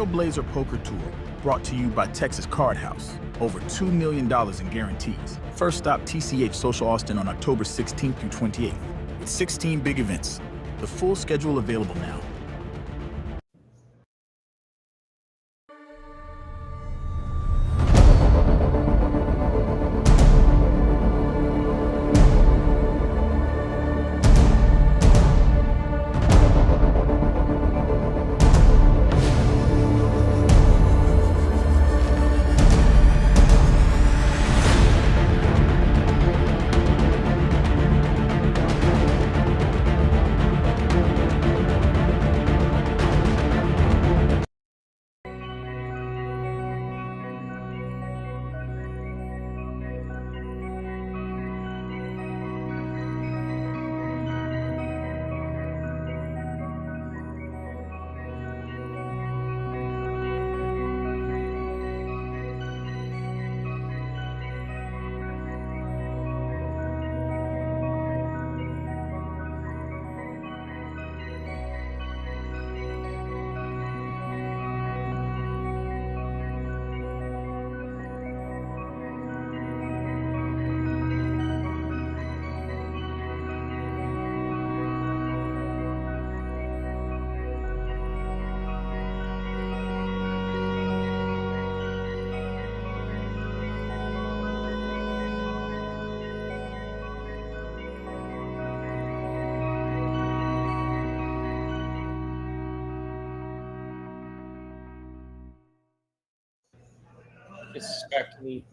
Trailblazer Poker Tour, brought to you by Texas Card House. Over $2 million in guarantees. First stop TCH Social Austin on October 16th through 28th. With 16 big events. The full schedule available now. It's back to me.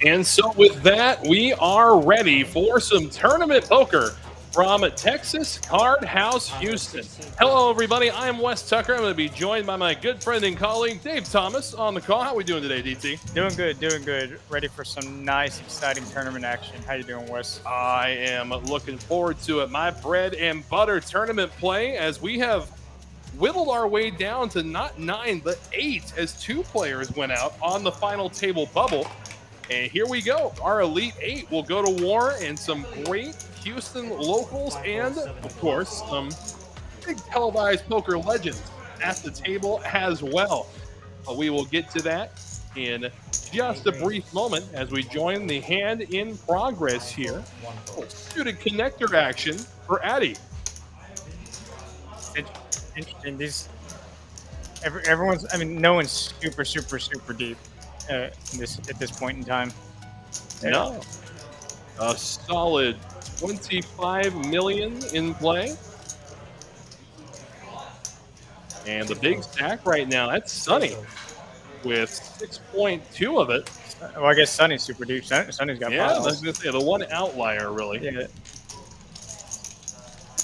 And so with that, we are ready for some tournament poker from Texas Card House Houston. Hello, everybody. I'm Wes Tucker. I'm going to be joined by my good friend and colleague, Dave Thomas, on the call. How are we doing today, DT? Doing good, doing good. Ready for some nice, exciting tournament action. How you doing, Wes? I am looking forward to it. My bread and butter tournament play, as we have whittled our way down to not 9, but 8, as 2 players went out on the final table bubble. And here we go. Our Elite 8 will go to war in some great Houston locals and, of course, some big televised poker legends at the table as well. But we will get to that in just a brief moment as we join the hand in progress here. Suited connector action for Addy. Interesting. Everyone's, no one's super deep at this point in time. No. A solid 25 million in play. And the big stack right now, that's Sonny with 6.2 of it. Well, I guess Sonny's super deep. Sonny's got I piles. was going to say, the one outlier, really. Yeah.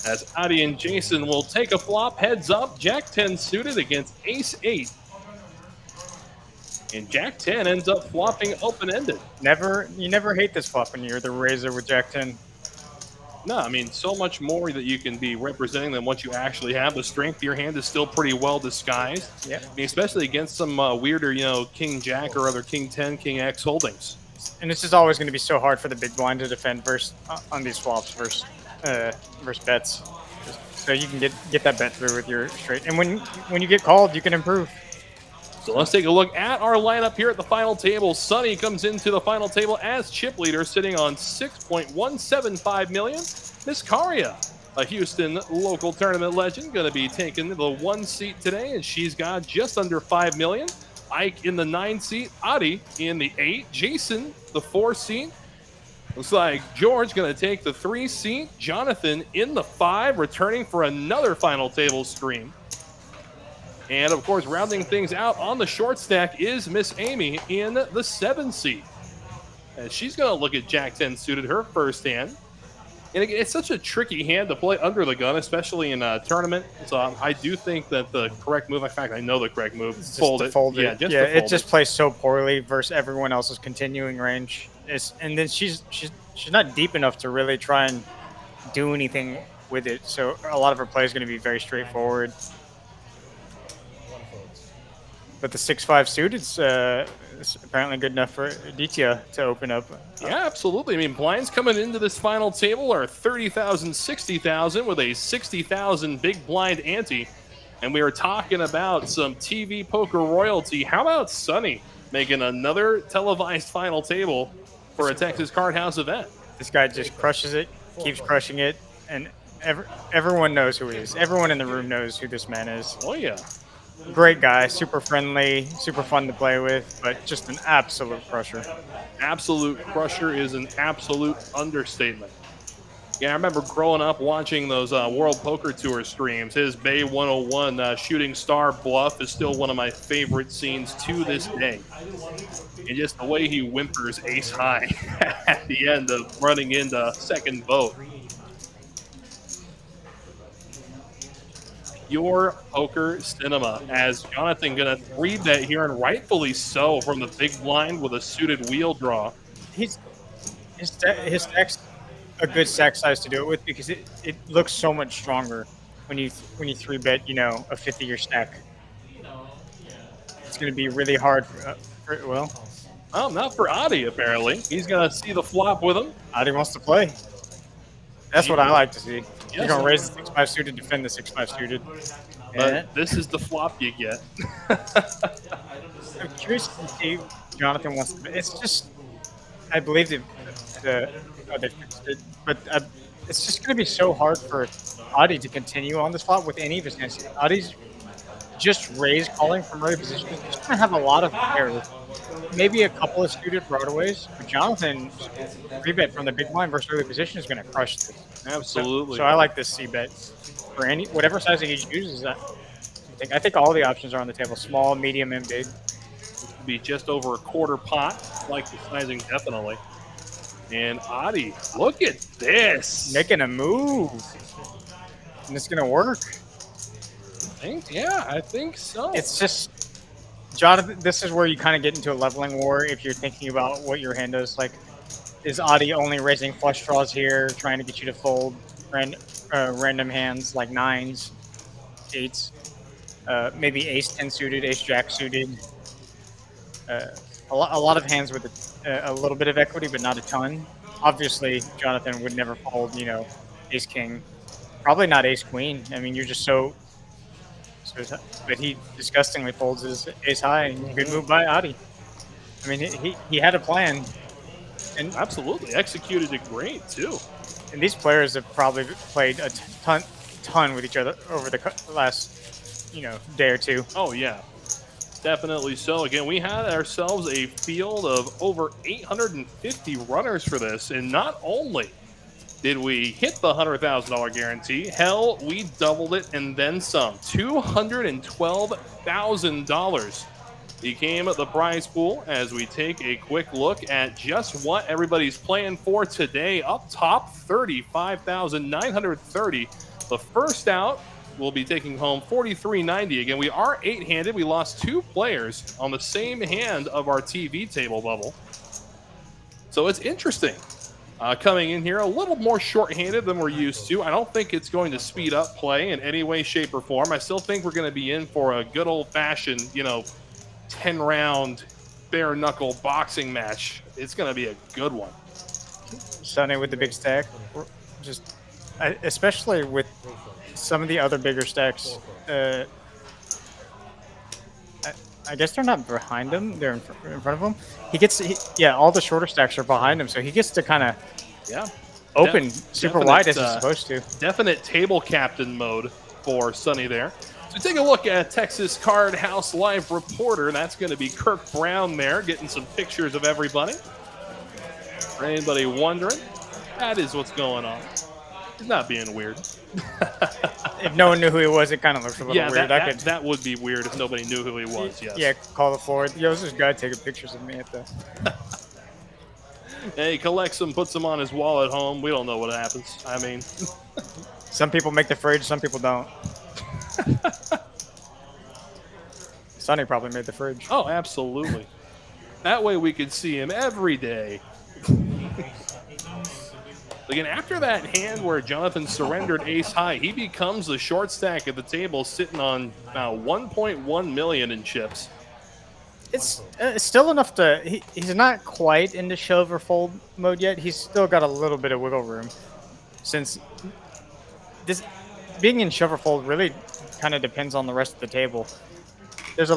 As Adi and Jason will take a flop, heads up, Jack 10 suited against Ace 8. And Jack 10 ends up flopping open-ended. You never hate this flop when you're the Razor with Jack 10. No, so much more that you can be representing than what you actually have. The strength of your hand is still pretty well disguised. Yeah. Especially against some weirder, King Jack or other King 10, King X holdings. And this is always going to be so hard for the big blind to defend on these flops versus bets. So you can get that bet through with your straight. And when you get called, you can improve. So let's take a look at our lineup here at the final table. Sonny comes into the final table as chip leader, sitting on 6.175 million. Miss Karia, a Houston local tournament legend, going to be taking the 1 seat today, and she's got just under 5 million. Ike in the 9 seat, Adi in the 8, Jason the 4 seat, Looks like George going to take the 3 seat. Jonathan in the 5, returning for another final table scream. And of course, rounding things out on the short stack is Miss Amy in the 7 seat. And she's going to look at Jack 10 suited, her first hand. And again, it's such a tricky hand to play under the gun, especially in a tournament. So I do think that the correct move, in fact, I know the correct move, fold it. Yeah, it just plays so poorly versus everyone else's continuing range. And then she's not deep enough to really try and do anything with it. So a lot of her play is going to be very straightforward. But the 6-5 suited is apparently good enough for Aditya to open up. Yeah, absolutely. I mean, blinds coming into this final table are 30,000, 60,000 with a 60,000 big blind ante. And we were talking about some TV poker royalty. How about Sonny making another televised final table for a Texas Card House event? This guy just crushes it, keeps crushing it, and everyone knows who he is. Everyone in the room knows who this man is. Oh, yeah. Great guy, super friendly, super fun to play with, but just an absolute crusher. Absolute crusher is an absolute understatement. Yeah, I remember growing up watching those World Poker Tour streams. His Bay 101 Shooting Star Bluff is still one of my favorite scenes to this day. And just the way he whimpers ace high at the end of running into second vote. Your poker cinema, as Jonathan gonna 3-bet here, and rightfully so, from the big blind with a suited wheel draw. His stack's a good stack size to do it with because it looks so much stronger when you 3-bet, you know, a 50-year stack. It's gonna be really hard well, not for Adi, apparently. He's gonna see the flop with him. Adi wants to play. That's what I like to see. Yes. You're going to raise the 6-5 suited, defend the 6-5 suited. But this is the flop you get. I'm curious to see Jonathan wants to. It's just, I believe they fixed it, but it's just going to be so hard for Adi to continue on this flop with any of his hands. Adi's just raised calling from early position. He's going to have a lot of pairs. Maybe a couple of suited broadaways, but Jonathan 3-bet from the big blind versus early position is going to crush this. Absolutely. So I like this C-bet for whatever size he chooses. I think all the options are on the table: small, medium, and big. Be just over a quarter pot. Like the sizing, definitely. And Adi, look at this. Making a move. And it's going to work. I think so. It's just, Jonathan, this is where you kind of get into a leveling war if you're thinking about what your hand does. Like, is Adi only raising flush draws here, trying to get you to fold random hands like 9s, 8s, maybe ace-10 suited, ace-jack suited. A lot of hands with a little bit of equity, but not a ton. Obviously, Jonathan would never fold, you know, ace-king. Probably not ace-queen. I mean, you're just so but he disgustingly folds his ace-high. Good move by Adi. I mean, he had a plan. And absolutely executed it great, too. And these players have probably played a ton with each other over the last, you know, day or two. Oh, yeah. Definitely so. Again, we had ourselves a field of over 850 runners for this, and not only did we hit the $100,000 guarantee, hell, we doubled it and then some. $212,000 became the prize pool as we take a quick look at just what everybody's playing for today. Up top, $35,930. The first out will be taking home $43.90. Again, we are 8-handed. We lost 2 players on the same hand of our TV table bubble. So it's interesting. Coming in here a little more short-handed than we're used to. I don't think it's going to speed up play in any way, shape, or form. I still think we're going to be in for a good old-fashioned, 10-round bare-knuckle boxing match. It's going to be a good one. Sonny with the big stack. Especially with some of the other bigger stacks. I guess they're not behind him. They're in front of him. All the shorter stacks are behind him, so he gets to kind of open super wide as he's supposed to. Definite table captain mode for Sonny there. So take a look at Texas Card House Live reporter. That's going to be Kirk Brown there, getting some pictures of everybody. For anybody wondering, that is what's going on. He's not being weird. If no one knew who he was, it kind of looks a little Yeah, weird. that would be weird if nobody knew who he was. Yes. Yeah, call the floor. Yo, this guy taking pictures of me at the. And he collects them, puts them on his wall at home. We don't know what happens. I mean, Some people make the fridge, some people don't. Sonny probably made the fridge. oh, absolutely. That way we could see him every day. Again, after that hand where Jonathan surrendered ace high, he becomes the short stack at the table, sitting on about 1.1 million in chips. It's still enough to. He's not quite into shove or fold mode yet. He's still got a little bit of wiggle room. Since this being in shove or fold really kind of depends on the rest of the table. There's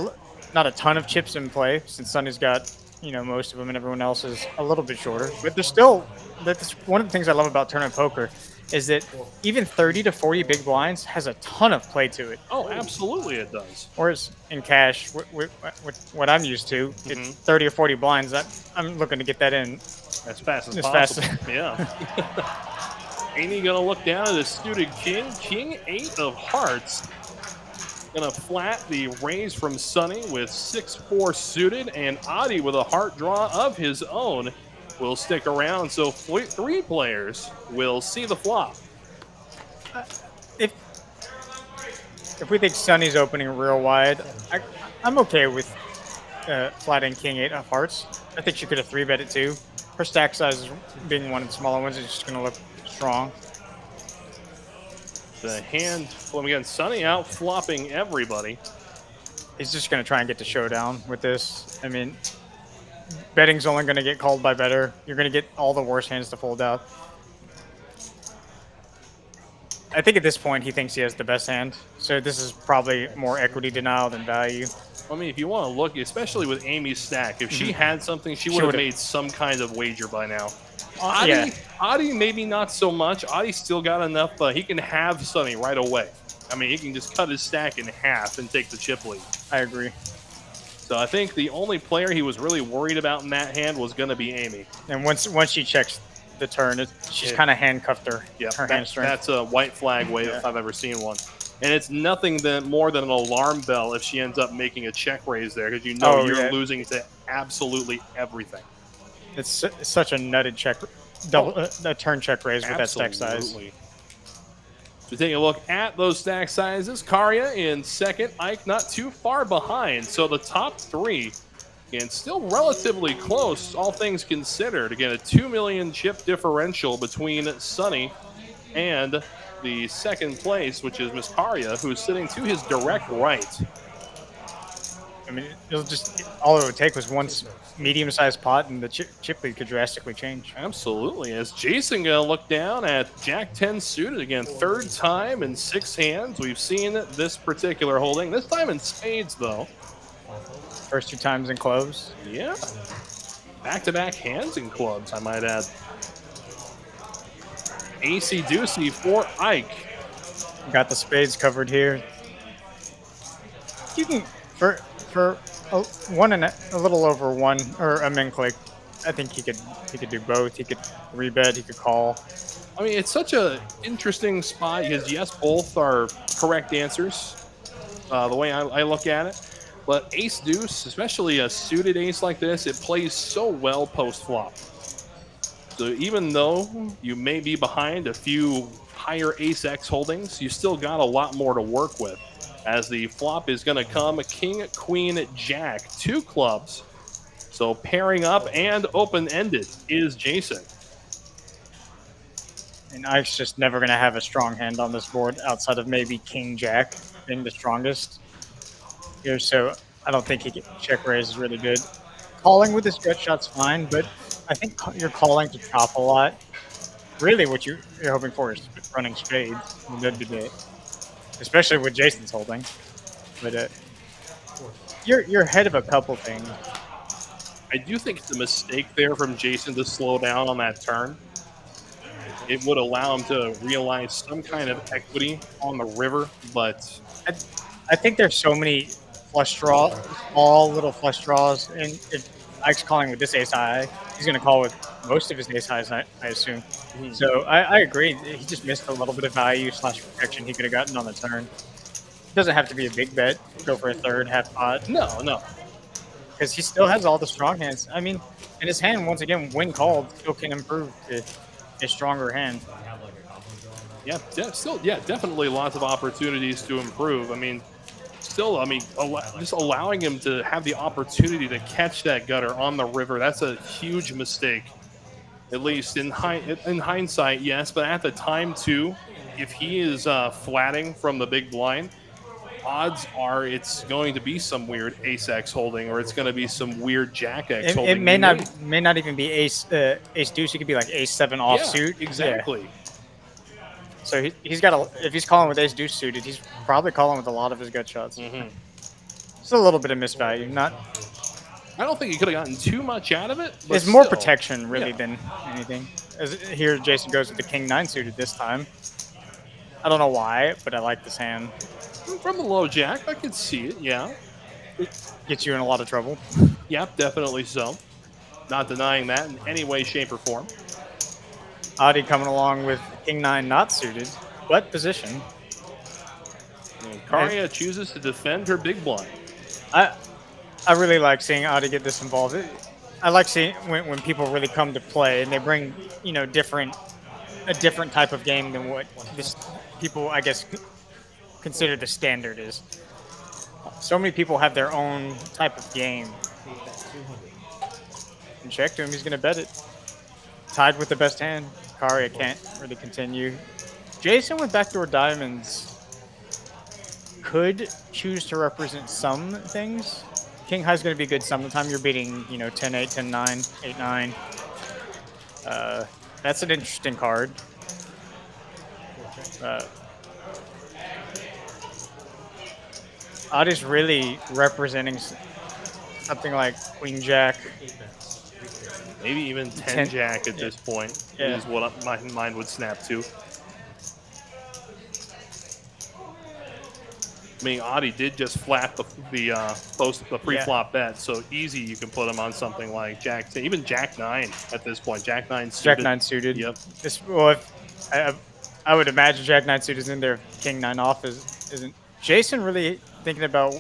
not a ton of chips in play since Sonny's got most of them and everyone else is a little bit shorter. But there's still that's one of the things I love about tournament poker is that even 30 to 40 big blinds has a ton of play to it. Oh, absolutely it does. Whereas in cash, what I'm used to, it's 30 or 40 blinds. That I'm looking to get that in As fast as as possible. fast. Yeah. Amy going to look down at a suited king. King 8 of hearts. Going to flat the raise from Sonny with 6-4 suited. And Adi with a heart draw of his own will stick around. So 3 players will see the flop. If we think Sonny's opening real wide, I'm okay with flatting King 8 of hearts. I think she could have 3-bet it too. Her stack size being one of the smaller ones is just going to look strong. The hand, well, again, Sonny out flopping everybody. He's just going to try and get to showdown with this. I mean, betting's only going to get called by better. You're going to get all the worst hands to fold out. I think at this point he thinks he has the best hand. So this is probably more equity denial than value. I mean, if you want to look, especially with Amy's stack, if she had something, she would have made some kind of wager by now. Adi, maybe not so much. Adi's still got enough. He can have Sonny right away. I mean, he can just cut his stack in half and take the chip lead. I agree. So I think the only player he was really worried about in that hand was going to be Amy. And once she checks the turn, she's kind of handcuffed her hand strength. That's a white flag wave if I've ever seen one. And it's nothing more than an alarm bell if she ends up making a check raise there, because you're losing to absolutely everything. It's such a nutted check, a turn check raise with that stack size. So take a look at those stack sizes. Karya in second, Ike not too far behind. So the top 3, and still relatively close, all things considered. Again, a 2 million chip differential between Sonny and the second place, which is Miss Karya, who is sitting to his direct right. I mean, all it would take was one medium-sized pot, and the chip lead could drastically change. Absolutely. As Jason going to look down at Jack 10 suited again, 3rd time in 6 hands. We've seen this particular holding. This time in spades, though. First 2 times in clubs. Yeah. Back-to-back hands in clubs, I might add. AC Deucey for Ike. Got the spades covered here. You can for a little over 1 or a min click. I think he could do both. He could rebet. He could call. I mean, it's such a interesting spot because yes, both are correct answers. The way I look at it, but ace deuce, especially a suited ace like this, it plays so well post flop. So even though you may be behind a few higher ace X holdings, you still got a lot more to work with. As the flop is going to come king, queen, jack, 2 clubs. So pairing up and open-ended is Jason. And Ike's just never going to have a strong hand on this board outside of maybe king, jack being the strongest here. So I don't think he can check raise is really good. Calling with the stretch shot's fine, but I think you're calling to chop a lot. Really what you're hoping for is running spades in the debate. Especially with Jason's holding, but you're ahead of a couple things. I do think it's a mistake there from Jason to slow down on that turn. It would allow him to realize some kind of equity on the river, but I think there's so many flush draws, all little flush draws, and if Ike's calling with this ace high, he's going to call with most of his ace highs, I assume. Mhm. So I agree. He just missed a little bit of value / protection he could have gotten on the turn. Doesn't have to be a big bet. Go for a third, half pot, No, no. because he still has all the strong hands. I mean, and his hand, once again, when called, still can improve to a stronger hand. Yeah, still, yeah, definitely lots of opportunities to improve. I mean, still, I mean, just allowing him to have the opportunity to catch that gutter on the river, that's a huge mistake. At least in hindsight, yes, but at the time too, if he is flatting from the big blind, odds are it's going to be some weird ace X holding, or it's going to be some weird Jack X It holding. may not even be ace deuce. It could be like ace 7 offsuit. Yeah, exactly. Yeah. So he's got if he's calling with ace deuce suited, he's probably calling with a lot of his gut shots. Mm-hmm. It's a little bit of misvalue. Not. I don't think he could have gotten too much out of it. But It's more still, protection really yeah. than anything. As here, Jason goes with the king 9 suited this time. I don't know why, but I like this hand. From the low jack, I could see it. Yeah. Gets you in a lot of trouble. Yep, definitely so. Not denying that in any way, shape, or form. Adi coming along with king 9 not suited, but position. And Karia chooses to defend her big blind. I really like seeing Adi get this involved. I like seeing when people really come to play and they bring a different type of game than what this people I guess consider the standard is. So many people have their own type of game. And check to him, he's gonna bet it. Tied with the best hand. Karia can't really continue. Jason with backdoor diamonds could choose to represent some things. King high is going to be good some of the time. You're beating, 10-8, 10-9, 8-9. That's an interesting card. Adi's really representing something like Queen Jack. Maybe even 10 jack at this point is what my mind would snap to. I mean, Adi did just flat the pre-flop bet, so easy you can put him on something like Jack, even Jack 9 at this point. Jack 9 suited. Jack 9 suited. Yep. I would imagine Jack 9 suited is in there. King 9 off isn't. Jason really thinking about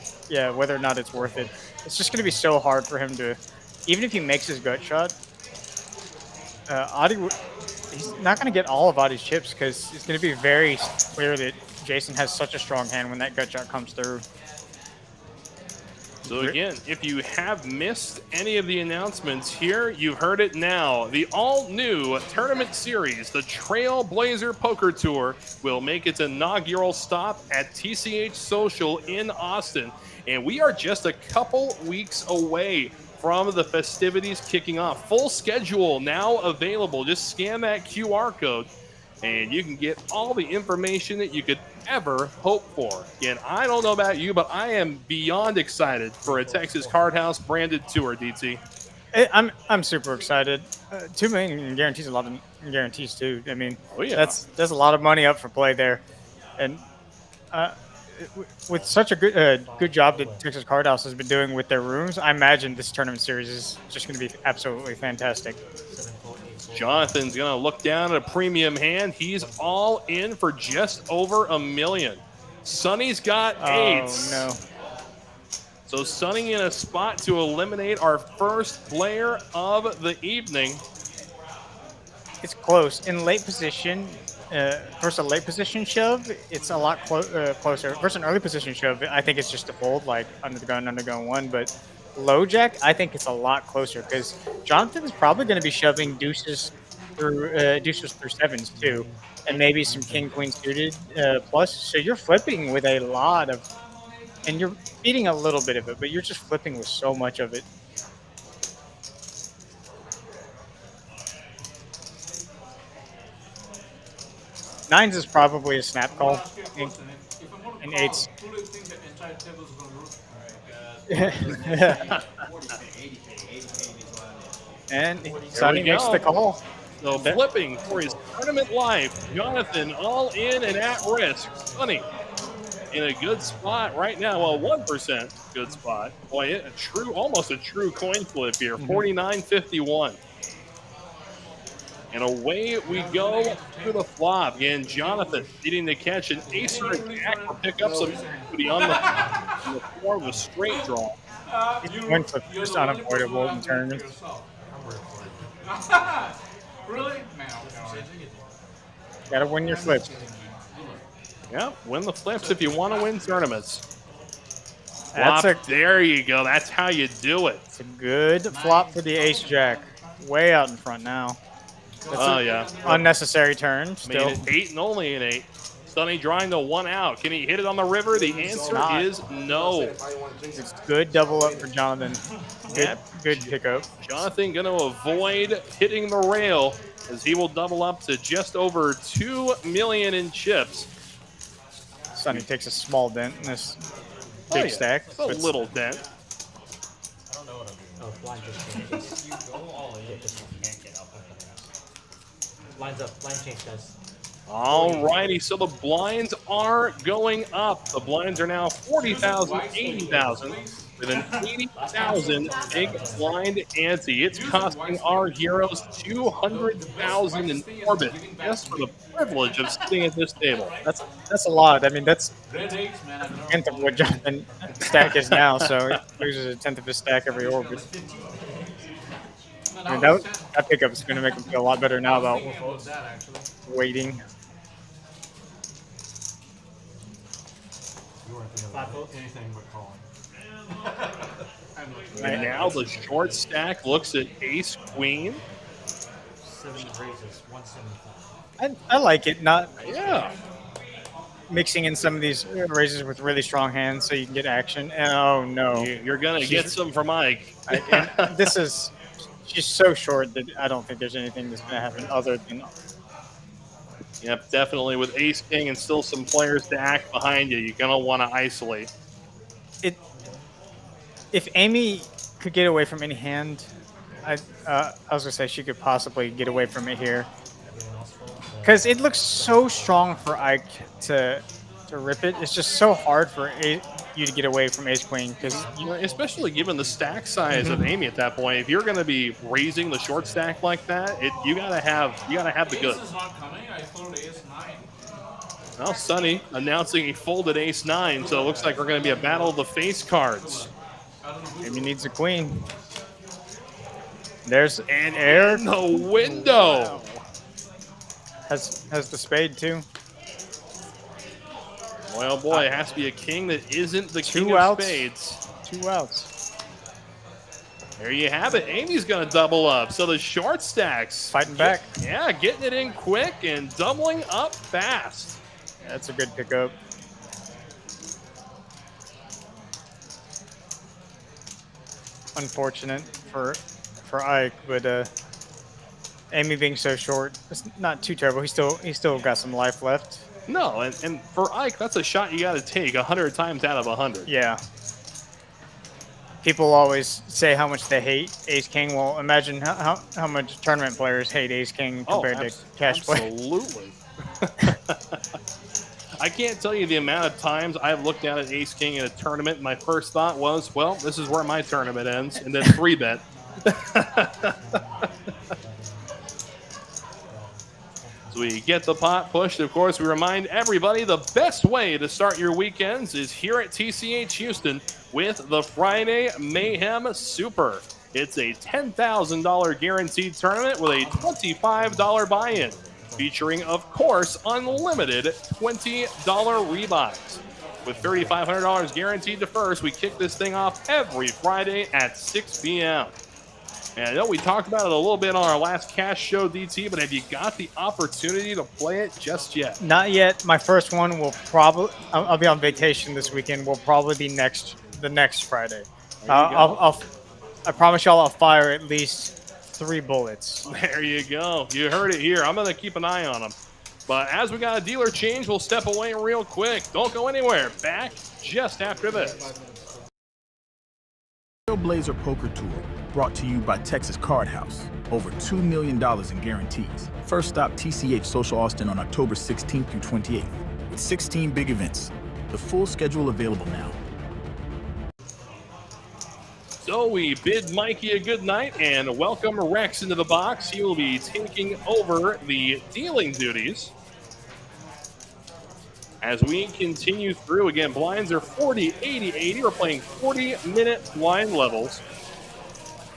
whether or not it's worth it. It's just going to be so hard for him to, even if he makes his gut shot, Adi he's not going to get all of Adi's chips because it's going to be very clear that Jason has such a strong hand when that gut shot comes through. So again, if you have missed any of the announcements here, you've heard it now. The all-new tournament series, the Trailblazer Poker Tour, will make its inaugural stop at TCH Social in Austin. And we are just a couple weeks away from the festivities kicking off. Full schedule now available. Just scan that QR code and you can get all the information that you could ever hope for. And I don't know about you, but I am beyond excited for a Texas Card House branded tour, DT. I'm super excited. 2 million in guarantees, a lot of guarantees too. I mean, Oh, yeah. that's a lot of money up for play there, and with such a good job that Texas Card House has been doing with their rooms, I imagine this tournament series is just going to be absolutely fantastic. Jonathan's going to look down at a premium hand. He's all in for just over $1 million. Sonny's got eights. Oh, no. So Sonny in a spot to eliminate our first player of the evening. It's close. In late position, versus a late position shove, it's a lot closer. Versus an early position shove, I think it's just a fold, like under the gun one. But low jack, I think it's a lot closer because Jonathan is probably going to be shoving deuces through sevens too, and maybe some king queen suited plus. So you're flipping with a lot of, and you're beating a little bit of it, but you're just flipping with so much of it. Nines is probably a snap call, and eights. And Sonny makes the call. So flipping for his tournament life, Jonathan all in and at risk. Sonny in a good spot right now. Well, 1% good spot. Boy, almost a true coin flip here. 49.51. And away we go to the flop. Again, Jonathan needing to catch an ace or a jack or pick up some equity on the form of a straight draw. These coin flips are just unavoidable in tournaments. Really? Gotta win your flips. Yep, win the flips if you want to win tournaments. That's Flop, there you go. That's how you do it. It's a good flop for the ace jack. Way out in front now. Oh, yeah. Unnecessary turn. Still. Made it 8 and only an 8. Sonny drawing the 1 out. Can he hit it on the river? The answer is no. It's good double up for Jonathan. Good pickup. Jonathan going to avoid hitting the rail as he will double up to just over 2 million in chips. Sonny takes a small dent in this big stack. It's a little dent. I don't know what I'm doing. Oh, blind just you go all in. This one can't get up. Lines up. Line change, guys. All righty, so the blinds are going up. The blinds are now 40,000, 80,000, with an 80,000 big blind ante. It's costing our heroes 200,000 in orbit just for the privilege of sitting at this table. That's a lot. I mean, that's a tenth of what Jonathan's stack is now, so he loses a tenth of his stack every orbit. I mean, that pickup is going to make him feel a lot better now about waiting. Anything but calling. And now the short stack looks at ace queen. 7 raises, 175. I like it, not Yeah. mixing in some of these raises with really strong hands so you can get action. And, oh, no. You're going to get some from Ike. She's so short that I don't think there's anything that's going to happen other than. Yep, definitely. With ace king and still some players to act behind you, you're going to want to isolate. If Amy could get away from any hand, I was going to say she could possibly get away from it here. Because it looks so strong for Ike to rip it. It's just so hard for you to get away from ace queen. Because especially given the stack size of Amy at that point, if you're going to be raising the short stack like that, you gotta have the goods. Ace is not coming. I folded ace 9. Well, Sonny announcing he folded ace 9, so it looks like we're going to be a battle of the face cards. Amy needs a queen. There's an air. In the window. Has the spade too. Well, boy, it has to be a king that isn't the king Two of outs. spades. 2 outs. There you have it. Amy's going to double up. So the short stacks. Fighting back. Yeah, getting it in quick and doubling up fast. That's a good pickup. Unfortunate for Ike, but Amy being so short, it's not too terrible. He still got some life left. No, and for Ike, that's a shot you got to take 100 times out of 100. Yeah. People always say how much they hate Ace King. Well, imagine how much tournament players hate Ace King compared to cash play. Absolutely. I can't tell you the amount of times I've looked at an ace king in a tournament. My first thought was, well, this is where my tournament ends, and then 3-bet. So we get the pot pushed. Of course, we remind everybody the best way to start your weekends is here at TCH Houston with the Friday Mayhem Super. It's a $10,000 guaranteed tournament with a $25 buy-in, featuring, of course, unlimited $20 rebuys. With $3,500 guaranteed to first, we kick this thing off every Friday at 6 p.m. And I know we talked about it a little bit on our last cash show, DT, but have you got the opportunity to play it just yet? Not yet. My first one will probably. I'll be on vacation this weekend. Will probably be the next Friday. I promise y'all I'll fire at least 3 bullets. There you go. You heard it here. I'm going to keep an eye on them. But as we got a dealer change, we'll step away real quick. Don't go anywhere. Back just after this. Trailblazer Poker Tour, brought to you by Texas Card House. Over $2 million in guarantees. First stop TCH Social Austin on October 16th through 28th. With 16 big events. The full schedule available now. So we bid Mikey a good night and welcome Rex into the box. He will be taking over the dealing duties. As we continue through, again, blinds are 40, 80, 80. We're playing 40-minute blind levels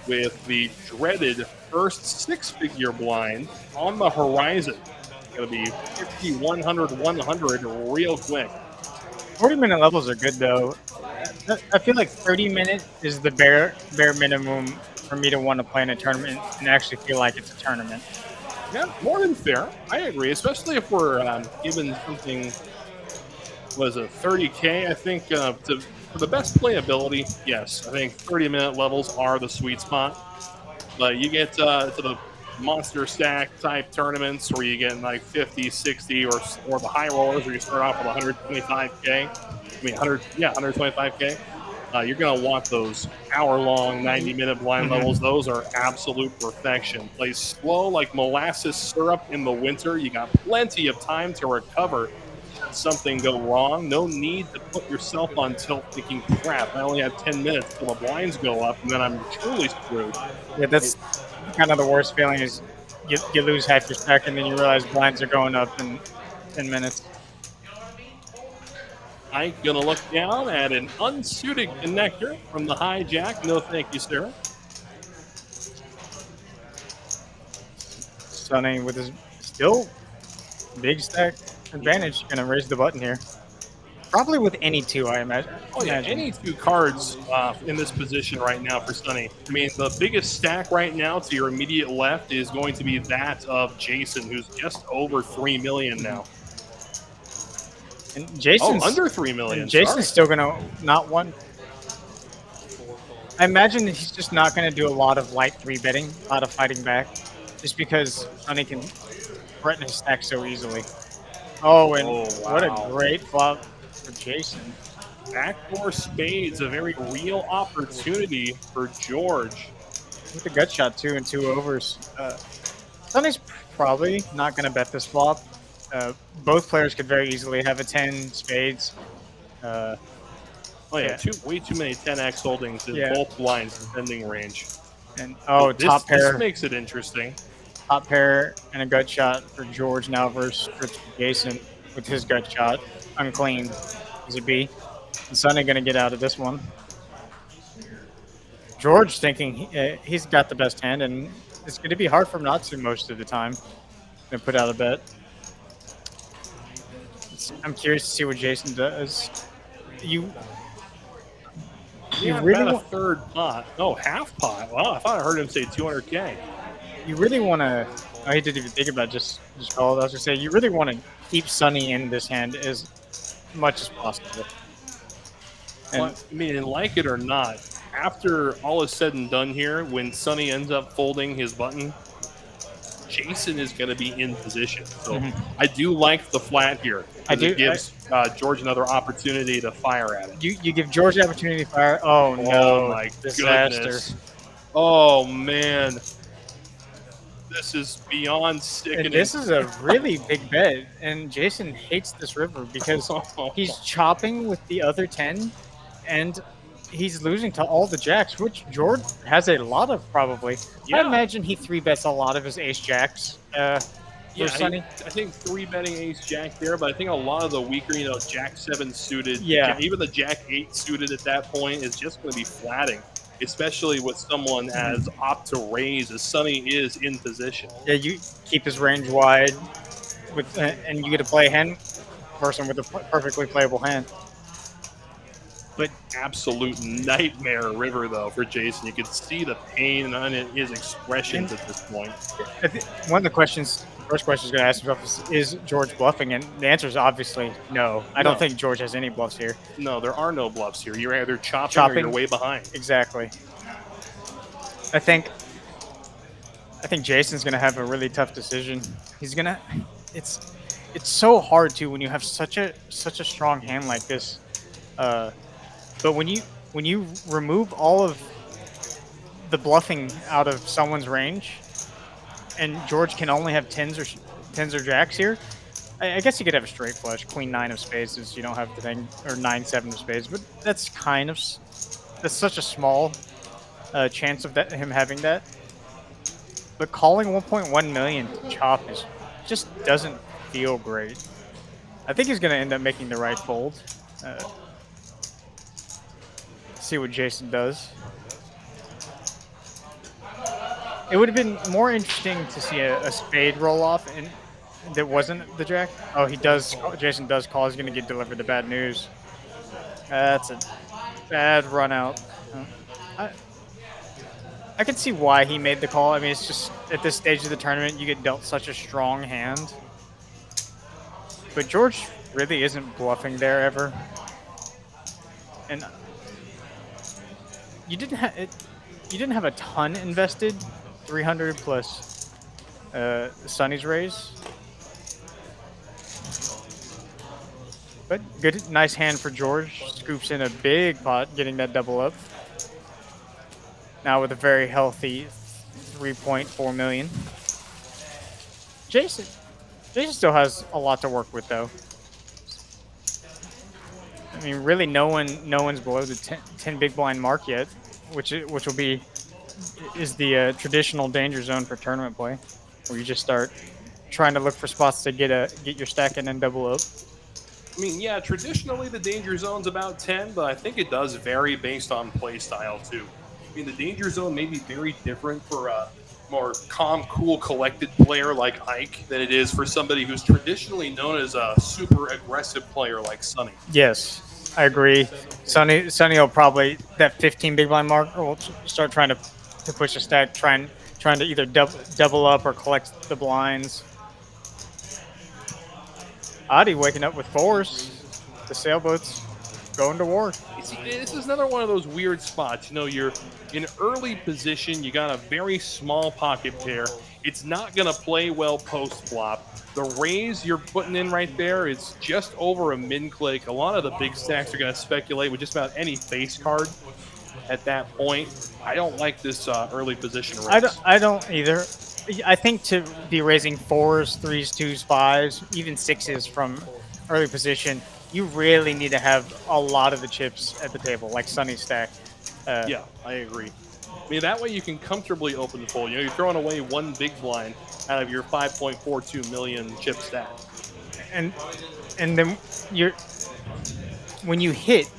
with the dreaded first six-figure blind on the horizon. It's going to be 50, 100, 100 real quick. 40-minute levels are good, though. I feel like 30-minute is the bare minimum for me to want to play in a tournament and actually feel like it's a tournament. Yeah, more than fair. I agree, especially if we're given something, was it 30K? I think for the best playability, yes, I think 30-minute levels are the sweet spot. But you get to the monster stack type tournaments where you get like 50, 60, or the high rollers where you start off with 125K. I mean, 125K. You're going to want those hour-long, 90-minute blind levels. Those are absolute perfection. Play slow like molasses syrup in the winter. You got plenty of time to recover should something go wrong. No need to put yourself on tilt thinking, crap, I only have 10 minutes till the blinds go up, and then I'm truly screwed. Yeah, that's kind of the worst feeling is you lose half your stack, and then you realize blinds are going up in 10 minutes. Ike gonna look down at an unsuited connector from the hijack. No, thank you, sir. Sunny with his still big stack advantage, gonna raise the button here. Probably with any two, I imagine. Oh yeah, any two cards in this position right now for Sunny. I mean, the biggest stack right now to your immediate left is going to be that of Jason, who's just over 3 million now. And Jason's under 3 million. And Jason's still gonna not want. I imagine that he's just not gonna do a lot of light 3-betting, a lot of fighting back, just because Sunny can threaten his stack so easily. Oh, and what a great flop for Jason. Backdoor spades, a very real opportunity for George. With a gut shot, too, and 2 overs. Sunny's probably not going to bet this flop. Both players could very easily have a 10 spades. Way too many 10x holdings in both blinds defending range. And top pair. This makes it interesting. Top pair and a gut shot for George now versus Jason with his gut shot. Unclean as it be. And Sunny going to get out of this one. George thinking he's got the best hand, and it's going to be hard for him not to most of the time. Going to put out a bet. I'm curious to see what Jason does. You really want a third pot. Oh, half pot. Wow, I thought I heard him say 200K. You really want to. Oh, he didn't even think about it, just call it. I was going to say, you really want to keep Sunny in this hand as much as possible. And, well, I mean, like it or not, after all is said and done here, when Sunny ends up folding his button, Jason is going to be in position. So I do like the flat here. It gives George another opportunity to fire at it. You give George the opportunity to fire. Oh, no. Oh, my disaster. goodness. Oh, man. This is beyond sickening. And this is a really big bet, and Jason hates this river because he's chopping with the other 10, and he's losing to all the jacks, which George has a lot of probably. Yeah. I imagine he 3-bets a lot of his ace jacks. Sunny. I think 3-betting ace jack there, but I think a lot of the weaker, jack 7 suited, even the jack 8 suited at that point is just going to be flatting. Especially with someone as opt to raise as Sunny is in position. Yeah, you keep his range wide, and you get to play a hand person with a perfectly playable hand. But absolute nightmare river though for Jason. You can see the pain in his expressions at this point. One of the first question is going to ask himself is George bluffing? And the answer is obviously no. I don't think George has any bluffs here. No, there are no bluffs here. You're either chopping or you're way behind. Exactly. I think Jason's going to have a really tough decision. He's going to. It's so hard too when you have such a strong hand like this. But when you remove all of the bluffing out of someone's range, and George can only have tens or jacks here, I guess you could have a straight flush, queen 9 of spades, is you don't have the thing, or 9-7 of spades. But that's such a small chance of him having that. But calling 1.1 million to chop just doesn't feel great. I think he's going to end up making the right fold. See what Jason does. It would have been more interesting to see a spade roll off and that wasn't the jack. Oh, he does. Jason does call. He's going to get delivered the bad news. That's a bad run out. I can see why he made the call. I mean, it's just at this stage of the tournament, you get dealt such a strong hand. But George really isn't bluffing there ever. And you didn't have a ton invested, 300 plus Sonny's raise. But good, nice hand for George. Scoops in a big pot, getting that double up. Now with a very healthy 3.4 million. Jason still has a lot to work with, though. I mean, really, no one's below the 10 big blind mark yet, which will be the traditional danger zone for tournament play, where you just start trying to look for spots to get your stack in and double up. I mean, yeah, traditionally the danger zone's about 10, but I think it does vary based on play style too. I mean, the danger zone may be very different for a more calm, cool, collected player like Ike than it is for somebody who's traditionally known as a super aggressive player like Sonny. Yes, I agree. Sonny will probably, that 15 big blind mark, will start trying to push a stack, trying to either double up or collect the blinds. Adi waking up with fours. The sailboats going to war. See, this is another one of those weird spots. You know, you're in early position. You got a very small pocket pair. It's not going to play well post flop. The raise you're putting in right there is just over a min click. A lot of the big stacks are going to speculate with just about any face card at that point. I don't like this early position raise. I don't either. I think to be raising 4s, 3s, 2s, 5s, even 6s from early position, you really need to have a lot of the chips at the table, like Sonny's stack. Yeah, I agree. I mean, that way you can comfortably open the fold. You know, you're throwing away one big blind out of your 5.42 million chip stack. And then when you hit,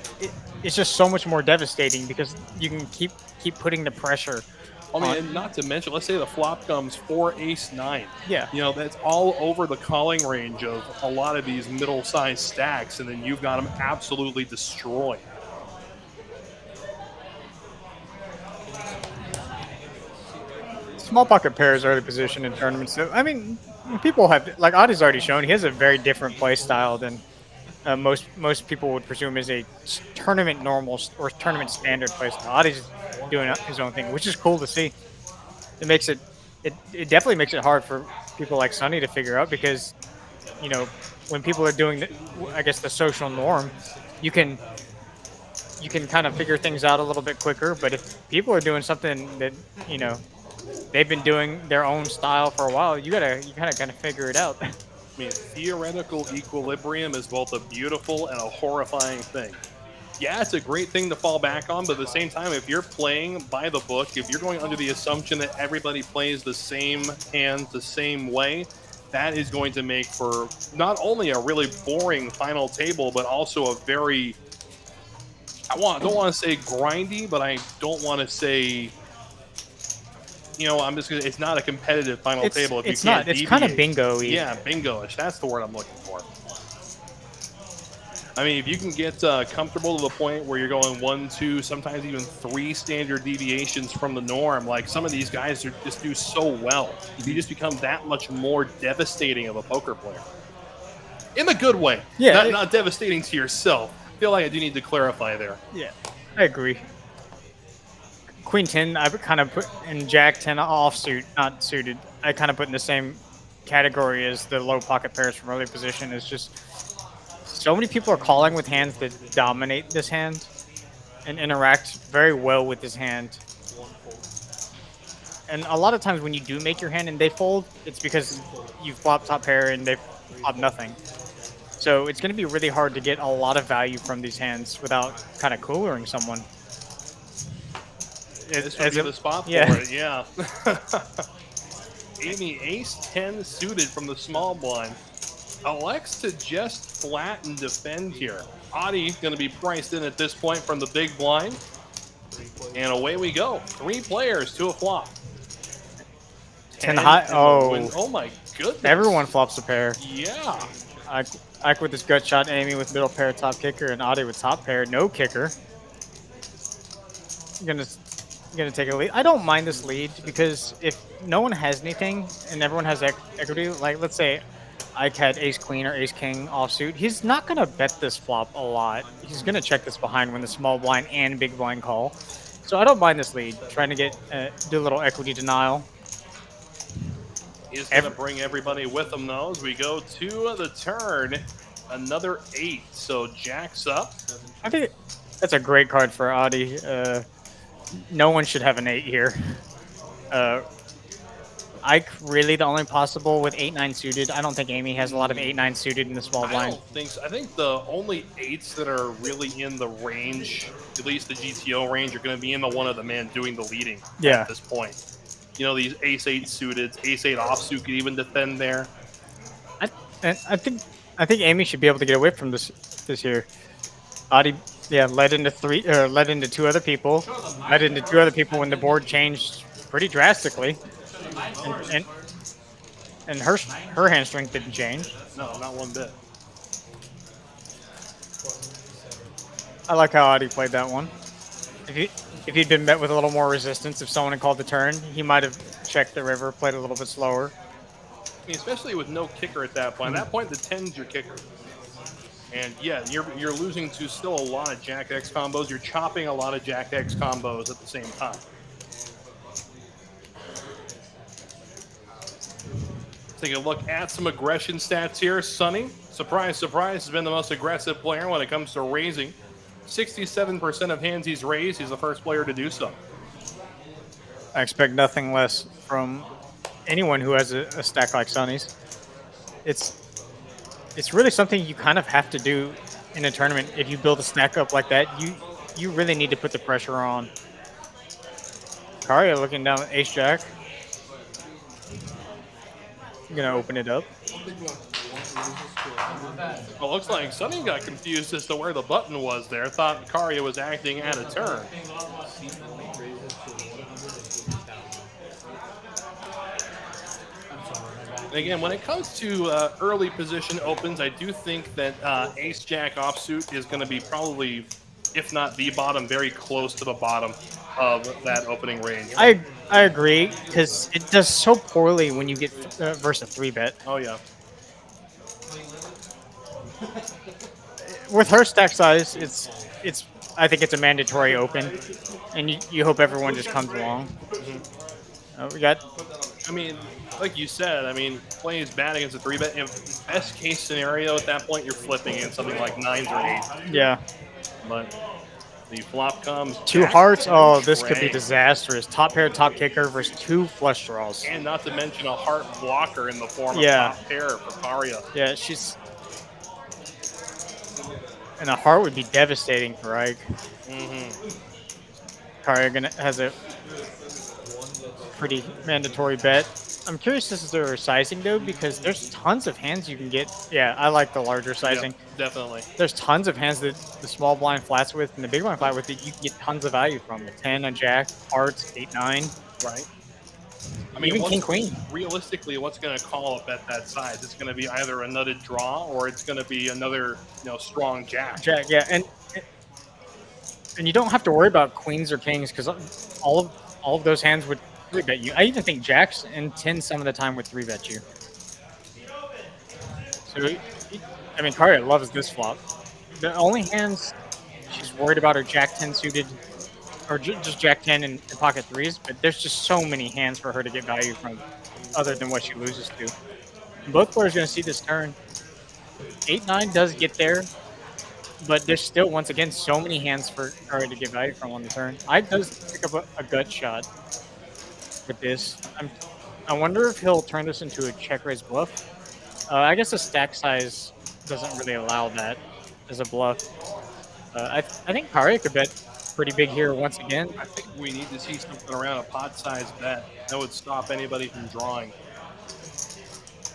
it's just so much more devastating because you can keep putting the pressure. I mean, and not to mention, let's say the flop comes 4 ace 9. Yeah. You know, that's all over the calling range of a lot of these middle-sized stacks, and then you've got them absolutely destroyed. Small pocket pairs early position in tournaments. So, I mean, people have, like Adi's already shown, he has a very different play style than most people would presume is a tournament normal or tournament standard play style. Adi's doing his own thing, which is cool to see. It makes it definitely makes it hard for people like Sonny to figure out because, you know, when people are doing the social norm, you can kind of figure things out a little bit quicker. But if people are doing something that, you know, they've been doing their own style for a while, you kind of figure it out. I mean, theoretical equilibrium is both a beautiful and a horrifying thing. Yeah, it's a great thing to fall back on, but at the same time, if you're playing by the book, if you're going under the assumption that everybody plays the same hands the same way, that is going to make for not only a really boring final table, but also a very, don't want to say grindy, but I don't want to say, you know, it's not a competitive final table. If it's you can't not. It's deviate. kind of bingo-y. Yeah, bingo-ish. That's the word I'm looking for. I mean, if you can get comfortable to the point where you're going 1, 2, sometimes even 3 standard deviations from the norm, like some of these guys just do so well, you just become that much more devastating of a poker player. In the good way. Yeah. Not devastating to yourself. I feel like I do need to clarify there. Yeah, I agree. Queen 10, I kind of put in Jack 10 offsuit, not suited. I kind of put in the same category as the low pocket pairs from early position. It's just so many people are calling with hands that dominate this hand and interact very well with this hand. And a lot of times when you do make your hand and they fold, it's because you flop top pair and they flop nothing. So it's going to be really hard to get a lot of value from these hands without kind of coolering someone. This would be the spot yeah. for it, yeah. Amy ace-10 suited from the small blind. Elects to just flat and defend here. Adi going to be priced in at this point from the big blind. And away we go. 3 players to a flop. 10 high. Oh. Oh my goodness. Everyone flops a pair. Yeah. Ike with this gut shot, Amy with middle pair, top kicker, and Adi with top pair, no kicker. Gonna take a lead. I don't mind this lead because if no one has anything and everyone has equity, like let's say Ike had ace queen or ace king offsuit, he's not gonna bet this flop a lot. He's gonna check this behind when the small blind and big blind call. So I don't mind this lead. Trying to get do a little equity denial. He's going to bring everybody with him, though, as we go to the turn. Another 8, so Jack's up. I think that's a great card for Adi. No one should have an 8 here. Ike really the only possible with 8-9 suited. I don't think Amy has a lot of 8-9 suited in the small blind. I don't think so. I think the only 8s that are really in the range, at least the GTO range, are going to be in the one of the man doing the leading at this point. You know, these ace-8 suited, ace-8 offsuit could even defend there. I think Amy should be able to get away from this here. Adi, led into 2 other people. Led into 2 other people when the board changed pretty drastically. And her hand strength didn't change. No, not one bit. I like how Adi played that one. If he'd been met with a little more resistance, if someone had called the turn, he might have checked the river, played a little bit slower. I mean, especially with no kicker at that point. At that point, the 10's your kicker. And yeah, you're losing to still a lot of Jack X combos. You're chopping a lot of Jack X combos at the same time. Take a look at some aggression stats here. Sonny, surprise, surprise, has been the most aggressive player when it comes to raising. 67% of hands he's raised. He's the first player to do so. I expect nothing less from anyone who has a stack like Sonny's. It's really something you kind of have to do in a tournament. If you build a stack up like that, you really need to put the pressure on. Karia looking down at ace jack. I'm gonna open it up. Well, looks like Sonny got confused as to where the button was there. Thought Karia was acting at a turn. And again, when it comes to early position opens, I do think that ace-jack offsuit is going to be probably, if not the bottom, very close to the bottom of that opening range. I agree, because it does so poorly when you get versus a 3-bet. Oh, yeah. With her stack size, I think it's a mandatory open, and you hope everyone just comes along. We got. I mean, like you said, playing is bad against a 3-bet. Best case scenario at that point, you're flipping in something like 9s or 8s. Yeah. But the flop comes. 2 hearts. Oh, this could be disastrous. Top pair, top kicker versus 2 flush draws. And not to mention a heart blocker in the form of top pair for Karia. Yeah, she's. And a heart would be devastating for Ike. Karia has a pretty mandatory bet. I'm curious as to their sizing though, because there's tons of hands you can get. Yeah, I like the larger sizing. Yep, definitely. There's tons of hands that the small blind flats with and the big blind flat with that you can get tons of value from. The 10, a jack, hearts, 8, 9. Right. Even king, queen. Realistically, what's going to call a bet that size? It's going to be either a nutted draw or it's going to be another, strong jack. Jack, yeah, and you don't have to worry about queens or kings because all of those hands would 3-bet you. I even think jacks and 10 some of the time would 3-bet you. So, Karia loves this flop. The only hands she's worried about are jack 10 suited, or just jack 10 and pocket 3s, but there's just so many hands for her to get value from other than what she loses to. Both players are going to see this turn. 8-9 does get there, but there's still, once again, so many hands for Karia to get value from on the turn. I does pick up a gut shot with this. I wonder if he'll turn this into a check raise bluff. I guess the stack size doesn't really allow that as a bluff. I think Karia could bet pretty big here once again. I think we need to see something around a pot-sized bet that would stop anybody from drawing.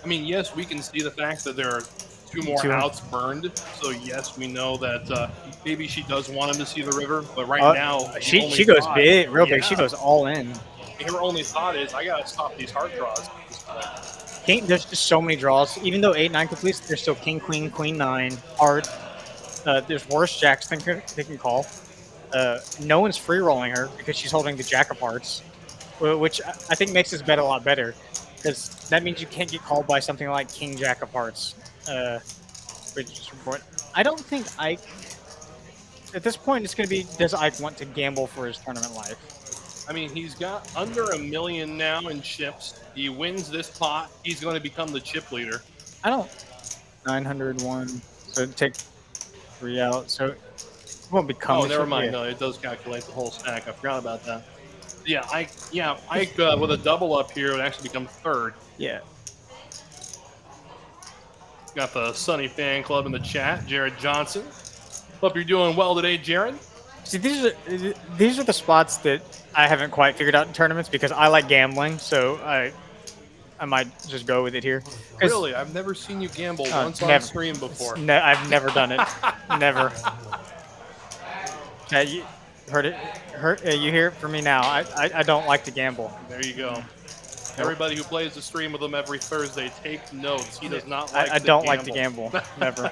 I mean, yes, we can see the fact that there are two more outs burned. So yes, we know that maybe she does want him to see the river, but right now she goes big, real big. She goes all in. Her only thought is, I gotta stop these heart draws. King, there's just so many draws. Even though 8-9 completes, there's still king, queen, queen 9, heart. There's worse jacks they can call. No one's free rolling her because she's holding the jack of hearts, which I think makes this bet a lot better because that means you can't get called by something like king jack of hearts. I don't think Ike. At this point, it's going to be: does Ike want to gamble for his tournament life? I mean, he's got under $1 million now in chips. He wins this pot, he's going to become the chip leader. I don't. 901. So take 3 out. So it won't become. Oh, never mind. No, it does calculate the whole stack. I forgot about that. Yeah, Ike with a double up here would actually become third. Yeah. Got the Sunny fan club in the chat. Jared Johnson. Hope you're doing well today, Jared. See, these are the spots that I haven't quite figured out in tournaments because I like gambling, so I might just go with it here. Really? I've never seen you gamble once on stream before. I've never done it. Never. You heard it. You hear it from me now. I don't like to gamble. There you go. Everybody who plays the stream with him every Thursday, take notes. He does not like I don't like to gamble. Never.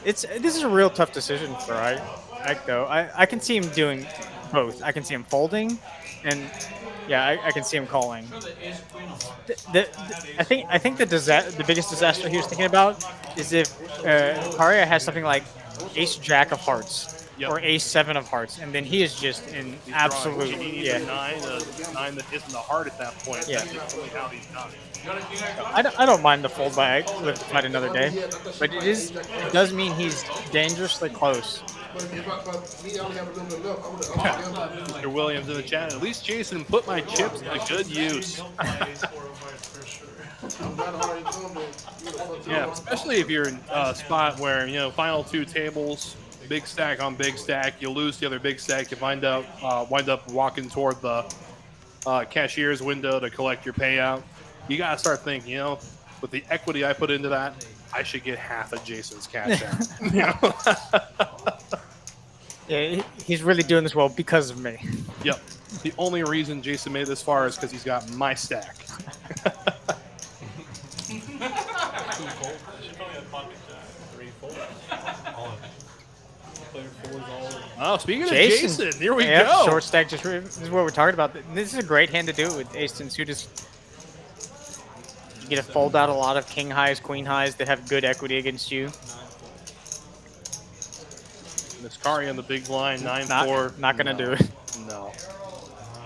This is a real tough decision for Ike though. I can see him doing both. I can see him folding, and yeah, I can see him calling. I think the biggest disaster he was thinking about is if Karia has something like Ace Jack of Hearts. Yep. Or Ace 7 of Hearts, and then he is just in absolute nine that isn't the heart at that point. Yeah. That's really how he's done. I don't mind the fold by Ike, live to fight another day, but it does mean he's dangerously close. Mr. Williams in the chat. At least Jason put my chips to good use. Yeah, especially if you're in a spot where final 2 tables. Big stack on big stack. You lose the other big stack. You wind up walking toward the cashier's window to collect your payout. You gotta start thinking, with the equity I put into that, I should get half of Jason's cash out. Yeah, he's really doing this well because of me. Yep. The only reason Jason made it this far is because he's got my stack. Oh, speaking of Jason, here we go. Short stack. This is what we're talking about. This is a great hand to do it with ace 10 suited. You get to fold out a lot of king highs, queen highs that have good equity against you. Niskari on the big blind, 9-4. Not gonna do it. No.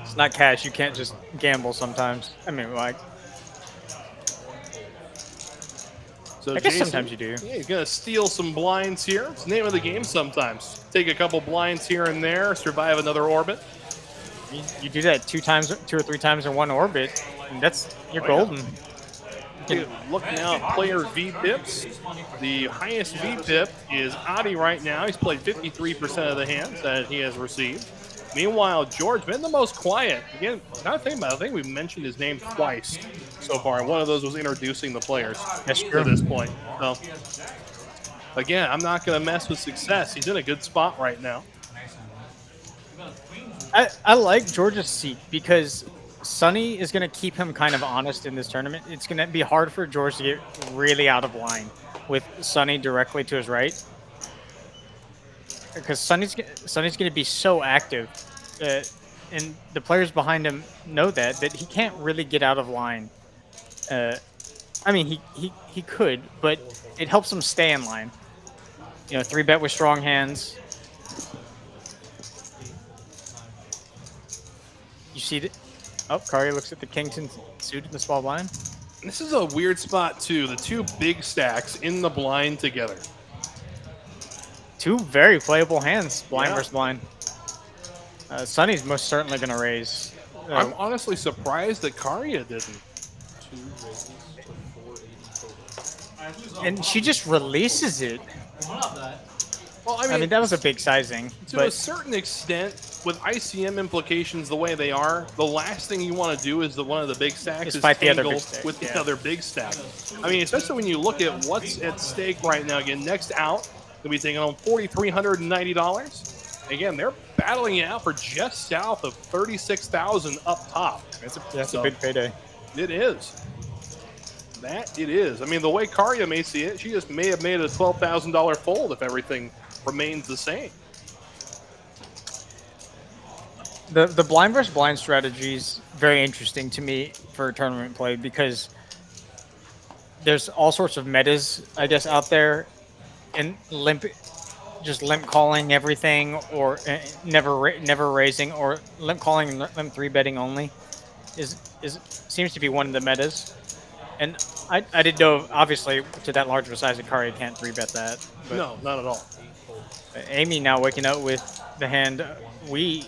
It's not cash. You can't just gamble sometimes. I mean, like. So I guess Jason, sometimes you do. Yeah, you're gonna steal some blinds here. It's the name of the game sometimes. Take a couple blinds here and there, survive another orbit. You do that 2 or 3 times in one orbit, and you're golden. Yeah. Look now at player V-pips. The highest V-pip is Adi right now. He's played 53% of the hands that he has received. Meanwhile, George been the most quiet. Again, now think about it, I think we've mentioned his name twice so far, and one of those was introducing the players to this point. So, again, I'm not going to mess with success. He's in a good spot right now. I like George's seat because Sunny is going to keep him kind of honest in this tournament. It's going to be hard for George to get really out of line with Sunny directly to his right. Because Sunny's going to be so active, and the players behind him know that he can't really get out of line. I mean, he could, but it helps him stay in line. 3-bet with strong hands. You see that? Oh, Kari looks at the King-10 suit in the small blind. This is a weird spot, too. The 2 big stacks in the blind together. 2 very playable hands, blind versus blind. Sunny's most certainly going to raise. I'm honestly surprised that Karia didn't. And she just releases it. Well, I mean, that was a big sizing. To a certain extent, with ICM implications the way they are, the last thing you want to do is one of the big stacks is fight the other tangle big stack, with the yeah. other big stack. I mean, especially when you look at what's at stake right now. Again, next out, they'll be taking home $4,390. Again, they're battling it out for just south of $36,000 up top. That's a big payday. It is. That it is. I mean, the way Karya may see it, she just may have made a $12,000 fold if everything remains the same. The blind versus blind strategy is very interesting to me for tournament play because there's all sorts of metas, I guess, out there, and limp calling everything, or never raising, or limp calling and limp 3-betting only, seems to be one of the metas. And I didn't know, obviously, to that large of a size, Akari can't 3-bet that. But No, not at all. Amy now waking up with the hand we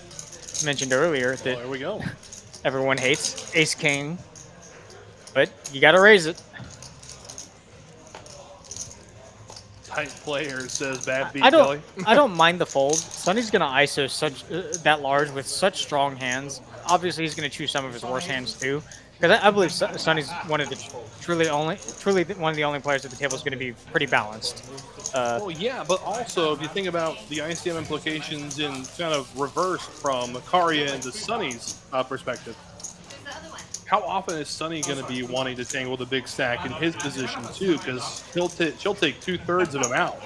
mentioned earlier that There we go. everyone hates, Ace King, but you got to raise it. Tight player, says Bad Beat I Billy. don't mind the fold. Sonny's gonna ISO such that large with such strong hands. Obviously, he's gonna choose some of his worst hands too. Because I believe Sonny's one of the truly one of the only players at the table is going to be pretty balanced. Well, yeah, but also if you think about the ICM implications in kind of reverse from Karya and the Sonny's perspective, how often is Sonny going to be wanting to tangle the big stack in his position too? Because she'll take 2/3 of him out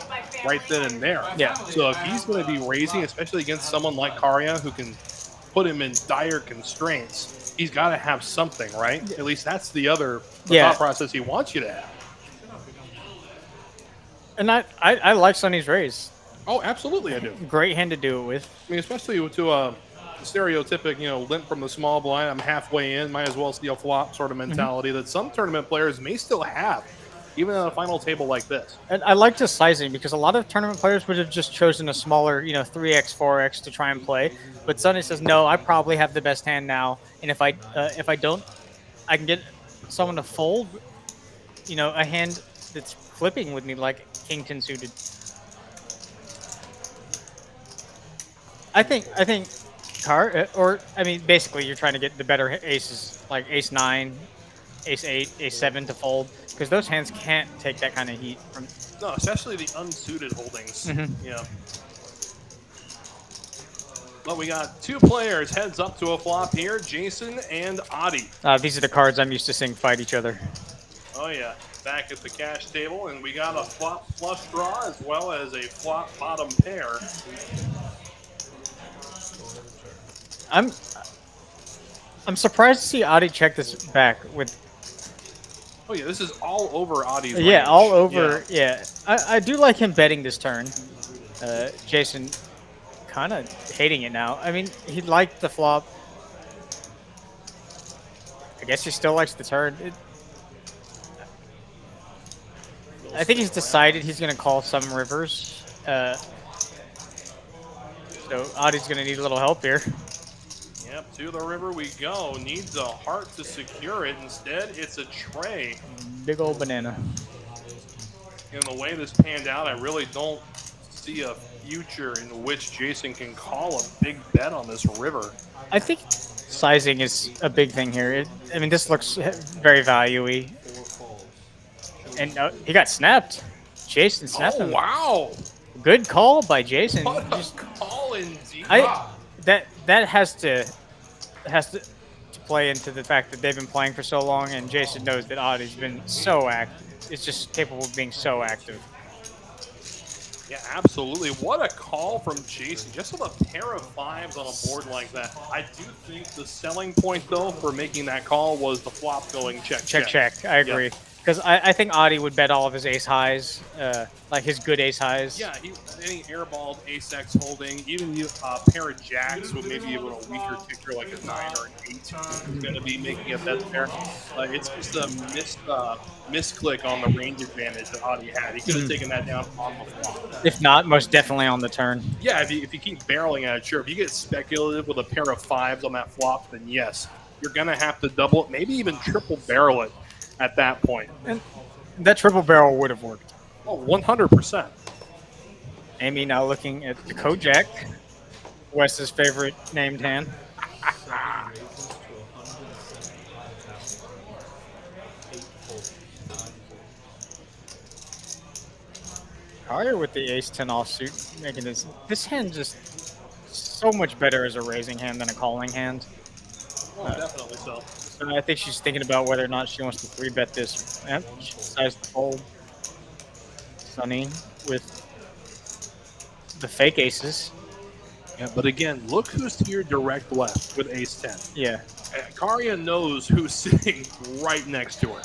right then and there. Yeah. So if he's going to be raising, especially against someone like Karya who can put him in dire constraints, he's got to have something, right? At least that's the thought process he wants you to have. And I like Sonny's raise. Oh, absolutely, I do. Great hand to do it with. I mean, especially to a stereotypic, limp from the small blind, I'm halfway in, might as well steal flop sort of mentality that some tournament players may still have, even on a final table like this. And I like the sizing because a lot of tournament players would have just chosen a smaller, 3x, 4x to try and play. But Sonny says, no, I probably have the best hand now, and if I don't, I can get someone to fold, a hand that's flipping with me like King 10 suited. I think basically you're trying to get the better aces like ace 9, ace 8, ace 7 to fold because those hands can't take that kind of heat from. No, especially the unsuited holdings. Yeah. But we got two players heads up to a flop here, Jason and Adi. These are the cards I'm used to seeing fight each other. Oh yeah, back at the cash table, and we got a flop flush draw as well as a flop bottom pair. I'm surprised to see Adi check this back with. Oh yeah, this is all over Adi's range. Yeah, all over. Yeah, I do like him betting this turn. Jason kind of hating it now. I mean, he liked the flop. I guess he still likes the turn. I think he's decided he's going to call some rivers. So Adi's going to need a little help here. Yep, to the river we go. Needs a heart to secure it. Instead, it's a tray. Big old banana. In the way this panned out, I really don't see a future in which Jason can call a big bet on this river. I think sizing is a big thing here. This looks very value-y. And he got snapped. Jason snapped him. Wow! Good call by Jason. What a call indeed. That has to play into the fact that they've been playing for so long, and Jason knows that Adi's been so active. It's just capable of being so active. Yeah, absolutely. What a call from Jason. Just with a pair of fives on a board like that. I do think the selling point, though, for making that call was the flop going check. I agree. Yep. Because I think Adi would bet all of his ace highs, like his good ace highs. Yeah, any airballed ace X holding, even a pair of jacks with maybe even a weaker ticker like a 9 or an 8 is going to be making a bet there. It's just a misclick on the range advantage that Adi had. He could have taken that down on the flop. If not, most definitely on the turn. Yeah, if you keep barreling at it, sure. If you get speculative with a pair of fives on that flop, then yes, you're going to have to double it, maybe even triple barrel it at that point. And that triple barrel would have worked. Oh, 100%. Amy now looking at the Kojak, Wes's favorite named hand. Carrier with the ace-10 offsuit, making this hand just so much better as a raising hand than a calling hand. Definitely so. So I think she's thinking about whether or not she wants to 3-bet this. Yep, she decides to fold. Sunny with the fake aces. Yeah, but again, look who's to your direct left with ace-10. Yeah. Karia knows who's sitting right next to her.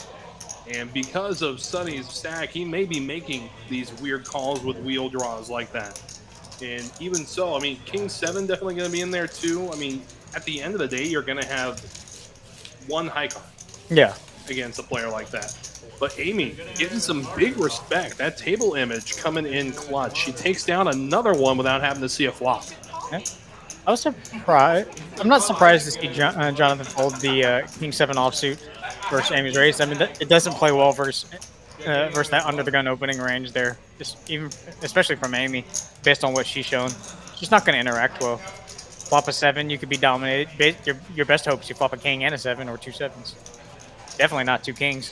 And because of Sunny's stack, he may be making these weird calls with wheel draws like that. And even so, I mean, King 7 definitely going to be in there too. I mean, at the end of the day, you're going to have one high card against a player like that. But Amy getting some big respect. That table image coming in clutch. She takes down another one without having to see a flop. Yeah. I was surprised. I'm not surprised to see Jonathan fold the King 7 offsuit versus Amy's raise. I mean, it doesn't play well versus that under the gun opening range there. Especially from Amy, based on what she's shown. She's not going to interact well. Flop a 7, you could be dominated. Your best hope is you flop a king and a 7 or 2 7s. Definitely not 2 kings.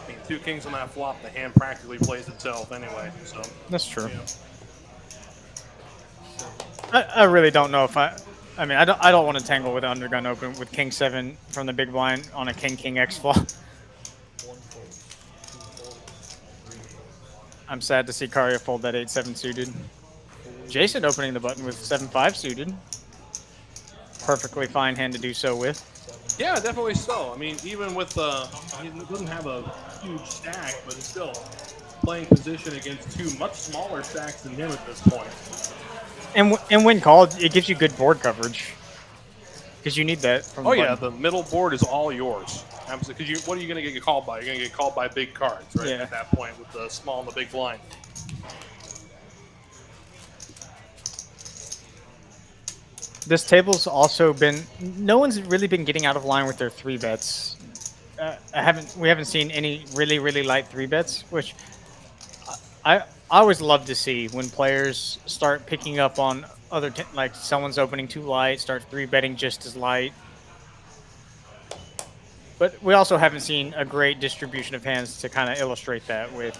I mean, 2 kings on that flop, the hand practically plays itself anyway. So that's true. I really don't know if I mean, I don't want to tangle with undergun open with King 7 from the big blind on a King X flop. I'm sad to see Karia fold that 8-7 suited. Jason opening the button with 7-5 suited. Perfectly fine hand to do so with. yeah, definitely so. I mean, even with he doesn't have a huge stack, but it's still playing position against 2 much smaller stacks than him at this point. And when called, it gives you good board coverage. Because you need that from the yeah, button. the middle board is all yours. Because what are you going to get called by? You're going to get called by big cards, right? Yeah. At that point with the small and the big blind. This table's also been, no one's really been getting out of line with their 3-bets. We haven't seen any really light 3-bets, which I always love to see when players start picking up on other, like someone's opening too light, start 3-betting just as light. But we also haven't seen a great distribution of hands to kind of illustrate that with.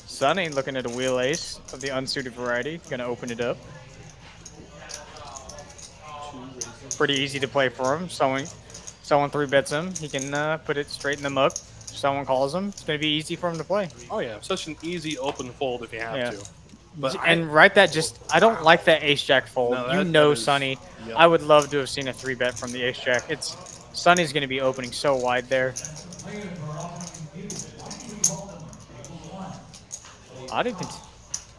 Sunny looking at a wheel ace of the unsuited variety, gonna open it up. Pretty easy to play for him. Someone 3-bets him, he can put it straight in the muck. Someone calls him, it's gonna be easy for him to play. Oh yeah, such an easy open fold if you have to. But I don't like that ace-jack fold. No, Sunny. Yep. I would love to have seen a 3-bet from the ace-jack. Sunny's going to be opening so wide there. Adi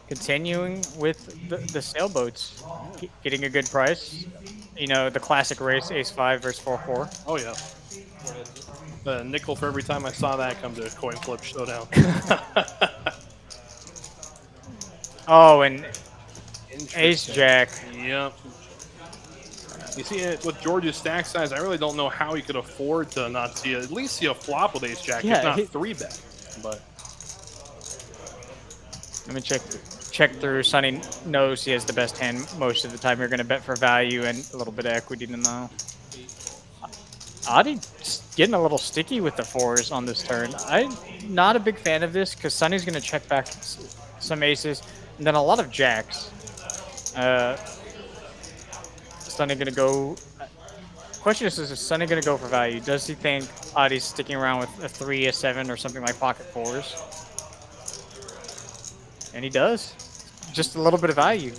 continuing with the sailboats, getting a good price. You know, the classic race, ace-5 versus 4-4. Oh yeah. The nickel for every time I saw that come to coin flip showdown. Oh, and ace-jack. Yep. You see, with George's stack size, I really don't know how he could afford to not see at least see a flop with ace-jack, if not 3-bet. But let me check through. Sunny knows he has the best hand most of the time. You're going to bet for value and a little bit of equity to know. Adi getting a little sticky with the 4s on this turn. I'm not a big fan of this because Sunny's going to check back some aces and then a lot of jacks. Sunny going to go. Question is Sunny going to go for value? Does he think Adi's sticking around with a 3, a 7, or something like pocket 4s? And he does. Just a little bit of value.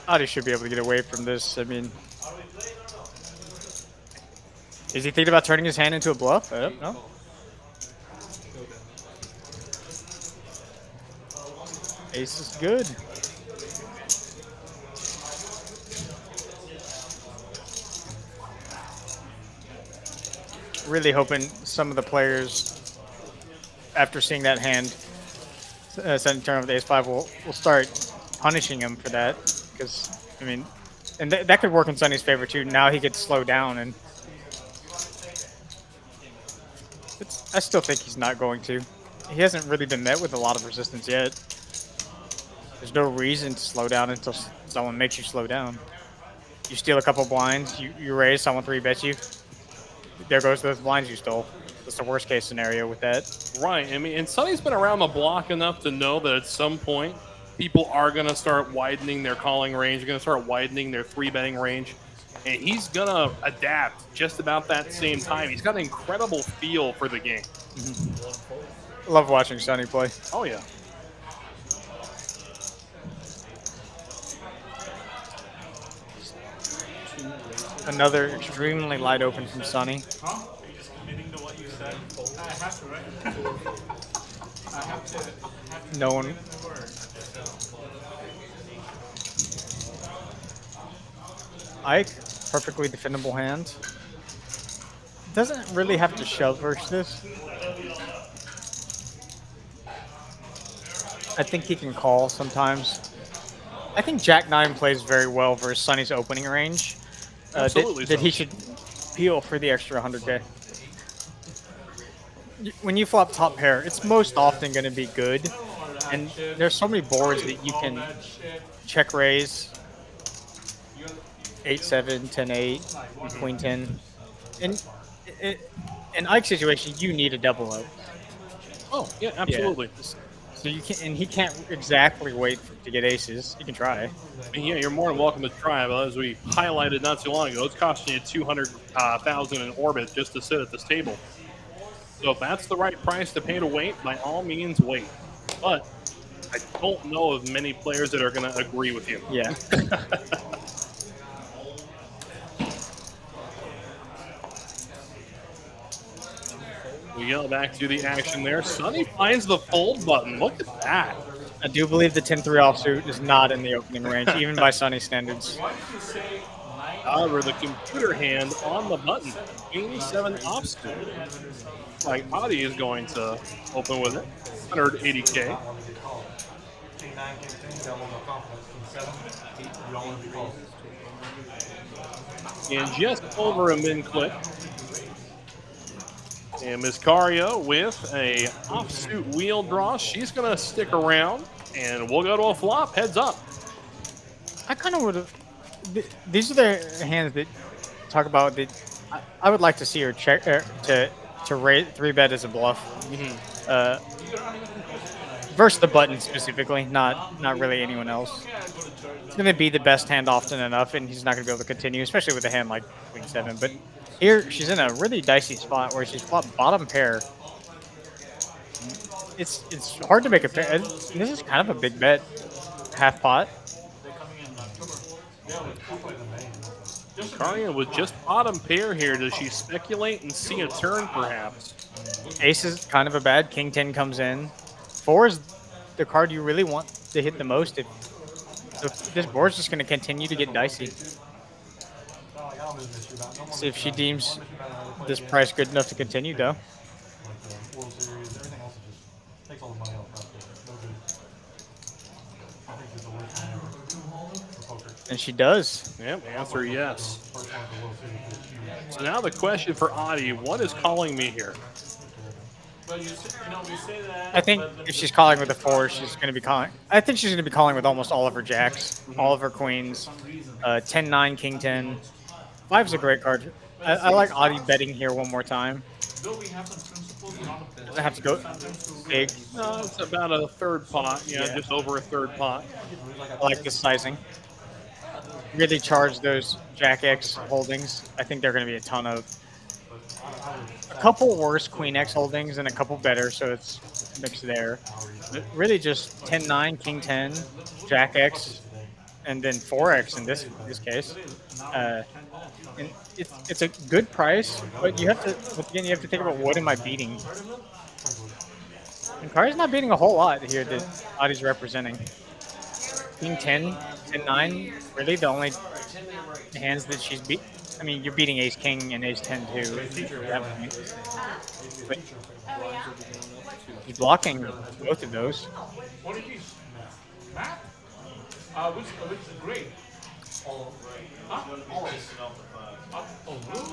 Adi should be able to get away from this. I mean, is he thinking about turning his hand into a bluff? No. Ace is good. Really hoping some of the players, after seeing that hand, second turn of the ace-5, will start punishing him for that. Because, I mean, and that could work in Sonny's favor too. Now he could slow down, and I still think he's not going to. He hasn't really been met with a lot of resistance yet. There's no reason to slow down until someone makes you slow down. You steal a couple blinds, you raise, someone 3-bets you. There goes those blinds you stole. That's the worst case scenario with that. Right. I mean, and Sonny's been around the block enough to know that at some point, people are going to start widening their calling range, going to start widening their 3-betting range. And he's going to adapt just about that same time. He's got an incredible feel for the game. Mm-hmm. Love watching Sonny play. Oh, yeah. Another extremely light open from Sonny. No one. Ike, perfectly defendable hand. Doesn't really have to shove versus this. I think he can call sometimes. I think Jack-9 plays very well versus Sonny's opening range. Absolutely. That he should peel for the extra 100K. When you flop top pair, it's most often going to be good. And there's so many boards that you can check raise 8-7, 10-8, queen 10. In Ike's situation, you need a double up. Oh, yeah, absolutely. Yeah. So you can, and he can't exactly wait to get aces. You can try. And yeah, you're more than welcome to try. But as we highlighted not too long ago, it's costing you 200,000 in orbit just to sit at this table. So if that's the right price to pay to wait, by all means, wait. But I don't know of many players that are going to agree with you. Yeah. We go back to the action there. Sonny finds the fold button. Look at that. I do believe the 10-3 offsuit is not in the opening range, even by Sonny standards. However, the computer hand on the button, King 7 offsuit. Like Adi is going to open with it, 180K. And just over a min clip. And Ms. Cario with a offsuit wheel draw. She's going to stick around, and we'll go to a flop. Heads up. I kind of would have. These are the hands that talk about that. I would like to see her check to raise 3-bet as a bluff. Mm-hmm. Versus the button specifically, not really anyone else. It's going to be the best hand often enough, and he's not going to be able to continue, especially with a hand like Queen 7. But here, she's in a really dicey spot where she's flopped bottom pair. It's hard to make a pair. This is kind of a big bet. Half pot. Karia with just bottom pair here. Does she speculate and see a turn, perhaps? Ace is kind of a bad. King 10 comes in. 4 is the card you really want to hit the most. If this board's just going to continue to get dicey. See if she deems this price good enough to continue, though. And she does. Yep, answer yes. So now the question for Adi, what is calling me here? I think if she's calling with a 4, she's going to be calling. I think she's going to be calling with almost all of her jacks, all of her queens, 10-9, king 10. 5's a great card. I like Adi betting here one more time. Doesn't have to go big. No, it's about a third pot. Yeah, just over a third pot. I like this sizing. Really charge those Jack X holdings. I think they're going to be a ton of. A couple worse Queen X holdings and a couple better, so it's mixed there. But really just 10-9, King 10, Jack X, and then 4X in this case. And it's a good price, but you have to think about what am I beating. And Kari's not beating a whole lot here that Adi's representing. King 10, 10-9, really the only hands that she's beat. I mean, you're beating Ace King and Ace 10 too. But he's blocking both of those. Which grade? All grade. Huh? All of Oh, really?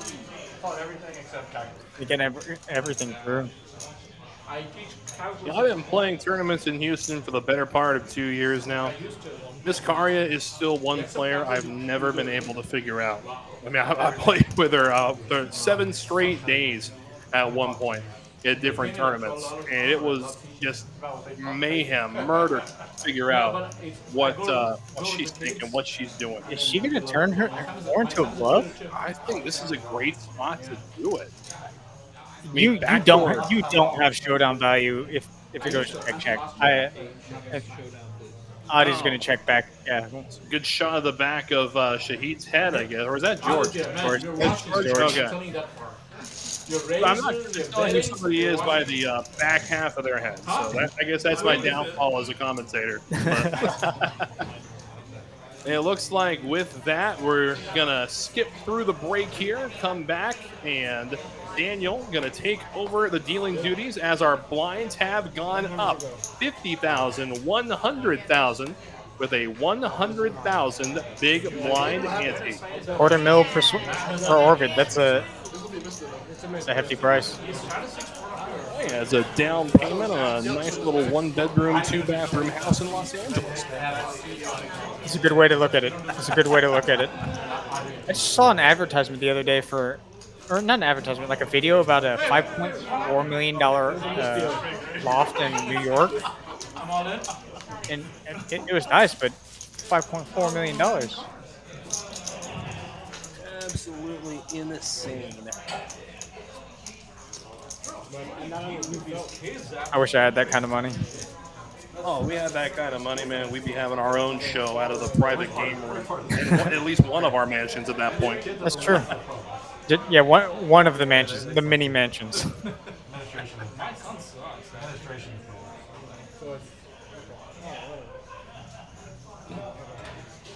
Taught everything except calculus. You get everything through. I teach calculus. Yeah, I've been playing tournaments in Houston for the better part of 2 years now. Miss Karia is still one player I've never been able to figure out. I mean, I played with her for 7 straight days at one point at different tournaments, and it was just mayhem, murder to figure out what she's thinking, what she's doing. Is she going to turn her more into a bluff? I think this is a great spot to do it. I mean, You backdoor. don't have showdown value if it goes check. Adi's going to check back. Yeah. Good shot of the back of Shahid's head, I guess. Or is that George? George. Okay. I'm not just telling who somebody is by the back half of their head. So I guess that's my downfall as a commentator. And it looks like with that, we're going to skip through the break here, come back, and Daniel going to take over the dealing duties as our blinds have gone up 50,000, 100,000 with a 100,000 big blind ante. Quarter mil per orbit. That's a hefty price. As a down payment on a nice little 1-bedroom, 2-bathroom house in Los Angeles. It's a good way to look at it. I just saw an advertisement the other day or not an advertisement, like a video about a $5.4 million loft in New York. And it was nice, but $5.4 million. Absolutely insane. I wish I had that kind of money. Oh, we had that kind of money, man. We'd be having our own show out of the private game room. In at least one of our mansions at that point. That's true. Yeah, one of the mansions, the mini mansions. My son sucks. Administration.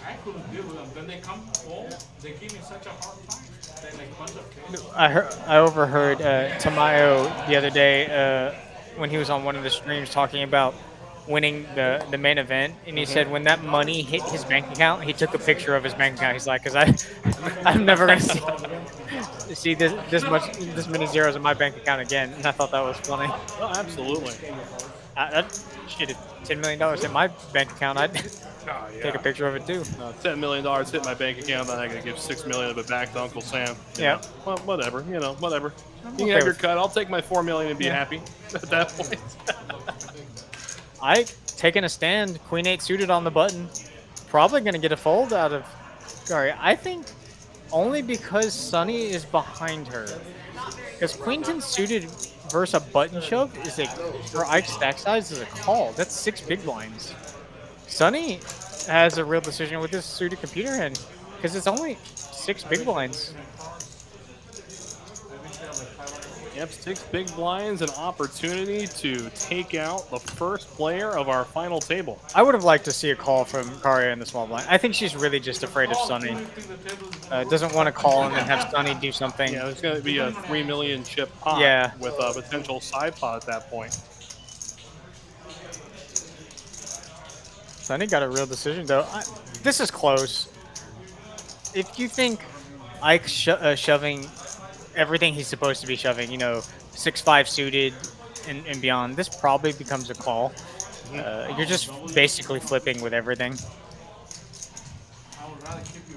I couldn't deal with them. When they come home, they give me such a hard time. They make a bunch of kids. I overheard Tamayo the other day when he was on one of the streams talking about winning the main event, and he said when that money hit his bank account, he took a picture of his bank account. He's like, "Cause I'm never gonna see this many zeros in my bank account again." And I thought that was funny. Oh, absolutely. Shit, if $10 million hit my bank account, I'd take a picture of it too. $10 million hit my bank account, then I gotta give $6 million of it back to Uncle Sam. Yeah. Well, whatever. Whatever. You can okay have your with- cut. I'll take my $4 million and be happy at that point. I taking a stand, Queen 8 suited on the button. Probably going to get a fold out of Gary. I think only because Sunny is behind her. Because Queen 10 suited versus a button shove is for Ike stack size is a call. That's 6 big blinds. Sunny has a real decision with this suited computer hand because it's only 6 big blinds. Yep, 6 big blinds, an opportunity to take out the first player of our final table. I would have liked to see a call from Karia in the small blind. I think she's really just afraid of Sunny. Doesn't want to call and then have Sunny do something. Yeah, it's going to be a 3 million chip pot with a potential side pot at that point. Sunny got a real decision, though. This is close. If you think Ike's shoving everything he's supposed to be shoving, 6-5 suited and beyond, this probably becomes a call. You're just basically flipping with everything. I would rather keep me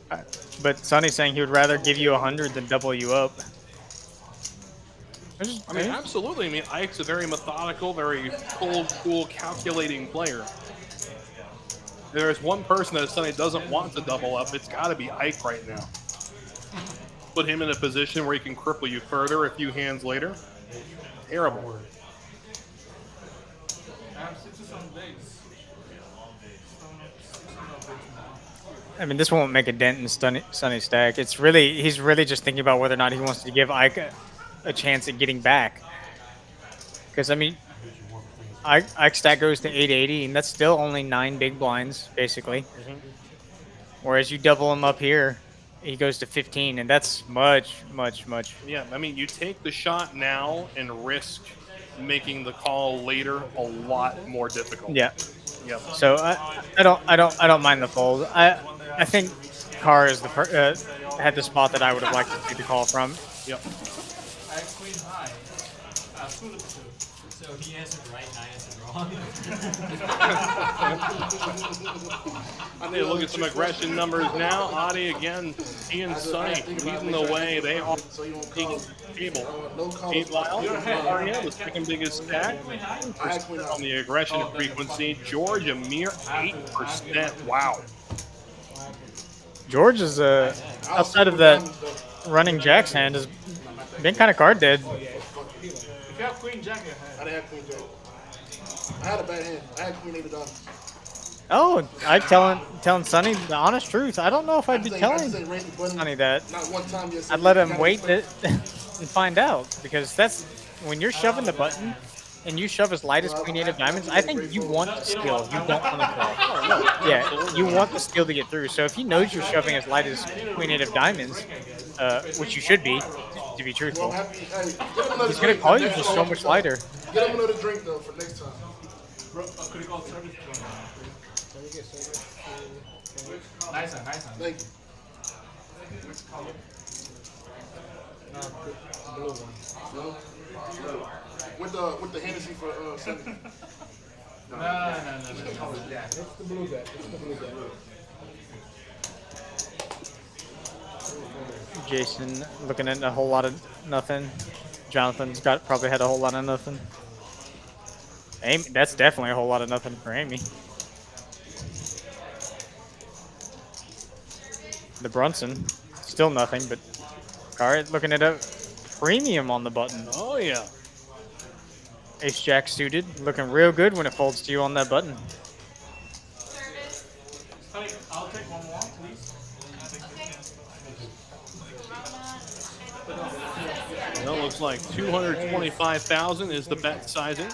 100. But Sonny's saying he would rather give you 100 than double you up. I mean, absolutely. I mean, Ike's a very methodical, very cool, calculating player. There's one person that Sonny doesn't want to double up. It's got to be Ike right now. Put him in a position where he can cripple you further a few hands later. Terrible. I have 60-some days. I mean, this won't make a dent in Sonny's stack. He's really just thinking about whether or not he wants to give Ike a chance at getting back. Because, I mean, Ike's stack goes to 880, and that's still only 9 big blinds, basically. Whereas you double him up here, he goes to 15, and that's much. Yeah, I mean, you take the shot now and risk making the call later a lot more difficult. Yeah. Yep. So I don't mind the fold. I think Carr is had the spot that I would have liked to see the call from. Yep. I had queen high. Two. So he answered right and I answered wrong. They look at some aggression numbers now. Adi again, he and Sunny leading the way. They are taking the table. Meanwhile, Arya, the second biggest stack, on the aggression frequency. George, a mere 8%. Wow. George is outside of that running Jack's hand has been kind of card dead. If you have queen jack in your hand. I didn't have queen jack. I had a bad hand. I had queen eight of diamonds. Oh, I telling Sonny the honest truth. I don't know if I'd be telling Sonny that. Not one time yet. I'd let him wait and find out, because that's when you're shoving the button and you shove as light as queen eight of diamonds. I think you want the skill. You don't want to call. Yeah, you want the skill to get through. So if he knows you're shoving as light as queen eight of diamonds, which you should be, to be truthful, he's gonna call you just so much lighter. Get him another drink though for next time. Could he call service? Nice one. Thank you. Blue one. No? With the Hennessy for Sunday. No. It's the blue bet. It's the blue bet. Jason looking at a whole lot of nothing. Jonathan's probably had a whole lot of nothing. Amy, that's definitely a whole lot of nothing for Amy. The Brunson, still nothing, but Carr looking at a premium on the button. Oh, yeah. Ace Jack suited, looking real good when it folds to you on that button. Honey, I'll take one more, please. Well, looks like 225,000 is the bet sizing.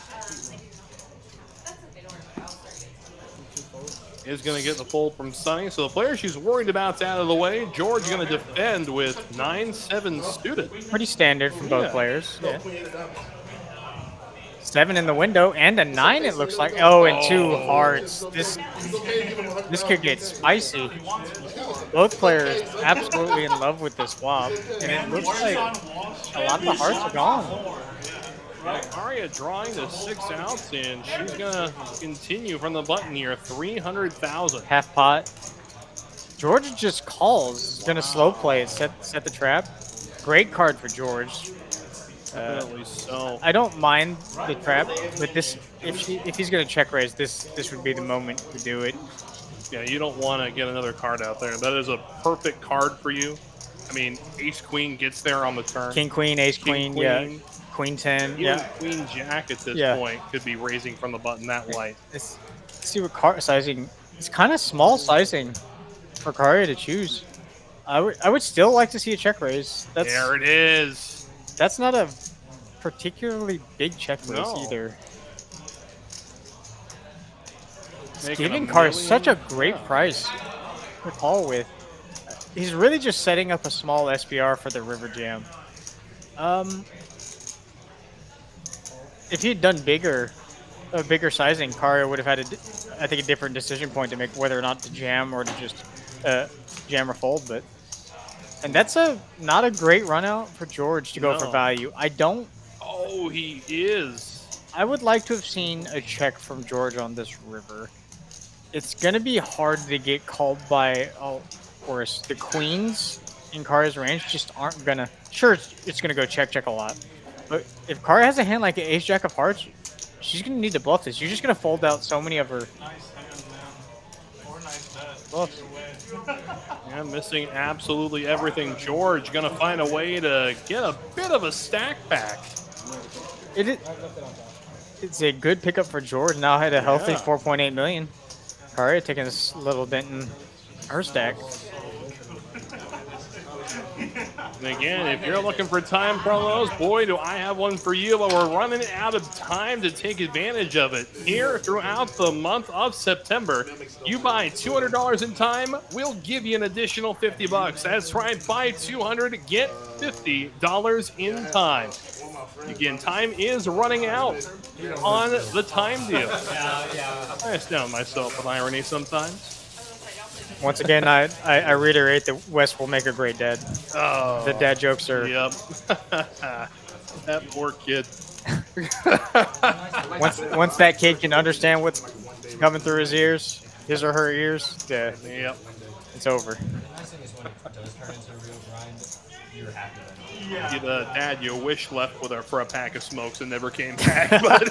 Is going to get the fold from Sunny. So the player she's worried about's out of the way. George going to defend with 9-7 student. Pretty standard from both Yeah. players. Yeah. 7 in the window and a 9 it looks like. Oh, and 2 hearts. This could get spicy. Both players absolutely in love with this flop. And it looks like a lot of the hearts are gone. Arya drawing the 6 outs, and she's going to continue from the button here. 300,000. Half pot. George just calls. He's gonna slow play it, set the trap. Great card for George. Definitely so. I don't mind the trap, but this if he's gonna check raise, this would be the moment to do it. Yeah, you don't want to get another card out there. That is a perfect card for you. I mean, Ace Queen gets there on the turn. King Queen, Ace Queen, yeah, Queen 10, Even yeah. Queen Jack at this Yeah. point could be raising from the button that light. Let's see what card sizing. It's kind of small sizing for Karia to choose. I would still like to see a check raise. There it is. That's not a particularly big check raise No. either. Making Giving a Carr million. such a great price to call with. He's really just setting up a small SPR for the River Jam. If he had done a bigger sizing, Karia would have had I think a different decision point to make whether or not to jam or to just jam or fold. And that's not a great run out for George to go for No. value. Oh, he is. I would like to have seen a check from George on this river. It's gonna be hard to get called by, of course, the queens in Kara's range just aren't gonna. Sure, it's gonna go check a lot, but if Kara has a hand like an Ace Jack of Hearts, she's gonna need to bluff this. You're just gonna fold out so many of her bluffs. Yeah, missing absolutely everything. George gonna find a way to get a bit of a stack back. It's a good pickup for George. Now had a healthy Yeah. 4.8 million. Kara taking this little dent in her stack. And again, if you're looking for time promos, boy, do I have one for you, but we're running out of time to take advantage of it. Here throughout the month of September, you buy $200 in time, we'll give you an additional $50. That's right, buy 200, get $50 in time. Again, time is running out on the time deal. I astound myself with irony sometimes. Once again, I reiterate that Wes will make a great dad. Oh, The dad jokes are yep. That poor kid. once that kid can understand what's coming through his or her ears, yeah, Yep. it's over. The nice thing is when it does turn into a real grind, you're happy then. You, the dad you wish left with her for a pack of smokes and never came back. But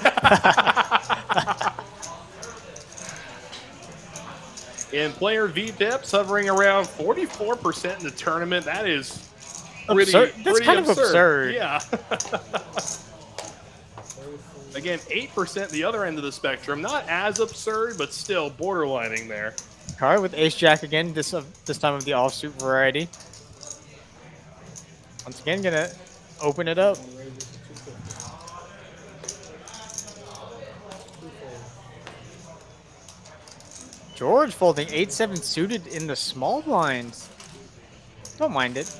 in player VPIPs, hovering around 44% in the tournament. That is pretty, Absurd. That's pretty kind of absurd. Yeah. Again, 8% the other end of the spectrum. Not as absurd, but still borderlining there. Kari with Ace Jack again, this time of the offsuit variety. Once again, gonna open it up. George folding 8-7 suited in the small blinds. Don't mind it.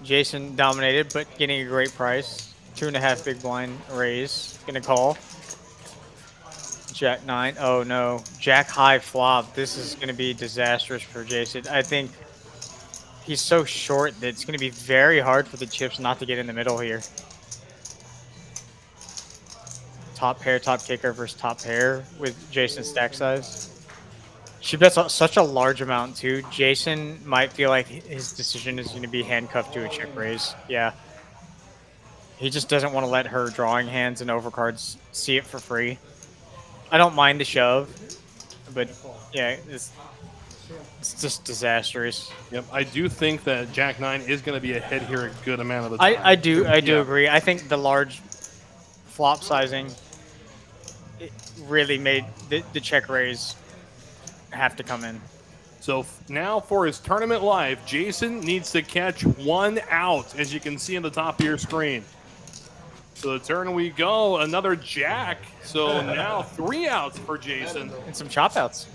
Jason dominated, but getting a great price. 2.5 big blind raise. Gonna call. Jack 9. Oh no. Jack high flop. This is gonna be disastrous for Jason. I think he's so short that it's gonna be very hard for the chips not to get in the middle here. Top pair, top kicker versus top pair with Jason's stack size. She bets such a large amount too. Jason might feel like his decision is going to be handcuffed to a check raise. Yeah. He just doesn't want to let her drawing hands and overcards see it for free. I don't mind the shove, but yeah, it's just disastrous. Yep, I do think that Jack 9 is going to be ahead here a good amount of the time. I do Yeah. agree. I think the large flop sizing it really made the check raise have to come in. So now for his tournament live, Jason needs to catch one out, as you can see on the top of your screen. So the turn we go, another jack. So now 3 outs for Jason. And some chop outs.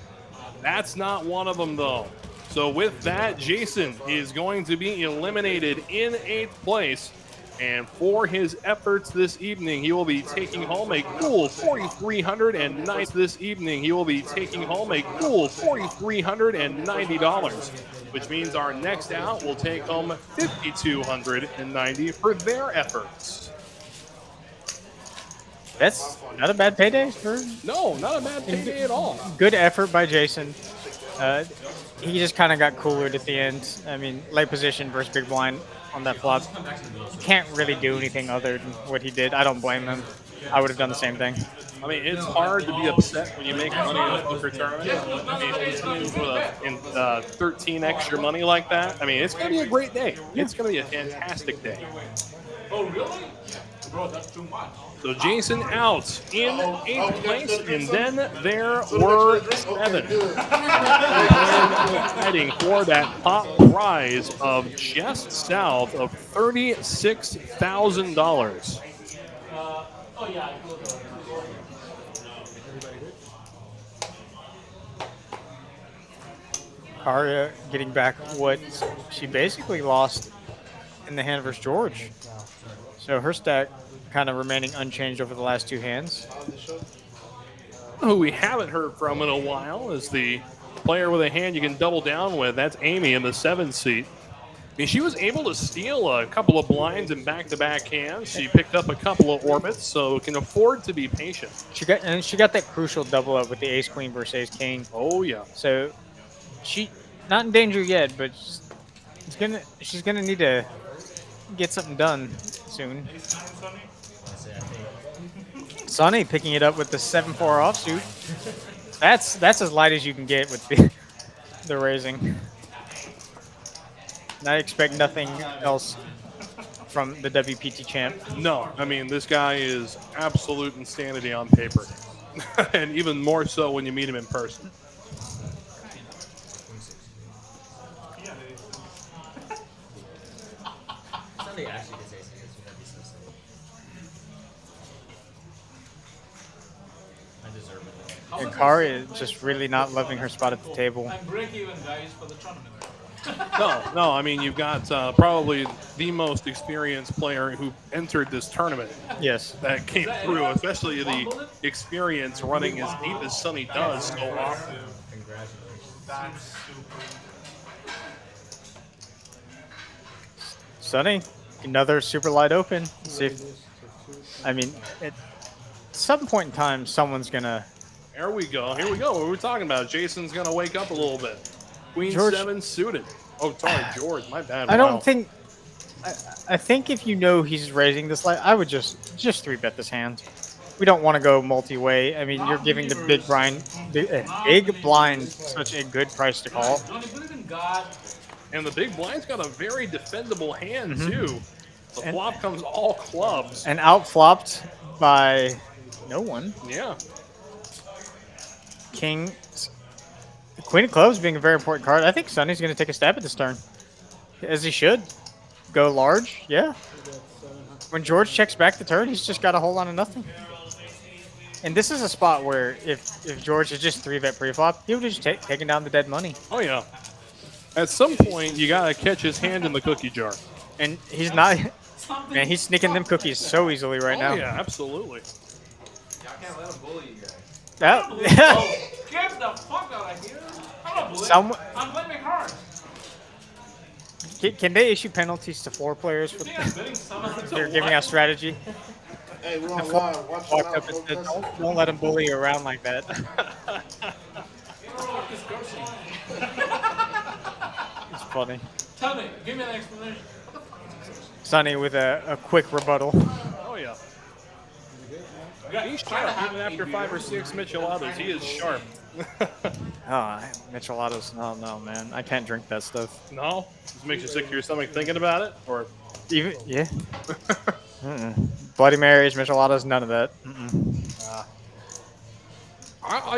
That's not one of them, though. So with that, Jason is going to be eliminated in 8th place. And for his efforts this evening, he will be taking home a cool $4,390. This evening, he will be taking home a cool $4,390, which means our next out will take home $5,290 for their efforts. That's not a bad payday for No, not a bad payday at all. good effort by Jason. He just kind of got coolered at the end. I mean, late position versus big blind on that flop. He can't really do anything other than what he did. I don't blame him. I would have done the same thing. I mean, it's hard to be upset when you make money in a poker tournament. I mean, in 13 extra money like that. I mean, it's going to be a great day. It's going to be a fantastic day. Oh, really? Bro, that's too much. So Jason out in 8th place, and then there were 7. Heading for that top prize of just south of $36,000. Oh, yeah. Karia getting back what she basically lost in the hand versus George. So her stack kind of remaining unchanged over the last 2 hands. Who we haven't heard from in a while is the player with a hand you can double down with. That's Amy in the 7th seat. I mean, she was able to steal a couple of blinds in back-to-back hands. She picked up a couple of orbits, so can afford to be patient. She got that crucial double up with the ace queen versus ace king. Oh yeah. So she not in danger yet, but she's gonna need to get something done soon. Sonny picking it up with the 7-4 offsuit. That's as light as you can get with the raising. I expect nothing else from the WPT champ. No, I mean, this guy is absolute insanity on paper. And even more so when you meet him in person. Sunday actually could say something. That'd be so silly. I deserve it. And Kari is just really not loving her spot at the table. I'm break even, guys, for the tournament. No. I mean, you've got probably the most experienced player who entered this tournament Yes. that came through, especially the experience running as deep as Sunny does so often. That's super. Sunny, another super light open. See if, I mean, at some point in time, someone's gonna. There we go. Here we go. What we're talking about. Jason's going to wake up a little bit. Queen George- 7 suited. Oh, sorry, George. My bad. I don't Wow. think. I think if you know he's raising this light, I would just 3-bet this hand. We don't want to go multi-way. I mean, you're giving the big blind such a good price to call. Don't you believe in God? And the big blind's got a very defendable hand, too. The And- flop comes all clubs. And outflopped by no one. Yeah. King, Queen of Clubs being a very important card. I think Sonny's going to take a stab at this turn, as he should. Go large, yeah. When George checks back the turn, he's just got a whole lot of nothing. And this is a spot where if George had just 3-bet pre-flop, he would have just taken down the dead money. Oh, yeah. At some point, you got to catch his hand in the cookie jar. And he's not. Man, he's sneaking them cookies so easily right now. Oh, yeah, absolutely. Y'all can't let him bully you guys. That- Get the fuck out of here. I'm not bullying. Some- I'm blaming cards. Can they issue penalties to 4 players for I'm betting someone. they're giving out strategy? Hey, we're on live. Watch Walked out. up and said, don't let him bully you around like that. It's funny. Tell me, give me an explanation. Sonny with a quick rebuttal. Oh, yeah. He's sharp even after 5 or 6 micheladas. He is sharp. Oh, micheladas. No, man. I can't drink that stuff. No? Just makes you sick to your stomach thinking about it? Or Even, yeah. Bloody Marys, micheladas, none of that.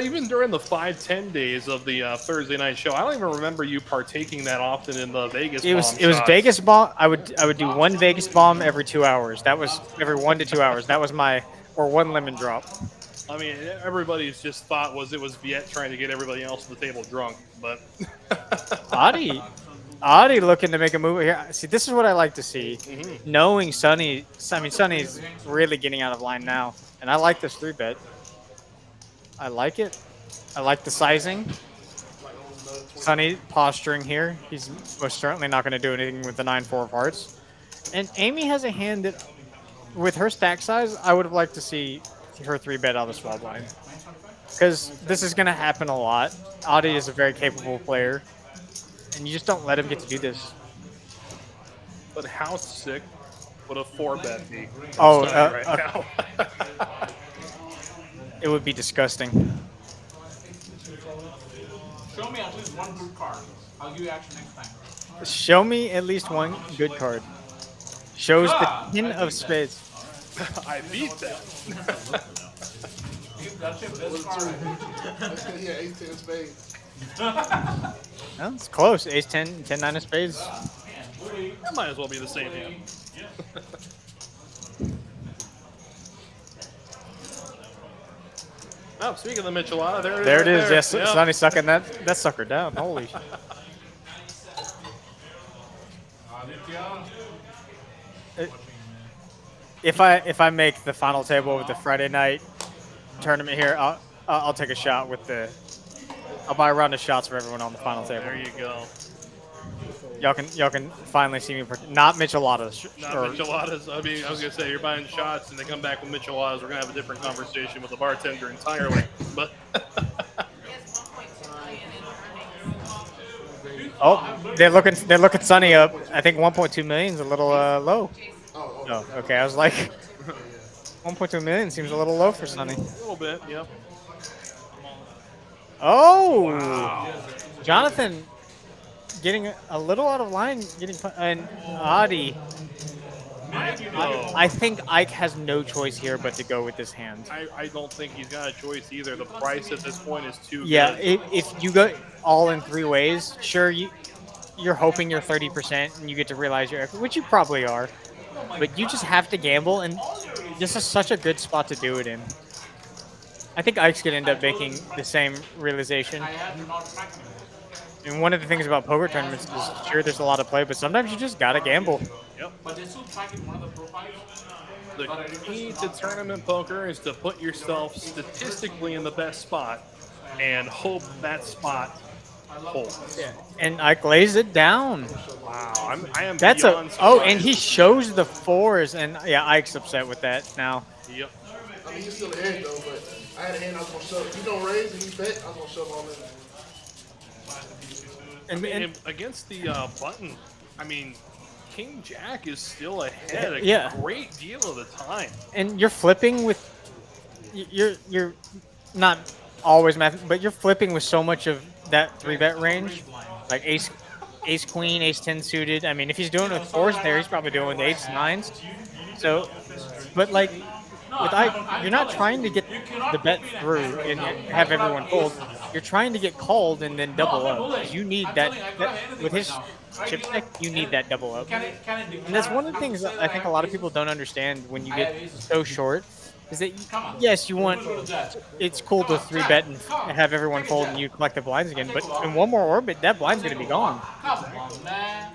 even during the 5-10 days of the Thursday night show, I don't even remember you partaking that often in the Vegas It was bomb shots. Vegas bomb. I would do one Vegas bomb every 2 hours. That was every 1 to 2 hours. That was my one lemon drop. I mean, everybody's just thought it was Viet trying to get everybody else at the table drunk, but Adi looking to make a move here. See, this is what I like to see. Knowing Sonny, Sonny's really getting out of line now, and I like this 3-bet. I like it. I like the sizing. Sonny posturing here. He's most certainly not going to do anything with the 9-4 of hearts. And Amy has a hand that, with her stack size, I would have liked to see her 3-bet out of the small blind. Because this is going to happen a lot. Adi is a very capable player. And you just don't let him get to do this. but how sick would a 4-bet be? Oh, Right now. it would be disgusting. Show me at least one good card. I'll give you action next time. Show me at least one good card. Shows the 10 of spades. I beat that. That's your best card. Yeah, 18 spades. Well, it's close. Ace 10, 10-9 of spades. That might as well be the same hand. Oh, speaking of the Michelada, there it is. There it right is. Yes, Yep. Sonny sucking that sucker down. Holy shit. If I make the final table with the Friday night tournament here, I'll take a shot with the. I'll buy a round of shots for everyone on the final table. There you go. Y'all can finally see me. Not micheladas. Not or- micheladas. I mean, I was gonna say you're buying shots and they come back with micheladas. We're gonna have a different conversation with the bartender entirely. But Oh, they're looking Sunny up. I think 1.2 million is a little low. Oh, okay. I was like, 1.2 million seems a little low for Sunny. a little bit, yep. Oh, Jonathan getting a little out of line, and Adi. I think Ike has no choice here but to go with this hand. I don't think he's got a choice either. The price at this point is too Yeah, good. if you go all in 3 ways, sure you're hoping you're 30% and you get to realize your effort, which you probably are. But you just have to gamble, and this is such a good spot to do it in. I think Ike's gonna end up making the same realization. And one of the things about poker tournaments is, sure, there's a lot of play, but sometimes you just gotta gamble. Yep. But they still tracking one of the profiles. The key to tournament poker is to put yourself statistically in the best spot and hope that spot holds. Yeah. And I glaze it down. Wow, I am That's beyond and surprised. he shows the 4s, and yeah, Ike's upset with that now. Yep. I mean, he's still ahead though, but I had a hand I was gonna shove. If you don't raise and you bet, I was gonna shove all in. And against the button, I mean, King Jack is still ahead a Yeah. great deal of the time. And you're flipping with you're not always but you're flipping with so much of that 3-bet range, like ace queen, ace 10 suited. I mean, if he's doing it with 4s there, he's probably doing it with 8s, 9s. So, but like with Ike, you're not trying to get the bet through and have everyone fold. You're trying to get called and then double up. You need that with his chip stack. You need that double up. And that's one of the things that I think a lot of people don't understand when you get so short. Is that yes, you want it's cool to 3-bet and have everyone fold and you collect the blinds again, but in one more orbit, that blind's gonna be gone. Come on, man.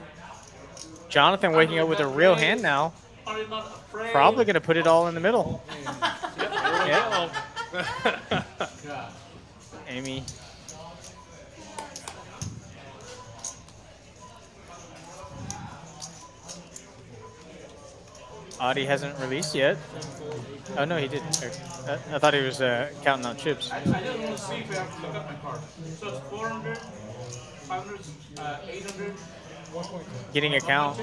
Jonathan waking up with a real hand now, Are you not afraid? probably gonna put it all in the middle. Yeah. Amy. Audie hasn't released yet. Oh no, he did. I thought he was counting out chips. I just want to see if I have to look up my card. So it's 400, 500, 800. Getting a count.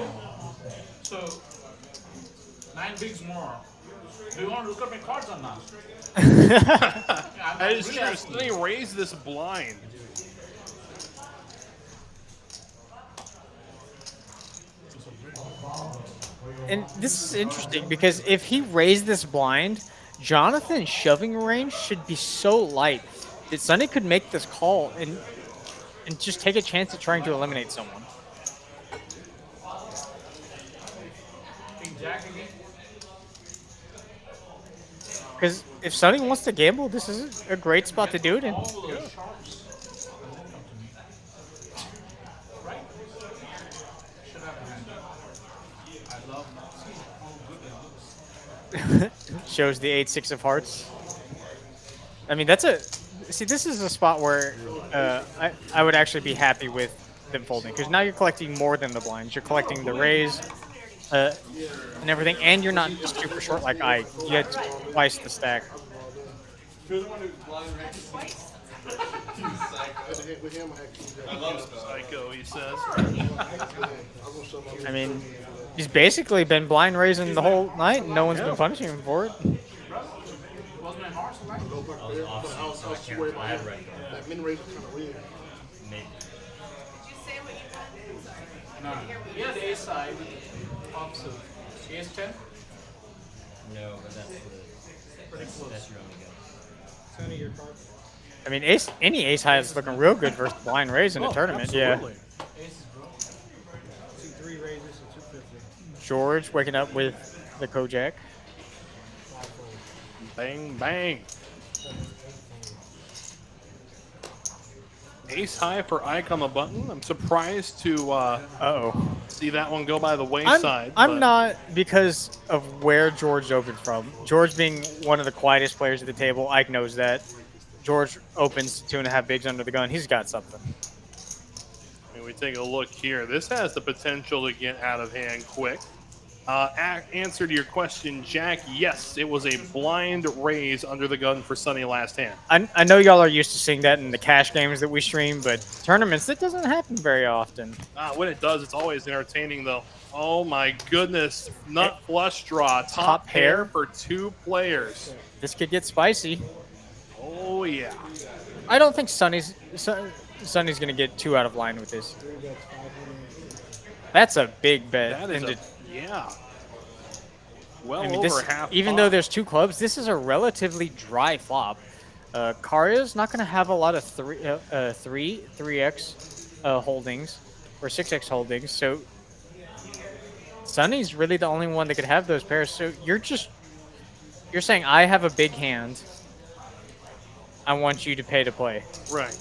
So 9 bigs more. Do you want to look up my cards or not? That is true. Sonny raised this blind. And this is interesting because if he raised this blind, Jonathan's shoving range should be so light that Sonny could make this call and just take a chance at trying to eliminate someone. King Jack again. Because if Sonny wants to gamble, this is a great spot to do it in. All the sharps. Right? Should have a hand. I love how good it looks. Shows the 8-6 of hearts. I mean, that's see, this is a spot where I would actually be happy with them folding because now you're collecting more than the blinds. You're collecting the raise and everything, and you're not super short like I. You had twice the stack. With him, I had King Jack. Psycho, he says. I was gonna shove all in. I mean, he's basically been blind raising the whole night, and no one's been punishing him for it. Wasn't my horse alive? Go back there, but I was too worried about him. That min raise was kind of weird. No. Yeah, the ace side offsuit. Ace 10? No, but that's your only go. I mean, any ace high is looking real good versus blind raise in a tournament. Absolutely. Aces, bro. See 3 raises and 250. George waking up with the Kojak. Bang, bang. Ace high for Ike on the button. I'm surprised to see that one go by the wayside. I'm but not because of where George opened from. George being one of the quietest players at the table, Ike knows that. George opens 2.5 bigs under the gun. He's got something. When we take a look here, this has the potential to get out of hand quick. Answer to your question, Jack, yes, it was a blind raise under the gun for Sonny last hand. I know y'all are used to seeing that in the cash games that we stream, but tournaments, that doesn't happen very often. When it does, it's always entertaining, though. Oh, my goodness. Nut flush draw. Top pair for 2 players. This could get spicy. Oh, yeah. I don't think Sonny's going to get 2 out of line with this. That's a big bet. That is yeah. Well I mean, over half. even though there's 2 clubs, this is a relatively dry flop. Karya's not going to have a lot of 3x holdings or 6x holdings, so Sonny's really the only one that could have those pairs. So you're saying I have a big hand. I want you to pay to play. Right.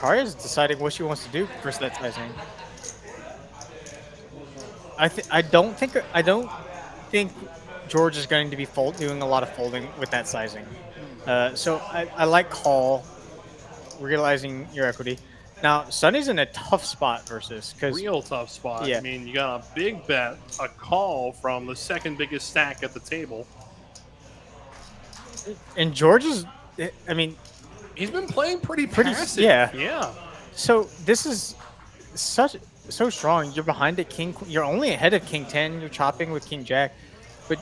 Karya's deciding what she wants to do versus that sizing. I don't think George is going to be doing a lot of folding with that sizing. So I like call, realizing your equity. Now Sonny's in a tough spot versus because Real tough spot. Yeah. I mean, you got a big bet, a call from the second biggest stack at the table. and George is, I mean, He's been playing pretty Pretty- passive. yeah. Yeah. so this is so strong. You're behind at King. You're only ahead of King 10. You're chopping with King Jack, but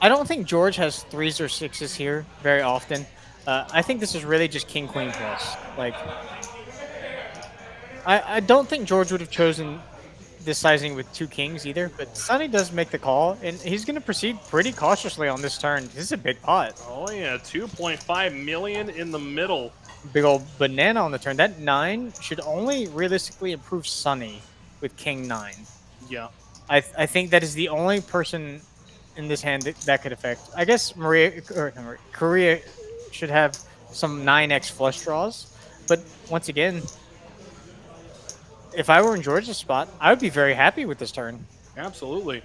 I don't think George has 3s or 6s here very often. I think this is really just King Queen plus. Like, I don't think George would have chosen this sizing with 2 kings either. But Sonny does make the call, and he's going to proceed pretty cautiously on this turn. This is a big pot. Oh yeah, 2.5 million in the middle. Big old banana on the turn. That 9 should only realistically improve Sonny with King 9. Yeah. I think that is the only person in this hand that could affect. I guess Korea should have some 9x flush draws, but once again, if I were in George's spot, I would be very happy with this turn. Absolutely.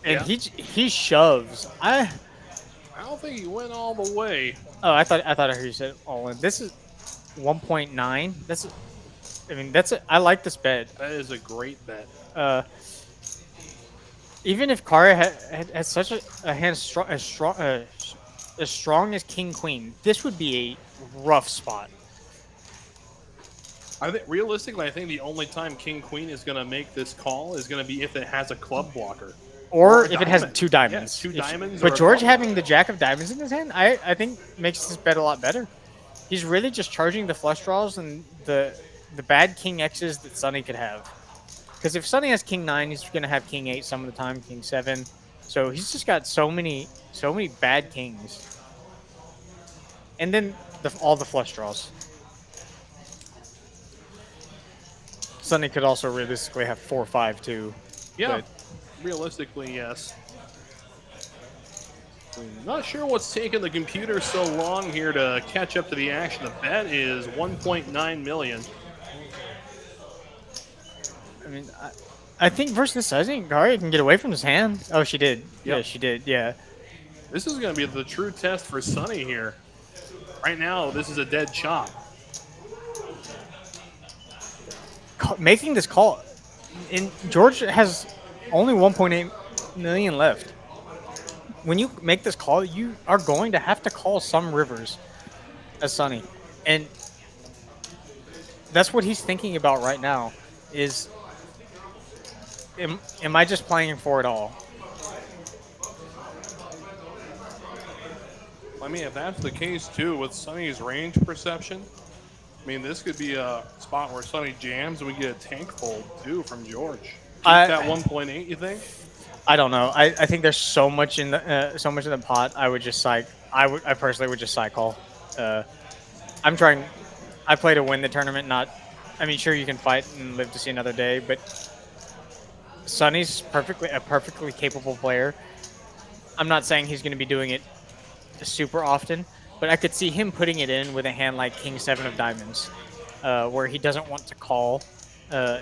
And Yeah. he shoves. I don't think he went all the way. I thought I heard you said all in. This is 1.9. I like this bet. That is a great bet. Even if Kara had such a hand as strong as King Queen, this would be a rough spot. I think realistically, I think the only time King Queen is going to make this call is going to be if it has a club blocker. Or a if it has diamond. 2 diamonds. Yeah, 2 diamonds. But or a George club having the Jack of Diamonds in his hand, I think makes this bet a lot better. He's really just charging the flush draws and the bad King X's that Sonny could have. Because if Sonny has King 9, he's going to have King 8 some of the time, King 7. So he's just got so many bad kings. And then all the flush draws. Sonny could also realistically have 4-5 too. Yeah, but- realistically, yes. I'm not sure what's taking the computer so long here to catch up to the action. The bet is 1.9 million. I mean, I think versus sizing, Kari can get away from his hand. Oh, she did. Yeah, Yep. she did. Yeah. This is going to be the true test for Sonny here. Right now, this is a dead chop. Making this call, and George has only 1.8 million left. When you make this call, you are going to have to call some rivers as Sonny, and that's what he's thinking about right now. Is am I just playing for it all? I mean, if that's the case too, with Sonny's range perception, I mean, this could be a spot where Sonny jams and we get a tank fold too from George. Keep that 1.8, you think? I don't know. I think there's so much in the pot. I personally would just side call. I'm trying. I play to win the tournament. I mean, sure you can fight and live to see another day, but Sonny's a perfectly capable player. I'm not saying he's going to be doing it super often, but I could see him putting it in with a hand like King 7 of Diamonds, where he doesn't want to call.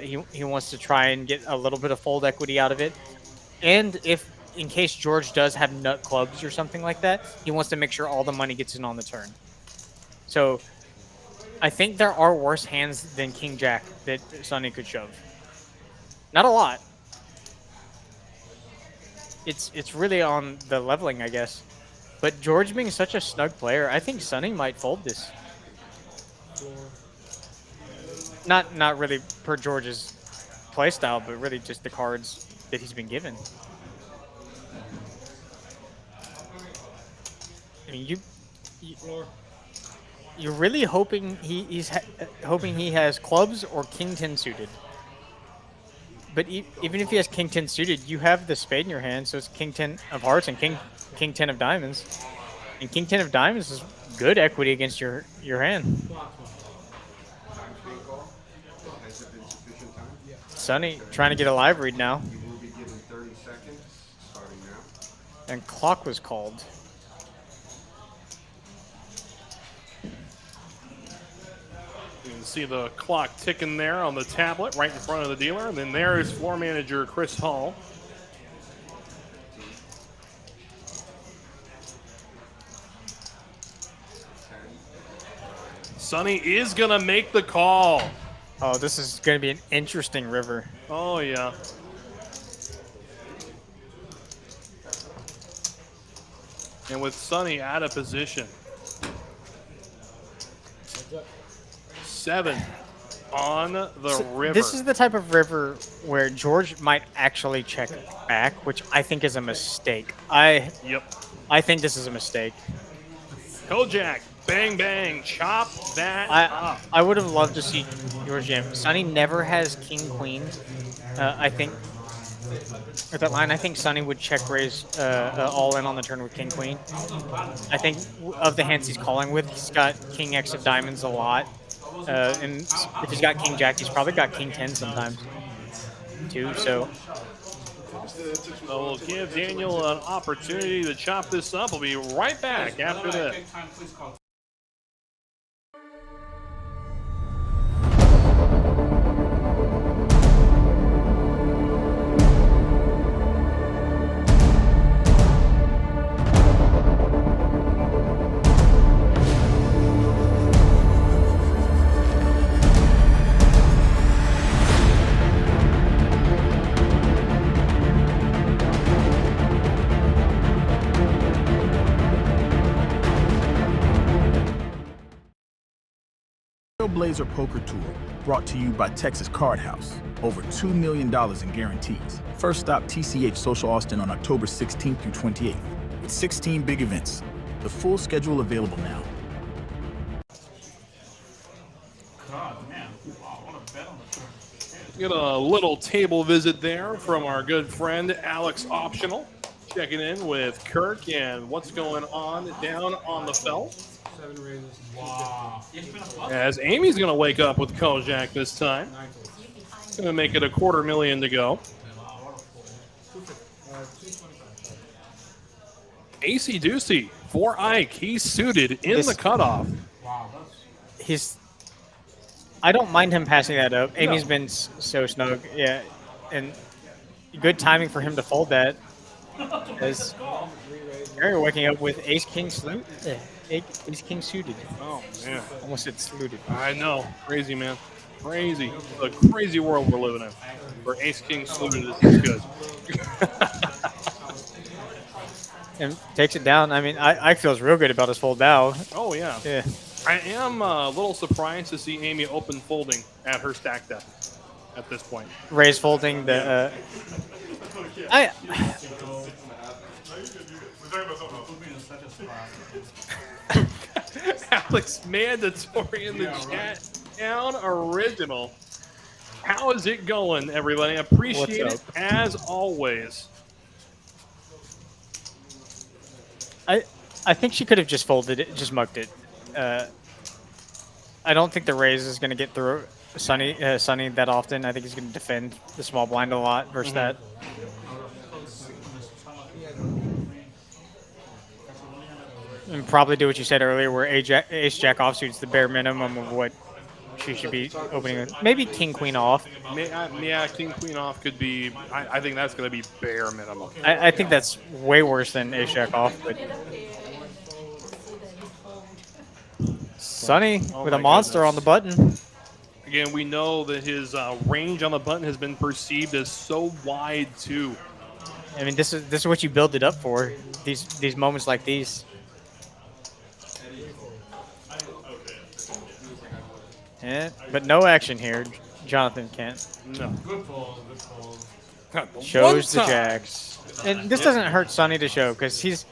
He wants to try and get a little bit of fold equity out of it. And in case George does have nut clubs or something like that, he wants to make sure all the money gets in on the turn. So I think there are worse hands than King Jack that Sonny could shove. Not a lot. It's really on the leveling, I guess. But George being such a snug player, I think Sonny might fold this. Not really per George's playstyle, but really just the cards that he's been given. I mean, you're really hoping he's hoping he has clubs or King 10 suited. But even if he has King 10 suited, you have the spade in your hand, so it's King 10 of hearts and King 10 of diamonds. And King 10 of diamonds is good equity against your hand. Sonny trying to get a live read now. You will be given 30 seconds, starting now. And clock was called. You can see the clock ticking there on the tablet right in front of the dealer. And then there's floor manager Chris Hall. Sonny is going to make the call. Oh, this is going to be an interesting river. Oh, yeah. And with Sonny out of position. 7 on the river. This is the type of river where George might actually check back, which I think is a mistake. I think this is a mistake. Kojak, bang, bang, chop that up. I would have loved to see George jam. Sonny never has king queen. I think at that line, I think Sonny would check raise all in on the turn with king queen. I think of the hands he's calling with, he's got king x of diamonds a lot. And if he's got king jack, he's probably got king 10 sometimes too. So we'll give Daniel an opportunity to chop this up. We'll be right back after this. Blazer Poker Tour, brought to you by Texas Card House. Over $2 million in guarantees. First stop TCH Social Austin on October 16th through 28th. With 16 big events. The full schedule available now. Get a little table visit there from our good friend Alex Optional. Checking in with Kirk and what's going on down on the felt. 7 raises. Wow. As Amy's going to wake up with Kojak this time. Going to make it $250,000 to go. AC Ducey for Ike. He's suited in the cutoff. I don't mind him passing that up. Amy's been so snug. Yeah. And good timing for him to fold that. As Gary waking up with ace king suited. Ace king suited. Oh man, almost said saluted. I know, crazy man, crazy. The crazy world we're living in, where ace king suited is good. And takes it down. I mean, I feels real good about his fold now. Oh yeah. Yeah. I am a little surprised to see Amy open folding at her stack depth at this point. Raise folding the. Alex Mandatory in the chat. Down original. How is it going, everybody? Appreciate it as always. I think she could have just folded it, just mucked it. I don't think the raise is going to get through Sonny that often. I think he's going to defend the small blind a lot versus that. And probably do what you said earlier, where ace jack offsuit's the bare minimum of what she should be opening with. Maybe king queen off. Yeah, king queen off could be. I think that's going to be bare minimum. I think that's way worse than ace jack off. But Sonny with a monster on the button. Again, we know that his range on the button has been perceived as so wide too. I mean, this is what you build it up for. These moments like these. Yeah, but no action here. Jonathan can't. No. Good fold, good fold. Shows the jacks, and this doesn't hurt Sonny to show because he's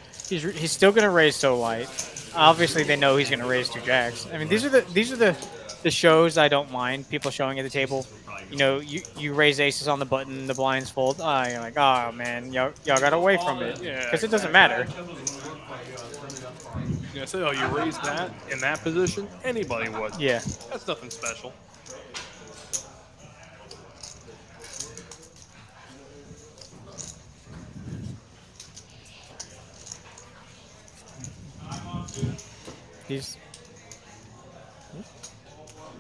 still gonna raise so light. Obviously, they know he's gonna raise 2 jacks. I mean, these are the shows I don't mind people showing at the table. You know, you raise aces on the button, the blinds fold. You're like, oh man, y'all got away from it because it doesn't matter. You say, oh, you raised that in that position? Anybody would. Yeah. That's nothing special.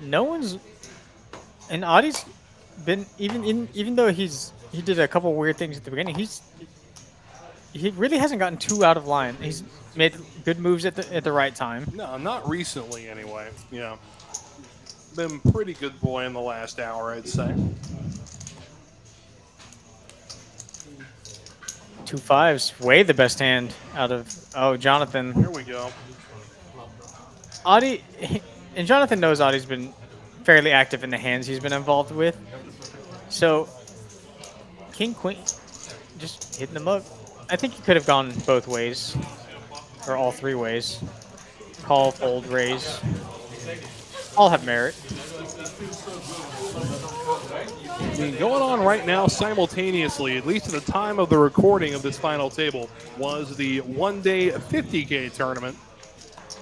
no one's, and Audie's been even though he did a couple weird things at the beginning. He really hasn't gotten too out of line. He's made good moves at the right time. No, not recently anyway. Yeah. Been pretty good boy in the last hour, I'd say. 2 5s, way the best hand out of Jonathan. Here we go. Audie, and Jonathan knows Audie's been fairly active in the hands he's been involved with. So King Queen, just hitting them up. I think he could have gone both ways, or all 3 ways. Call, fold, raise. All have merit. I mean, going on right now simultaneously, at least at the time of the recording of this final table, was the one-day 50K tournament.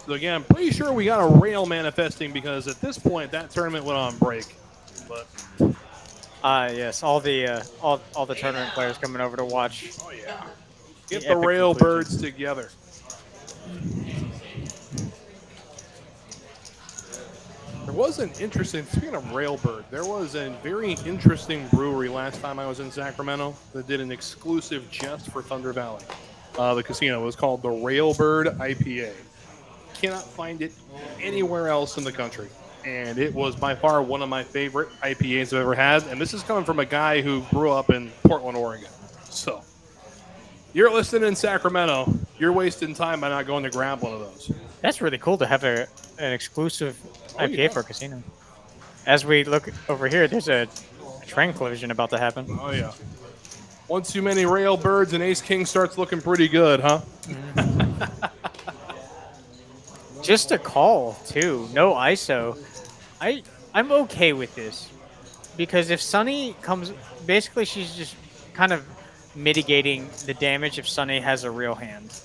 So again, pretty sure we got a rail manifesting because at this point that tournament went on break. But yes, all the tournament players coming over to watch. oh yeah, get The the epic rail conclusion. birds together. There was an interesting, speaking of Railbird, there was a very interesting brewery last time I was in Sacramento that did an exclusive just for Thunder Valley. The casino was called the Railbird IPA. Cannot find it anywhere else in the country. And it was by far one of my favorite IPAs I've ever had. And this is coming from a guy who grew up in Portland, Oregon. So, you're listening in Sacramento, you're wasting time by not going to grab one of those. That's really cool to have an exclusive IPA yeah. for a casino. As we look over here, there's a train collision about to happen. Oh, yeah. One too many rail birds and Ace King starts looking pretty good, huh? Just a call, too. No ISO. I'm okay with this. Because if Sunny comes... Basically, she's just kind of mitigating the damage if Sunny has a real hand.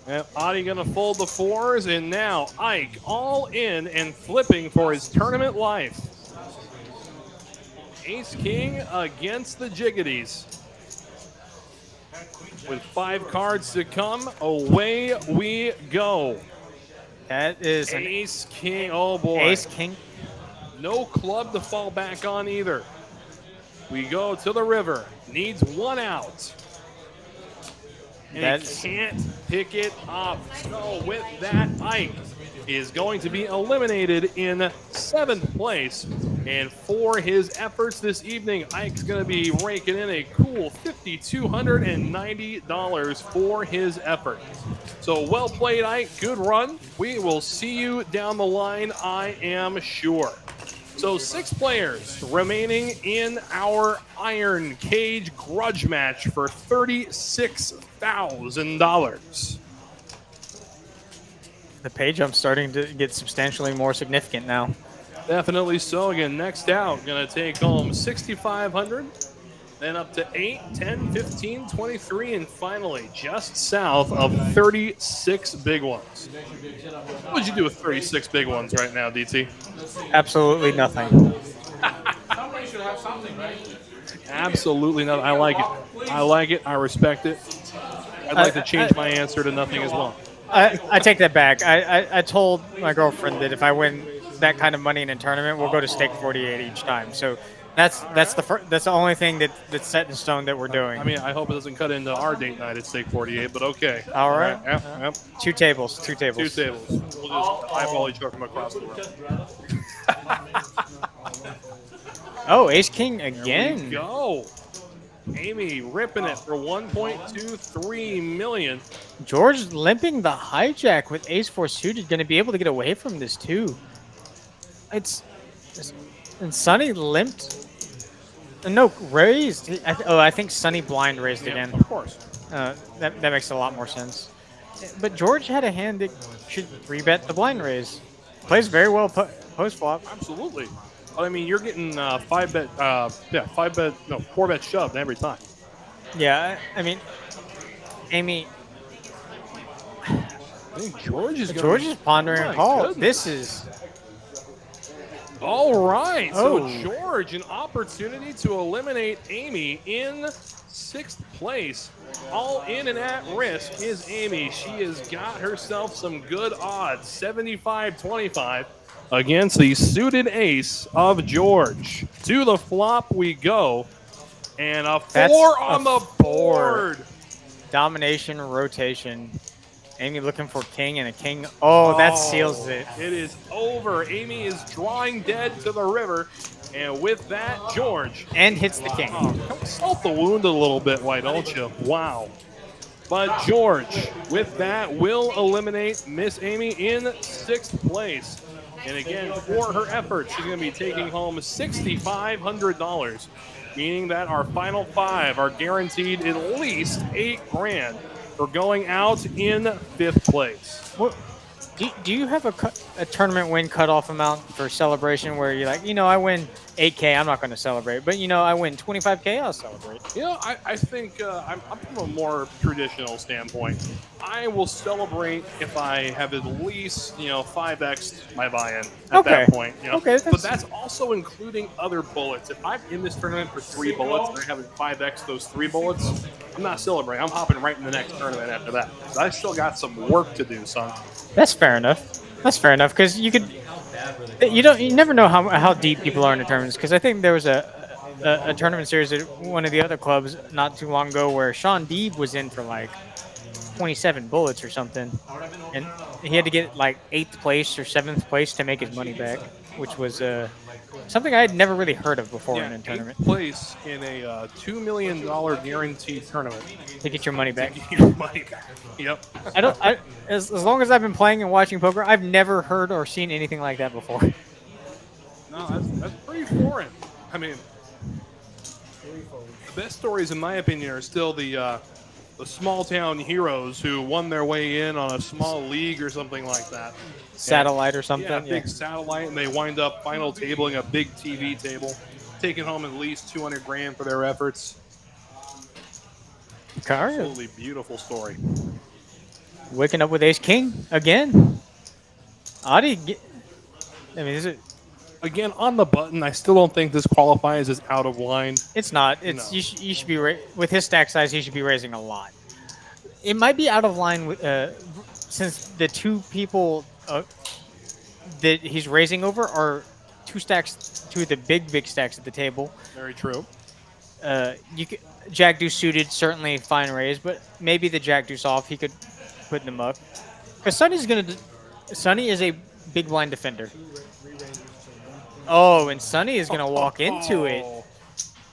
Yep, Adi gonna fold the 4s, and now Ike all in and flipping for his tournament life. Ace King against the Jiggities. With 5 cards to come, away we go. That is an Ace King, oh boy. Ace King. No club to fall back on either. We go to the river. Needs 1 out. And he can't pick it up. So with that, Ike is going to be eliminated in 7th place. And for his efforts this evening, Ike's going to be raking in a cool $5,290 for his effort. So well played, Ike. Good run. We will see you down the line, I am sure. So 6 players remaining in our Iron Cage grudge match for $36,000. The pay jump's starting to get substantially more significant now. Definitely so. Again, next out, going to take home $6,500. Then up to 8, 10, 15, 23, and finally just south of 36 big ones. What would you do with 36 big ones right now, DT? Absolutely nothing. Somebody should have something, right? Absolutely nothing. I like it. I like it. I respect it. I'd like to change my answer to nothing as well. I take that back. I told my girlfriend that if I win that kind of money in a tournament, we'll go to stake 48 each time. So that's the only thing that's set in stone that we're doing. I mean, I hope it doesn't cut into our date night at stake 48, but okay. All right. Yep. 2 tables. 2 tables. 2 tables. We'll just eyeball each other from across the room. Oh, Ace King There we again. go. Amy ripping it for $1.23 million. George limping the hijack with Ace 4 suited, going to be able to get away from this too. And Sunny limped. No, raised. I think Sunny blind raised again. Of course. That makes a lot more sense. But George had a hand that should 3-bet the blind raise. Plays very well post flop. Absolutely. I mean, you're getting 4-bet shoved every time. Yeah, I mean, Amy. I think George is pondering a call. Goodness. This is. All right. Oh. So George, an opportunity to eliminate Amy in 6th place. All in and at risk is Amy. She has got herself some good odds, 75-25. against the suited ace of George. To the flop we go. And a 4 That's on a the 4. board. Domination, rotation. Amy looking for king and a king. Oh, that seals it. It is over. Amy is drawing dead to the river. And with that, George. And hits the king. Salt the wound a little bit, why don't you? Wow. But George, with that, will eliminate Miss Amy in 6th place. And again, for her effort, she's going to be taking home $6,500, meaning that our final 5 are guaranteed at least $8,000 for going out in 5th place. What, do you have a tournament win cutoff amount for celebration where you're like, I win 8K, I'm not going to celebrate, but I win 25K, I'll celebrate. I think I'm from a more traditional standpoint. I will celebrate if I have at least 5x my buy-in at that point. Okay, but that's also including other bullets. If I'm in this tournament for 3 bullets and I haven't 5x those 3 bullets, I'm not celebrating. I'm hopping right in the next tournament after that. So I still got some work to do, son. That's fair enough. Because you never know how deep people are in the tournaments. Because I think there was a tournament series at one of the other clubs not too long ago where Sean Deeb was in for like 27 bullets or something, and he had to get like 8th place or 7th place to make his money back, which was something I had never really heard of before in a tournament. 8th place in a $2 million guaranteed tournament To get your money back. Yep. As long as I've been playing and watching poker, I've never heard or seen anything like that before. No, that's pretty foreign. I mean, the best stories, in my opinion, are still the small town heroes who won their way in on a small league or something like that. Satellite or something. Yeah, big satellite, and they wind up final tabling a big TV table, taking home at least $200,000 for their efforts. Absolutely beautiful story. Waking up with Ace King again. Adi, is it? Again, on the button, I still don't think this qualifies as out of line. It's not. It's you should be with his stack size. He should be raising a lot. It might be out of line with since the 2 people that he's raising over are 2 of the big stacks at the table. Very true. Jack Deuce suited, certainly fine raise, but maybe the Jack Deuce off he could put in the muck. Because Sonny is a big blind defender. Oh, and Sonny is going to walk into it.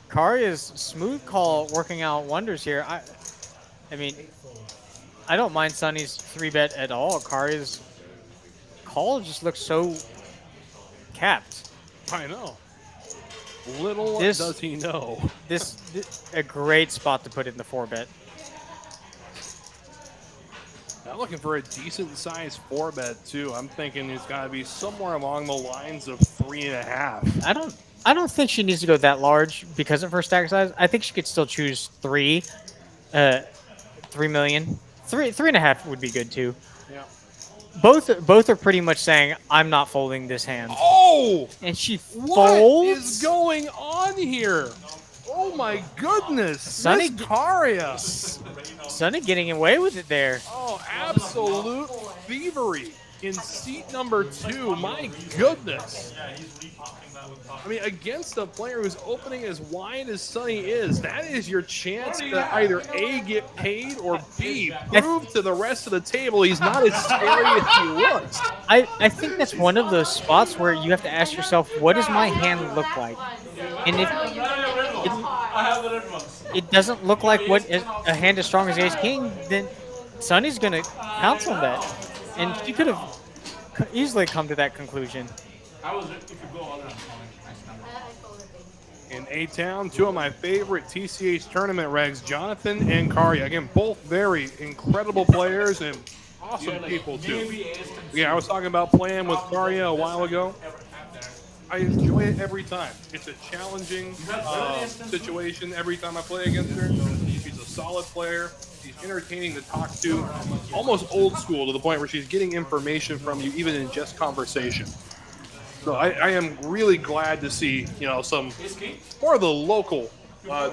Karya's smooth call working out wonders here. I don't mind Sonny's 3-bet at all. Karya's call just looks so capped. I know. Little does he know. This a great spot to put in the 4-bet. I'm looking for a decent size 4-bet too. I'm thinking it's got to be somewhere along the lines of 3.5. I don't think she needs to go that large because of her stack size. I think she could still choose 3 million. 3.5 would be good too. Yeah. Both are pretty much saying I'm not folding this hand. Oh! And she folds. What is going on here? Oh my goodness! Sonny Karya. Sonny getting away with it there. Oh, absolute thievery in seat number 2. My goodness. I mean, against a player who's opening as wide as Sonny is, that is your chance to either A, get paid, or B, prove to the rest of the table he's not as scary as he looks. I think that's one of those spots where you have to ask yourself, what does my hand look like? And if it doesn't look like what a hand as strong as Ace King, then Sonny's going to pounce on that. And she could have easily come to that conclusion. In A-Town, 2 of my favorite TCH tournament regs, Jonathan and Karya. Again, both very incredible players and awesome people, too. Yeah, I was talking about playing with Karya a while ago. I enjoy it every time. It's a challenging situation every time I play against her. She's a solid player. She's entertaining to talk to, almost old school to the point where she's getting information from you even in just conversation. So I am really glad to see, some more of the local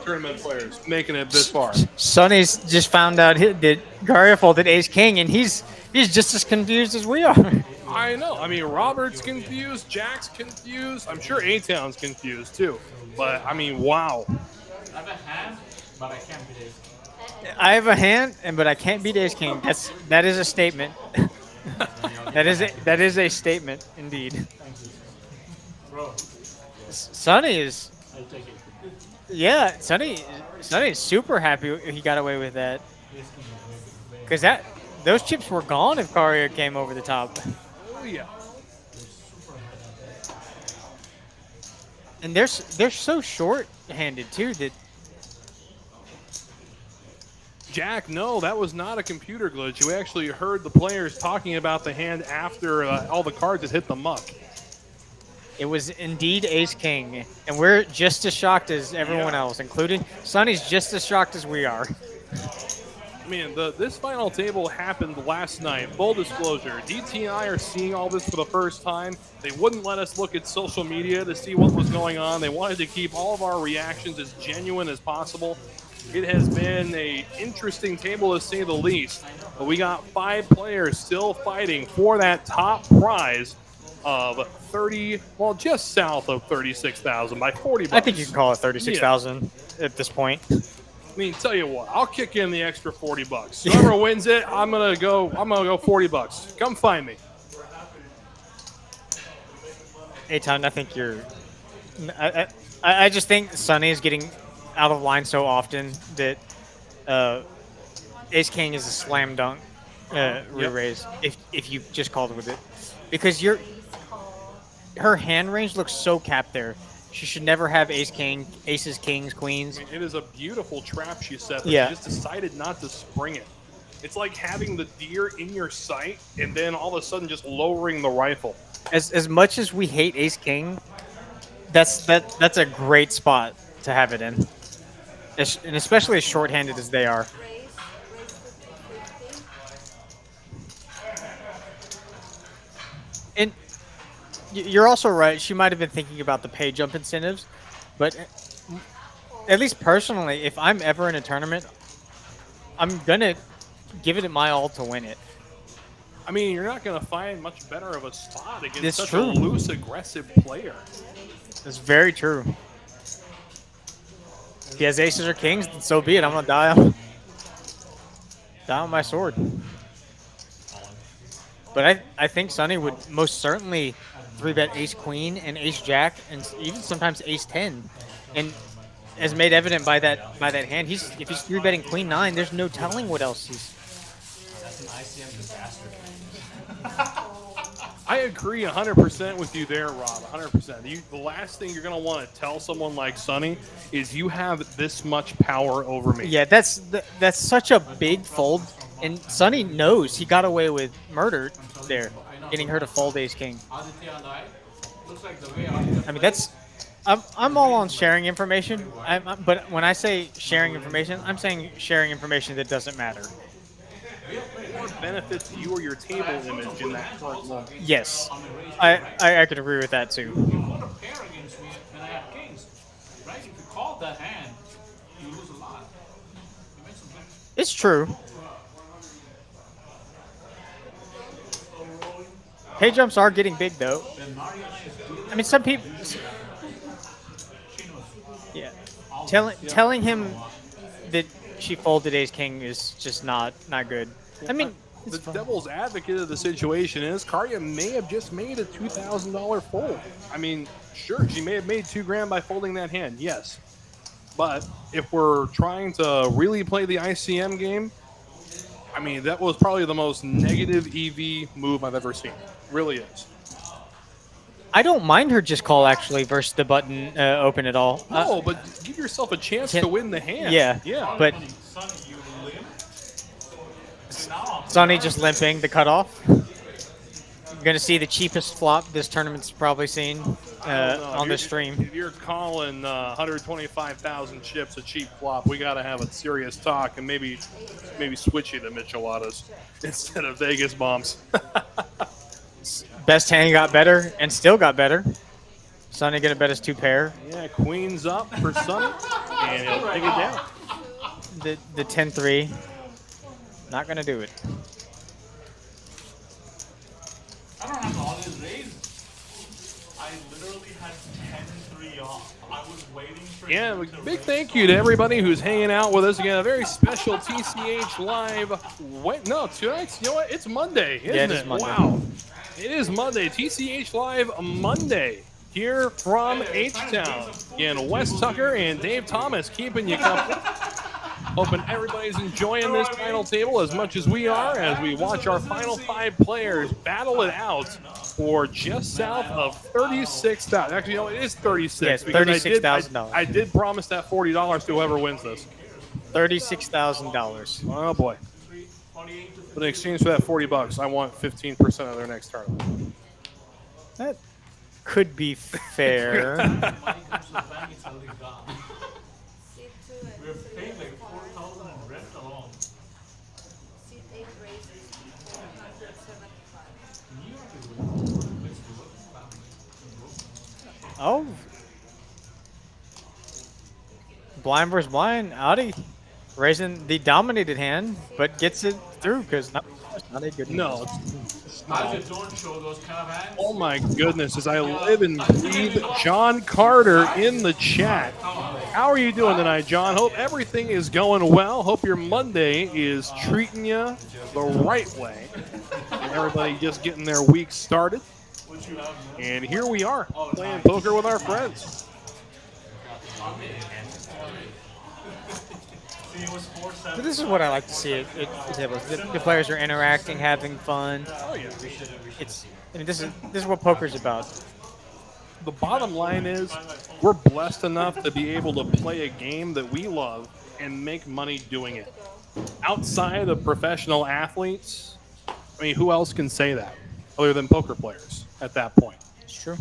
tournament players making it this far. Sonny's just found out that Karya folded Ace King, and he's He's just as confused as we are. I know. I mean, Robert's confused. Jack's confused. I'm sure A-Town's confused too. But I mean, wow. I have a hand, but I can't beat it. I have a hand, but I can't beat Ace King. That is a statement. That is a statement indeed. Bro, Sonny is, I take it. yeah, Sonny is super happy he got away with that. Because those chips were gone if Karia came over the top. Oh yeah. And they're so short-handed too that Jack, no, that was not a computer glitch. You actually heard the players talking about the hand after all the cards had hit the muck. it was indeed Ace King, and we're just as shocked as everyone else, including Sonny's just as shocked as we are. I mean, this final table happened last night. Full disclosure, DT and I are seeing all this for the first time. They wouldn't let us look at social media to see what was going on. They wanted to keep all of our reactions as genuine as possible. It has been a interesting table to say the least, but we got 5 players still fighting for that top prize of 30, well, just south of 36,000 by 40 bucks. I think you can call it 36,000 at this point. I mean, tell you what, I'll kick in the extra 40 bucks. Whoever wins it, I'm gonna go 40 bucks. Come find me. Aton, I think you're. I just think Sonny is getting out of line so often that Ace King is a slam dunk re-raise if you just called it with it, because her hand range looks so capped there. She should never have Ace King, Aces, Kings, Queens. I mean, it is a beautiful trap she set, but Yeah. she just decided not to spring it. It's like having the deer in your sight and then all of a sudden just lowering the rifle. As much as we hate Ace King, that's a great spot to have it in, and especially as short-handed as they are. And you're also right. She might have been thinking about the pay jump incentives, but at least personally, if I'm ever in a tournament, I'm gonna give it my all to win it. I mean, you're not going to find much better of a spot against It's such true. a loose, aggressive player. That's very true. If he has aces or kings, then so be it. I'm gonna die on my sword. But I think Sonny would most certainly 3-bet ace queen and ace jack and even sometimes ace 10, and as made evident by that hand, if he's 3-betting queen 9, there's no telling what else he's. That's an ICM disaster. I agree 100% with you there, Rob. 100%. The last thing you're going to want to tell someone like Sonny is you have this much power over me. Yeah, that's such a big fold, and Sonny knows he got away with murder there, getting her to fold ace king. Aditya and I, looks like the way I mean, that's. I'm all on sharing information, but when I say sharing information, I'm saying sharing information that doesn't matter. What benefits you or your table image in that current moment? Yes, I could agree with that too. you put a pair against me and I have kings, right? If you call that hand, you lose a lot. You make some sense. It's true. Pay jumps are getting big though. I mean, some people. Yeah, telling him that she folded ace king is just not good. I mean, the devil's advocate of the situation is Karya may have just made a $2,000 fold. I mean, sure, she may have made $2,000 by folding that hand, yes. But if we're trying to really play the ICM game, I mean, that was probably the most negative EV move I've ever seen. Really is. I don't mind her just call actually versus the button open at all. No, but give yourself a chance to win the hand. Yeah, but Sonny, you limp. Sonny just limping the cutoff. You're gonna see the cheapest flop this tournament's probably seen on this stream. If you're calling 125,000 chips a cheap flop, we got to have a serious talk and maybe switch you to Micheladas instead of Vegas bombs. Best hand got better and still got better. Sonny gonna bet his 2 pair. Yeah, queen's up for Sonny, and he'll take it down. The 10-3. Not gonna do it. raises. I literally had 10-3 off. I was waiting for Yeah, him to big raise thank you to everybody who's hanging out with us again. A very special TCH live. Wait, no, tonight's, you know what? It's Monday, isn't Yeah, it is Monday. Wow. It is Monday. TCH live Monday here from H-Town. Again, Wes Tucker and Dave Thomas keeping you company. Hoping everybody's enjoying this final table as much as we are as we watch our final 5 players battle it out for just south of 36,000. Actually, no, it is 36. Yes, because $36,000. I did promise that $40 to whoever wins this. $36,000. Oh boy! But in exchange for that $40, I want 15% of their next tournament. That could be fair. We're paying like 4,000 in rent alone. Oh. Blind versus blind. Audi raising the dominated hand, but gets it through because not a good No. I just don't show those kind of hands. Oh my goodness! As I live and breathe, John Carter in the chat. How are you doing tonight, John? Hope everything is going well. Hope your Monday is treating you the right way. And everybody just getting their week started. And here we are, playing poker with our friends. But this is what I like to see. The players are interacting, having fun. Oh yeah. This is what poker's about. The bottom line is we're blessed enough to be able to play a game that we love and make money doing it. Outside of professional athletes, I mean, who else can say that other than poker players at that point? It's true.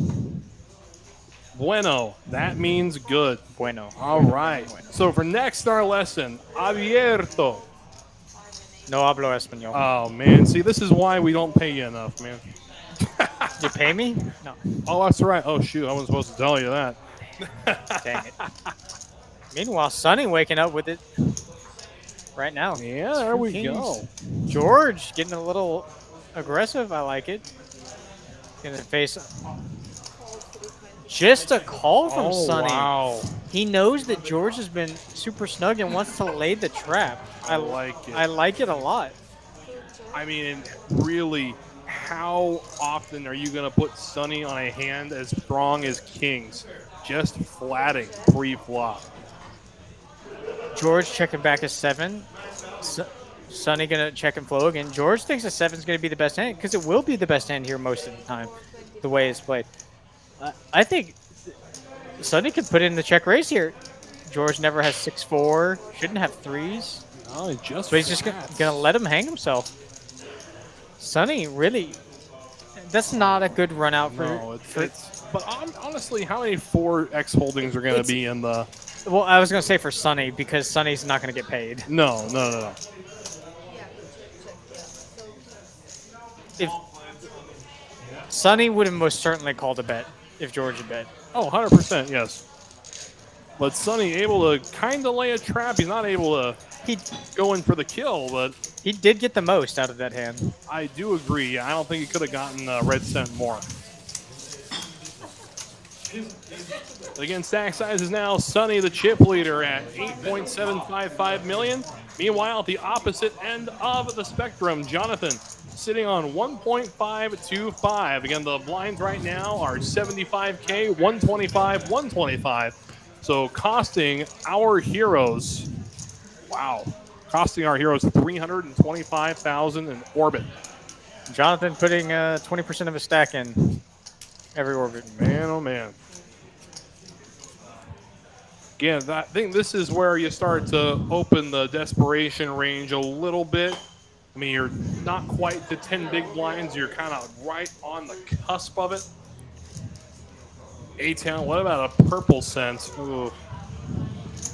Bueno, that means good. Bueno. All right. So for next our lesson, abierto. No hablo español. Oh man, see, this is why we don't pay you enough, man. You pay me? No. Oh, that's right. Oh shoot, I wasn't supposed to tell you that. Dang it. Meanwhile, Sonny waking up with it right now. Yeah, there we go. George getting a little aggressive. I like it. Gonna face just a call from Sonny. Wow. He knows that George has been super snug and wants to lay the trap. I like it. I like it a lot. I mean, really, how often are you going to put Sonny on a hand as strong as Kings? Just flatting pre-flop. George checking back a 7. Sonny gonna check and flow again. George thinks a 7 is gonna be the best hand because it will be the best hand here most of the time, the way it's played. I think Sonny could put in the check raise here. George never has 6-4. Shouldn't have 3s. Oh, So he's just gonna let him hang himself. Sonny really. That's not a good run out for. No, but honestly, how many 4X holdings are going to be in the? Well, I was gonna say for Sonny because Sonny's not gonna get paid. No. If Sonny would have most certainly called a bet if George had bet. Oh, 100%, yes. But Sonny able to kind of lay a trap. He's not able to go in for the kill, but He did get the most out of that hand. I do agree. I don't think he could have gotten red cent more. Again, stack size is now Sonny, the chip leader, at 8.755 million. Meanwhile, at the opposite end of the spectrum, Jonathan sitting on 1.525. Again, the blinds right now are 75K, 125, 125. So costing our heroes, wow, costing our heroes 325,000 in orbit. Jonathan putting 20% of his stack in every orbit. Man, oh man. Again, I think this is where you start to open the desperation range a little bit. I mean, you're not quite to 10 big blinds. You're kind of right on the cusp of it. A-Town, what about a purple sense? Ooh.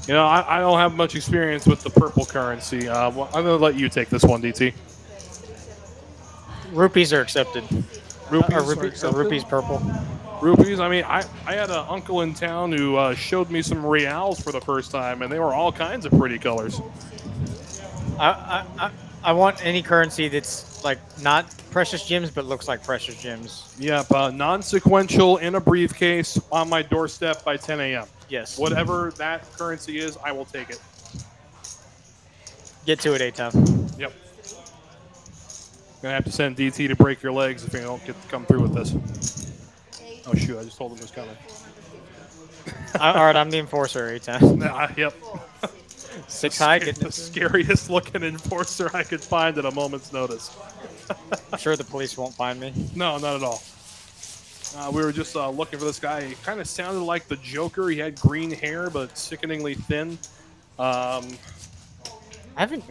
You know, I don't have much experience with the purple currency. Well, I'm going to let you take this one, DT. Rupees are accepted. Rupees purple. Rupees, I mean, I had an uncle in town who showed me some reals for the first time, and they were all kinds of pretty colors. I want any currency that's like not precious gems, but looks like precious gems. Yep, non-sequential in a briefcase on my doorstep by 10 a.m. Yes. Whatever that currency is, I will take it. Get to it, A-Town. Yep. Gonna have to send DT to break your legs if you don't get to come through with this. Oh shoot! I just told him it was coming. All right, I'm the enforcer, A-Town. Yep. 6 high. The scariest looking enforcer I could find at a moment's notice. I'm sure the police won't find me. No, not at all. We were just looking for this guy. He kind of sounded like the Joker. He had green hair, but sickeningly thin. I haven't.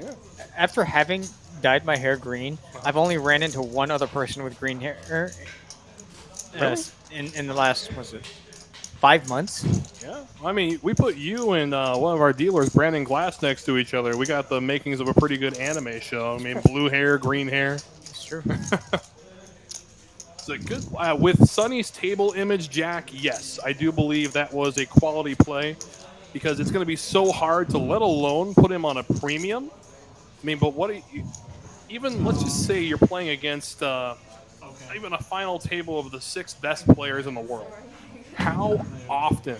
After having dyed my hair green, I've only ran into one other person with green hair. Really? In the last, was it 5 months? Yeah. I mean, we put you and one of our dealers, Brandon Glass, next to each other. We got the makings of a pretty good anime show. I mean, blue hair, green hair. It's true. It's a good with Sonny's table image, Jack. Yes, I do believe that was a quality play because it's going to be so hard to let alone put him on a premium. I mean, but what? Even let's just say you're playing against even a final table of the 6 best players in the world. How often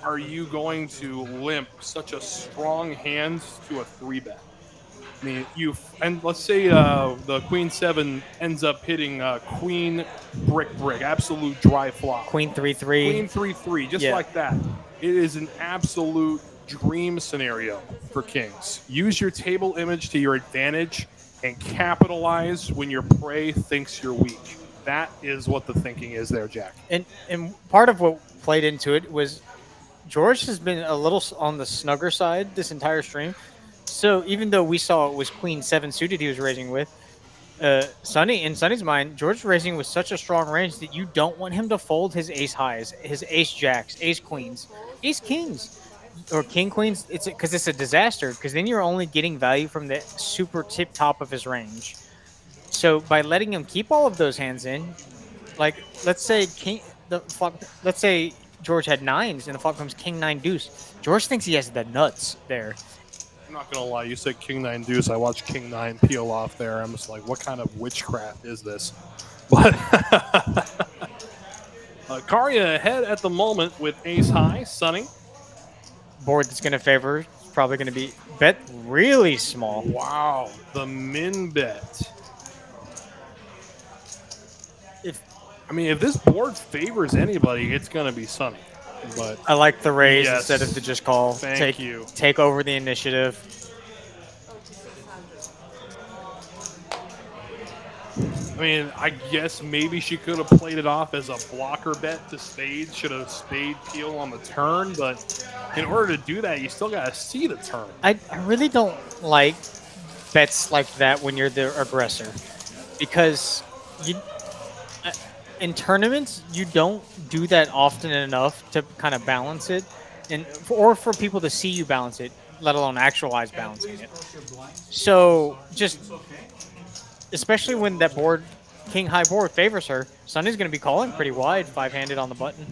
are you going to limp such a strong hand to a 3-bet? I mean, and let's say the Queen 7 ends up hitting Queen brick, absolute dry flop. Queen 3-3. Queen 3-3, just like that. It is an absolute dream scenario for kings. Use your table image to your advantage and capitalize when your prey thinks you're weak. That is what the thinking is there, Jack. And part of what played into it was George has been a little on the snugger side this entire stream. So even though we saw it was Queen 7 suited he was raising with, Sonny, in Sonny's mind, George raising with such a strong range that you don't want him to fold his ace highs, his ace jacks, ace queens, ace kings, or king queens. It's because it's a disaster. Because then you're only getting value from the super tip top of his range. So by letting him keep all of those hands in, like let's say let's say George had 9s and the flop comes King 9 deuce. George thinks he has the nuts there. I'm not gonna lie, you said King 9 deuce. I watched King 9 peel off there. I'm just like, what kind of witchcraft is this? But Karya ahead at the moment with ace high. Sonny. Board that's going to favor is probably going to be bet really small. Wow, the min bet. If this board favors anybody, it's going to be Sonny. But I like the raise instead of the just call. Thank you. Take over the initiative. I mean, I guess maybe she could have played it off as a blocker bet to spade. Should have spade peel on the turn, but in order to do that, you still got to see the turn. I really don't like bets like that when you're the aggressor, because in tournaments you don't do that often enough to kind of balance it, or for people to see you balance it, let alone actualize balancing it. So just, especially when that board, king high board, favors her, Sonny's going to be calling pretty wide, 5-handed on the button.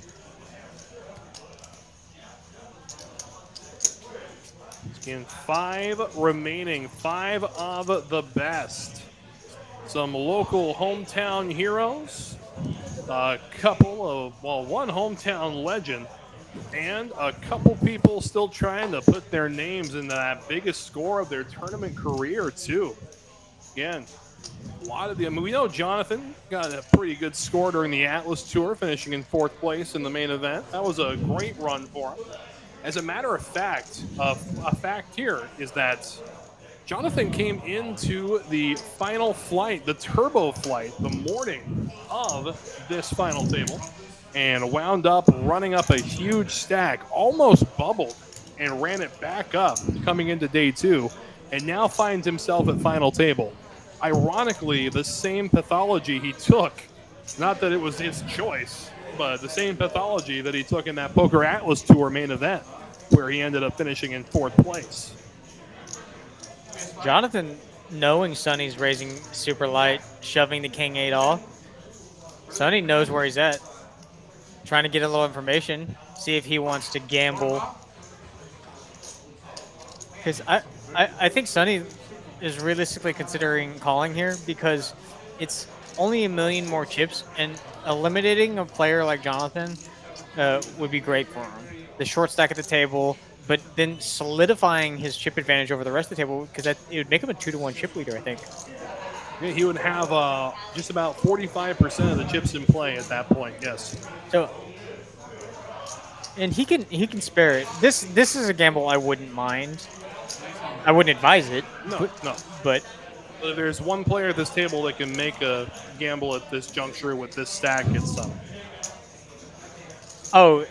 In 5 remaining, 5 of the best. Some local hometown heroes, a couple of, one hometown legend, and a couple people still trying to put their names in that biggest score of their tournament career, too. Again, a lot of we know Jonathan got a pretty good score during the Atlas Tour, finishing in 4th place in the main event. That was a great run for him. As a matter of fact, a fact here is that Jonathan came into the final flight, the turbo flight, the morning of this final table, and wound up running up a huge stack, almost bubbled, and ran it back up coming into day 2, and now finds himself at final table. Ironically, the same pathology he took, not that it was his choice, but the same pathology that he took in that Poker Atlas Tour main event, where he ended up finishing in 4th place. Jonathan, knowing Sonny's raising super light, shoving the king 8 off, Sonny knows where he's at. Trying to get a little information, see if he wants to gamble. Because I think Sonny is realistically considering calling here, because it's only a million more chips, and eliminating a player like Jonathan would be great for him. The short stack at the table, but then solidifying his chip advantage over the rest of the table because it would make him a 2-to-1 chip leader, I think. Yeah, he would have just about 45% of the chips in play at that point. Yes. So, and he can spare it. This is a gamble I wouldn't mind. I wouldn't advise it. No. But If there's one player at this table that can make a gamble at this juncture with this stack, it's Sonny. oh,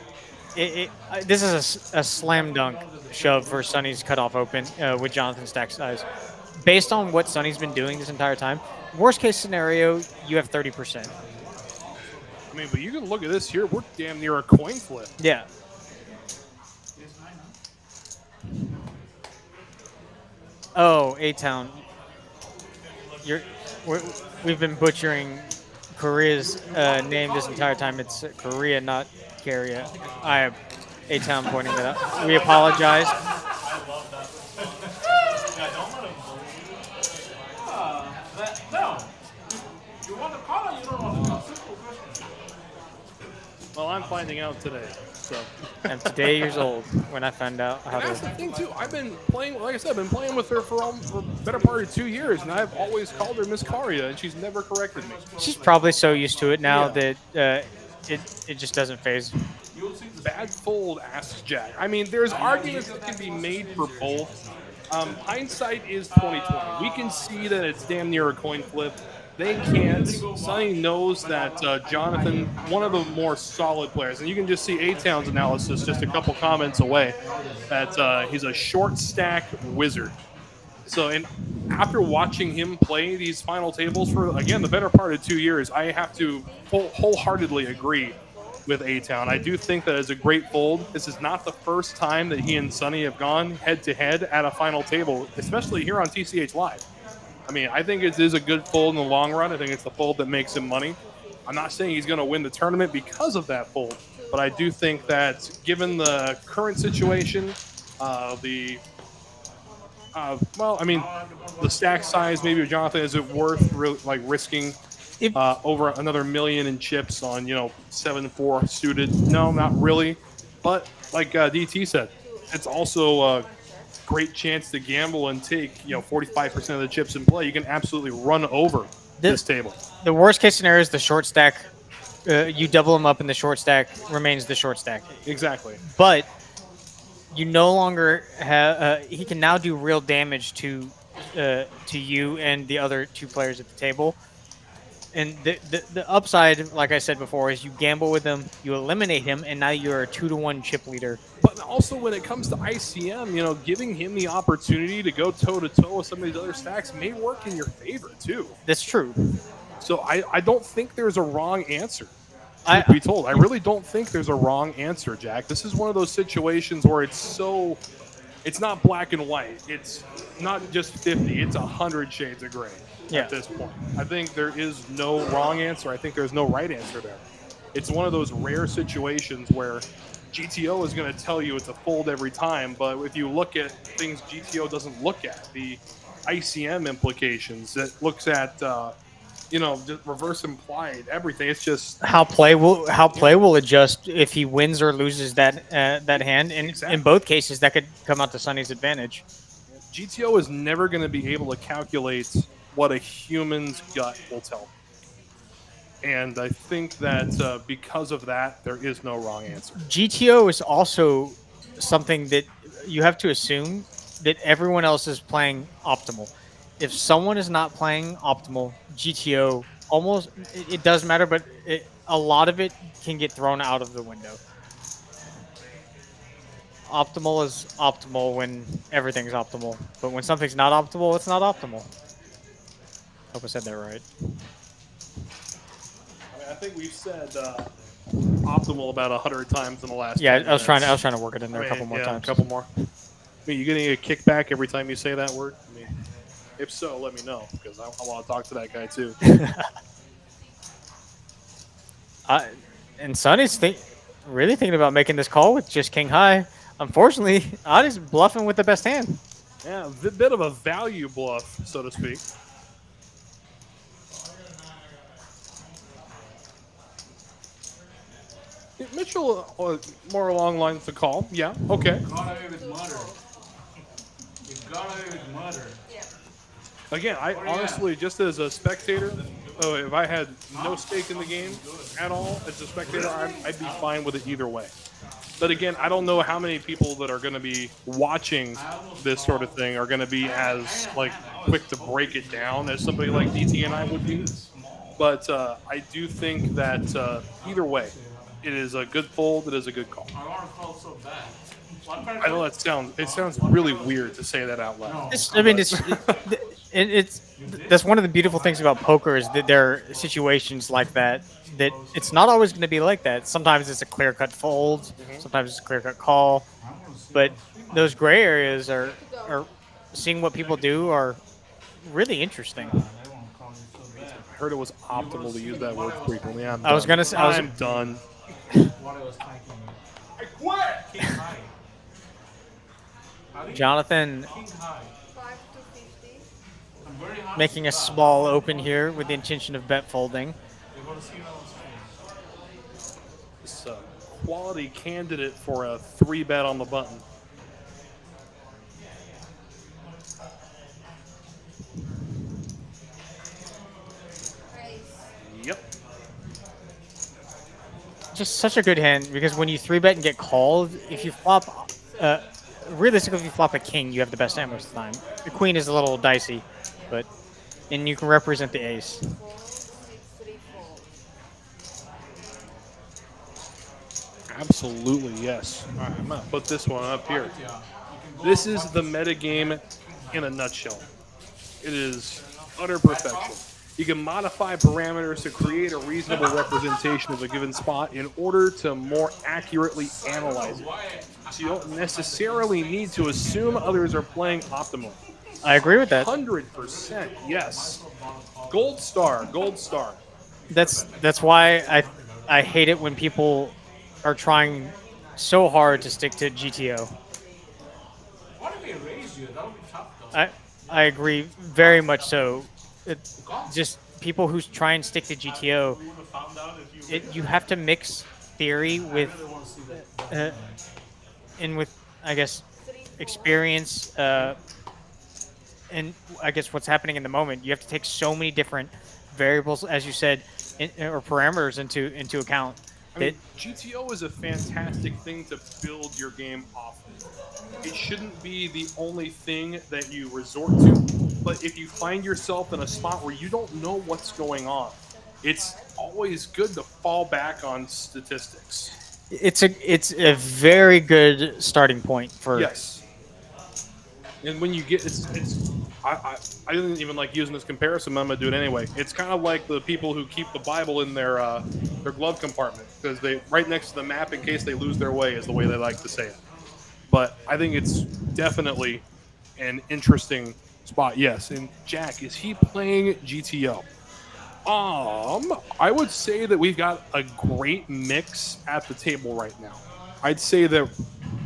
this is a slam dunk shove for Sonny's cutoff open with Jonathan's stack size. Based on what Sonny's been doing this entire time, worst case scenario, you have 30%. I mean, but you can look at this here. We're damn near a coin flip. Yeah. Oh, A-Town. We've been butchering Korea's name this entire time. It's Korea, not Korea. I have A-Town pointing that out. We apologize. No. You want to call or you don't want to call? Simple question. Well, I'm finding out today. So. I'm today years old when I found out how That's the to. thing too. I've been playing, like I said, I've been playing with her for the better part of 2 years, and I've always called her Miss Karia, and she's never corrected me. She's probably so used to it now that it just doesn't phase. Bad fold, asks Jack. I mean, there's arguments that can be made for both. Hindsight is 2020. We can see that it's damn near a coin flip. They can't. Sonny knows that Jonathan, one of the more solid players, and you can just see A-Town's analysis just a couple comments away, that he's a short stack wizard. So, and after watching him play these final tables for, again, the better part of 2 years, I have to wholeheartedly agree with A-Town. I do think that is a great fold. This is not the first time that he and Sonny have gone head-to-head at a final table, especially here on TCH Live. I mean, I think it is a good fold in the long run. I think it's the fold that makes him money. I'm not saying he's going to win the tournament because of that fold, but I do think that given the current situation, the stack size maybe of Jonathan, is it worth risking over another million in chips on 7-4 suited? No, not really. But like DT said, it's also a great chance to gamble and take 45% of the chips in play. You can absolutely run over this table. The worst case scenario is the short stack. You double them up, and the short stack remains the short stack. Exactly. But you no longer have. He can now do real damage to you and the other two players at the table. And the upside, like I said before, is you gamble with him, you eliminate him, and now you're a 2-to-1 chip leader. But also when it comes to ICM, giving him the opportunity to go toe-to-toe with some of these other stacks may work in your favor, too. That's true. So I don't think there's a wrong answer. To be told, I really don't think there's a wrong answer, Jack. This is one of those situations where it's not black and white. It's not just 50. It's 100 shades of gray at this point. I think there is no wrong answer. I think there's no right answer there. It's one of those rare situations where GTO is going to tell you it's a fold every time, but if you look at things GTO doesn't look at, the ICM implications, it looks at just reverse implied everything. It's just how play will adjust if he wins or loses that hand. And in both cases, that could come out to Sonny's advantage. GTO is never going to be able to calculate what a human's gut will tell. And I think that because of that, there is no wrong answer. GTO is also something that you have to assume that everyone else is playing optimal. If someone is not playing optimal, GTO almost, it does matter, but a lot of it can get thrown out of the window. Optimal is optimal when everything's optimal, but when something's not optimal, it's not optimal. Hope I said that right. I think we've said optimal about 100 times in the last. Yeah, I was trying to work it in there a couple more times. A couple more. I mean, you getting a kickback every time you say that word? I mean, if so, let me know because I want to talk to that guy too. And Sonny's really thinking about making this call with just King High. Unfortunately, Adi's bluffing with the best hand. Yeah, a bit of a value bluff, so to speak. Mitchell, more along lines to call. Yeah, okay. Got away with murder. You got away with murder. Again, I honestly, just as a spectator, if I had no stake in the game at all as a spectator, I'd be fine with it either way. But again, I don't know how many people that are going to be watching this sort of thing are going to be as like quick to break it down as somebody like DT and I would be. But I do think that either way, it is a good fold. It is a good call. I want to call so bad. I know it sounds really weird to say that out loud. It's that's one of the beautiful things about poker is that there are situations like that that it's not always going to be like that. Sometimes it's a clear cut fold, sometimes it's a clear cut call, but those gray areas are seeing what people do are really interesting. I heard it was optimal to use that word frequently. I'm I was done. gonna say I'm done. What I was thinking. I quit! King high. Jonathan King high. 5 to 50. I'm very hard. making a small open here with the intention of bet folding. You're going to see that on screen. This quality candidate for a 3-bet on the button. Raise. Yep. Just such a good hand because when you 3-bet and get called, if you flop, realistically, if you flop a king, you have the best hand most of the time. The queen is a little dicey, and you can represent the ace. 4, 6, 3, 4. Absolutely, yes. All right, I'm going to put this one up here. This is the metagame in a nutshell. It is utter perfection. You can modify parameters to create a reasonable representation of a given spot in order to more accurately analyze it. So you don't necessarily need to assume others are playing optimally. I agree with that. 100%, yes. Gold star, gold star. That's why I hate it when people are trying so hard to stick to GTO. What if they raise you? That would be tough though. I agree very much so. Just people who try and stick to GTO, you have to mix theory with and with I guess experience and I guess what's happening in the moment. You have to take so many different variables, as you said, or parameters into account. I mean, GTO is a fantastic thing to build your game off of. It shouldn't be the only thing that you resort to, but if you find yourself in a spot where you don't know what's going on, it's always good to fall back on statistics. It's a very good starting point for Yes. And when you get I didn't even like using this comparison, but I'm gonna do it anyway. It's kind of like the people who keep the Bible in their glove compartment because they right next to the map in case they lose their way is the way they like to say it. But I think it's definitely an interesting spot. Yes. And Jack, is he playing GTO? I would say that we've got a great mix at the table right now. I'd say that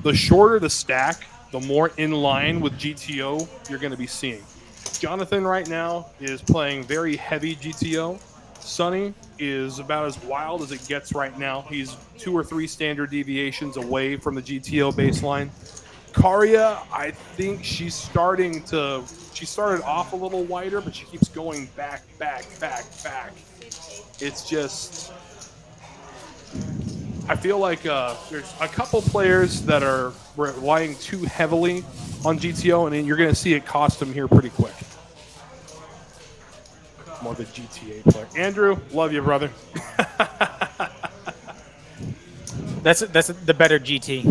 the shorter the stack, the more in line with GTO you're going to be seeing. Jonathan right now is playing very heavy GTO. Sonny is about as wild as it gets right now. He's 2 or 3 standard deviations away from the GTO baseline. Karya, I think she started off a little wider, but she keeps going back. It's just, I feel like there's a couple players that are relying too heavily on GTO, and you're going to see it cost them here pretty quick. More the GTA player. Andrew, love you, brother. That's the better GTA.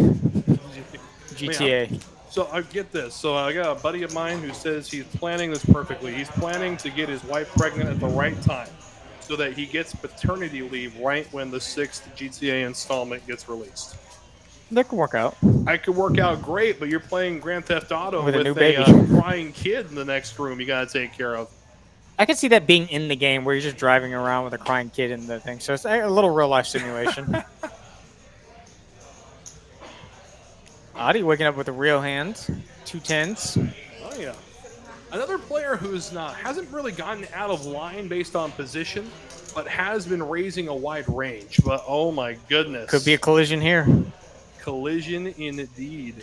Yeah. So I get this. So I got a buddy of mine who says he's planning this perfectly. He's planning to get his wife pregnant at the right time so that he gets paternity leave right when the 6th GTA installment gets released. That could work out. I could work out great, but you're playing Grand Theft Auto with a new a baby. crying kid in the next room you got to take care of. I can see that being in the game where you're just driving around with a crying kid in the thing. So it's a little real life simulation. Adi waking up with a real hand. 2 10s. Oh, yeah. Another player who's hasn't really gotten out of line based on position but has been raising a wide range. But oh my goodness. Could be a collision here. Collision indeed.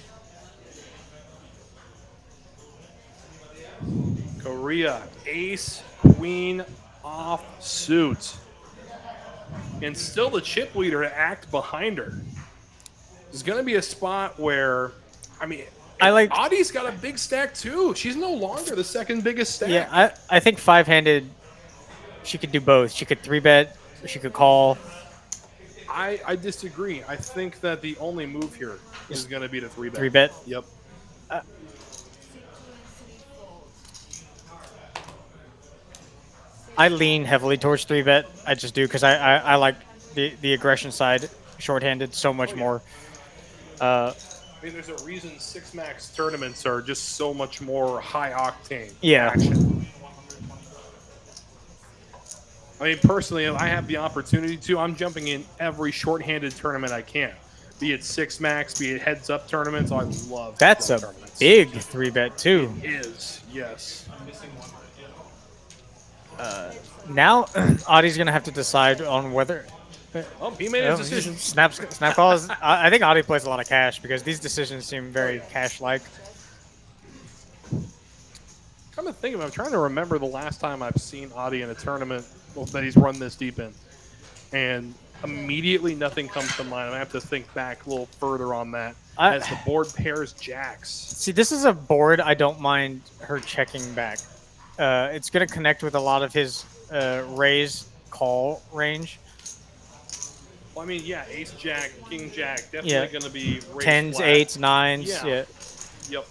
Korea, ace, queen, off suit. And still the chip leader to act behind her. There's going to be a spot where, I mean, Adi's got a big stack too. She's no longer the second biggest stack. Yeah, I think five-handed, she could do both. She could 3-bet, she could call. I disagree. I think that the only move here is going to be to 3-bet. 3-bet? Yep. I lean heavily towards 3-bet. I just do because I like the aggression side, shorthanded, so much more. I mean, there's a reason 6-max tournaments are just so much more high-octane action. I mean, personally, if I have the opportunity to, I'm jumping in every shorthanded tournament I can. Be it 6-max, be it heads-up tournaments. I love That's a tournaments. big 3-bet, too. It is, yes. Now, Adi's going to have to decide on whether... Oh, he made his decision. Snap calls. I think Adi plays a lot of cash because these decisions seem very cash-like. Come to think of it, I'm trying to remember the last time I've seen Adi in a tournament that he's run this deep in. And immediately nothing comes to mind. I have to think back a little further on that as the board pairs jacks. See, this is a board I don't mind her checking back. It's going to connect with a lot of his raise call range. Well, I mean, yeah, ace jack, king jack, definitely going to be raised 10s, flat. 8s, 9s. Yeah. Yep.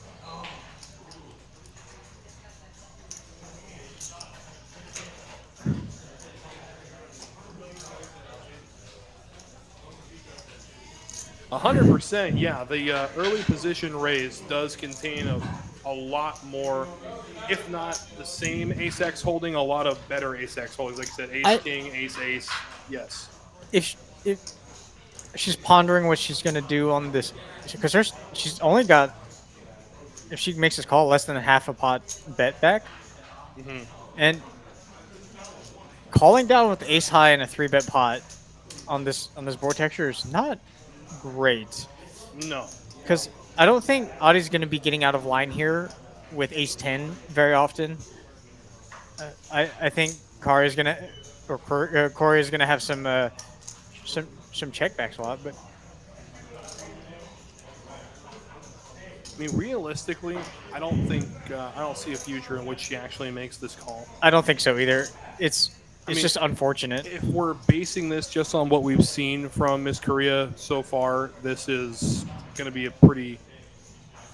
%, yeah. The early position raise does contain a lot more, if not the same ace-x holding, a lot of better ace-x holdings. Like I said, ace-king, ace-ace, yes. If she's pondering what she's going to do on this, because she's only got, if she makes this call, less than a half a pot bet back. Mm-hmm. And calling down with ace high and a 3-bet pot on this board texture is not great. No. Because I don't think Adi's going to be getting out of line here with ace 10 very often. I think Corey is going to have some checkbacks a lot, but I mean, realistically, I don't see a future in which she actually makes this call. I don't think so either. It's just unfortunate. If we're basing this just on what we've seen from Miss Korea so far, this is going to be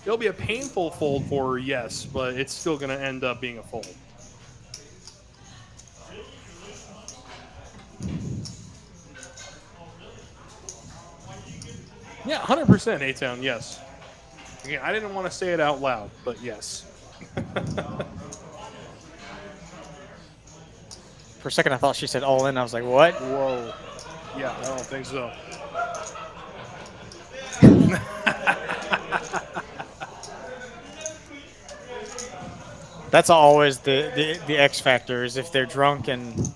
it'll be a painful fold for her, yes, but it's still going to end up being a fold. Yeah, 100% A-Town, yes. Again, I didn't want to say it out loud, but yes. For a second, I thought she said all in. I was like, what? Whoa. Yeah, I don't think so. That's always the X factor, is if they're drunk and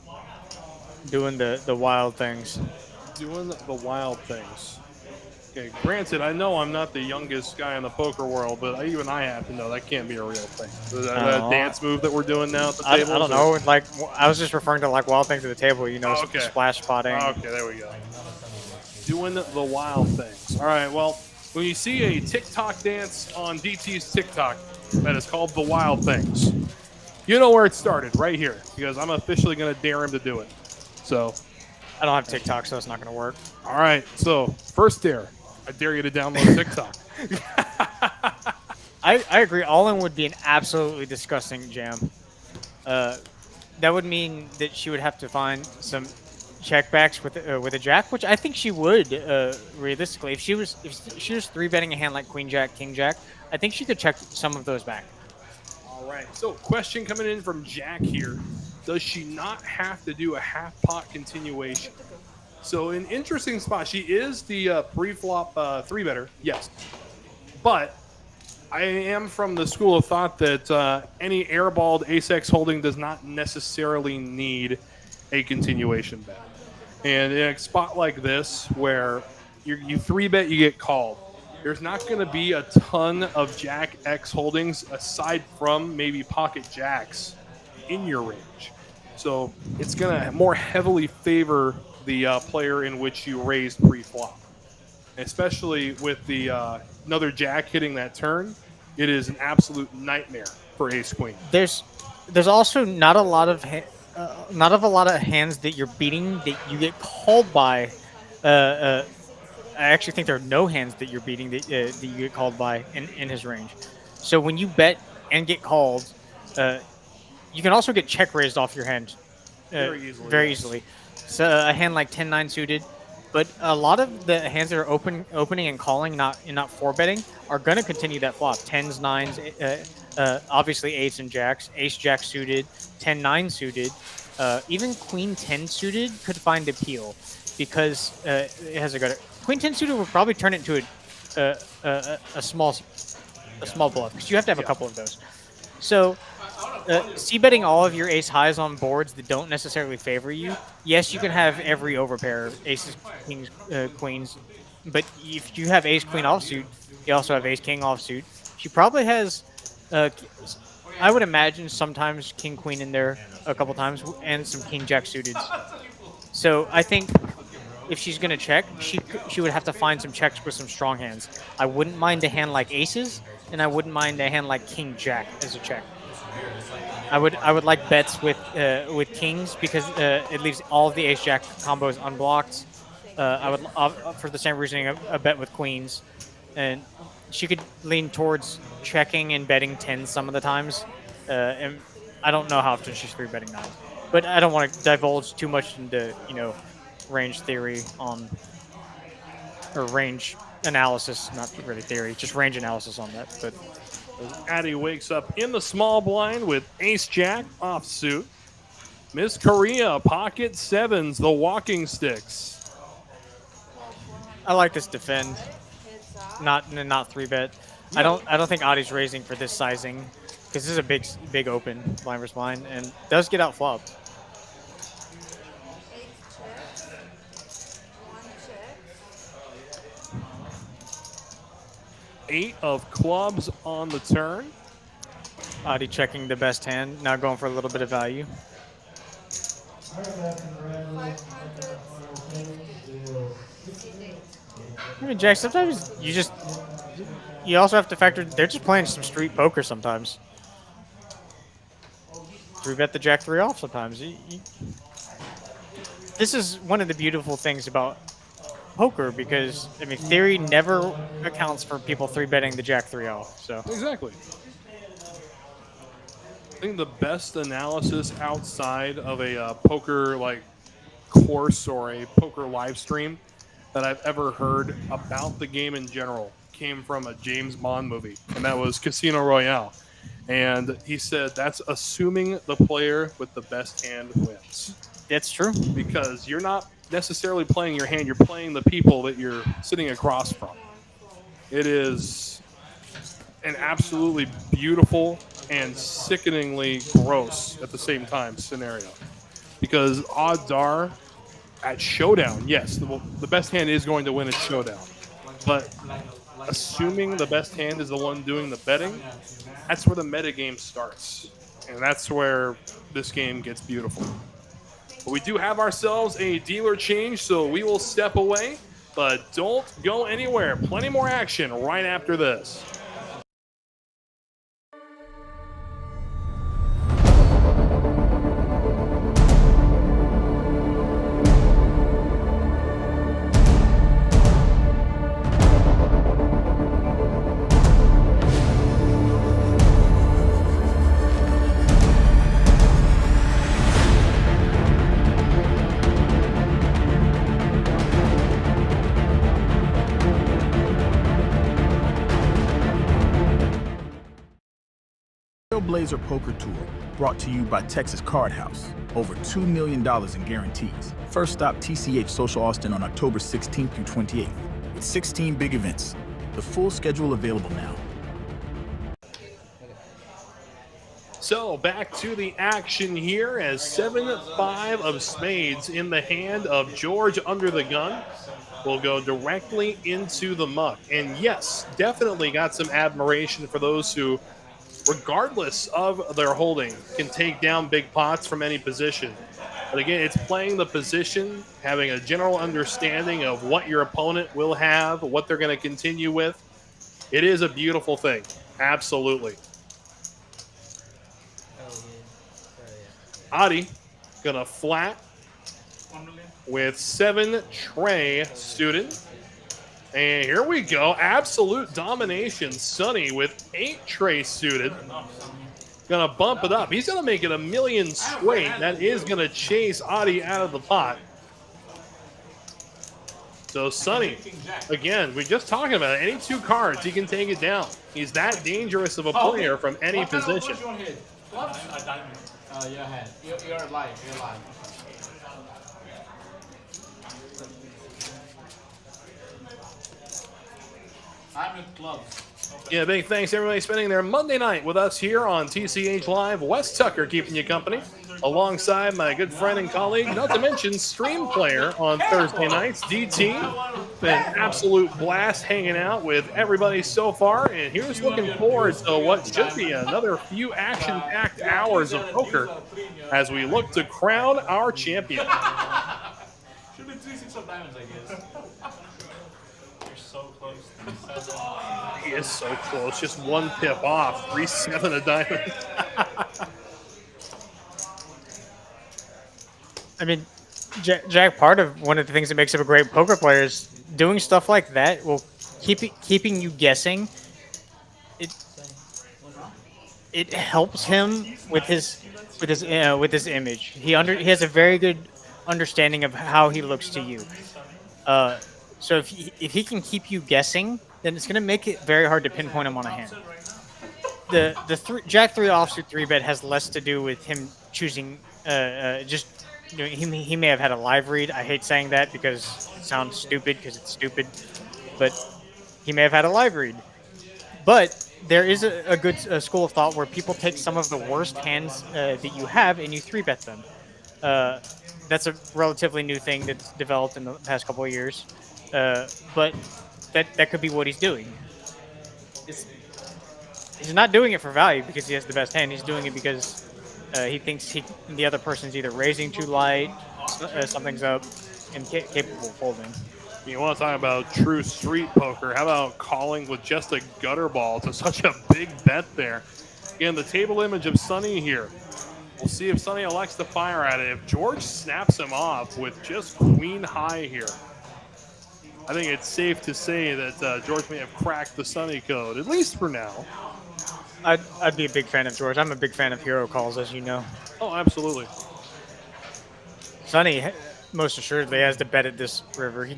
doing the wild things. Doing the wild things. Okay, granted, I know I'm not the youngest guy in the poker world, but even I have to know that can't be a real thing. Is that a dance move that we're doing now at the table? I don't know. Like, I was just referring to like wild things at the table. You know, splash spotting. Okay, there we go. Doing the wild things. All right. Well, when you see a TikTok dance on DT's TikTok that is called the wild things, you know where it started, right here, because I'm officially going to dare him to do it. So, I don't have TikTok, so it's not going to work. All right. So, first dare. I dare you to download TikTok. I agree. All-in would be an absolutely disgusting jam. That would mean that she would have to find some checkbacks with a jack, which I think she would realistically. If she was 3-betting a hand like Queen Jack, King Jack, I think she could check some of those back. All right. So, question coming in from Jack here: does she not have to do a half pot continuation? So, an interesting spot. She is the pre-flop 3-better, yes. But I am from the school of thought that any airballed ace-x holding does not necessarily need a continuation bet. And in a spot like this where you 3-bet, you get called, there's not going to be a ton of Jack X holdings aside from maybe pocket jacks in your range. So it's going to more heavily favor the player in which you raised pre-flop. Especially with the another jack hitting that turn, it is an absolute nightmare for ace queen. There's also not a lot of hands that you're beating that you get called by. I actually think there are no hands that you're beating that you get called by in his range. So when you bet and get called, you can also get check raised off your hand very easily. So a hand like 10-9 suited, but a lot of the hands that are opening and calling, not 4-betting, are going to continue that flop. 10s, 9s, obviously 8s and jacks, ace jack suited, 10-9 suited, even queen 10 suited could find appeal because it has a good. Queen 10 suited would probably turn it into a small bluff because you have to have a couple of those. So, c-betting all of your ace highs on boards that don't necessarily favor you. Yes, you can have every overpair, aces, kings, queens, but if you have ace queen offsuit, you also have ace king offsuit. She probably has, I would imagine, sometimes king queen in there a couple times and some king jack suited. So I think if she's going to check, she would have to find some checks with some strong hands. I wouldn't mind a hand like aces, and I wouldn't mind a hand like king jack as a check. I would like bets with kings because it leaves all of the ace jack combos unblocked. I would for the same reasoning a bet with queens, and she could lean towards checking and betting 10 some of the times. And I don't know how often she's 3-betting 9, but I don't want to divulge too much into range theory or range analysis, not really theory, just range analysis on that. But Addy wakes up in the small blind with ace jack offsuit. Miss Korea pocket 7s, the walking sticks. I like this defend, not 3-bet. I don't think Adi's raising for this sizing because this is a big open blind versus blind and does get out flopped. 8 of clubs on the turn. Adi checking the best hand, now going for a little bit of value. I mean, Jack, sometimes you also have to factor, they're just playing some street poker sometimes. 3-bet the jack 3 off sometimes. This is one of the beautiful things about poker because, I mean, theory never accounts for people 3-betting the jack 3 off. So Exactly. I think the best analysis outside of a poker like course or a poker live stream that I've ever heard about the game in general came from a James Bond movie, and that was Casino Royale. And he said that's assuming the player with the best hand wins. that's true. Because you're not necessarily playing your hand, you're playing the people that you're sitting across from. It is an absolutely beautiful and sickeningly gross at the same time scenario. Because odds are, at showdown, yes, the best hand is going to win at showdown. But assuming the best hand is the one doing the betting, that's where the metagame starts. And that's where this game gets beautiful. But we do have ourselves a dealer change, so we will step away. But don't go anywhere. Plenty more action right after this. Blazer Poker Tour, brought to you by Texas Card House. Over $2 million in guarantees. First stop TCH Social Austin on October 16th through 28th. With 16 big events. The full schedule available now. So back to the action here as 7-5 of spades in the hand of George under the gun will go directly into the muck. And yes, definitely got some admiration for those who, regardless of their holding, can take down big pots from any position. But again, it's playing the position, having a general understanding of what your opponent will have, what they're going to continue with. It is a beautiful thing. Absolutely. Adi gonna flat with 7 tray student. And here we go. Absolute domination. Sonny with 8 tray suited. Gonna bump it up. He's gonna make it a million straight. That is gonna chase Adi out of the pot. So Sonny, again, we're just talking about it. Any 2 cards, he can take it down. He's that dangerous of a player from any position. You're ahead. You're alive. You're alive. I'm in clubs. Yeah, big thanks to everybody spending their Monday night with us here on TCH Live. Wes Tucker keeping you company, alongside my good friend and colleague, not to mention stream player on Thursday nights, DT. Been an absolute blast hanging out with everybody so far, and here's looking forward to what should be another few action-packed hours of poker as we look to crown our champion. Should be 3-6 of diamonds, I guess. You're so close. He is so close, just 1 pip off, 3-7 of diamonds. I mean, Jack, part of one of the things that makes him a great poker player is doing stuff like that will keeping you guessing. It helps him with his image. He has a very good understanding of how he looks to you. So if he can keep you guessing, then it's going to make it very hard to pinpoint him on a hand. Jack 3 offsuit 3-bet has less to do with him choosing just. You know, he may have had a live read. I hate saying that because it sounds stupid because it's stupid, but he may have had a live read. But there is a good school of thought where people take some of the worst hands that you have and you 3-bet them. That's a relatively new thing that's developed in the past couple of years, but that could be what he's doing. He's not doing it for value because he has the best hand. He's doing it because he thinks the other person's either raising too light, something's up, and capable of folding. You want to talk about true street poker? How about calling with just a gutter ball to such a big bet there? Again, the table image of Sonny here. We'll see if Sonny elects to fire at it. If George snaps him off with just queen high here, I think it's safe to say that George may have cracked the Sonny code, at least for now. I'd be a big fan of George. I'm a big fan of hero calls, as you know. Oh, absolutely. Sonny most assuredly has to bet at this river.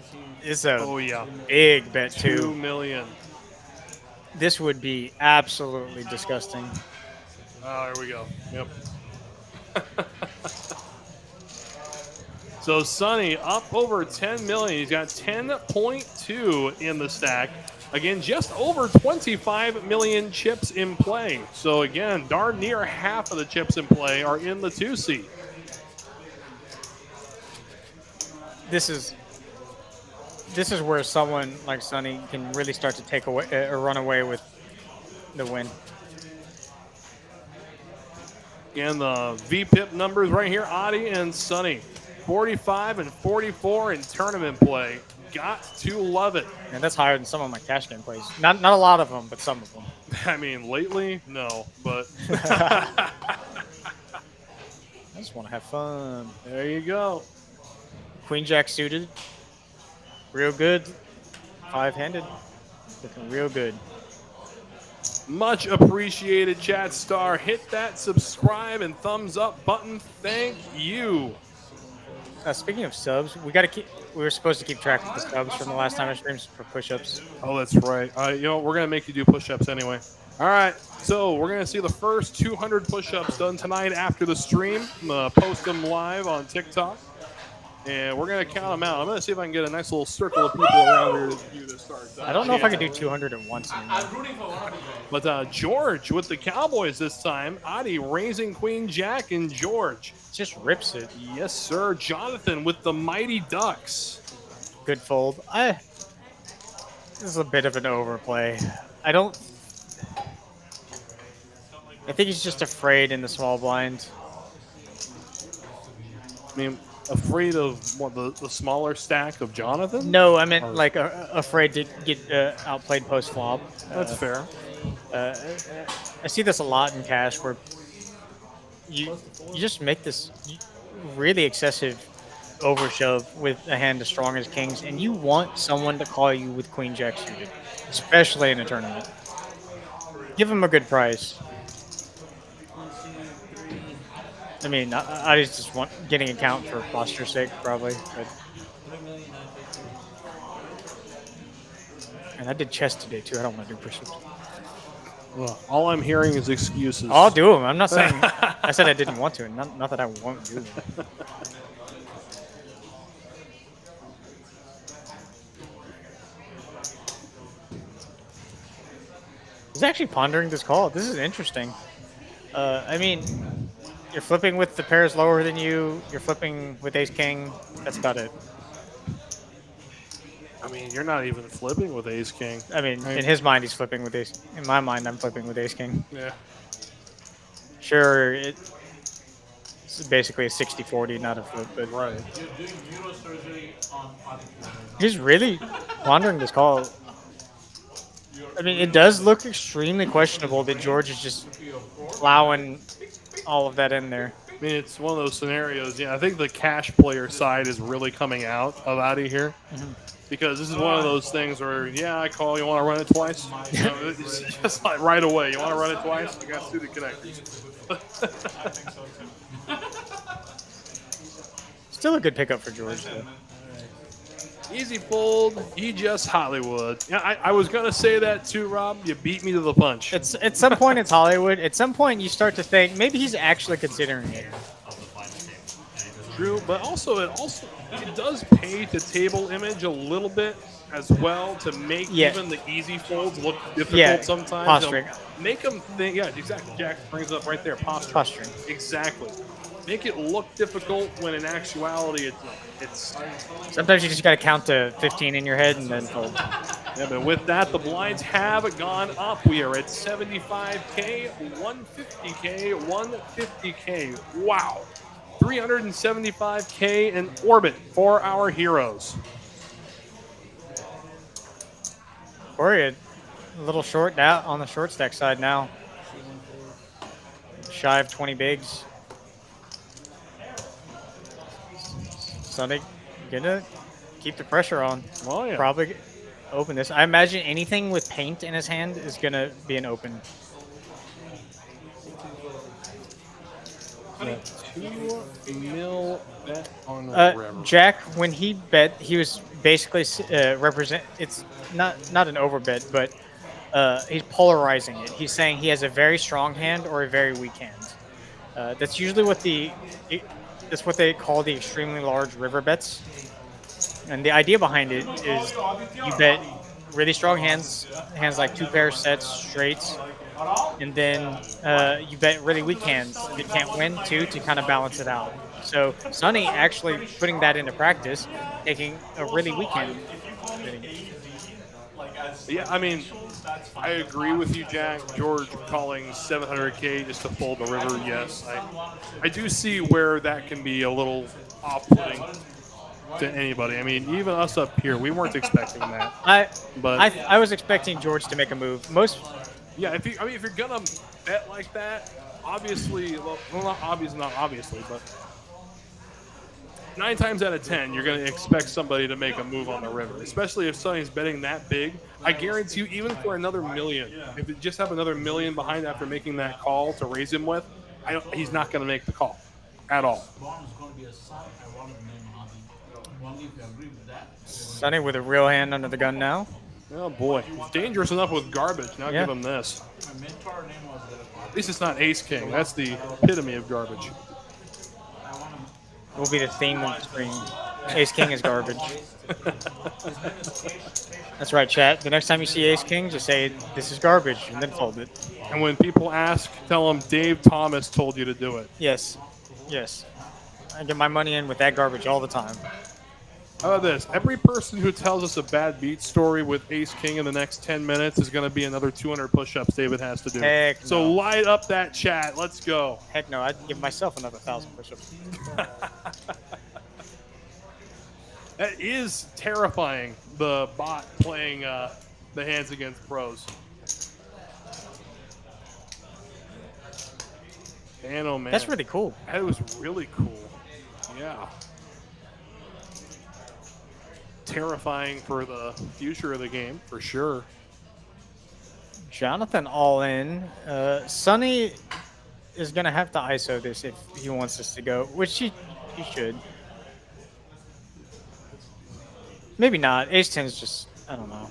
It's a big bet, too. 2 million. This would be absolutely disgusting. Oh, here we go. Yep. So Sonny up over 10 million. He's got 10.2 in the stack. Again, just over 25 million chips in play. So again, darn near half of the chips in play are in the 2 seat. This is where someone like Sonny can really start to take away or run away with the win. Again, the VPIP numbers right here, Adi and Sonny. 45 and 44 in tournament play. Got to love it. And that's higher than some of my cash game plays. Not a lot of them, but some of them. I mean, lately, no, but I just want to have fun. There you go. Queen Jack suited. Real good. 5-handed. Looking real good. Much appreciated, chat star. Hit that subscribe and thumbs up button. Thank you. Speaking of subs, we were supposed to keep track of the subs from the last time I streamed for push-ups. Oh, that's right. You know, we're gonna make you do push-ups anyway. All right, so we're gonna see the first 200 push-ups done tonight after the stream. I'm gonna post them live on TikTok. And we're going to count them out. I'm going to see if I can get a nice little circle of people around here to do the start. I don't know if I can do 200 at once anymore. I'm rooting for one of you guys. But George with the Cowboys this time. Adi raising Queen Jack and George. Just rips it. Yes, sir. Jonathan with the Mighty Ducks. Good fold. This is a bit of an overplay. I think he's just afraid in the small blind. I mean, afraid of what, the smaller stack of Jonathan? No, I meant like afraid to get outplayed post flop. That's fair. I see this a lot in cash where you just make this really excessive overshove with a hand as strong as kings, and you want someone to call you with queen jack suited, especially in a tournament. Give him a good price. I mean, I just want getting a count for posture's sake, probably. But. And I did chess today, too. I don't want to do pursuit. Well, all I'm hearing is excuses. I'll do them. I'm not saying... I said I didn't want to. Not that I won't do them. He's actually pondering this call. This is interesting. I mean... You're flipping with the pairs lower than you. You're flipping with ace-king. That's about it. I mean, you're not even flipping with ace-king. I mean, in his mind, he's flipping with ace. In my mind, I'm flipping with ace-king. Yeah. Sure, it's basically a 60-40, not a flip, but... Right. You're doing neurosurgery on He's really pondering this call. I mean, it does look extremely questionable that George is just allowing all of that in there. I mean, it's one of those scenarios. Yeah, I think the cash player side is really coming out of here. Because this is one of those things where, yeah, I call, you want to run it twice? You know, it's just like right away. You want to run it twice? You got suited connectors. Still a good pickup for George, though. Easy fold. You just Hollywood. Yeah, I was going to say that too, Rob. You beat me to the punch. At some point, it's Hollywood. At some point, you start to think maybe he's actually considering it. True, but also it does pay to table image a little bit as well to make even the easy folds look difficult sometimes. Posturing. Make them think. Yeah, exactly. Jack brings it up right there. Posturing. Exactly. Make it look difficult when in actuality it's. Sometimes you just got to count to 15 in your head and then fold. Yeah, but with that, the blinds have gone up. We are at 75K, 150K, 150K. Wow. 375K in orbit for our heroes. Corey, a little short now on the short stack side now. Shy of 20 bigs. Sunday gonna keep the pressure on. Oh, yeah. Probably open this. I imagine anything with paint in his hand is gonna be an open. Yeah. 2 mil bet on the river. Jack, when he bet, he was basically it's not an overbet, but he's polarizing it. He's saying he has a very strong hand or a very weak hand. That's usually what that's what they call the extremely large river bets. And the idea behind it is you bet really strong hands like two pair sets, straights, and then you bet really weak hands that can't win too to kind of balance it out. So Sonny actually putting that into practice, taking a really weak hand. Yeah, I mean, I agree with you, Jack. George calling 700K just to fold the river, yes. I do see where that can be a little off-putting to anybody. I mean, even us up here, we weren't expecting that. I was expecting George to make a move. Yeah, if you're gonna bet like that, obviously, well, not obviously, but 9 times out of 10, you're going to expect somebody to make a move on the river, especially if somebody's betting that big. I guarantee you, even for another million, if you just have another million behind after making that call to raise him with, he's not going to make the call at all. Sonny with a real hand under the gun now. Oh boy, dangerous enough with garbage. Now give him this. At least it's not ace king. That's the epitome of garbage. Will be the theme of the stream. Ace King is garbage. That's right, chat. The next time you see Ace King, just say this is garbage and then fold it. And when people ask, tell them Dave Thomas told you to do it. Yes. Yes. I get my money in with that garbage all the time. How about this? Every person who tells us a bad beat story with Ace King in the next 10 minutes is going to be another 200 push-ups David has to do. Heck So no. light up that chat. Let's go. Heck no, I'd give myself another 1,000 push-ups. That is terrifying, the bot playing the hands against pros. Man, oh man. That's really cool. That was really cool. Yeah. Terrifying for the future of the game, for sure. Jonathan all in. Sonny is going to have to ISO this if he wants this to go, which he should. Maybe not. Ace 10 is just, I don't know.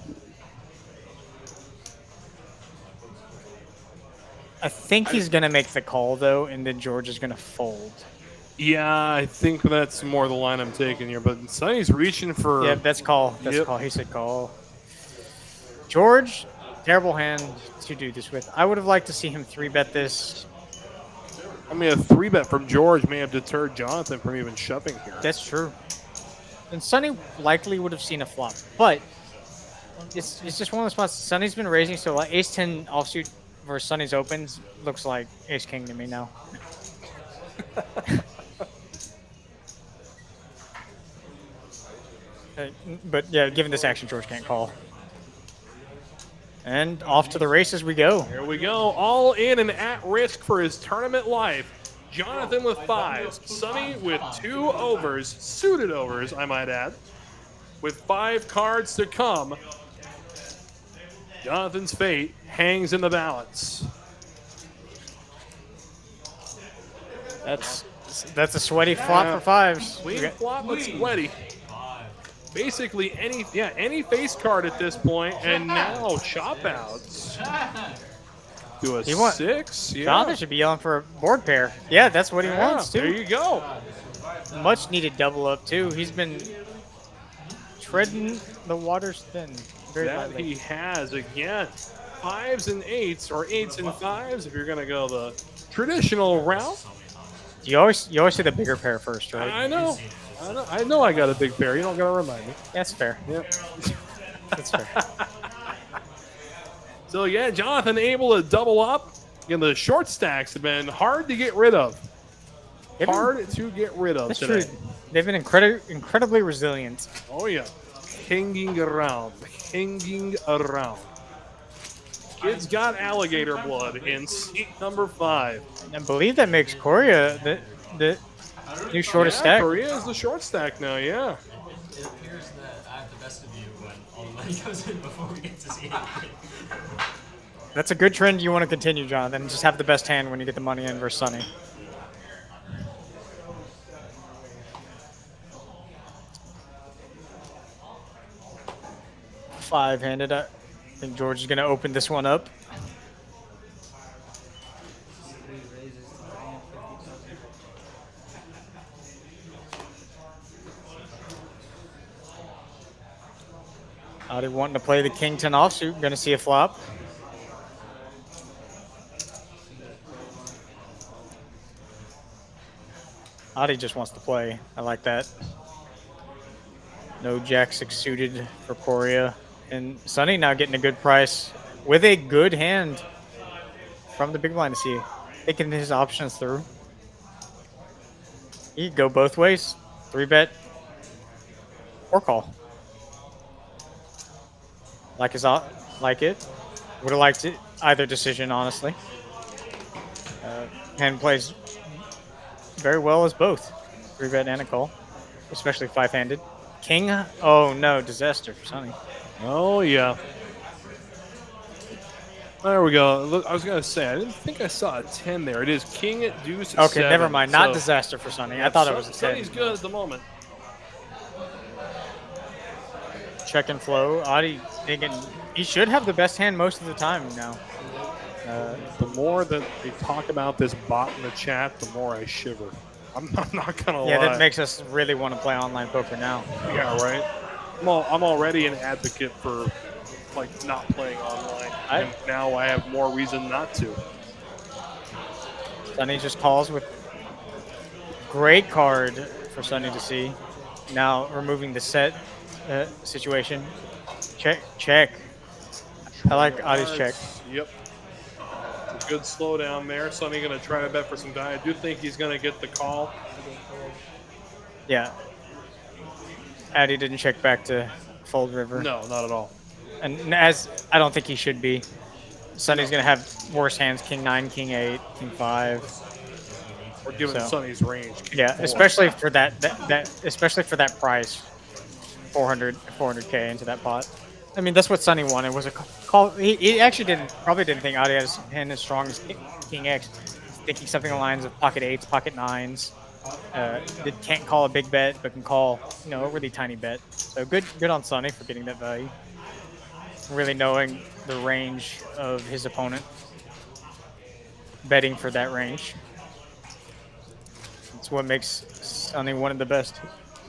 I think he's going to make the call, though, and then George is going to fold. Yeah, I think that's more the line I'm taking here. But Sonny's reaching for... Yeah, that's call. That's call. He said call. George, terrible hand to do this with. I would have liked to see him 3-bet this. I mean, a 3-bet from George may have deterred Jonathan from even shoving here. That's true. And Sonny likely would have seen a flop. But it's just one of the spots. Sonny's been raising, so like Ace 10 offsuit versus Sonny's opens looks like Ace King to me now. But yeah, given this action, George can't call. And off to the races we go. Here we go. All in and at risk for his tournament life. Jonathan with 5s. Sonny with 2 overs. Suited overs, I might add. With 5 cards to come. Jonathan's fate hangs in the balance. That's a sweaty flop for 5s. Clean flop, but sweaty. Basically any face card at this point, and now chop outs. Do a 6. Yeah. Jonathan should be yelling for a board pair. Yeah, that's what he wants too. There you go. Much needed double up too. He's been treading the waters thin. Very That lightly. he has again. 5s and 8s, or 8s and 5s if you're gonna go the traditional route. You always say the bigger pair first, right? I know I got a big pair. You don't gotta remind me. That's fair. Yep. That's fair. So yeah, Jonathan able to double up. Again, the short stacks have been hard to get rid of. Hard to get rid of That's today. true. They've been incredibly resilient. Oh yeah, hanging around. Kid's got alligator blood in seat number 5. I believe that makes Korea the new shortest stack. Korea is the short stack now. Yeah. It appears that I have the best of you when all the money goes in before we get to see anything. That's a good trend you want to continue, Jonathan. Just have the best hand when you get the money in versus Sonny. Five-handed. I think George is going to open this one up. Adi wanting to play the King 10 offsuit. Going to see a flop. Adi just wants to play. I like that. No Jack 6 suited for Korea. And Sonny now getting a good price with a good hand from the big blind to see. Taking his options through. He could go both ways. 3-bet or call. Like it. Would have liked it. Either decision, honestly. Hand plays very well as both. 3-bet and a call. Especially 5-handed. King? Oh no, disaster for Sonny. Oh yeah. There we go. Look, I was gonna say I didn't think I saw a 10 there. It is King Deuce. Okay, 7. never mind. Not So, disaster for Sonny. I thought it was a 10. Sonny's good at the moment. Check and flow. Adi thinking he should have the best hand most of the time now. The more that they talk about this bot in the chat, the more I shiver. I'm not gonna Yeah, lie. that makes us really want to play online poker now. Yeah, right. I'm already an advocate for like not playing online, and now I have more reason not to. Sunny just calls with great card for Sunny to see. Now removing the set situation. Check. I like Adi's check. Yep. It's a good slowdown there. Sonny going to try to bet for some die. I do think he's going to get the call. Yeah. Adi didn't check back to fold river. No, not at all. And as I don't think he should be. Sonny's going to have worse hands, king 9, king 8, king 5. We're giving Sonny's range. Yeah, especially for that especially for that price. 400k into that pot. I mean, that's what Sonny wanted, was a call. He actually probably didn't think Adi had his hand as strong as king X. Thinking something along the lines of pocket 8s, pocket 9s. That can't call a big bet, but can call, a really tiny bet. So good on Sonny for getting that value. Really knowing the range of his opponent. Betting for that range. It's what makes Sonny one of the best.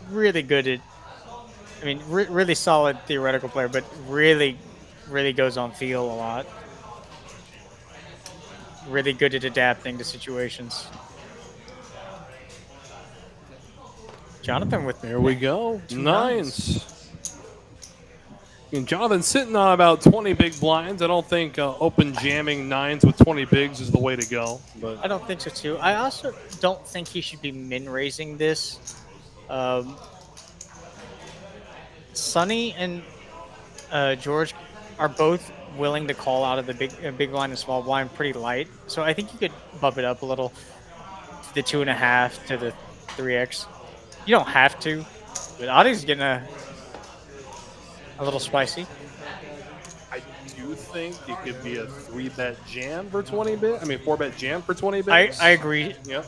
Really good at, really solid theoretical player, but really goes on feel a lot. Really good at adapting to situations. Jonathan with there we go. Nines. And Jonathan's sitting on about 20 big blinds. I don't think open jamming 9s with 20 bigs is the way to go. But I don't think so too. I also don't think he should be min raising this. Sonny and George are both willing to call out of the big blind and small blind pretty light. So I think you could bump it up a little to the 2.5 to the 3x. You don't have to, but Adi's getting a little spicy. I do think it could be a 3-bet jam for 20 bit. 4-bet jam for 20 bits. I agree. Yep.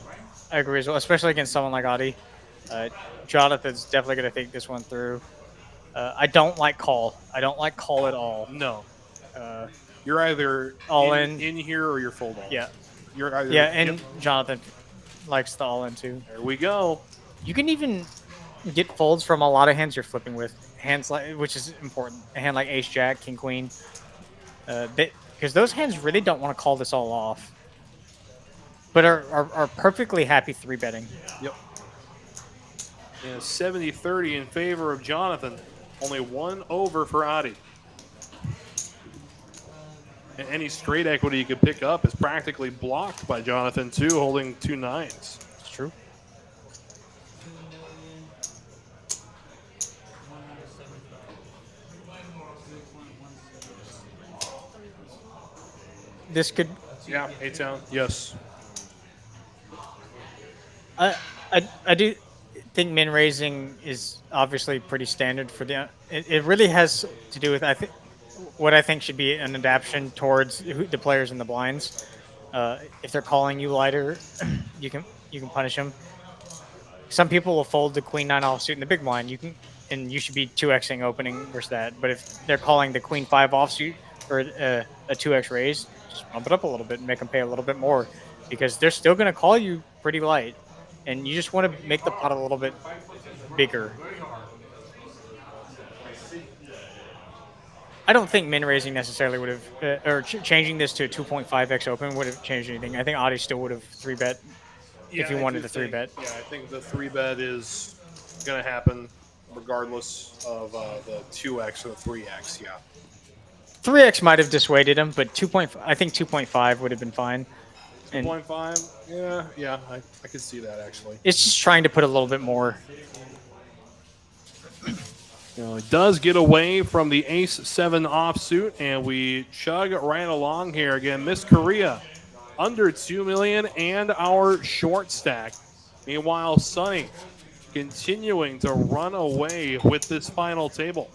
I agree as well, especially against someone like Adi. Jonathan's definitely going to think this one through. I don't like call. I don't like call at all. No. You're either all in here or you're full all. Yeah. You're either. Yeah, and Jonathan likes the all in too. There we go. You can even get folds from a lot of hands you're flipping with. Hands like, which is important. A hand like Ace Jack, King Queen. Because those hands really don't want to call this all off. But are perfectly happy 3-betting. Yep. Yeah, 70-30 in favor of Jonathan. Only one over for Adi. And any straight equity you could pick up is practically blocked by Jonathan, too, holding 2 9s. It's true. This could... Yeah, 8-down. Yes. I do think min raising is obviously pretty standard for the. It really has to do with what I think should be an adaptation towards the players in the blinds. If they're calling you lighter, you can punish them. Some people will fold the queen 9 offsuit in the big blind. You should be 2xing opening versus that. But if they're calling the queen 5 offsuit for a 2x raise, just bump it up a little bit and make them pay a little bit more, because they're still going to call you pretty light. And you just want to make the pot a little bit bigger. I don't think min raising necessarily would have, or changing this to a 2.5x open would have changed anything. I think Adi still would have 3-bet if he wanted to 3-bet. Yeah, I think the 3-bet is going to happen regardless of the 2x or the 3x. Yeah. 3x might have dissuaded him, but I think 2.5 would have been fine. 2.5, yeah, I could see that actually. It's just trying to put a little bit more. It does get away from the Ace-7 offsuit, and we chug right along here again. Miss Korea under 2 million and our short stack. Meanwhile, Sonny continuing to run away with this final table.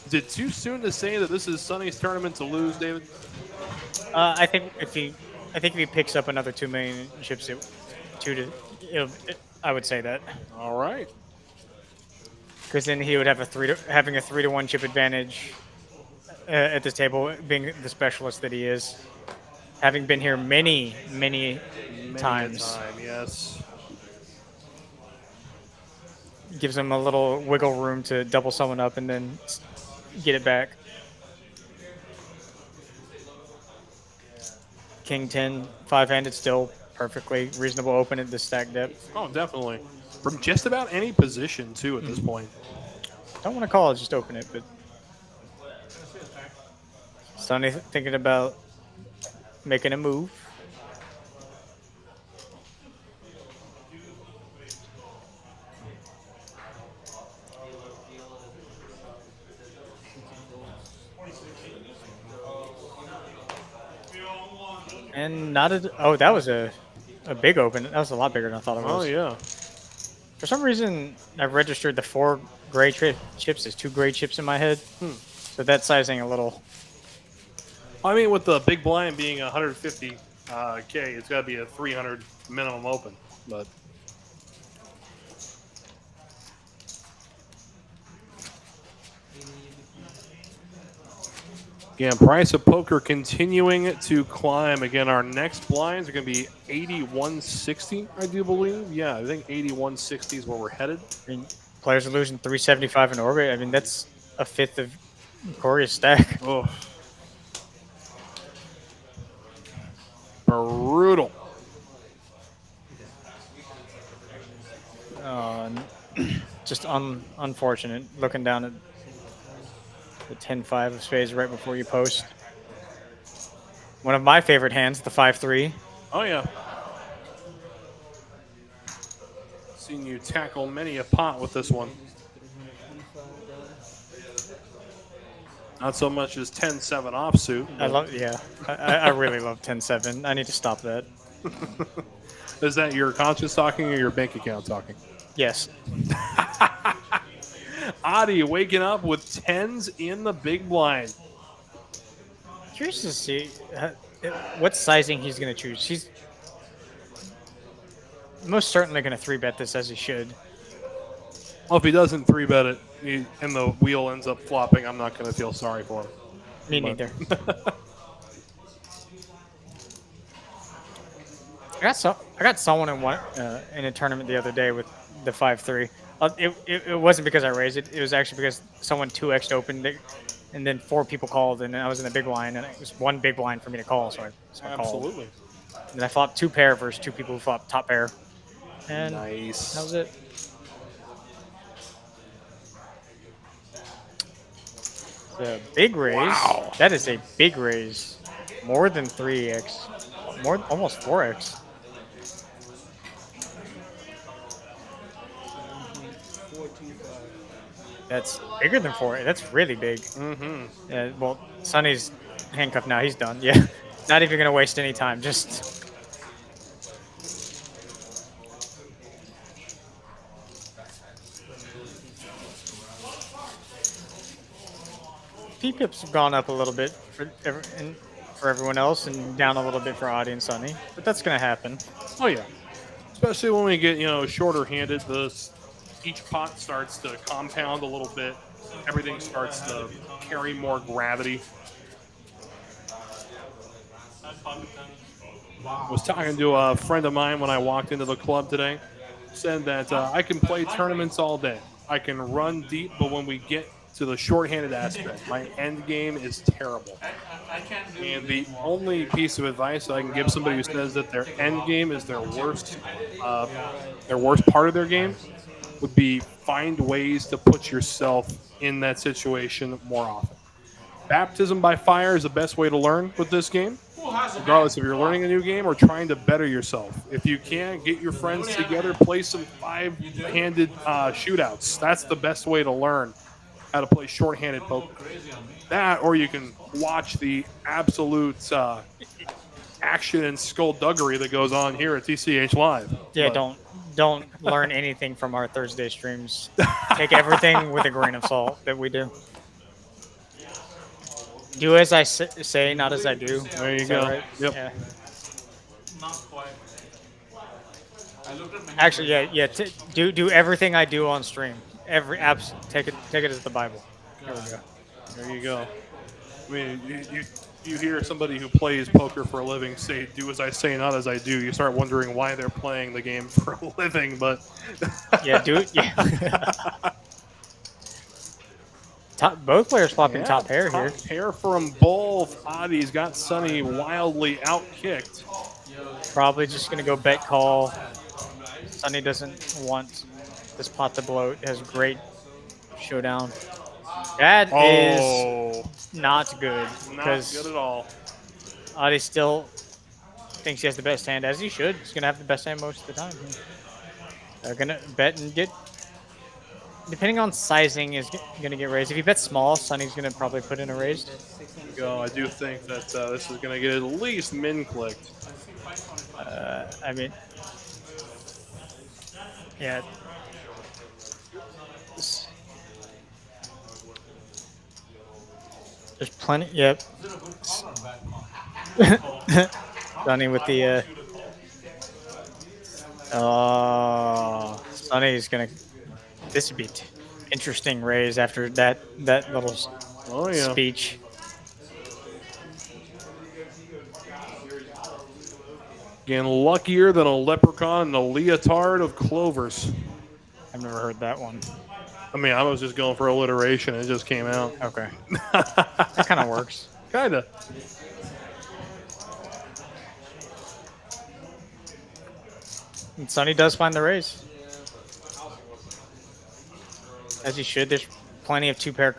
Is it too soon to say that this is Sonny's tournament to lose, David? I think if he picks up another 2 million chips, I would say that. All right. Because then he would have having a 3-to-1 chip advantage at this table, being the specialist that he is, having been here many times. Yes. gives him a little wiggle room to double someone up and then get it back. King 10, 5-handed, still perfectly reasonable open at the stack depth. Oh, definitely. From just about any position, too, at this point. Don't want to call it, just open it, but Sonny thinking about making a move. And not a, oh, that was a big open. That was a lot bigger than I thought it was. Oh, yeah. For some reason, I've registered the 4 gray chips as 2 gray chips in my head. So that sizing a little. I mean, with the big blind being 150K, it's got to be a 300 minimum open. But again, price of poker continuing to climb. Again, our next blinds are going to be 8160, I do believe. Yeah, I think 8160 is where we're headed. I mean, players are losing 375 in orbit. I mean, that's a fifth of Corey's stack. Oh. Brutal. Just unfortunate. Looking down at the 10-5 of spades right before you post. One of my favorite hands, the 5-3. Oh, yeah. Seen you tackle many a pot with this one. Not so much as 10-7 offsuit. I really love 10-7. I need to stop that. Is that your conscience talking or your bank account talking? Yes. Adi waking up with 10s in the big blind. Curious to see what sizing he's going to choose. He's most certainly going to 3-bet this as he should. Well, if he doesn't 3-bet it and the wheel ends up flopping, I'm not going to feel sorry for him. Me neither. I got someone in a tournament the other day with the 5-3. It wasn't because I raised it. It was actually because someone 2x'd opened it, and then 4 people called, and I was in the big blind, and it was one big blind for me to call, so I called. Absolutely. And then I flopped 2 pair versus 2 people who flopped top pair. And nice. that was it. The big raise. Wow. That is a big raise. More than 3x. Almost 4x. That's bigger than 4. That's really big. Mm-hmm. Well, Sonny's handcuffed now. He's done. Yeah. Not even going to waste any time. Just. P-pips have gone up a little bit for everyone else and down a little bit for Adi and Sonny. But that's going to happen. Oh, yeah. Especially when we get, shorter handed, each pot starts to compound a little bit. Everything starts to carry more gravity. I was talking to a friend of mine when I walked into the club today. Said that I can play tournaments all day. I can run deep, but when we get to the short-handed aspect, my end game is terrible. And the only piece of advice I can give somebody who says that their end game is their worst part of their game would be find ways to put yourself in that situation more often. Baptism by fire is the best way to learn with this game, regardless if you're learning a new game or trying to better yourself. If you can, get your friends together, play some 5-handed shootouts. That's the best way to learn how to play short-handed poker. That, or you can watch the absolute action and skullduggery that goes on here at TCH Live. Yeah, don't learn anything from our Thursday streams. Take everything with a grain of salt that we do. Do as I say, not as I do. There you go. Right? Yep. Yeah. Not quite. I looked at my Actually, yeah. Do everything I do on stream. Take it as the Bible. There we go. There you go. I mean, You hear somebody who plays poker for a living say, "Do as I say, not as I do." You start wondering why they're playing the game for a living. But Yeah, do it. Yeah. Both players flopping top pair here. Top pair from both. Adi's got Sonny wildly outkicked. Probably just going to go bet call. Sonny doesn't want this pot to bloat. Has great showdown. That is not good. Not good at all. Adi still thinks he has the best hand, as he should. He's going to have the best hand most of the time. They're going to bet and get... Depending on sizing, is going to get raised. If he bets small, Sonny's going to probably put in a raised. I do think that this is going to get at least min clicked. I mean, yeah. There's plenty. Yep. Sonny with the. Sonny's gonna. This would be interesting raise after that little speech. Again, luckier than a leprechaun in a leotard of clovers. I've never heard that one. I mean, I was just going for alliteration. It just came out. Okay. That kind of works. Kind of. And Sonny does find the raise. As he should. There's plenty of two pair.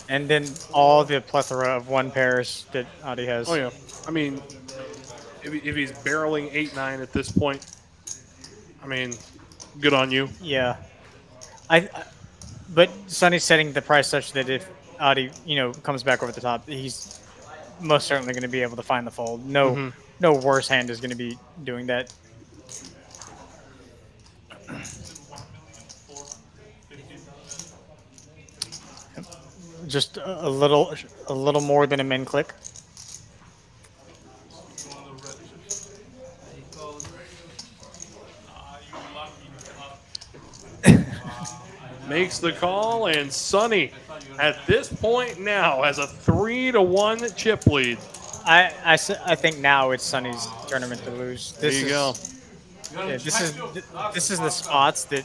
And then all the plethora of one pairs that Adi has. Oh, yeah. I mean, if he's barreling 8-9 at this point, I mean, good on you. Yeah. But Sonny's setting the price such that if Adi, comes back over the top, he's most certainly going to be able to find the fold. No worse hand is going to be doing that. Just a little more than a min click. Makes the call, and Sonny at this point now has a 3-1 chip lead. I think now it's Sonny's tournament to lose. There you go. Yeah, this is the spots that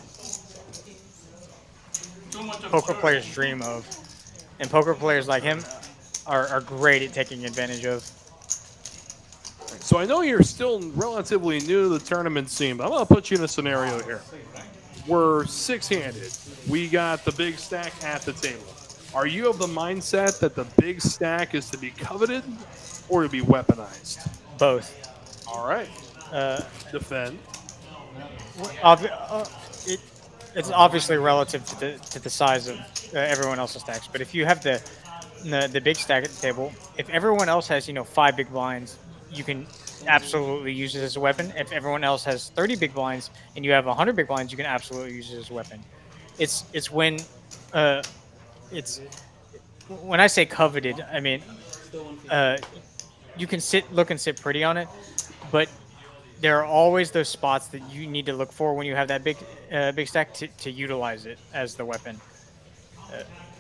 poker players dream of, and poker players like him are great at taking advantage of. So I know you're still relatively new to the tournament scene, but I'm going to put you in a scenario here. We're six-handed. We got the big stack at the table. Are you of the mindset that the big stack is to be coveted or to be weaponized? Both. All right. Defend. It's obviously relative to the size of everyone else's stacks, but if you have the big stack at the table, if everyone else has 5 big blinds, you can absolutely use it as a weapon. If everyone else has 30 big blinds and you have 100 big blinds, you can absolutely use it as a weapon. It's when I say coveted, I mean you can look and sit pretty on it, but there are always those spots that you need to look for when you have that big stack to utilize it as the weapon.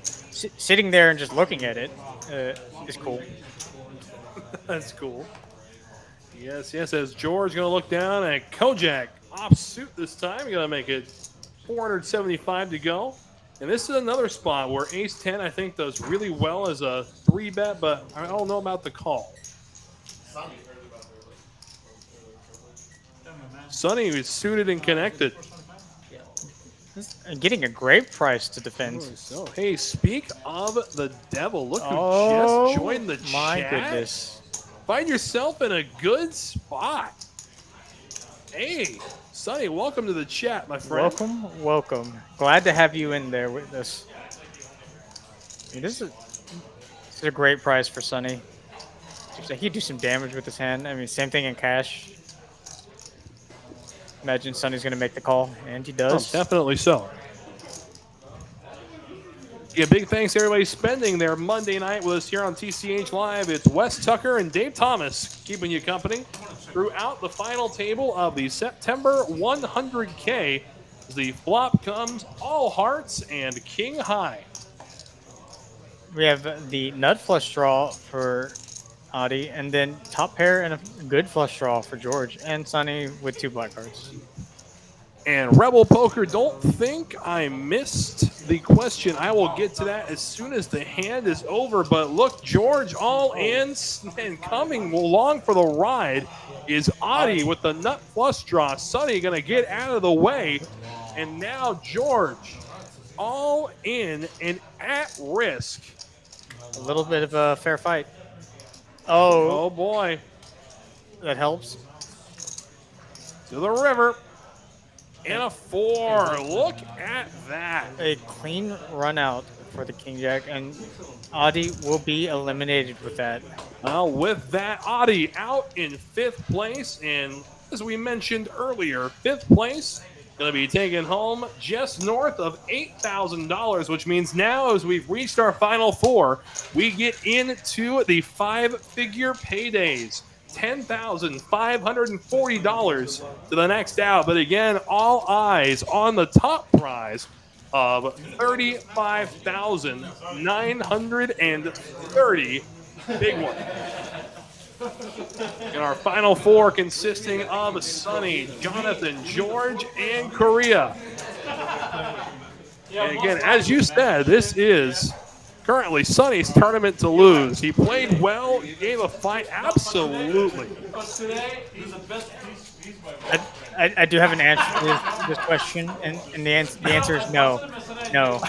Sitting there and just looking at it is cool. That's cool. Yes, as George going to look down at Kojak. Off suit this time. Going to make it 475 to go. And this is another spot where Ace-10, I think, does really well as a 3-bet, but I don't know about the call. Sonny is suited and connected. And getting a great price to defend. So, hey, speak of the devil. Look who just joined the chat. My goodness. Find yourself in a good spot. Hey, Sonny, welcome to the chat, my friend. Welcome. Glad to have you in there with us. I mean, this is a great price for Sonny. He could do some damage with his hand. I mean, same thing in cash. Imagine Sonny's going to make the call, and he does. Oh, definitely so. Yeah, big thanks to everybody spending their Monday night with us here on TCH Live. It's Wes Tucker and Dave Thomas keeping you company throughout the final table of the September 100K. The flop comes all hearts and king high. we have the nut flush draw for Adi, and then top pair and a good flush draw for George, and Sunny with 2 black cards. And Rebel Poker, don't think I missed the question. I will get to that as soon as the hand is over. But look, George all in and coming along for the ride is Adi with the nut flush draw. Sunny going to get out of the way. And now George all in and at risk. A little bit of a fair fight. Oh boy. That helps. To the river. And a 4. Look at that. A clean run out for the King Jack, and Adi will be eliminated with that. Well, with that, Adi out in 5th place. And as we mentioned earlier, 5th place going to be taking home just north of $8,000, which means now as we've reached our final 4, we get into the 5-figure paydays. $10,540 to the next out. But again, all eyes on the top prize of $35,930. Big one. In our final 4 consisting of Sunny, Jonathan, George, and Korea. And again, as you said, this is currently Sunny's tournament to lose. He played well, he gave a fight, absolutely. I do have an answer to this question, and the answer is no. No.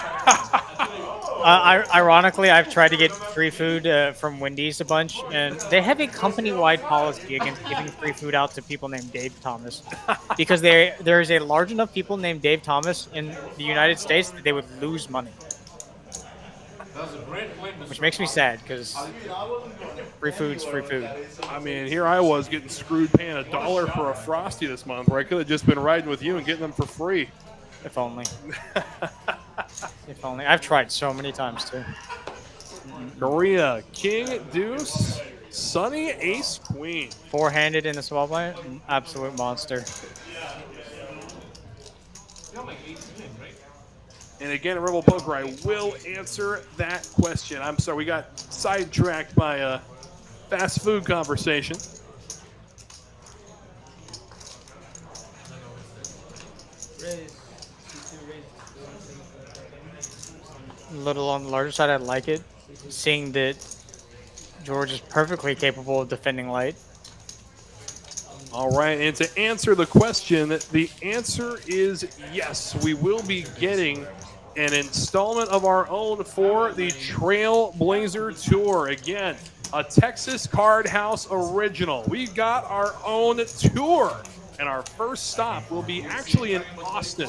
Ironically, I've tried to get free food from Wendy's a bunch, and they have a company-wide policy against giving free food out to people named Dave Thomas, because there is a large enough people named Dave Thomas in the United States that they would lose money. Which makes me sad, because free food's free food. I mean, here I was getting screwed paying $1 for a Frosty this month, where I could have just been riding with you and getting them for free. If only. If only. I've tried so many times, too. Korea, King, Deuce, Sunny, Ace, Queen. 4-handed in the small blind, absolute monster. And again, Rebel Poker, I will answer that question. I'm sorry, we got sidetracked by a fast food conversation. A little on the larger side, I like it. Seeing that George is perfectly capable of defending light. All right, and to answer the question, the answer is yes. We will be getting an installment of our own for the Trailblazer Tour. Again, a Texas Card House original. We've got our own tour, and our first stop will be actually in Austin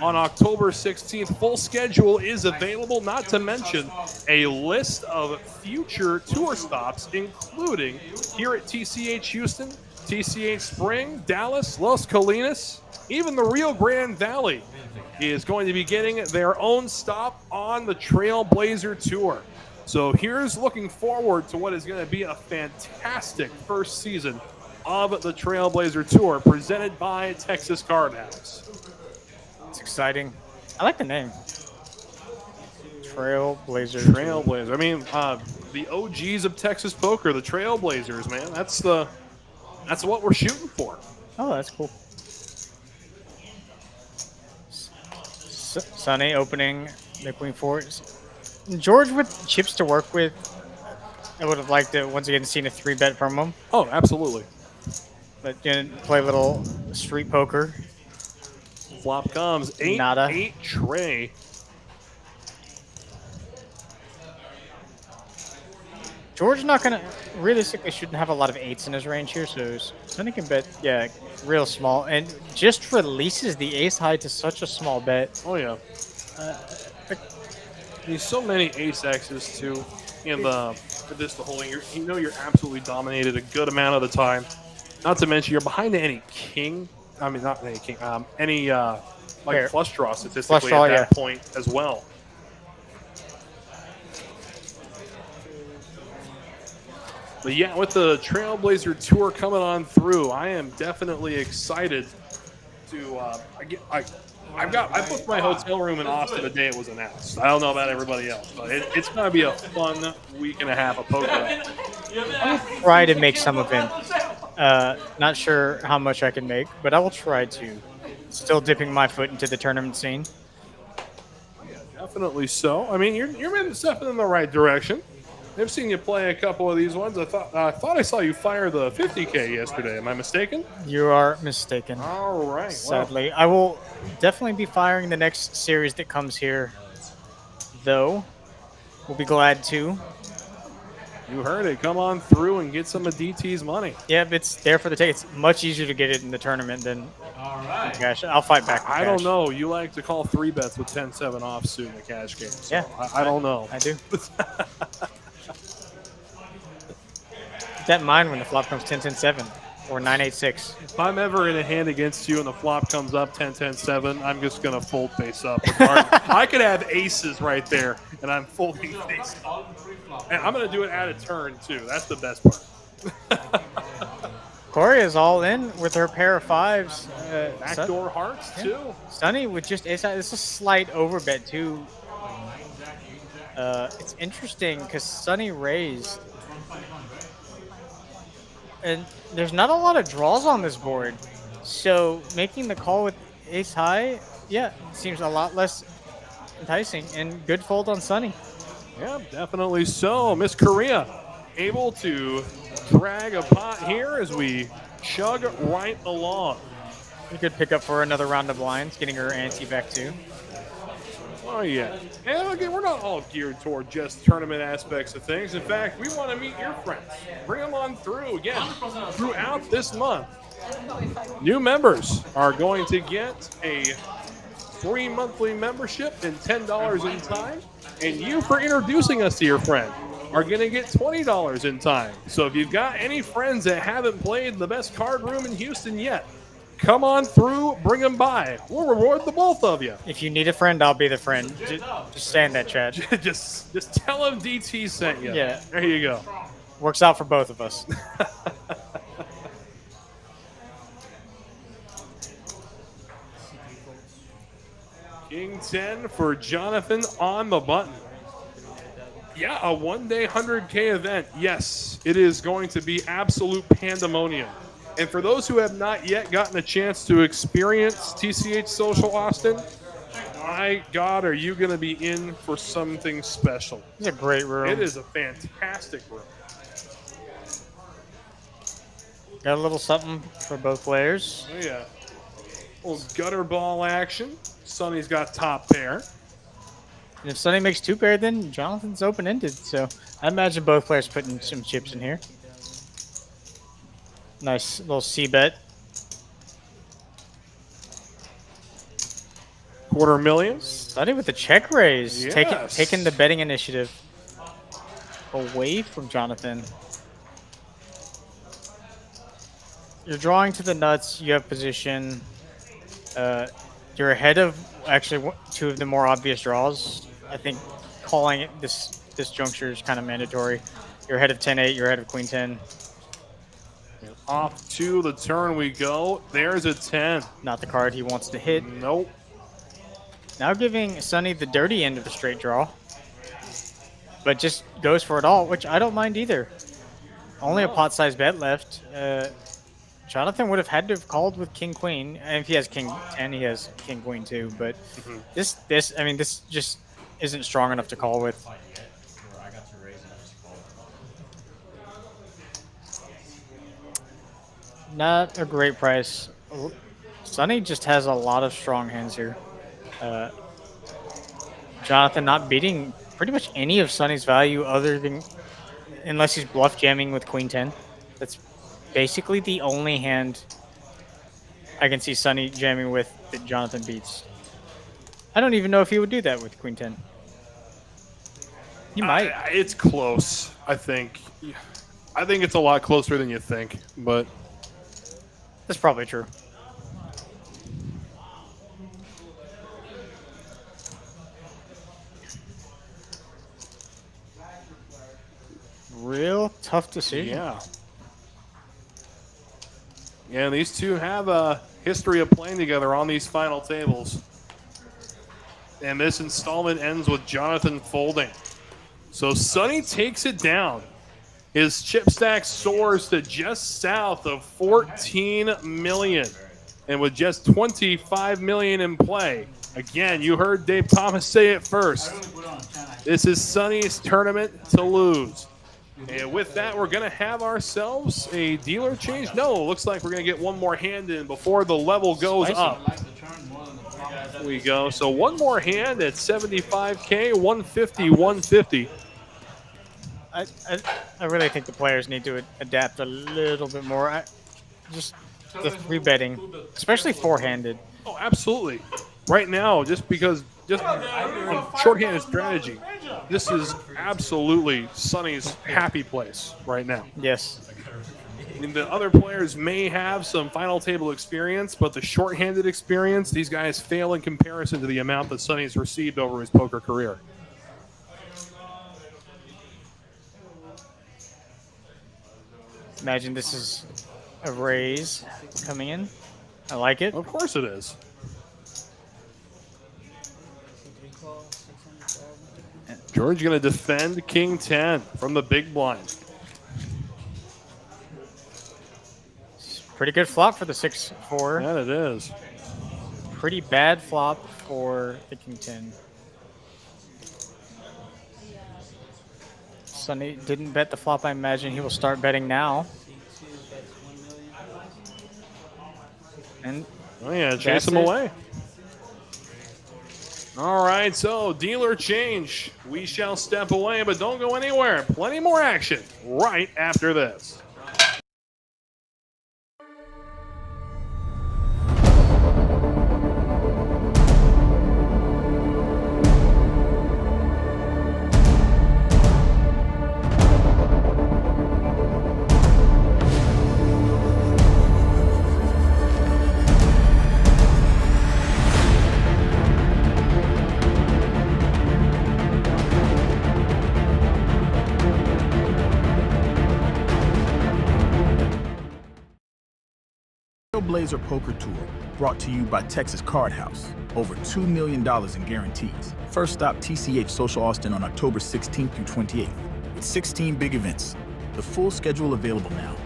on October 16th. Full schedule is available, not to mention a list of future tour stops, including here at TCH Houston, TCH Spring, Dallas, Los Colinas, even the Rio Grande Valley is going to be getting their own stop on the Trailblazer Tour. So here's looking forward to what is going to be a fantastic first season of the Trailblazer Tour presented by Texas Card House. It's exciting. I like the name. Trailblazer. Trailblazer. I mean, the OGs of Texas poker, the Trailblazers, man. That's what we're shooting for. Oh, that's cool. Sunny opening the Queen 4. George with chips to work with. I would have liked to once again seen a 3-bet from him. Oh, absolutely. But didn't play a little street poker. Flop comes 8-8 tray. George not gonna realistically shouldn't have a lot of 8s in his range here, so Sunny can bet real small and just releases the ace high to such a small bet. Oh yeah. There's so many ace X's too in the holding. You're absolutely dominated a good amount of the time. Not to mention you're behind any king. I mean not any king. Any flush draw statistically at that point as well. But yeah, with the Trailblazer Tour coming on through, I am definitely excited to I booked my hotel room in Austin the day it was announced. I don't know about everybody else, but it's going to be a fun week and a half of poker. I will try to make some of it. Not sure how much I can make, but I will try to. Still dipping my foot into the tournament scene. Definitely so. I mean, you're stepping in the right direction. I've seen you play a couple of these ones. I thought I saw you fire the 50K yesterday. Am I mistaken? You are mistaken. All right. Sadly, I will definitely be firing the next series that comes here, though. We'll be glad to. You heard it. Come on through and get some of DT's money. Yep, it's there for the take. It's much easier to get it in the tournament than cash. I'll fight back. I don't know. You like to call 3-bets with 10-7 offsuit in the cash game. So Yeah. I don't know. I do. That mine when the flop comes 10-10-7 or 9-8-6. If I'm ever in a hand against you and the flop comes up 10-10-7, I'm just going to fold face up. I could have aces right there, and I'm folding face up. And I'm going to do it at a turn, too. That's the best part. Corey is all in with her pair of fives. Backdoor hearts, too. Sunny with just ace high. It's a slight overbet, too. It's interesting because Sunny raised. And there's not a lot of draws on this board. So making the call with ace high, yeah, seems a lot less enticing. And good fold on Sunny. Yeah, definitely so. Miss Korea able to drag a pot here as we chug right along. A good pickup for another round of blinds, getting her ante back too. Oh, yeah. And again, we're not all geared toward just tournament aspects of things. In fact, we want to meet your friends. Bring them on through again throughout this month. New members are going to get a free monthly membership and $10 in time. And you, for introducing us to your friend, are going to get $20 in time. So if you've got any friends that haven't played the best card room in Houston yet, come on through, bring them by. We'll reward the both of you. If you need a friend, I'll be the friend. Just stay in that chat. just tell them DT sent you. Yeah. There you go. Works out for both of us. King 10 for Jonathan on the button. Yeah, a one-day 100K event. Yes, it is going to be absolute pandemonium. And for those who have not yet gotten a chance to experience TCH Social Austin, my God, are you going to be in for something special? It's a great room. It is a fantastic room. Got a little something for both players. Oh, yeah. Little gutter ball action. Sonny's got top pair. And if Sunny makes two pair, then Jonathan's open-ended. So I imagine both players putting some chips in here. Nice little C-bet. $250,000. Sunny with the check raise. Yes. Taking the betting initiative away from Jonathan. You're drawing to the nuts. You have position. You're ahead of actually two of the more obvious draws. I think calling it this juncture is kind of mandatory. You're ahead of 10-8. You're ahead of Queen 10. Off to the turn we go. There's a 10. Not the card he wants to hit. Nope. Now giving Sunny the dirty end of the straight draw. But just goes for it all, which I don't mind either. Only a pot-sized bet left. Jonathan would have had to have called with King Queen. And if he has King 10, he has King Queen too. But this just isn't strong enough to call with. Not a great price. Sunny just has a lot of strong hands here. Jonathan not beating pretty much any of Sunny's value other than unless he's bluff jamming with Queen 10. That's basically the only hand I can see Sunny jamming with that Jonathan beats. I don't even know if he would do that with Queen 10. He might. It's close, I think. I think it's a lot closer than you think, but That's probably true. Real tough decision. yeah. Yeah, these two have a history of playing together on these final tables. And this installment ends with Jonathan folding. So Sonny takes it down. His chip stack soars to just south of 14 million. And with just 25 million in play, again, you heard Dave Thomas say it first. This is Sonny's tournament to lose. And with that, we're going to have ourselves a dealer change. No, looks like we're going to get one more hand in before the level goes up. There we go. So one more hand at 75K, 150, 150. I really think the players need to adapt a little bit more. Just the 3-betting, especially four-handed. Oh, absolutely. Right now, just on shorthanded strategy, this is absolutely Sonny's happy place right now. Yes. I mean, the other players may have some final table experience, but the shorthanded experience, these guys fail in comparison to the amount that Sonny's received over his poker career. Imagine this is a raise coming in. I like it. Of course it is. George going to defend King 10 from the big blind. Pretty good flop for the 6-4. That it is. Pretty bad flop for the King 10. Sonny didn't bet the flop. I imagine he will start betting now. And oh yeah, chase him away. All right, so dealer change. We shall step away, but don't go anywhere. Plenty more action right after this. Blazer Poker Tour, brought to you by Texas Card House. Over $2 million in guarantees. First stop TCH Social Austin on October 16th through 28th. With 16 big events. The full schedule available now.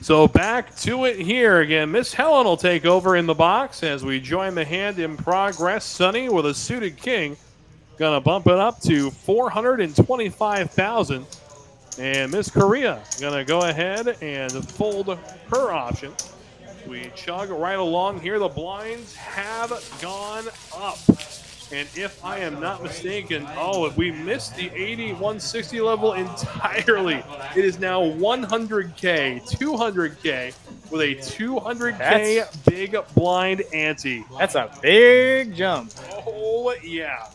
So back to it here again. Miss Helen will take over in the box as we join the hand in progress. Sonny with a suited king. Gonna bump it up to 425,000. And Miss Korea gonna go ahead and fold her option. We chug right along here. The blinds have gone up. And if I am not mistaken, we missed the 80-160 level entirely. It is now 100K, 200K with a 200K big blind ante. That's a big jump. Oh, yeah.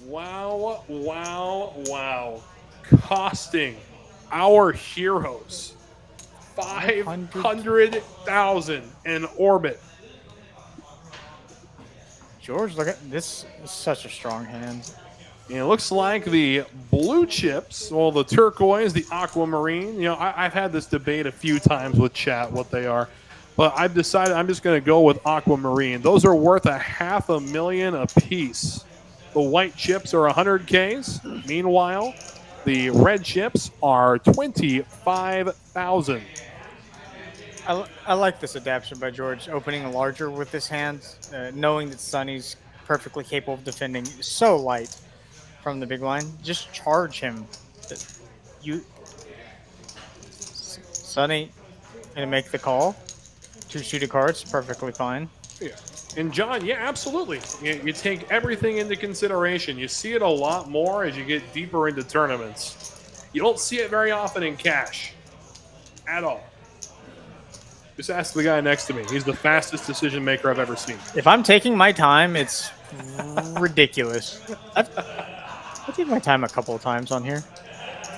Wow, wow, wow. Costing our heroes 500,000 in orbit. George, look at this. Is such a strong hand. And it looks like the blue chips, well, the turquoise, the aquamarine. You know, I've had this debate a few times with chat what they are, but I've decided I'm just going to go with aquamarine. Those are worth $500,000 a piece. The white chips are 100Ks. Meanwhile, the red chips are 25,000. I like this adaptation by George, opening larger with this hand, knowing that Sonny's perfectly capable of defending so light from the big line. Just charge him. Sonny gonna make the call. 2 suited cards, perfectly fine. Yeah. And John, yeah, absolutely. You take everything into consideration. You see it a lot more as you get deeper into tournaments. You don't see it very often in cash at all. Just ask the guy next to me. He's the fastest decision maker I've ever seen. If I'm taking my time, it's ridiculous. I've taken my time a couple of times on here.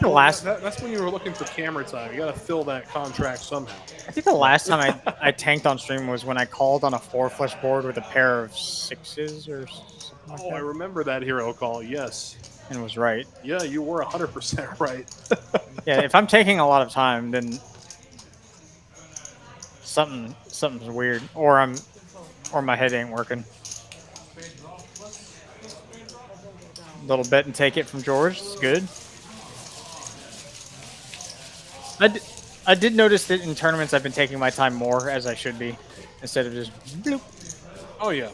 That's when you were looking for camera time. You got to fill that contract somehow. I think the last time I tanked on stream was when I called on a 4-flush board with a pair of 6s or something like that. I remember that hero call, yes. And was right. Yeah, you were 100% right. Yeah, if I'm taking a lot of time, then something's weird. Or I'm Or my head ain't working. Little bet and take it from George. It's good. I did notice that in tournaments I've been taking my time more as I should be, instead of just bloop. Oh yeah.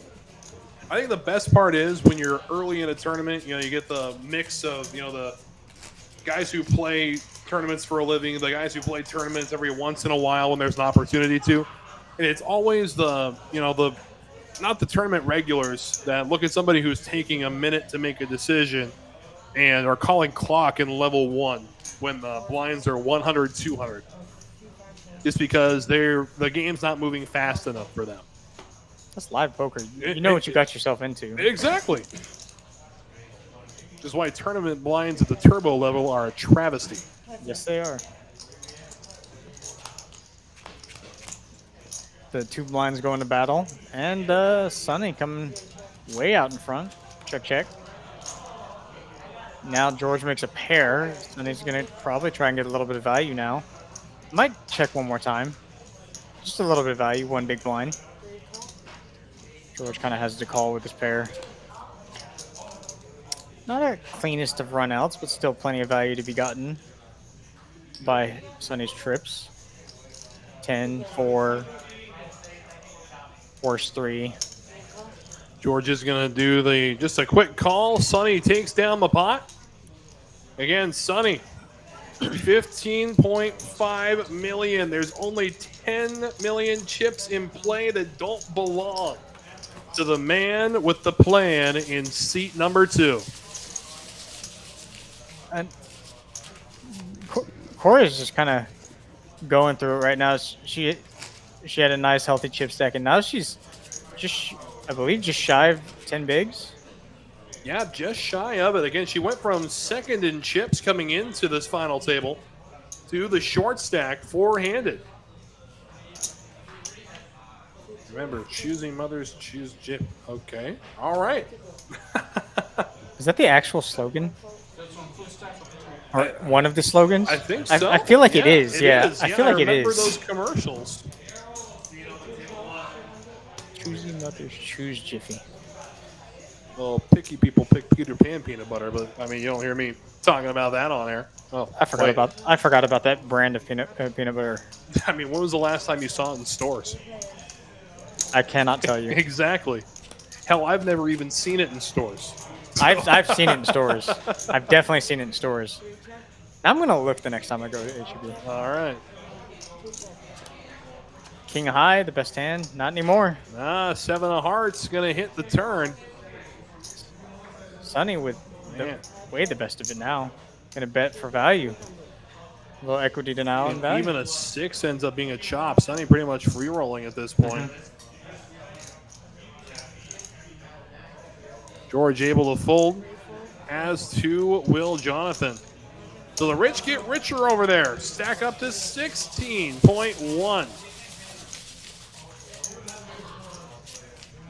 I think the best part is when you're early in a tournament, you get the mix of, the guys who play tournaments for a living, the guys who play tournaments every once in a while when there's an opportunity to. And it's always not the tournament regulars that look at somebody who's taking a minute to make a decision and are calling clock in level 1 when the blinds are 100, 200. Just because the game's not moving fast enough for them. That's live poker. You know what you got yourself into. Exactly. Which is why tournament blinds at the turbo level are a travesty. Yes, they are. The 2 blinds going to battle. And Sonny coming way out in front. Check, check. Now George makes a pair. Sonny's going to probably try and get a little bit of value now. Might check one more time. Just a little bit of value, 1 big blind. George kind of has to call with his pair. Not our cleanest of runouts, but still plenty of value to be gotten by Sonny's trips. 10, 4, horse 3. George is going to do just a quick call. Sonny takes down the pot. Again, Sonny, 15.5 million. There's only 10 million chips in play that don't belong to the man with the plan in seat number 2. And Corey's just kind of going through it right now. She had a nice healthy chip stack, and now she's just, I believe, just shy of 10 bigs. Yeah, just shy of it. Again, she went from second in chips coming into this final table to the short stack 4-handed. Remember, choosing mothers choose chip. Okay. All right. Is that the actual slogan? Or one of the slogans? I think so. I feel like it is. It Yeah, is. I feel like it is. remember those commercials. Choosing mothers choose Jiffy. Well, picky people pick Peter Pan peanut butter, but I mean, you don't hear me talking about that on air. Oh, I forgot about that brand of peanut butter. I mean, when was the last time you saw it in stores? I cannot tell you. Exactly. Hell, I've never even seen it in stores. I've seen it in stores. I've definitely seen it in stores. I'm gonna look the next time I go to HEB. All right. King of High, the best hand. Not anymore. 7 of Hearts gonna hit the turn. Sonny with way the best of it now. Gonna bet for value. A little equity to now and value. Even a 6 ends up being a chop. Sonny pretty much free rolling at this point. George able to fold, as to Will Jonathan. So the rich get richer over there. Stack up to 16.1.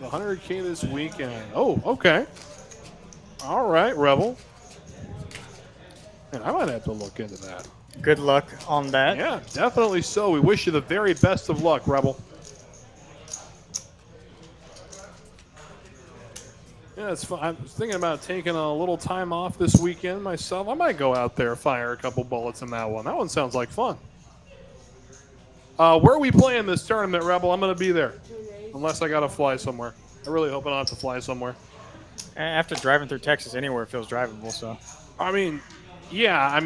The 100K this weekend. Oh, okay. All right, Rebel. And I might have to look into that. Good luck on that. Yeah, definitely so. We wish you the very best of luck, Rebel. Yeah, it's fun. I was thinking about taking a little time off this weekend myself. I might go out there, fire a couple bullets in that one. That one sounds like fun. Where are we playing this tournament, Rebel? I'm going to be there. Unless I got to fly somewhere. I really hope I don't have to fly somewhere. After driving through Texas, anywhere feels drivable, so. I mean, yeah,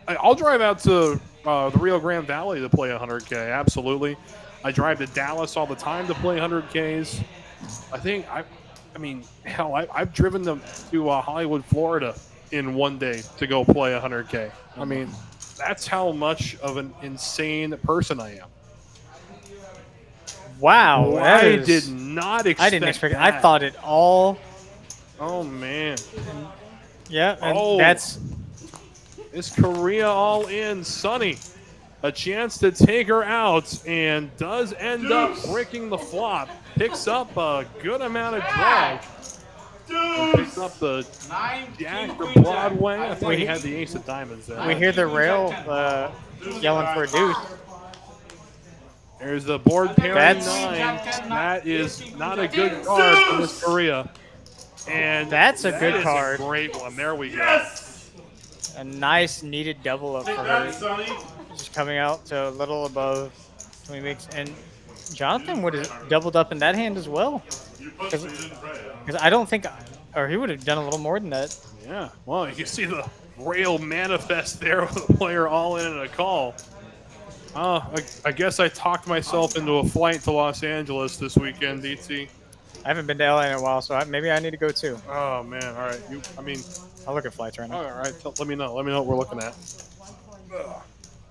I'll drive out to the Rio Grande Valley to play 100K, absolutely. I drive to Dallas all the time to play 100Ks. I've driven them to Hollywood, Florida in one day to go play 100K. I mean, that's how much of an insane person I am. Wow. I did not expect I didn't expect that. I thought it all. Oh, man. Yeah, and that's. It's Korea all in. Sonny, a chance to take her out, and does end up breaking the flop. Picks up a good amount of drag. Picks up the Jack for Broadway. I thought he had the ace of diamonds there. We hear the rail yelling for a deuce. There's the board pairing That's- 9. That is not a good card for Miss Korea. And That's a that good is card. A great one. There we go. A nice needed double up for her. Just coming out to a little above 20 weeks. And Jonathan would have doubled up in that hand as well. Because I don't think, or he would have done a little more than that. Yeah. Well, you can see the rail manifest there with the player all in and a call. I guess I talked myself into a flight to Los Angeles this weekend, DT. I haven't been to LA in a while, so maybe I need to go too. Oh man! All right. I'll look at flights right now. All right. Let me know. Let me know what we're looking at.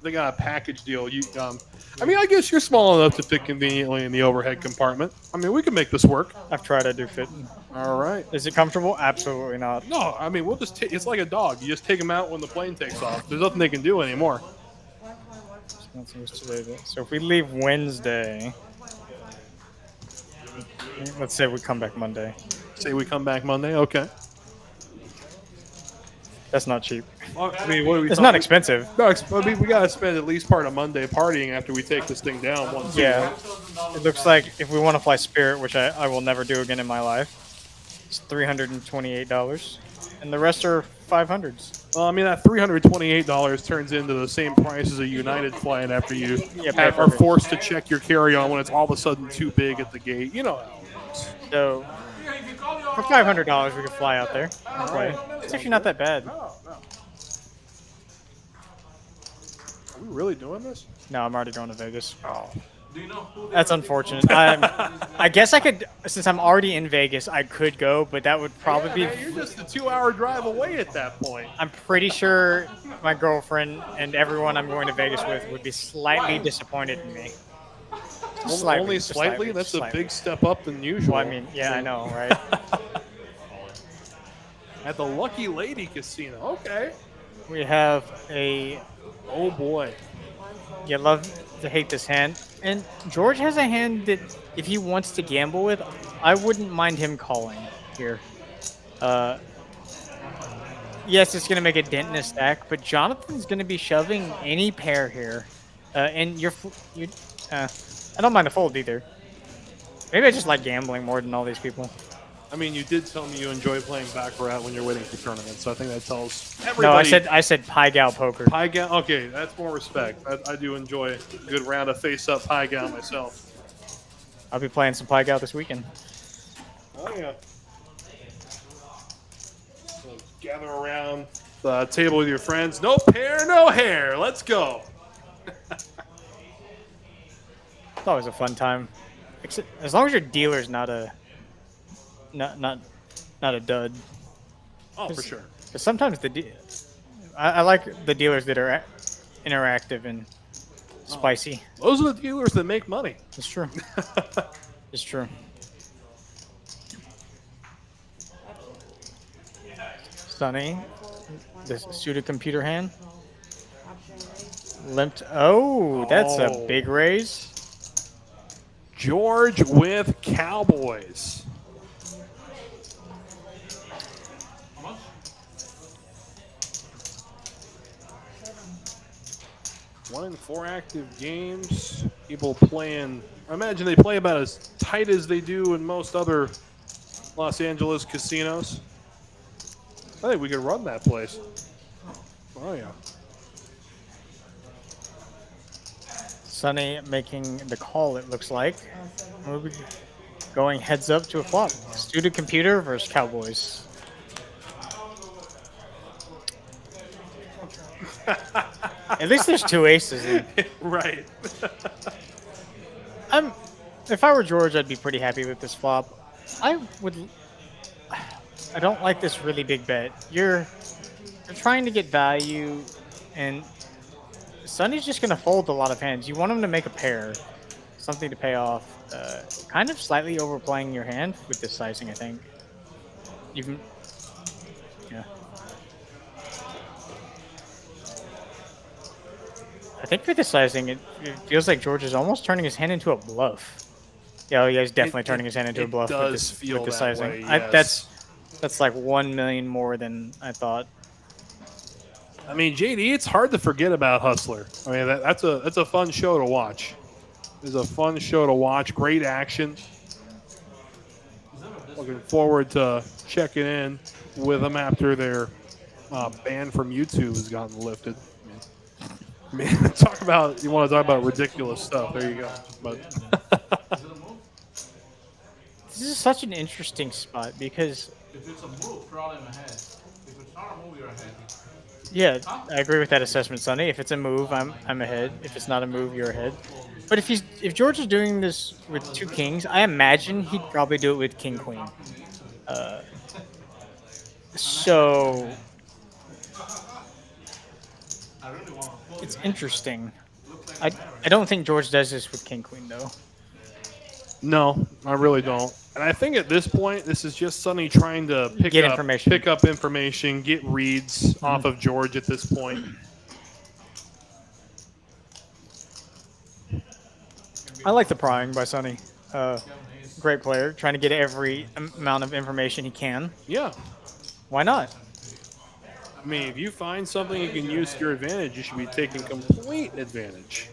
They got a package deal. I guess you're small enough to fit conveniently in the overhead compartment. I mean, we can make this work. I've tried. I do fit. All right. Is it comfortable? Absolutely not. No, I mean, we'll just it's like a dog. You just take them out when the plane takes off. There's nothing they can do anymore. So if we leave Wednesday, let's say we come back Monday. Say we come back Monday. Okay. That's not cheap. Well, I mean, what are we? It's not expensive. No, I mean, we gotta spend at least part of Monday partying after we take this thing down. Yeah. It looks like if we want to fly Spirit, which I will never do again in my life, it's $328, and the rest are 500s. Well, I mean, that $328 turns into the same price as a United flight after you are forced to check your carry-on when it's all of a sudden too big at the gate. You know how it works. So for $500, we could fly out there and play. It's actually not that bad. No. Are we really doing this? No, I'm already going to Vegas. Oh. That's unfortunate. I guess I could, since I'm already in Vegas, I could go, but that would probably be. Man, you're just a 2-hour drive away at that point. I'm pretty sure my girlfriend and everyone I'm going to Vegas with would be slightly disappointed in me. Only slightly? That's a big step up than usual. Well, I mean, yeah, I know, right? At the Lucky Lady Casino. Okay. We have a. Oh boy. You love to hate this hand. And George has a hand that, if he wants to gamble with, I wouldn't mind him calling here. Yes, it's going to make a dent in his stack, but Jonathan's going to be shoving any pair here. And I don't mind a fold either. Maybe I just like gambling more than all these people. I mean, you did tell me you enjoy playing Baccarat when you're waiting for tournaments, so I think that tells everybody. No, I said Pai Gow poker. Pai Gow? Okay, that's more respect. I do enjoy a good round of face-up Pai Gow myself. I'll be playing some Pai Gow this weekend. Oh, yeah. So gather around the table with your friends. No pair, no hair. Let's go. It's always a fun time. As long as your dealer's not a dud. Oh, for sure. Because sometimes I like the dealers that are interactive and spicy. Those are the dealers that make money. It's true. It's true. Sunny, this suited computer hand. Limped. Oh, that's a big raise. George with Cowboys. One in 4 active games. People playing. I imagine they play about as tight as they do in most other Los Angeles casinos. I think we could run that place. Oh yeah. Sunny making the call, it looks like. We'll be going heads up to a flop. Suited computer versus Cowboys. At least there's 2 aces in. Right. If I were George, I'd be pretty happy with this flop. I don't like this really big bet. You're trying to get value, and Sunny's just going to fold a lot of hands. You want him to make a pair, something to pay off. Kind of slightly overplaying your hand with this sizing, I think. Yeah. I think for the sizing, it feels like George is almost turning his hand into a bluff. Yeah, he's definitely turning his hand into a bluff with the sizing. Way, yes. That's like 1 million more than I thought. I mean, JD, it's hard to forget about Hustler. I mean, that's a fun show to watch. is a fun show to watch. Great action. Looking forward to checking in with them after their ban from YouTube has gotten lifted. Man, talk about you want to talk about ridiculous stuff. There you go. But This is such an interesting spot because, If it's a move, throw him ahead. If it's not a move, you're ahead. yeah, I agree with that assessment, Sonny. If it's a move, I'm ahead. If it's not a move, you're ahead. But if George is doing this with two kings, I imagine he'd probably do it with king queen. So it's interesting. I don't think George does this with king queen though. no, I really don't. And I think at this point, this is just Sonny trying to pick up information, get reads off of George at this point. I like the prying by Sonny. Great player, trying to get every amount of information he can. Yeah. Why not? I mean, if you find something you can use to your advantage, you should be taking complete advantage.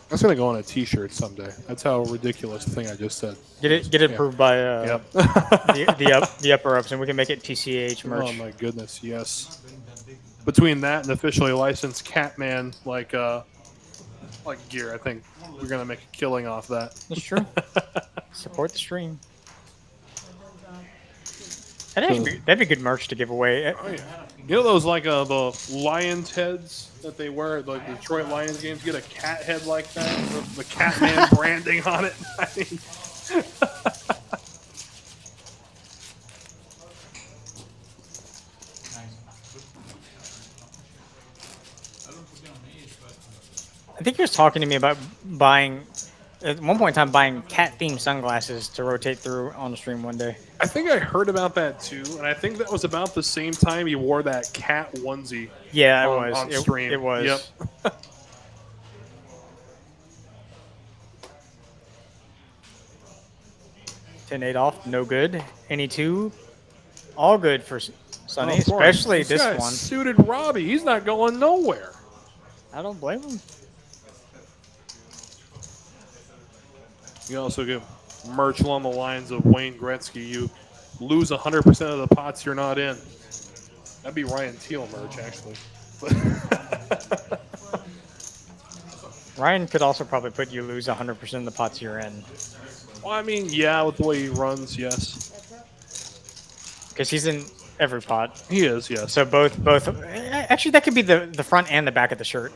That's gonna go on a T-shirt someday. That's how ridiculous the thing I just said. Get it approved by Yep. the upper ups, and we can make it TCH merch. Oh my goodness, yes. Between that and officially licensed Catman like gear, I think we're gonna make a killing off that. That's true. Support the stream. That'd be good merch to give away. Oh, yeah. You know those the Lions heads that they wear at like the Detroit Lions games? Get a cat head like that, with the Catman branding on it. I mean, I think he was talking to me about buying, at one point in time, buying cat-themed sunglasses to rotate through on the stream one day. I think I heard about that too, and I think that was about the same time he wore that cat onesie. Yeah, on stream. It was. Yep. 10-8 off, no good. Any two, all good for Sonny, Of course. especially this guy one. Suited Robbie. He's not going nowhere. I don't blame him. You also get merch along the lines of Wayne Gretzky. You lose 100% of the pots you're not in. That'd be Ryan Teal merch, actually. Ryan could also probably put you lose 100% of the pots you're in. Well, I mean, yeah, with the way he runs, yes. Because he's in every pot. He is, yes. So both. Actually, that could be the front and the back of the shirt.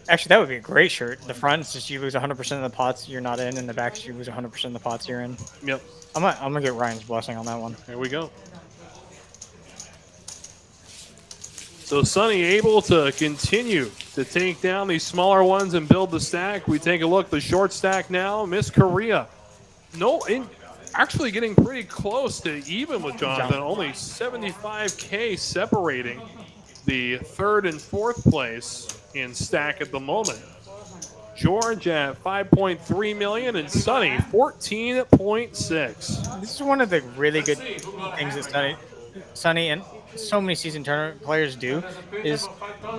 Actually, that would be a great shirt. The front is just you lose 100% of the pots you're not in, and the back is you lose 100% of the pots you're in. Yep. I'm gonna get Ryan's blessing on that one. There we go. So Sonny able to continue to take down these smaller ones and build the stack. We take a look at the short stack now. Miss Korea. Actually getting pretty close to even with Jonathan. Only 75K separating the third and fourth place in stack at the moment. George at 5.3 million and Sonny 14.6. This is one of the really good things that Sonny and so many season tournament players do is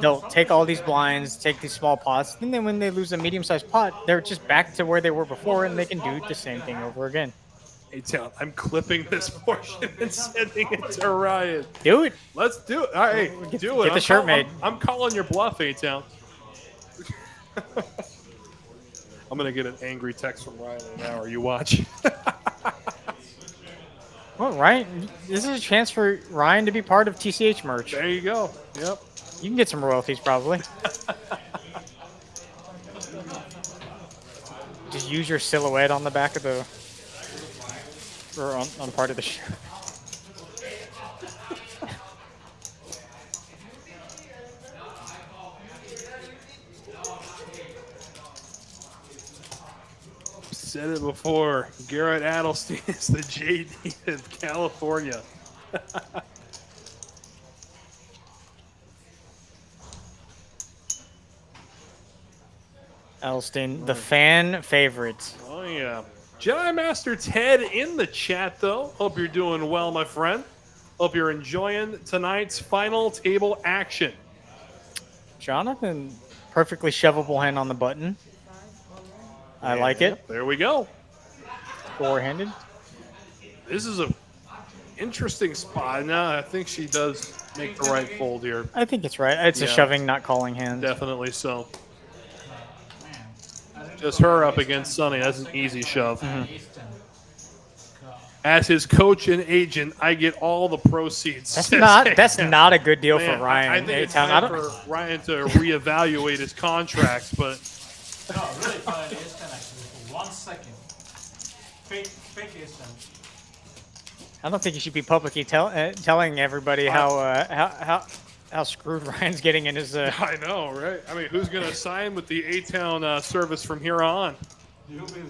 they'll take all these blinds, take these small pots, and then when they lose a medium-sized pot, they're just back to where they were before, and they can do the same thing over again. Hey, Tal, I'm clipping this portion and sending it to Ryan. Do it. Let's do it. All right, do it. Get the shirt made. I'm calling your bluff, A-Town. I'm going to get an angry text from Ryan in an hour. You watch. Well, Ryan, this is a chance for Ryan to be part of TCH merch. There you go. Yep. You can get some royalties, probably. Just use your silhouette on the back of the... or on part of the shirt. Said it before. Garrett Adelstein is the JD of California. Adelstein, the fan favorite. Oh, yeah. Jedi Master Ted in the chat, though. Hope you're doing well, my friend. Hope you're enjoying tonight's final table action. Jonathan, perfectly shovable hand on the button. I like it. Yep, there we go. Four-handed. This is a interesting spot. No, I think she does make the right fold here. I think it's right. It's a shoving, not calling hand. Definitely so. Just her up against Sonny. That's an easy shove. As his coach and agent, I get all the proceeds. That's not a good deal for Ryan. I think it's time for Ryan to reevaluate his contracts, but No, really fine ace 10 actually for 1 second. Fake ace 10. I don't think you should be publicly telling everybody how screwed Ryan's getting in his. I know, right? I mean, who's going to sign with the A-Town service from here on? You'll be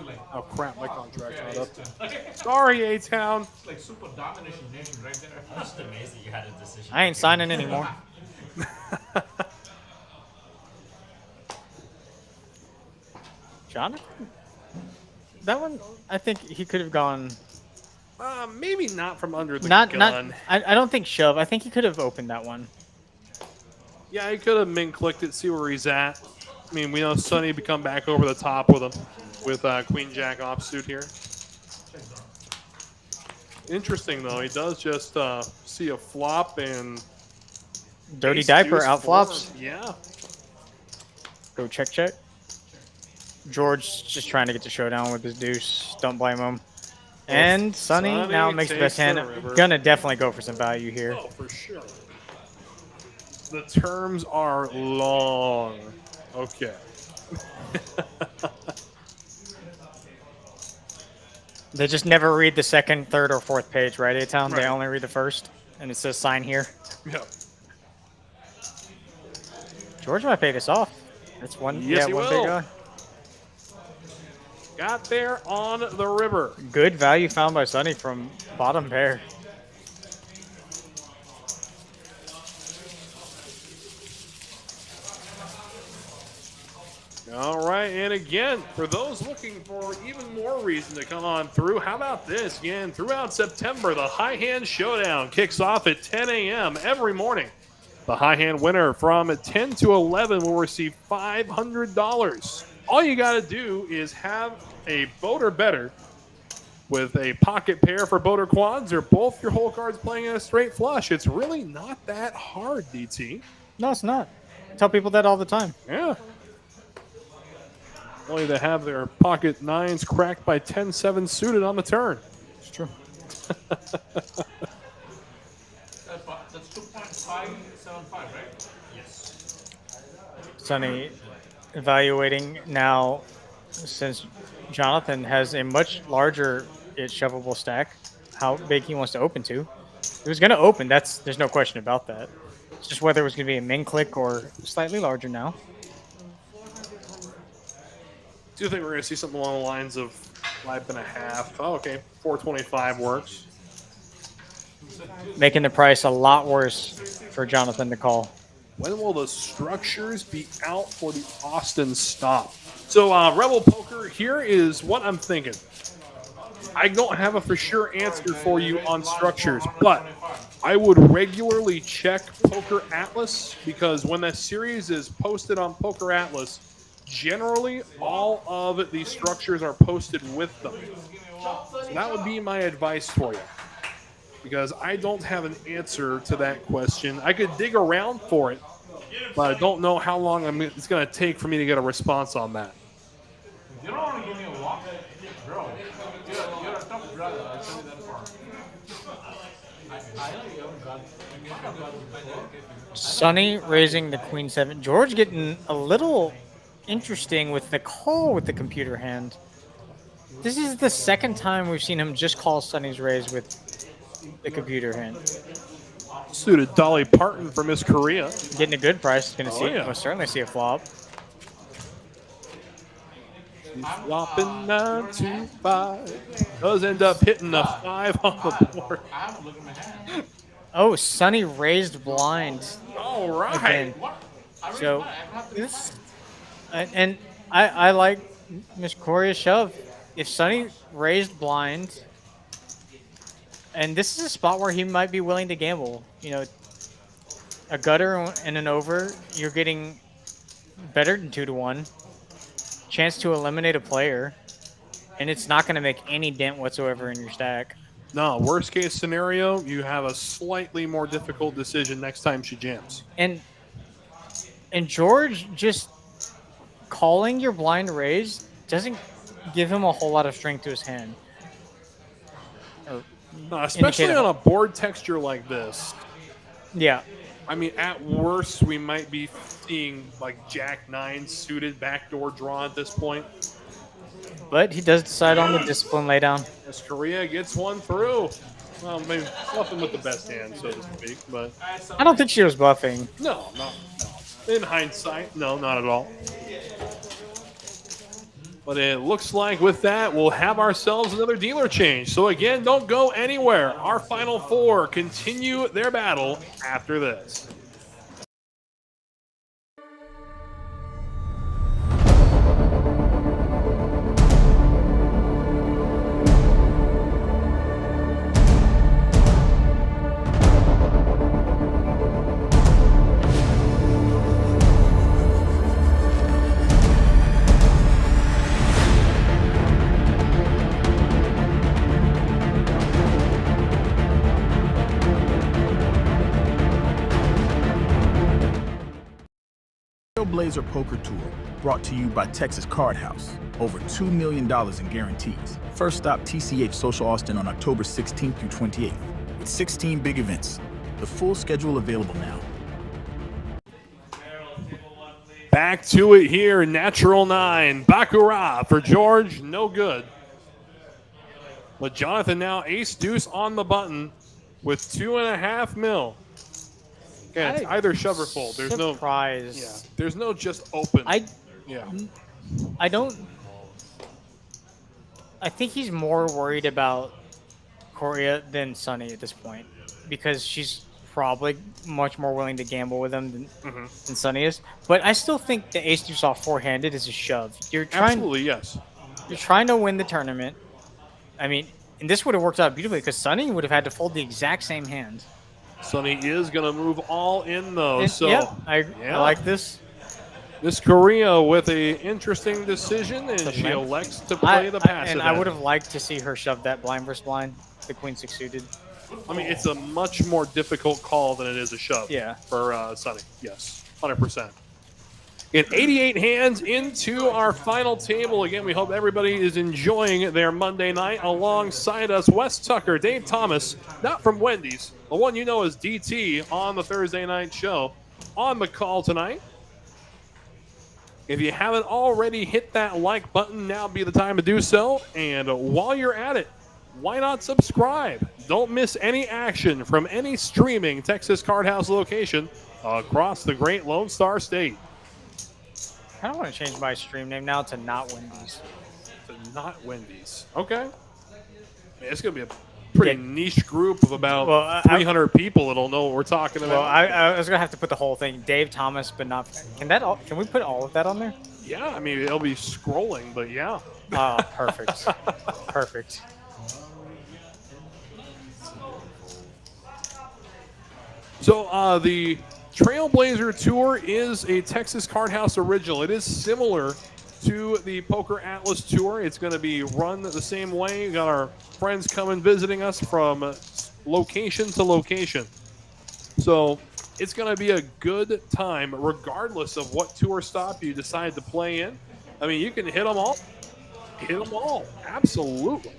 like, Oh, crap, my contract's yeah, not up. ace 10. Sorry, A-Town. It's like super domination nation right there. I'm just amazed that you had a decision. I ain't signing anymore. Jonathan? That one, I think he could have gone. Maybe not from under the Not. gun. I don't think shove. I think he could have opened that one. Yeah, he could have min-clicked it, see where he's at. I mean, we know Sonny would come back over the top with him, with Queen-Jack offsuit here. Interesting, though. He does just see a flop and... Dirty ace diaper deuce out flops. four. Yeah. Go check. George just trying to get the showdown with his deuce. Don't blame him. And Sonny now makes the best takes hand. the river. Gonna definitely go for some value here. Oh, for sure. The terms are long. Okay. They just never read the second, third, or fourth page, right, A-Town? Right. They only read the first, and it says sign here. Yep. George might pay this off. That's one. Yes, he one will. big guy. Got there on the river. Good value found by Sonny from bottom pair. All right, and again, for those looking for even more reason to come on through, how about this? Again, throughout September, the High Hand Showdown kicks off at 10 a.m. every morning. The High Hand winner from 10 to 11 will receive $500. All you got to do is have a boat or better with a pocket pair for boat or quads, or both your hole cards playing in a straight flush. It's really not that hard, DT. No, it's not. I tell people that all the time. Yeah. Only to have their pocket nines cracked by 10-7 suited on the turn. It's true. That's 2.575, right? Yes. Sonny evaluating now, since Jonathan has a much larger shovable stack, how big he wants to open to. If he was going to open, there's no question about that. It's just whether it was going to be a min click or slightly larger now. Do you think we're going to see something along the lines of 5.5? Oh, okay. 425 works. Making the price a lot worse for Jonathan to call. When will the structures be out for the Austin stop? So, Rebel Poker, here is what I'm thinking. I don't have a for sure answer for you on structures, but I would regularly check Poker Atlas, because when that series is posted on Poker Atlas, generally all of the structures are posted with them. So that would be my advice for you, because I don't have an answer to that question. I could dig around for it, but I don't know how long it's going to take for me to get a response on that. You don't want to give me a walk, bro. You're a tough brother. I'll tell you that far. I know you haven't got before. Sonny raising the queen seven. George getting a little interesting with the call with the computer hand. This is the second time we've seen him just call Sonny's raise with the computer hand. Suited Dolly Parton for Miss Korea. Getting a good price. Gonna see, yeah. most certainly see a flop. She's flopping 9-5. Does end up hitting the 5 on the board. I haven't looked at my hand. Oh, Sonny raised blind All right. again. What? I really So I have to this, and I like Miss Korea's shove. If Sonny raised blind, And this is a spot where he might be willing to gamble. You know, a gutter and an over, you're getting better than 2-1. Chance to eliminate a player, and it's not going to make any dent whatsoever in your stack. No, worst case scenario, you have a slightly more difficult decision next time she jams. And George just calling your blind raise doesn't give him a whole lot of strength to his hand. No, especially on a board texture like this. Yeah. I mean, at worst, we might be seeing like Jack 9 suited backdoor draw at this point. But he does decide on the discipline laydown. As Korea gets one through. Well, maybe nothing with the best hand, so to speak. But I don't think she was bluffing. no. In hindsight, no, not at all. But it looks like with that, we'll have ourselves another dealer change. So again, don't go anywhere. Our final four continue their battle after this. Blazer Poker Tour, brought to you by Texas Card House. Over $2 million in guarantees. First stop TCH Social Austin on October 16th through 28th. With 16 big events. The full schedule available now. Back to it here, natural 9. Baccarat for George, no good. But Jonathan now ace deuce on the button with 2.5 mil. Again, it's either shove or fold. There's surprise. Yeah, there's no just open. I don't. I think he's more worried about Korea than Sunny at this point because she's probably much more willing to gamble with him than Sunny is. But I still think the ace deuce off four-handed is a shove. You're trying, absolutely, yes. You're trying to win the tournament. I mean, and this would have worked out beautifully because Sunny would have had to fold the exact same hand. Sonny is going to move all in, though. I like this. Miss Korea with a interesting decision, and she elects to play the passive. And I would have liked to see her shove that blind versus blind, the queen six suited. I mean, it's a much more difficult call than it is a shove for Sonny. Yes, 100%. In 88 hands into our final table. Again, we hope everybody is enjoying their Monday night. Alongside us, Wes Tucker, Dave Thomas, not from Wendy's, the one you know as DT on the Thursday night show, on the call tonight. If you haven't already hit that like button, now be the time to do so. And while you're at it, why not subscribe? Don't miss any action from any streaming Texas Card House location across the great Lone Star State. I don't want to change my stream name now to Not Wendy's. To Not Wendy's. Okay. Man, it's going to be a pretty niche group of about 300 people that'll know what we're talking about. Well, I was going to have to put the whole thing, Dave Thomas, but not... Can we put all of that on there? Yeah, I mean, it'll be scrolling, but yeah. Oh, perfect. Perfect. So the Trailblazer Tour is a Texas Card House original. It is similar to the Poker Atlas Tour. It's going to be run the same way. We got our friends coming visiting us from location to location. So it's going to be a good time regardless of what tour stop you decide to play in. I mean, you can hit them all. Hit them all. Absolutely.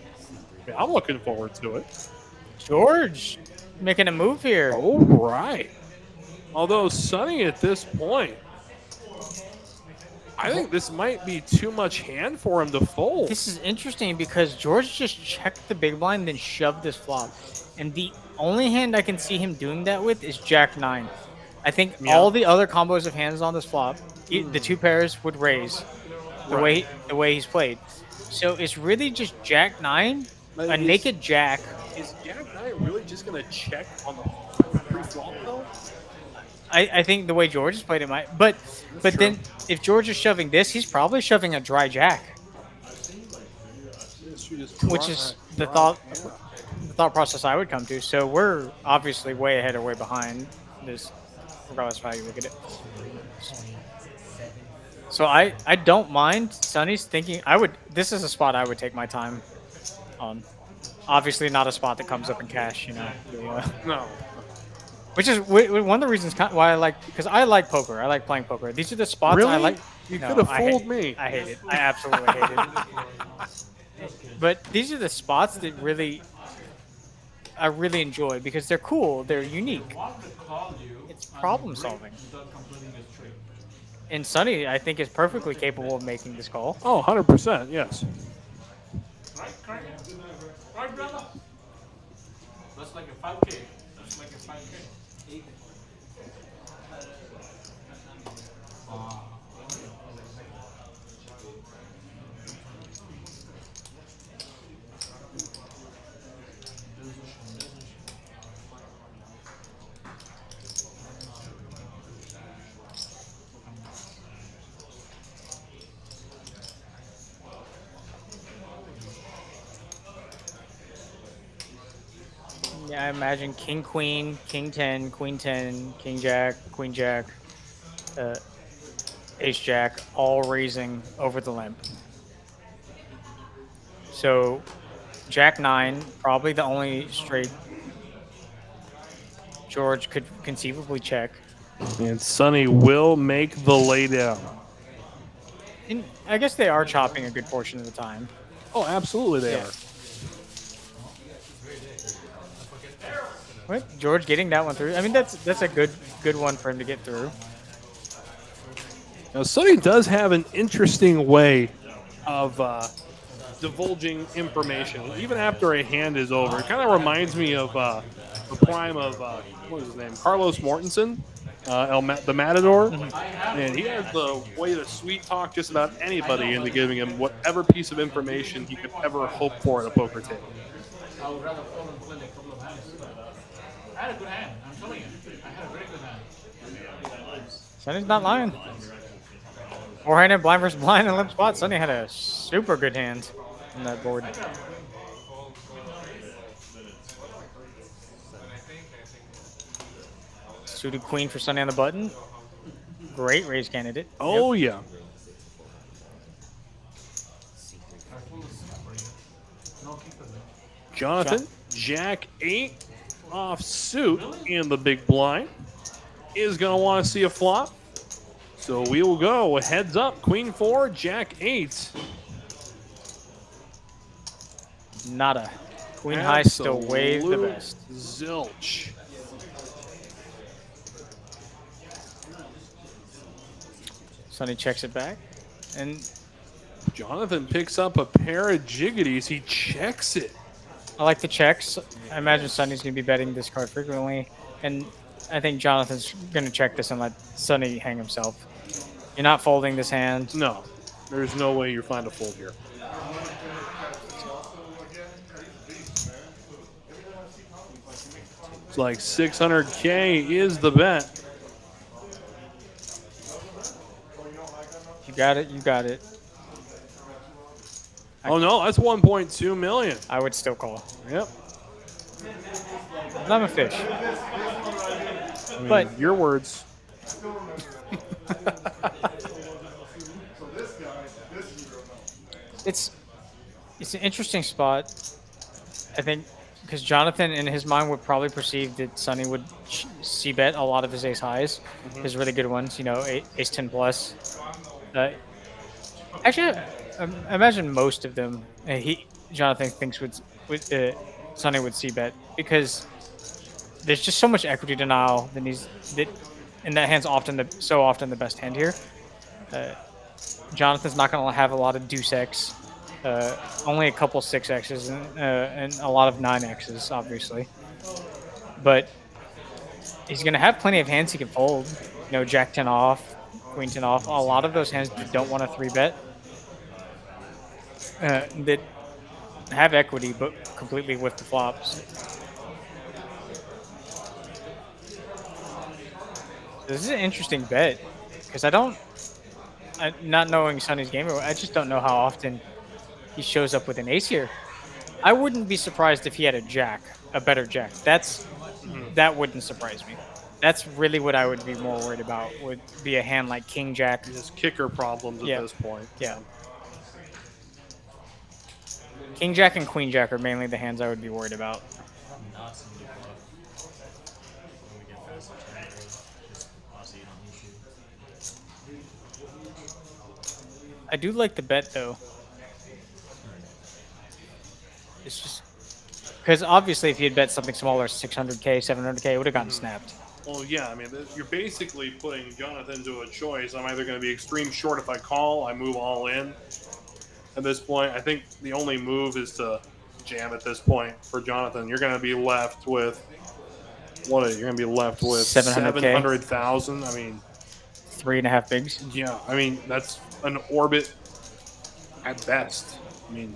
I mean, I'm looking forward to it. George making a move here. All right. Although Sonny at this point, I think this might be too much hand for him to fold. This is interesting because George just checked the big blind, then shoved this flop. And the only hand I can see him doing that with is Jack 9. I think all the other combos of hands on this flop, the two pairs would raise the way he's played. So it's really just Jack 9, a naked Jack. Is Jack 9 really just going to check on the pre-flop though? I think the way George has played it might, but then if George is shoving this, he's probably shoving a dry Jack, which is the thought thought process I would come to. So we're obviously way ahead or way behind this, regardless of how you look at it. So I don't mind Sonny's thinking. This is a spot I would take my time on. Obviously, not a spot that comes up in cash, you know. No. Which is one of the reasons why I like, because I like poker. I like playing poker. These are the spots I Really? like. You No, could have I hate- fooled me. I hate it. I absolutely hate it. But these are the spots that I really enjoy because they're cool. They're unique. It's problem solving. And Sonny, I think, is perfectly capable of making this call. Oh, 100%, yes. Right, brother? That's like a 5K. That's like a 5K. Yeah, I imagine King Queen, King 10, Queen 10, King Jack, Queen Jack, Ace Jack, all raising over the limp. So Jack 9, probably the only straight George could conceivably check. And Sonny will make the laydown. And I guess they are chopping a good portion of the time. Oh, absolutely they Yeah. are. What? George getting that one through. I mean, that's a good one for him to get through. Now, Sonny does have an interesting way of divulging information, even after a hand is over. It kind of reminds me of the prime of, what is his name? Carlos Mortensen, the Matador. And he has the way to sweet talk just about anybody into giving him whatever piece of information he could ever hope for at a poker table. I would rather fall and play a couple of hands. I had a good hand. I'm telling you. I had a very good hand. Sonny's not lying. Four-handed blind versus blind and limp spot. Sonny had a super good hand on that board. Suited queen for Sonny on the button. Great raise candidate. Oh, yeah. Jonathan, Jack 8 off suit in the big blind is going to want to see a flop. So we will go heads up, Queen 4, Jack 8. Nada. Queen high still way the best. Zilch. Sonny checks it back. And Jonathan picks up a pair of jiggities. He checks it. I like the checks. I imagine Sonny's going to be betting this card frequently. And I think Jonathan's going to check this and let Sonny hang himself. You're not folding this hand. No, there's no way you're fine to fold here. It's like 600K is the bet. You got it. You got it. Oh, no, that's 1.2 million. I would still call. Yep. I'm a fish. I mean, But- your words. It's an interesting spot, I think, because Jonathan in his mind would probably perceive that Sonny would c-bet a lot of his ace highs, his really good ones, you know, ace 10 plus. Actually, I imagine most of them Jonathan thinks Sonny would c-bet because there's just so much equity denial and that hand's so often the best hand here. Jonathan's not going to have a lot of deuce X, only a couple 6Xs and a lot of 9Xs, obviously. But he's going to have plenty of hands he can fold. You know, Jack 10 off, Queen 10 off. A lot of those hands that don't want to 3-bet that have equity but completely whiff the flops. This is an interesting bet because not knowing Sonny's game, I just don't know how often he shows up with an ace here. I wouldn't be surprised if he had a jack, a better jack. That wouldn't surprise me. That's really what I would be more worried about. Would be a hand like king jack. Just kicker problems at Yeah. this point. Yeah. King jack and queen jack are mainly the hands I would be worried about. Nuts and you bluff. When we get fast and turn it, just honestly, you don't need to. I do like the bet though. It's just because obviously if he had bet something smaller, 600k, 700k, it would have gotten snapped. Well, yeah, I mean, you're basically putting Jonathan to a choice. I'm either going to be extreme short if I call, I move all in. At this point, I think the only move is to jam at this point for Jonathan. You're going to be left with you're going to be left with 700K. 700,000. I mean, 3.5 bigs. yeah, I mean that's an orbit at best. I mean,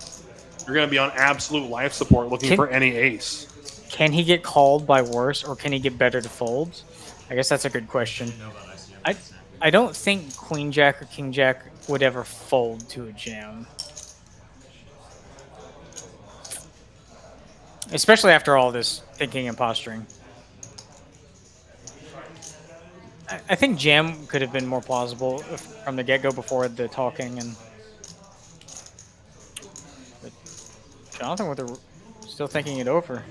you're going to be on absolute life support looking for any ace. Can he get called by worse, or can he get better to fold? I guess that's a good question. I don't think queen jack or king jack would ever fold to a jam. Especially after all this thinking and posturing. I think jam could have been more plausible from the get-go before the talking. But Jonathan with still thinking it over.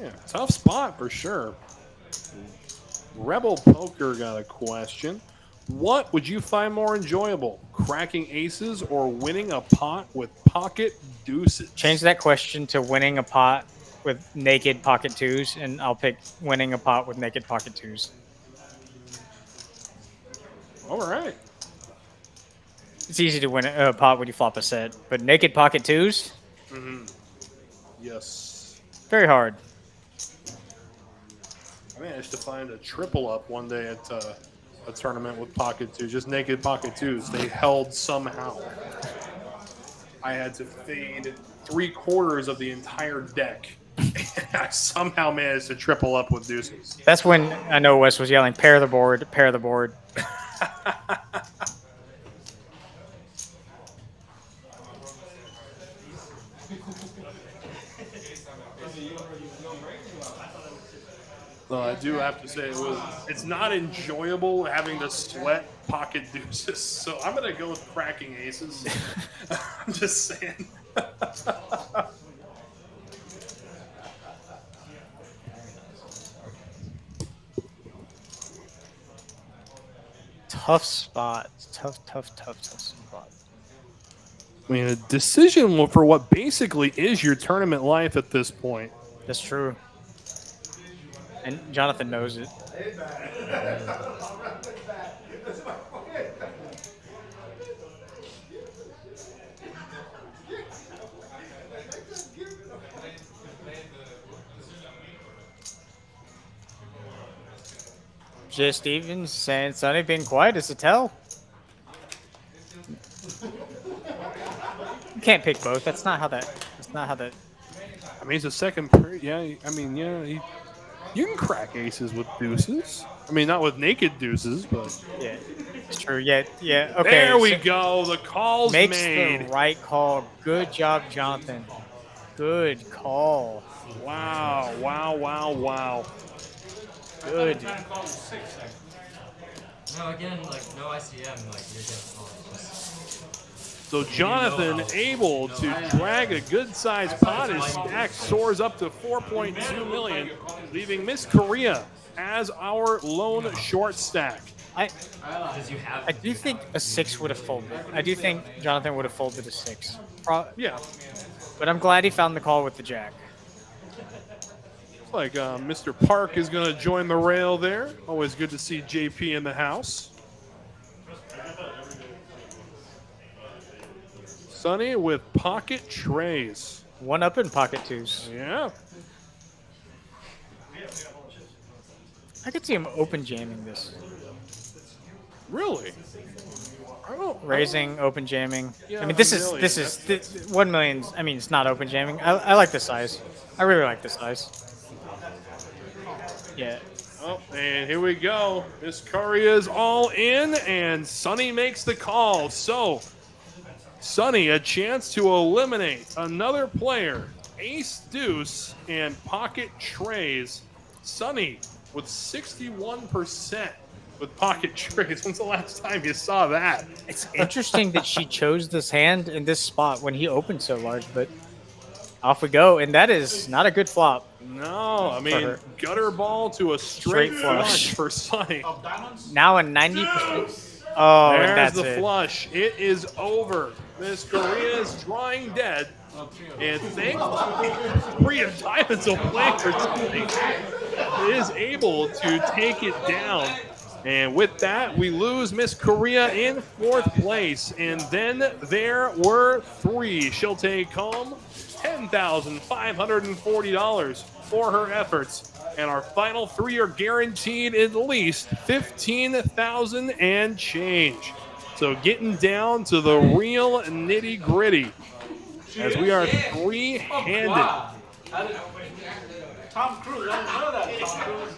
Yeah, tough spot for sure. Rebel Poker got a question. What would you find more enjoyable, cracking aces or winning a pot with pocket deuces? Change that question to winning a pot with naked pocket twos, and I'll pick winning a pot with naked pocket twos. All right. It's easy to win a pot when you flop a set, but naked pocket twos? Mm-hmm. Yes. Very hard. I managed to find a triple up one day at a tournament with pocket twos, just naked pocket twos. They held somehow. I had to fade 3/4 of the entire deck. I somehow managed to triple up with deuces. That's when I know Wes was yelling, pair the board, pair the board. Well, I do have to say it's not enjoyable having to sweat pocket deuces. So I'm gonna go with cracking aces. I'm just saying. Tough spot. Tough spot. I mean, a decision for what basically is your tournament life at this point. That's true. And Jonathan knows it. Jay Stevens saying Sonny being quiet is a tell. You can't pick both. That's not how that. I mean, he's a second pair. Yeah, I mean, yeah, you can crack aces with deuces. I mean, not with naked deuces, but Yeah, it's true. Yeah. Okay. there we go. The call's Makes made. the right call. Good job, Jonathan. Good call. Wow! Good. No, again, like no ICM, like you're getting called. So Jonathan able to drag a good-sized pot. His stack soars up to 4.2 million, leaving Miss Korea as our lone short stack. I do think a 6 would have folded. I do think Jonathan would have folded a 6. Yeah, But I'm glad he found the call with the jack. looks like Mr. Park is going to join the rail there. Always good to see JP in the house. Sonny with pocket trays. One up in pocket twos. Yeah. I could see him open jamming this. Really? Raising, open jamming. Yeah, I mean, this really. is 1 million. I mean, it's not open jamming. I like the size. I really like the size. Yeah. Oh, and here we go. Miss Korea is all in, and Sonny makes the call. So Sonny, a chance to eliminate another player. Ace Deuce and Pocket Trays. Sonny with 61% with Pocket Trays. When's the last time you saw that? It's interesting that she chose this hand in this spot when he opened so large, but off we go. And that is not a good flop. No, I mean, her. gutter ball to a straight Straight flush flush. for Sonny. Now a 90%. Oh, and There's that's the it. flush. It is over. Miss Korea is drawing dead. And thanks to Korea Diamonds will play for something. Is able to take it down. And with that, we lose Miss Korea in 4th place. And then there were 3. She'll take home $10,540 for her efforts. And our final 3 are guaranteed at least $15,000 and change. So getting down to the real nitty gritty as we are 3-handed. Tom Cruise, I didn't know that.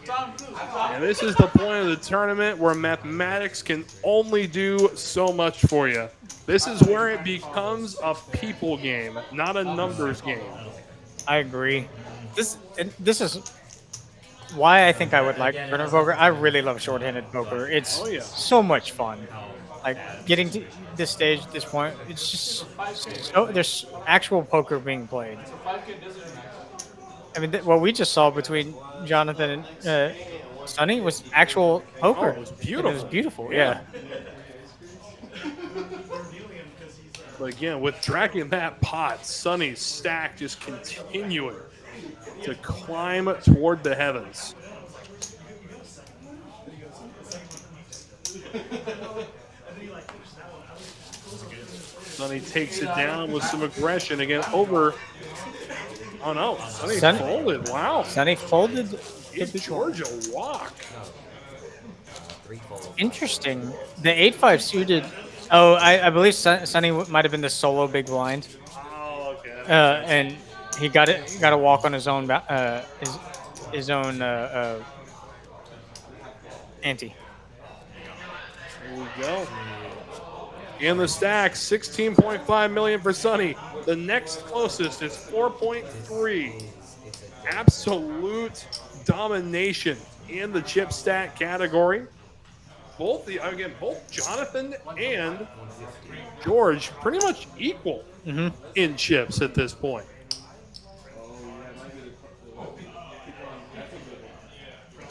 Tom Cruise. And this is the point of the tournament where mathematics can only do so much for you. This is where it becomes a people game, not a numbers game. I agree. This is why I think I would like tournament poker. I really love short-handed poker. It's so much fun. Like getting to this stage, at this point, it's just there's actual poker being played. I mean, what we just saw between Jonathan and Sonny was actual poker. Oh, it was beautiful. It was beautiful, yeah. But again, with dragging that pot, Sonny's stack just continuing to climb toward the heavens. Sonny takes it down with some aggression again over. Oh no, Sonny folded. Wow. Sonny folded. Give George a walk. Interesting. The 8-5 suited. Oh, I believe Sonny might have been the solo big blind. Oh, okay. And he got a walk on his own his own ante. Here we go. In the stack, 16.5 million for Sonny. The next closest is 4.3. Absolute domination in the chip stack category. Both Jonathan and George pretty much equal in chips at this point.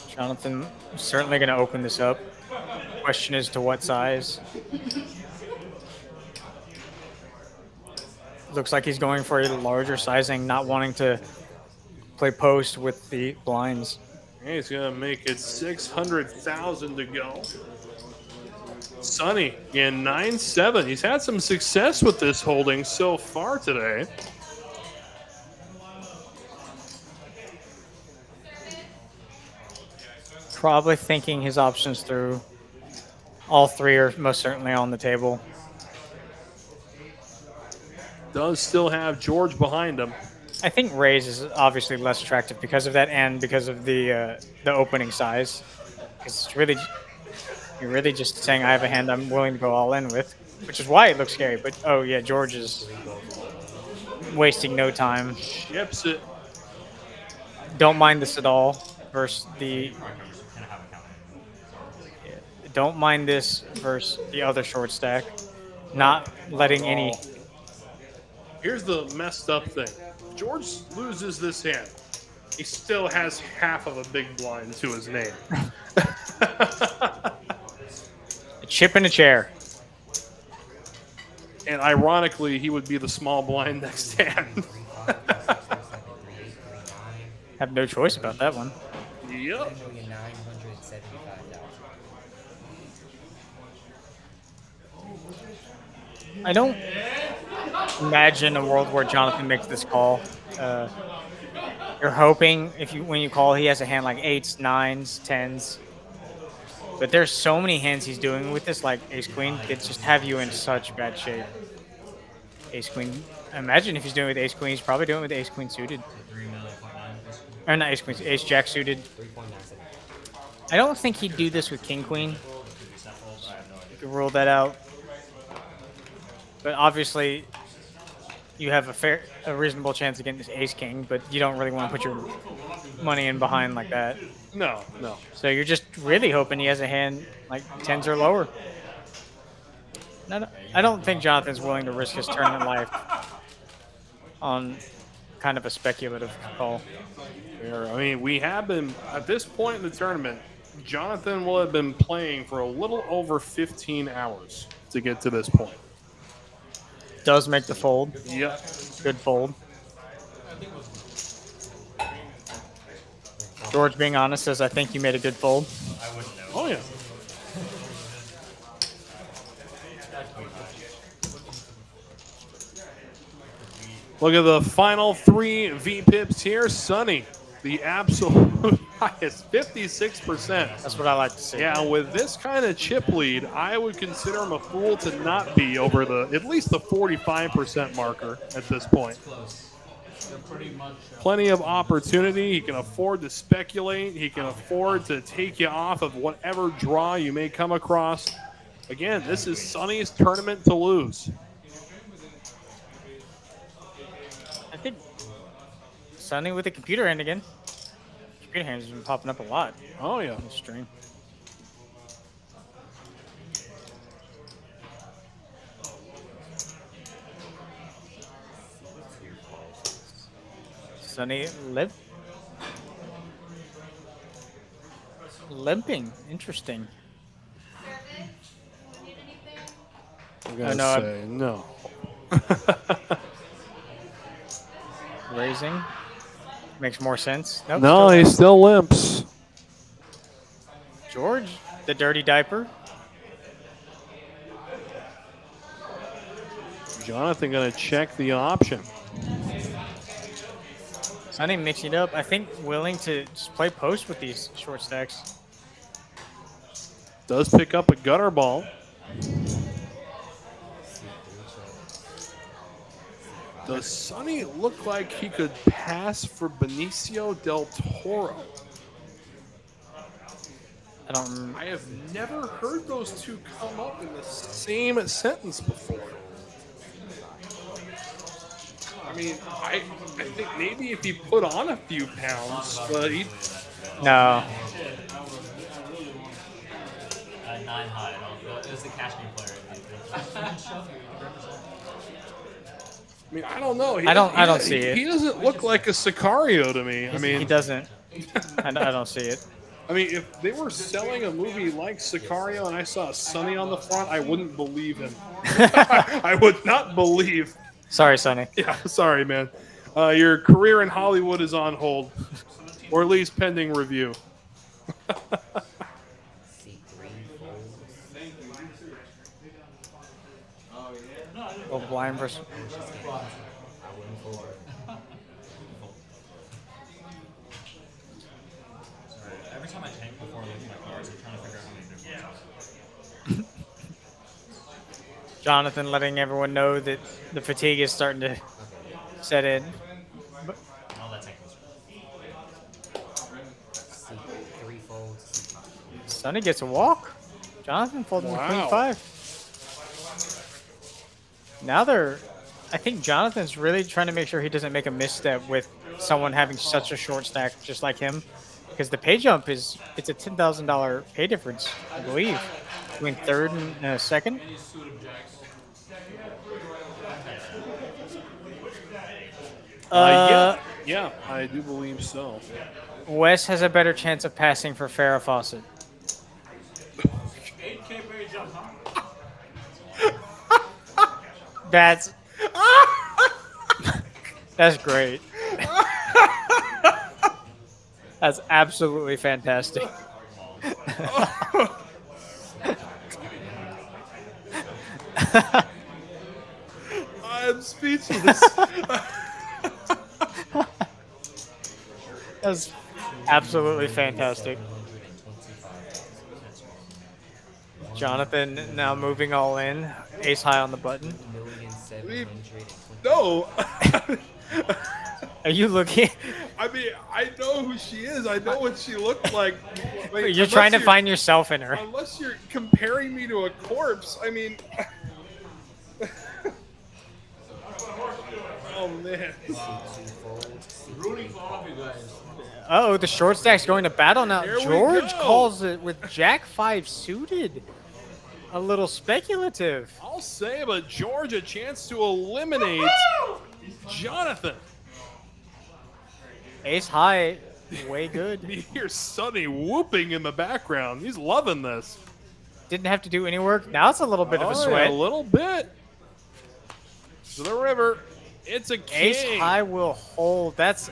Jonathan is certainly going to open this up. Question is to what size. Looks like he's going for a larger sizing, not wanting to play post with the blinds. Okay, he's going to make it 600,000 to go. Sonny in 9-7. He's had some success with this holding so far today. Probably thinking his options through. All 3 are most certainly on the table. Does still have George behind him. I think raise is obviously less attractive because of that and because of the opening size. Because it's really, you're really just saying I have a hand I'm willing to go all in with, which is why it looks scary. But oh yeah, George is wasting no time. Chips it. Don't mind this at all. Versus the. Don't mind this versus the other short stack. Not letting any. Here's the messed up thing. George loses this hand. He still has half of a big blind to his name. A chip in a chair. And ironically, he would be the small blind next hand. Have no choice about that one. Yep. I don't imagine a world where Jonathan makes this call. You're hoping when you call, he has a hand like 8s, 9s, 10s. But there's so many hands he's doing with this, like ace queen, that just have you in such bad shape. Ace queen. Imagine if he's doing it with ace queen, he's probably doing it with ace queen suited. Or not ace queen, ace jack suited. I don't think he'd do this with king queen. You could rule that out. But obviously, you have a reasonable chance against ace king, but you don't really want to put your money in behind like that. No, no. So you're just really hoping he has a hand like tens or lower. I don't think Jonathan's willing to risk his tournament life on kind of a speculative call. I mean, we have been, at this point in the tournament, Jonathan will have been playing for a little over 15 hours to get to this point. Does make the fold. Yep. Good fold. George, being honest, says, I think you made a good fold. I wouldn't know. Oh, yeah. Look at the final 3 V-pips here. Sonny, the absolute highest, 56%. That's what I like to see. Yeah, with this kind of chip lead, I would consider him a fool to not be over at least the 45% marker at this point. Plenty of opportunity. He can afford to speculate. He can afford to take you off of whatever draw you may come across. Again, this is Sonny's tournament to lose. I think Sonny with the computer hand again. Computer hands has been popping up a lot Oh, yeah. on the stream. Sonny limping. Interesting. I'm gonna no, say no. Raising. Makes more sense. Nope, No, he still limps. George, the dirty diaper. Jonathan gonna check the option. Sonny mixing it up. I think willing to just play post with these short stacks. Does pick up a gutter ball. Does Sonny look like he could pass for Benicio del Toro? I have never heard those two come up in the same sentence before. I mean, I think maybe if he put on a few pounds, but he... No. 9 high. It was the cash game player. I mean, I don't know. I don't see it. He doesn't look like a Sicario to me. I mean, he doesn't. I don't see it. I mean, if they were selling a movie like Sicario and I saw Sonny on the front, I wouldn't believe him. I would not believe. Sorry, Sonny. Yeah, sorry, man. Your career in Hollywood is on hold, or at least pending review. Oh, blind versus. Every time I tank before looking at my cards, I'm trying to figure out how many different Jonathan letting everyone know that the fatigue is starting to set in. all that tank was. Sonny gets a walk. Jonathan folding the queen 5. Now I think Jonathan's really trying to make sure he doesn't make a misstep with someone having such a short stack just like him. Because the pay jump it's a $10,000 pay difference, I believe, between third and second. Yeah, I do believe so. Wes has a better chance of passing for Farrah Fawcett. 8K pay jump, huh? That's great. That's absolutely fantastic. I'm speechless. That's absolutely fantastic. Jonathan now moving all in. Ace high on the button. No. Are you looking? I mean, I know who she is. I know what she looked like. Like, You're trying to find yourself in her. Unless you're comparing me to a corpse, I mean... Oh man. Rooting for all of you guys. Oh, the short stack's going to battle now. Here we George go. calls it with Jack 5 suited. A little speculative. I'll say, but George a chance to eliminate Jonathan. Ace high, way good. You hear Sonny whooping in the background. He's loving this. Didn't have to do any work. Now it's a little bit of a Oh, yeah, sweat. a little bit. To the river. It's a king. Ace high will hold. That's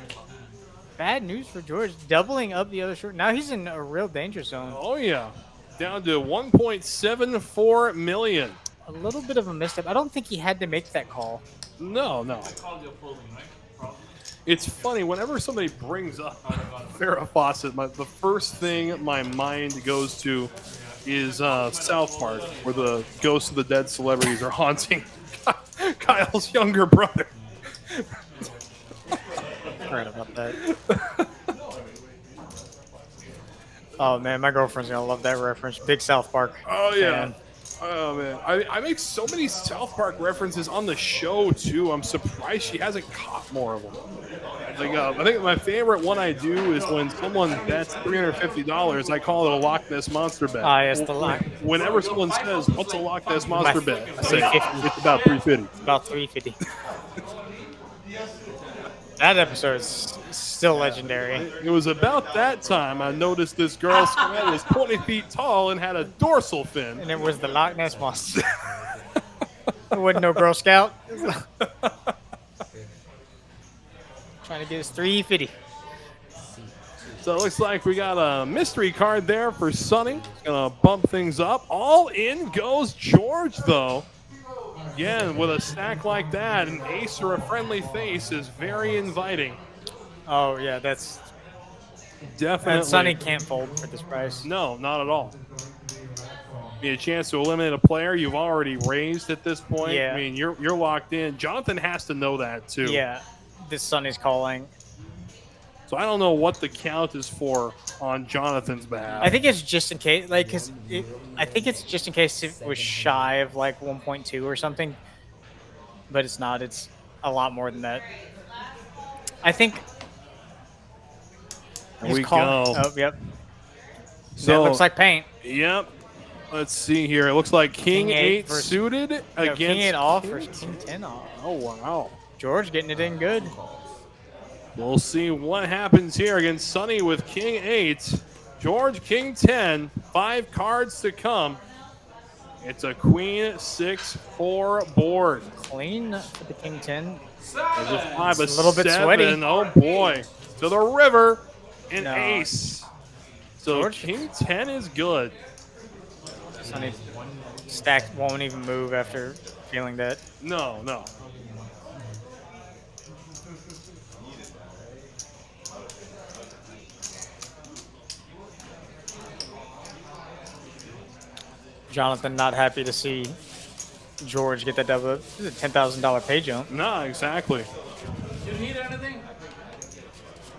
bad news for George. Doubling up the other short. Now he's in a real danger zone. Oh, yeah. Down to 1.74 million. A little bit of a misstep. I don't think he had to make that call. No. Called you folding, right? Probably. It's funny, whenever somebody brings up Farrah Fawcett, the first thing my mind goes to is South Park, where the ghosts of the dead celebrities are haunting Kyle's younger brother. Forgot about that. Oh man, my girlfriend's gonna love that reference. Big South Park. Oh, yeah. fan. Oh, man. I make so many South Park references on the show, too. I'm surprised she hasn't caught more of them. Like, I think my favorite one I do is when someone bets $350, I call it a Loch Ness Monster bet. Ah, yes, the Loch. Whenever someone says, what's a Loch Ness Monster bet? I say, 350. it's about 350. About 350. That episode is still legendary. It was about that time I noticed this girl's head was 20 feet tall and had a dorsal fin. And it was the Loch Ness Monster. It wasn't no Girl Scout. Trying to get us 350. So it looks like we got a mystery card there for Sonny. Gonna bump things up. All in goes George, though. Again, with a stack like that, an ace or a friendly face is very inviting. Oh yeah, that's Definitely. and Sonny can't fold for this price. No, not at all. Be a chance to eliminate a player you've already raised at this point. Yeah. I mean, you're locked in. Jonathan has to know that too. Yeah, this Sonny's calling. So I don't know what the count is for on Jonathan's behalf. I think it's just in case, like, I think it's just in case it was shy of like 1.2 or something, but it's not. It's a lot more than that. I think. Here we call- go. Oh, yep. So That looks like paint. Yep. Let's see here. It looks like King 8 versus- suited No, against King 8 off King versus King 10 off. Oh, wow. George getting it in good. We'll see what happens here against Sonny with King 8. George, King 10. 5 cards to come. It's a Queen 6-4 board. Clean for the King 10. There's a 5, a It's a little bit 7. sweaty. Oh, boy. To the river. An No. ace. So George? King 10 is good. Sonny stack won't even move after feeling that. No. Jonathan not happy to see George get that double. This is a $10,000 pay jump. No, exactly. You need anything?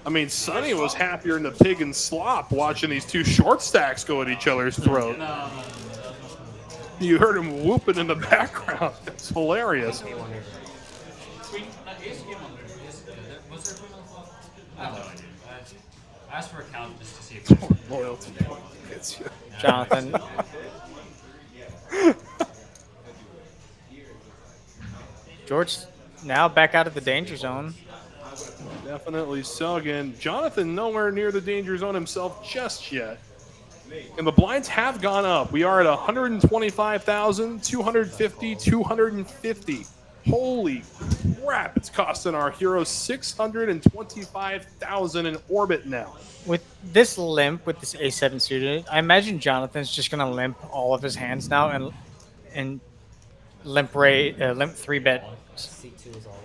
I mean, Sonny was happier in the pig and slop watching these two short stacks go at each other's throat. No. You heard him whooping in the background. It's hilarious. Queen, ace came on there. Was there a queen on the flop? I have no idea. I asked for a count just to see if it was. Loyalty gets you. Jonathan. George now back out of the danger zone. Definitely so. Again, Jonathan nowhere near the danger zone himself just yet. And the blinds have gone up. We are at 125,000, 250, 250. Holy crap, it's costing our heroes 625,000 in orbit now. With this limp, with this A7 suited, I imagine Jonathan's just gonna limp all of his hands now and limp 3-bet.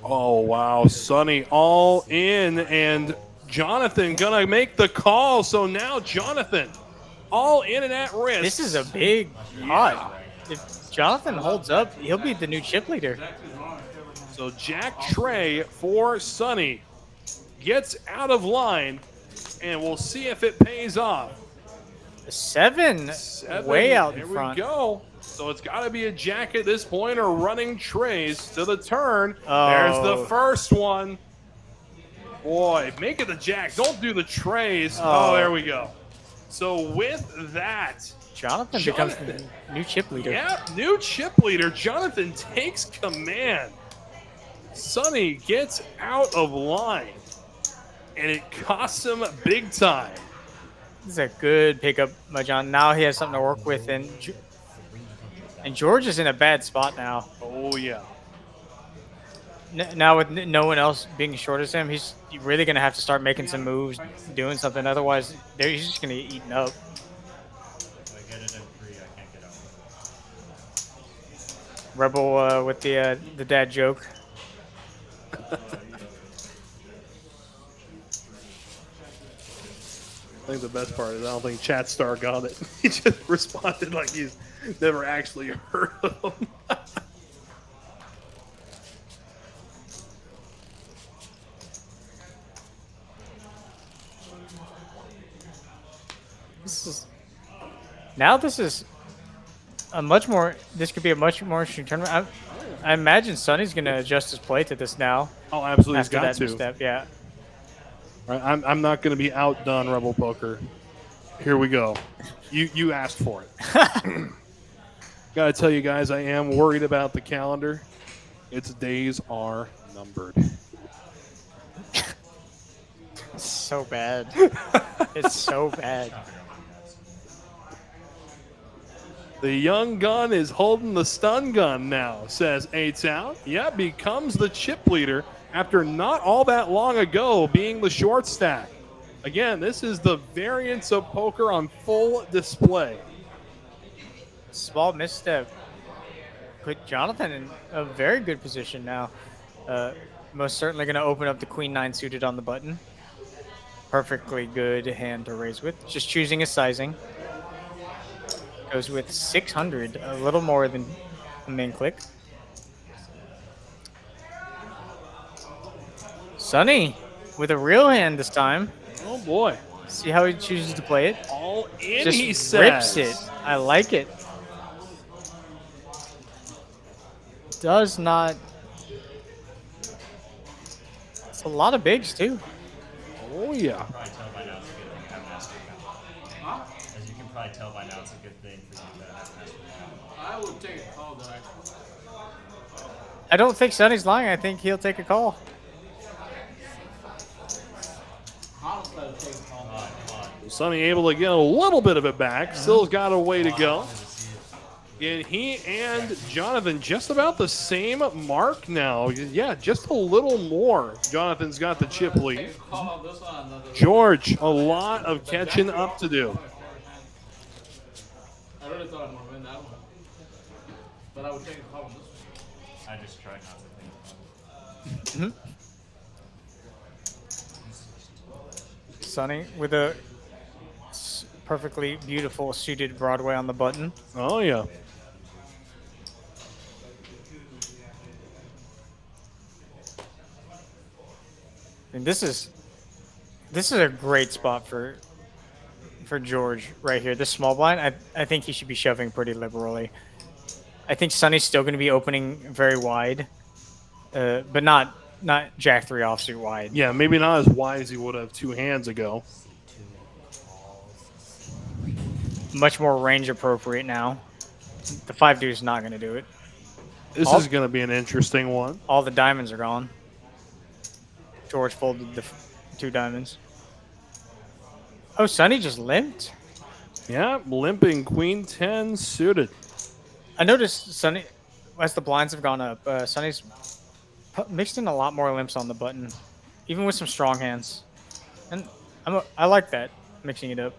Oh, wow. Sonny all in, and Jonathan gonna make the call. So now Jonathan all in and at risk. This is a big pot. If Jonathan holds up, he'll be the new chip leader. So Jack Trey for Sonny gets out of line, and we'll see if it pays off. Seven, way out in Here front. we go. So it's got to be a jack at this point or running trays to the turn. Oh. There's the first one. Boy, make it the jack. Don't do the trays. Oh, there we go. So with that, Jonathan becomes the new chip leader. yeah, new chip leader. Jonathan takes command. Sonny gets out of line, and it costs him big time. This is a good pickup by John. Now he has something to work with, and George is in a bad spot now. Oh, yeah. Now with no one else being short as him, he's really going to have to start making some moves, doing something. Otherwise, he's just going to get eaten up. If I get it in 3, I can't get out. Rebel with the dad joke. I think the best part is I don't think Chatstar got it. He just responded like he's never actually heard of him. This is a much more. This could be a much more interesting tournament. I imagine Sonny's going to adjust his play to this now. Oh, absolutely. He's After got that to. misstep, yeah. Right, I'm not going to be outdone, Rebel Poker. Here we go. You asked for it. Got to tell you guys, I am worried about the calendar. Its days are numbered. It's so bad. It's so bad. The young gun is holding the stun gun now, says A-Town. Yeah, becomes the chip leader after not all that long ago being the short stack. Again, this is the variance of poker on full display. Small misstep put Jonathan in a very good position now. Most certainly going to open up the queen-9 suited on the button. Perfectly good hand to raise with. Just choosing his sizing. Goes with 600, a little more than the main click. Sonny with a real hand this time. Oh boy. See how he chooses to play it? All in, Just he says. rips it. I like it. Does not. It's a lot of bigs too. Oh yeah. Probably tell by now it's a good thing to have master account. As you can probably tell by now, it's a good thing for you to have master account. I would take a call that I don't think Sonny's lying. I think he'll take a call. honestly I would take a call. Sonny able to get a little bit of it back. Still's got a way to go. And he and Jonathan just about the same mark now. Yeah, just a little more. Jonathan's got the chip lead. Call this one another. George, a lot of catching up to do. I really thought I'd want to win that one. But I would take a call on this one. I just try not to think. Sonny with a perfectly beautiful suited Broadway on the button. Oh, yeah. And this is a great spot for George right here. This small blind, I think he should be shoving pretty liberally. I think Sonny's still going to be opening very wide, but not Jack 3 offsuit wide. Yeah, maybe not as wide as he would have 2 hands ago. Much more range appropriate now. The 5 dude is not going to do it. This is going to be an interesting one. All the diamonds are gone. George folded the 2 diamonds. Oh, Sonny just limped. Yeah, limping queen 10 suited. I noticed Sonny, as the blinds have gone up, Sonny's mixed in a lot more limps on the button, even with some strong hands. And I like that, mixing it up.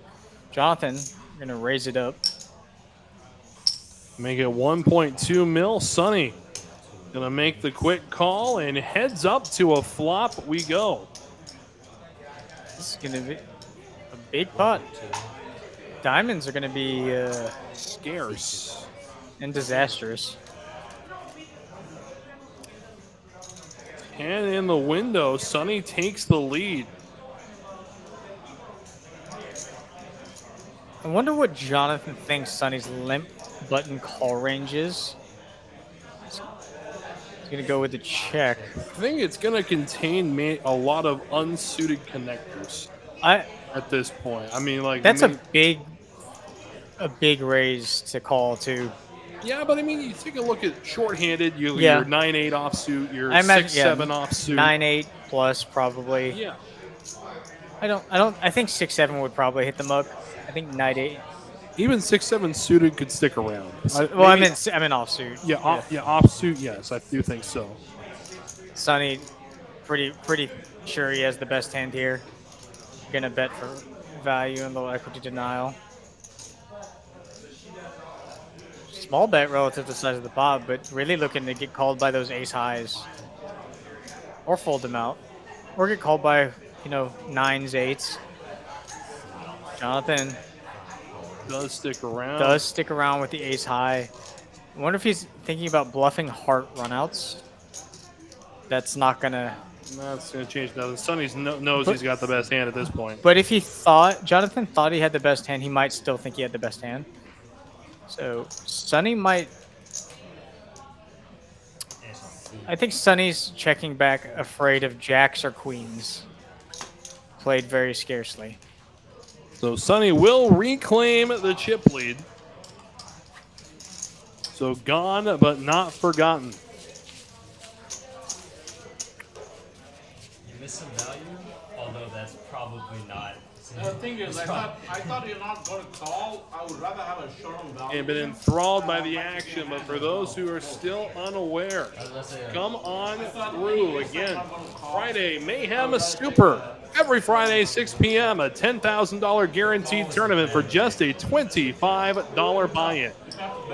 Jonathan, going to raise it up. Make it 1.2 mil. Sonny gonna make the quick call and heads up to a flop we go. This is going to be a big pot. Diamonds are going to be Scarce. and disastrous. And in the window, Sonny takes the lead. I wonder what Jonathan thinks Sonny's limp button call ranges. He's gonna go with the check. I think it's going to contain a lot of unsuited connectors at this point. I mean, like That's a big raise to call too. Yeah, but I mean, you take a look at shorthanded. Your 9-8 offsuit, your I imagine 6-7 offsuit, 9-8 plus probably. Yeah. I think 6-7 would probably hit the mug. I think 9-8. Even 6-7 suited could stick around. I'm in offsuit. Yeah, offsuit. Yes, I do think so. Sonny, pretty sure he has the best hand here. Gonna bet for value and low equity denial. Small bet relative to the size of the pot, but really looking to get called by those ace highs, or fold them out, or get called by 9s, 8s. Jonathan does stick around. Does stick around with the ace high. I wonder if he's thinking about bluffing heart runouts. That's not gonna. That's gonna change nothing. Sonny knows he's got the best hand at this point. But if Jonathan thought he had the best hand, he might still think he had the best hand. So Sonny might. I think Sonny's checking back, afraid of jacks or queens. Played very scarcely. So Sonny will reclaim the chip lead. So gone but not forgotten. You missed some value, although that's probably not. The thing is, I thought you're not going to call. I would rather have a showdown value. And been enthralled by the action, but for those who are still unaware, come on through again. Friday, Mayhem Super. Every Friday, 6 p.m., a $10,000 guaranteed tournament for just a $25 buy-in,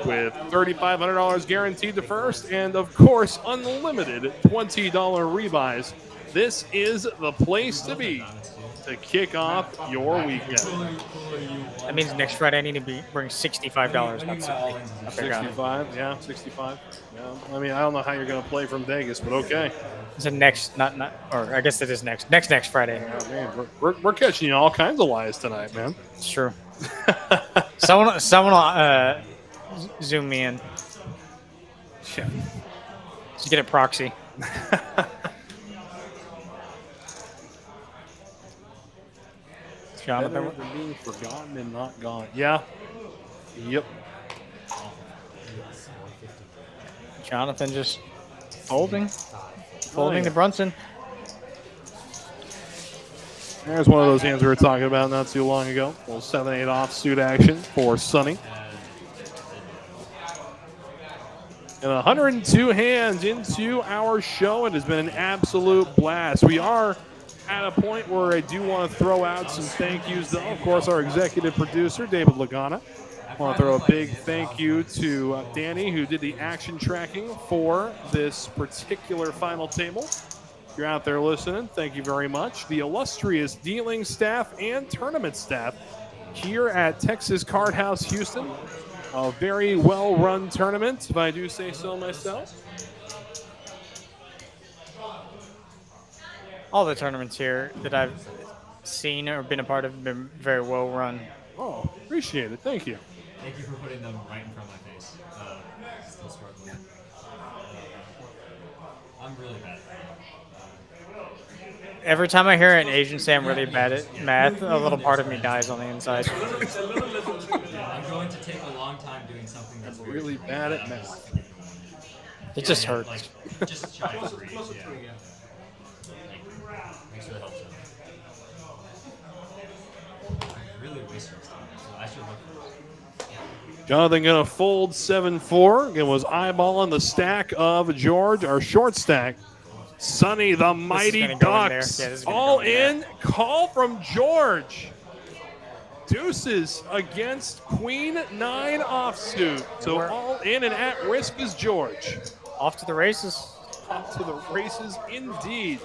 with $3,500 guaranteed to first, and of course, unlimited $20 rebuys. This is the place to be to kick off your weekend. That means next Friday I need to bring $65. Not 65, yeah, 65. Yeah. I mean, I don't know how you're going to play from Vegas, but okay. It's a next, or I guess it is next Friday. Yeah, man, we're catching you all kinds of lies tonight, man. It's true. someone will zoom me in. Yeah. Just get a proxy. Jonathan, Better than being forgotten and not gone. Yeah. Yep. Jonathan just folding the Brunson. There's one of those hands we were talking about not too long ago. A little 7-8 offsuit action for Sonny. And 102 hands into our show. It has been an absolute blast. We are at a point where I do want to throw out some thank yous, though. Of course, our executive producer, David Lagana. I want to throw a big thank you to Danny, who did the action tracking for this particular final table. If you're out there listening, thank you very much. The illustrious dealing staff and tournament staff here at Texas Card House Houston. A very well-run tournament, if I do say so myself. All the tournaments here that I've seen or been a part of have been very well run. Oh, appreciate it. Thank you. Thank you for putting them right in front of my face. Still struggling. I'm really bad at that. Every time I hear an Asian say I'm really bad at math, a little part of me dies on the inside. I'm going to take a long time doing something that's Really bad at math. It just hurts. Like, just shy of 3. Yeah. Makes sure that helps. I'm really wasting time, so I should look for this. Jonathan going to fold 7-4. Again, was eyeballing the stack of George, our short stack. Sonny, the mighty Ducks. All in. Call from George. Deuces against Queen 9 offsuit. So all in and at risk is George. Off to the races. Off to the races indeed.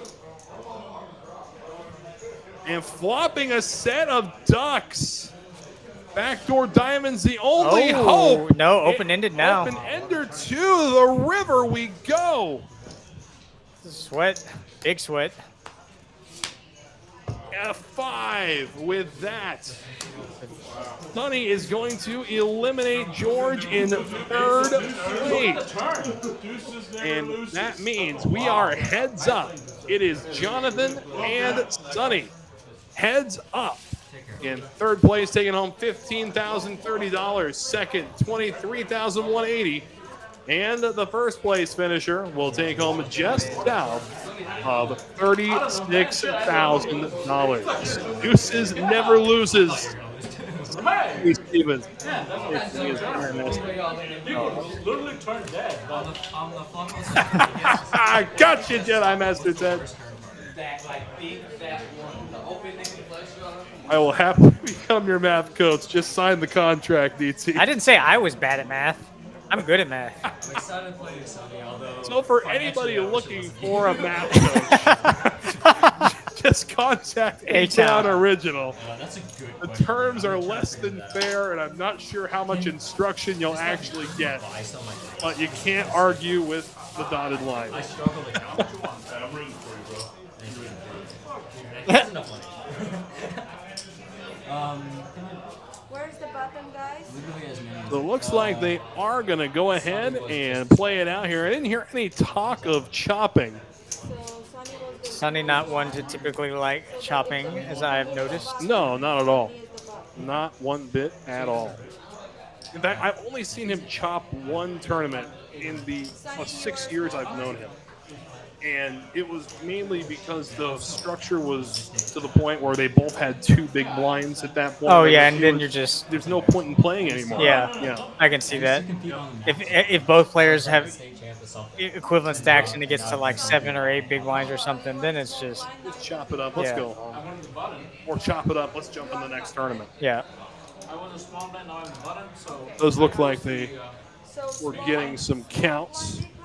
And flopping a set of Ducks. Backdoor diamonds, the only hope. No, open-ended now. Open-ender to the river we go. Sweat, big sweat. F5 with that. Sonny is going to eliminate George in third place. And that means we are heads up. It is Jonathan and Sonny. Heads up. In third place, taking home $15,030. Second, $23,180. And the first place finisher will take home just south of $36,000. Deuces never loses. Hey, Stevens. Literally turned dead. I got you, Jedi Master Ted. I will happily become your math coach. Just sign the contract, DT. I didn't say I was bad at math. I'm good at math. So for anybody looking for a math coach, just contact A-Town Original. The terms are less than fair, and I'm not sure how much instruction you'll actually get. But you can't argue with the dotted line. I struggle to count. I'm rooting for you, bro. That's enough money. Where's the button, guys? So it looks like they are going to go ahead and play it out here. I didn't hear any talk of chopping. So Sonny was the Sonny not one to typically like chopping, as I've noticed. No, not at all. Not one bit at all. In fact, I've only seen him chop one tournament in the 6 years I've known him. And it was mainly because the structure was to the point where they both had two big blinds at that point. Oh yeah, and then you're just there's no point in playing anymore. yeah. I can see that. If both players have equivalent stacks and it gets to like 7 or 8 big blinds or something, then it's just Let's chop it up. Let's go home. Or chop it up. Let's jump in the next tournament. yeah. I was a small man, now I'm a button, so. Those look like they so were small getting one- some counts. one big one?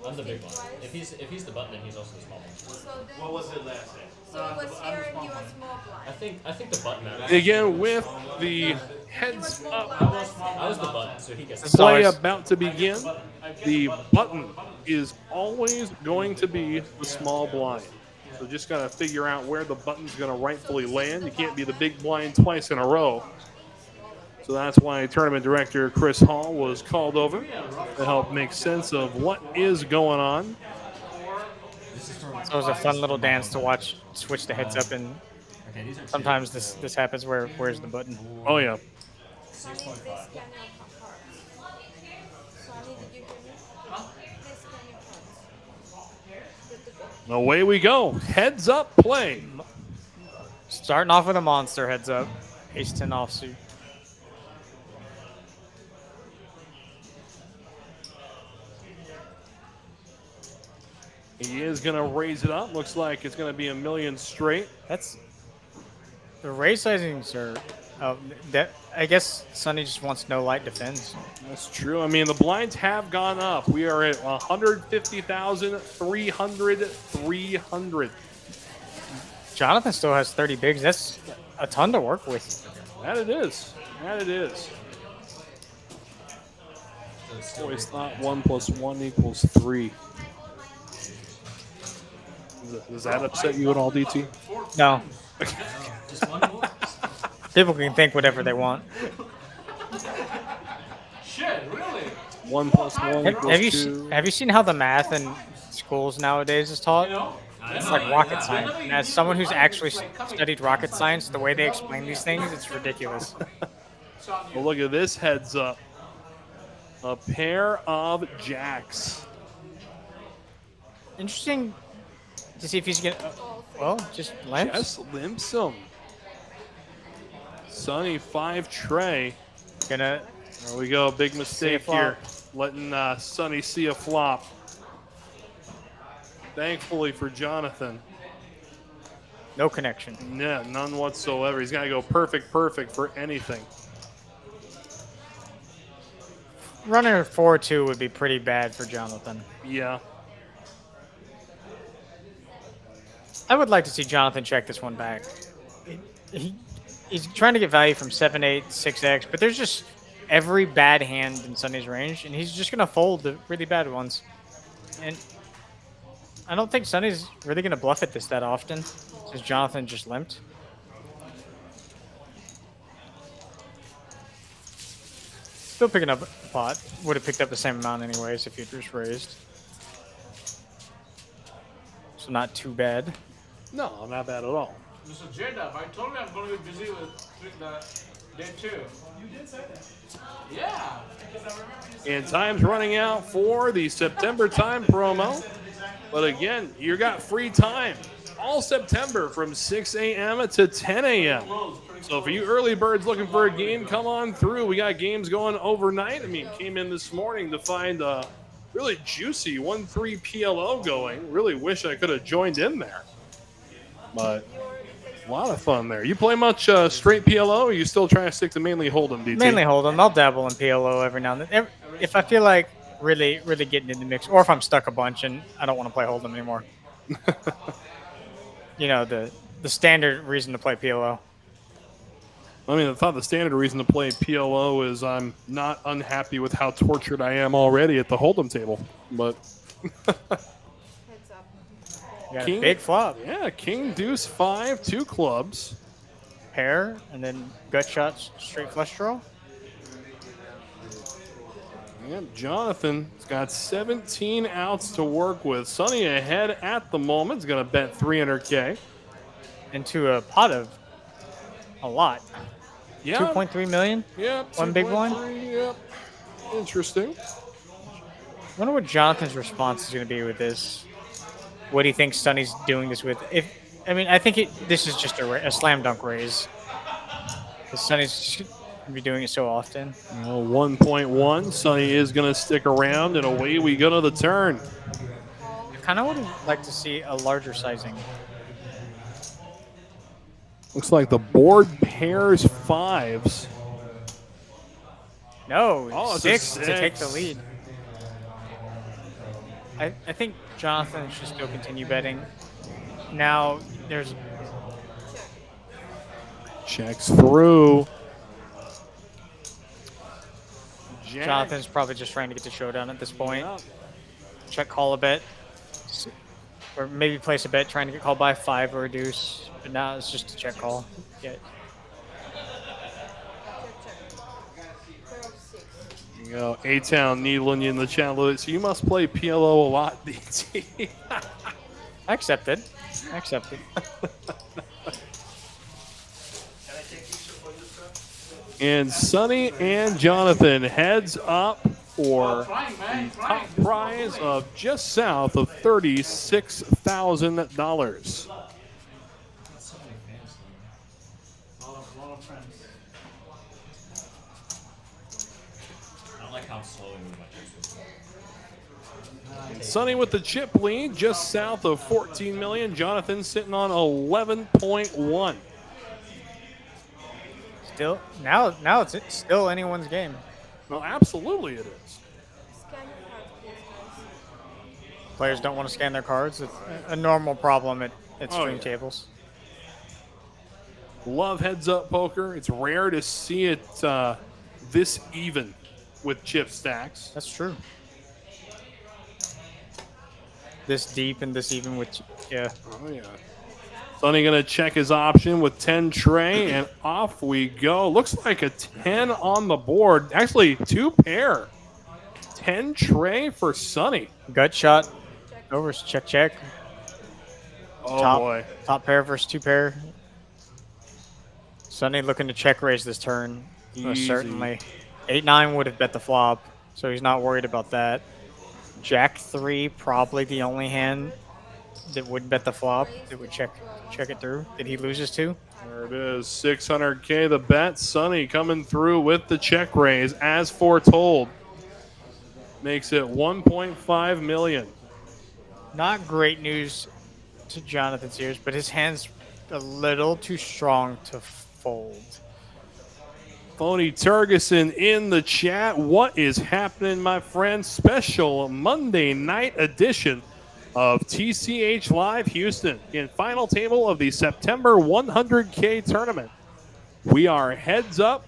No, I'm the big one. twice. If he's the button, then he's also the small one. So then, What was it last day? so it was here and you were small blind. I think the button. Again, with the heads Small up blind last I was the button, so he gets. This is play always- about to begin, the button is always going to be the small blind. So just got to figure out where the button's going to rightfully land. You can't be the big blind twice in a row. So that's why tournament director Chris Hall was called over to help make sense of what is going on. So it was a fun little dance to watch switch the heads up, and sometimes this happens where where's the button? Oh, yeah. Sonny, this can your cards. Sonny, did you hear me? This can your cards. Good to go. Away we go. Heads up play. Starting off with a monster heads up, ace-10 offsuit. He is going to raise it up. Looks like it's going to be a million straight. That's the raise sizings are. That I guess Sonny just wants no light defense. That's true. I mean, the blinds have gone up. We are at 150,000, 300. Jonathan still has 30 bigs. That's a ton to work with. That it is. That it is. Always thought 1 + 1 = 3. Does that upset you at all, DT? No, Just one more. people can think whatever they want. Shit, really? 1 + 1 Have = 2. you seen how the math in schools nowadays is taught? It's like rocket science. And as someone who's actually studied rocket science, the way they explain these things, it's ridiculous. Well, look at this heads up. A pair of jacks. Interesting to see if he's gonna. Well, just limps. Just limps him. Sonny 5 tray. Gonna. There we go. Big mistake flop. here. Letting Sonny see a flop. Thankfully for Jonathan. No connection. Yeah, none whatsoever. He's got to go perfect for anything. Running a 4-2 would be pretty bad for Jonathan. Yeah. I would like to see Jonathan check this one back. He's trying to get value from 7-8, 6x, but there's just every bad hand in Sonny's range, and he's just going to fold the really bad ones. And I don't think Sonny's really going to bluff at this that often. Since Jonathan just limped. Still picking up a pot. Would have picked up the same amount anyways if you just raised. So not too bad. No, not bad at all. Mr. J-Dub, I told you I'm going to be busy with the day 2. You did say that. Yeah. And time's running out for the September time promo. But again, you got free time all September from 6 a.m. to 10 a.m. So for you early birds looking for a game, come on through. We got games going overnight. I mean, came in this morning to find a really juicy 1-3 PLO going. Really wish I could have joined in there. But a lot of fun there. You play much straight PLO, or you still trying to stick to mainly Hold'em, DT? Mainly Hold'em. I'll dabble in PLO every now and then. If I feel like really getting in the mix, or if I'm stuck a bunch and I don't want to play Hold'em anymore. You know, the standard reason to play PLO. I mean, I thought the standard reason to play PLO is I'm not unhappy with how tortured I am already at the Hold'em table. But Heads up. You got a big flop. Yeah, King, Deuce, 5, 2 clubs. Pair, and then gut shots, straight flush draw. Yep, Jonathan's got 17 outs to work with. Sonny ahead at the moment. He's going to bet 300K. Into a pot of a lot. Yeah. 2.3 million? Yep. One big one? 2.3, Yep. Interesting. I wonder what Jonathan's response is going to be with this. What do you think Sonny's doing this with? I think this is just a slam dunk raise. Because Sonny's just going to be doing it so often. 1.1. Sonny is going to stick around, and away we go to the turn. I kind of would have liked to see a larger sizing. Looks like the board pairs 5s. No, Oh, it's a 6 6. to take the lead. I think Jonathan should still continue betting. Now there's Checks through. Jonathan's probably just trying to get to showdown at this point. Yeah. Check call a bet, or maybe place a bet trying to get called by 5 or a deuce. But now it's just a check call. Yeah. Pair of 6. You go, A-Town needling you in the channel. So you must play PLO a lot, DT. I accept it. I accept it. And Sonny and Jonathan heads up for the top prize of just south of $36,000. That's so many fans, though. A lot of friends. I don't like how slowly we went into it. Sonny with the chip lead, just south of 14 million. Jonathan sitting on 11.1. Still, now it's still anyone's game. Well, absolutely it is. Scan your card, please, guys. Players don't want to scan their cards. It's a normal problem at stream yeah. tables. Love heads up poker. It's rare to see it this even with chip stacks. That's true. This deep and this even with, yeah. Oh, yeah. Sonny going to check his option with 10 tray, and off we go. Looks like a 10 on the board. Actually, 2 pair. 10 tray for Sonny. Gut shot. Over, check. Oh, boy. Top pair versus 2 pair. Sonny looking to check raise this turn. Most Easy. certainly. 8-9 would have bet the flop, so he's not worried about that. Jack 3, probably the only hand that would bet the flop, that would check it through. Did he lose his 2? There it is, 600K the bet. Sonny coming through with the check raise as foretold. Makes it 1.5 million. Not great news to Jonathan's ears, but his hand's a little too strong to fold. Tony Turgeson in the chat. What is happening, my friend? Special Monday night edition of TCH Live Houston in final table of the September 100K tournament. We are heads up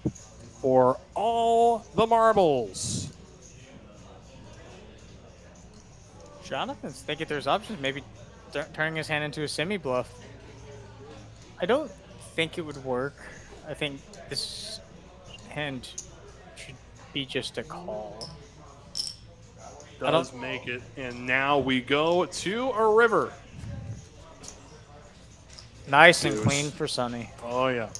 for all the marbles. Jonathan's thinking there's options, maybe turning his hand into a semi-bluff. I don't think it would work. I think this hand should be just a call. I Does don't- make it, and now we go to a river. Nice and Deuce. clean for Sonny. Oh yeah.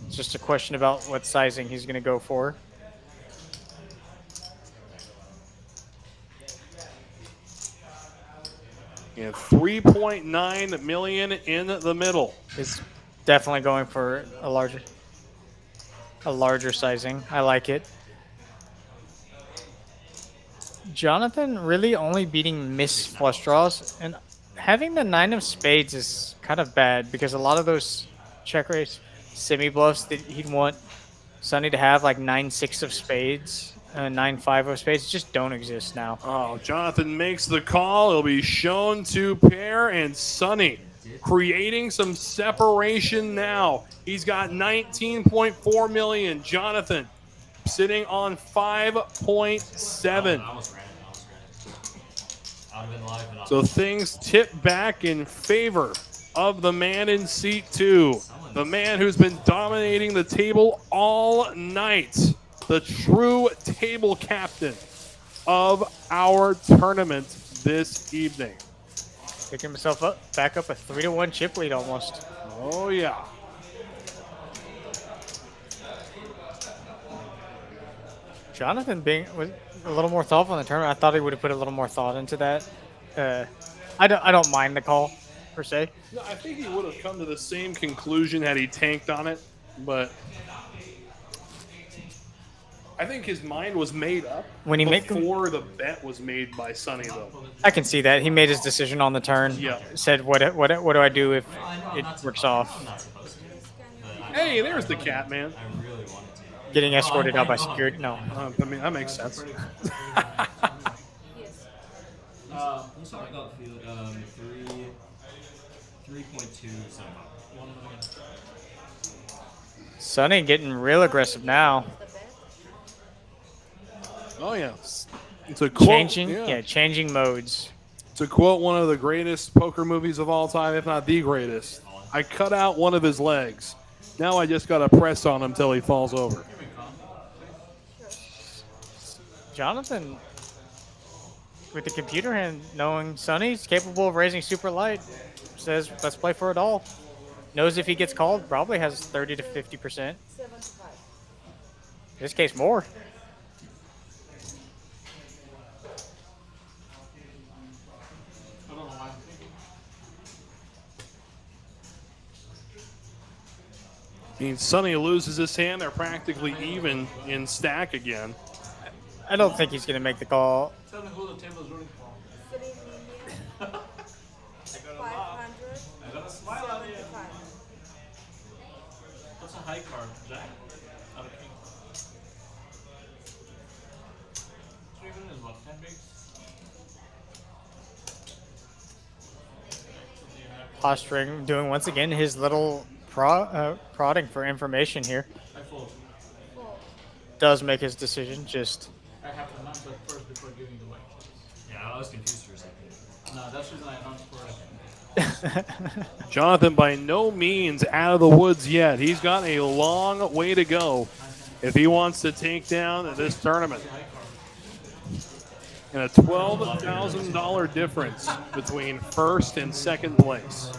It's just a question about what sizing he's going to go for. And 3.9 million in the middle. He's definitely going for a larger sizing. I like it. Jonathan really only beating miss flush draws, and having the 9 of spades is kind of bad because a lot of those check raise semi bluffs that he'd want Sonny to have, like 9-6 of spades, 9-5 of spades, just don't exist now. Oh, Jonathan makes the call. It'll be shown to pair, and Sonny creating some separation now. He's got 19.4 million. Jonathan sitting on 5.7. I almost ran it. I would have been live, but So things tip back in favor of the man in seat 2. The man who's been dominating the table all night. The true table captain of our tournament this evening. Picking himself back up a 3-1 chip lead almost. Oh, yeah. Jonathan was a little more thoughtful in the tournament. I thought he would have put a little more thought into that. I don't mind the call per se. No, I think he would have come to the same conclusion had he tanked on it, but I think his mind was made up When he before the bet was made by Sonny, though. I can see that he made his decision on the turn. Yeah. Said, what do I do if I'm it not works supposed- off? I'm not supposed to. But Hey, there's the cat, man. I really wanted to. Getting escorted out by security? No. I mean, that makes sense. Yes. What's our gut field? 3.2 something. Sonny getting real aggressive now. The bet. Oh, yeah. It's a quote. Changing modes. To quote one of the greatest poker movies of all time, if not the greatest, I cut out one of his legs. Now I just got to press on him till he falls over. Jonathan, with the computer hand, knowing Sonny's capable of raising super light, says, let's play for it all. Knows if he gets called, probably has 30 to 50%. 75. In this case, more. I mean, Sonny loses his hand. They're practically even in stack again. I don't think he's going to make the call. Tell me who the table is rooting for. 3,575,000. I got a smile on you. What's a high card? Jack? Out of king. 3 million is what? 10 bigs? Posturing, doing once again his little prodding for information here. I fold. Does make his decision, just I have to announce that first before giving the white chips. Yeah, I was confused for a second. No, that's the reason I announced first. Jonathan by no means out of the woods yet. He's got a long way to go if he wants to take down this tournament. And a $12,000 difference between first and second place.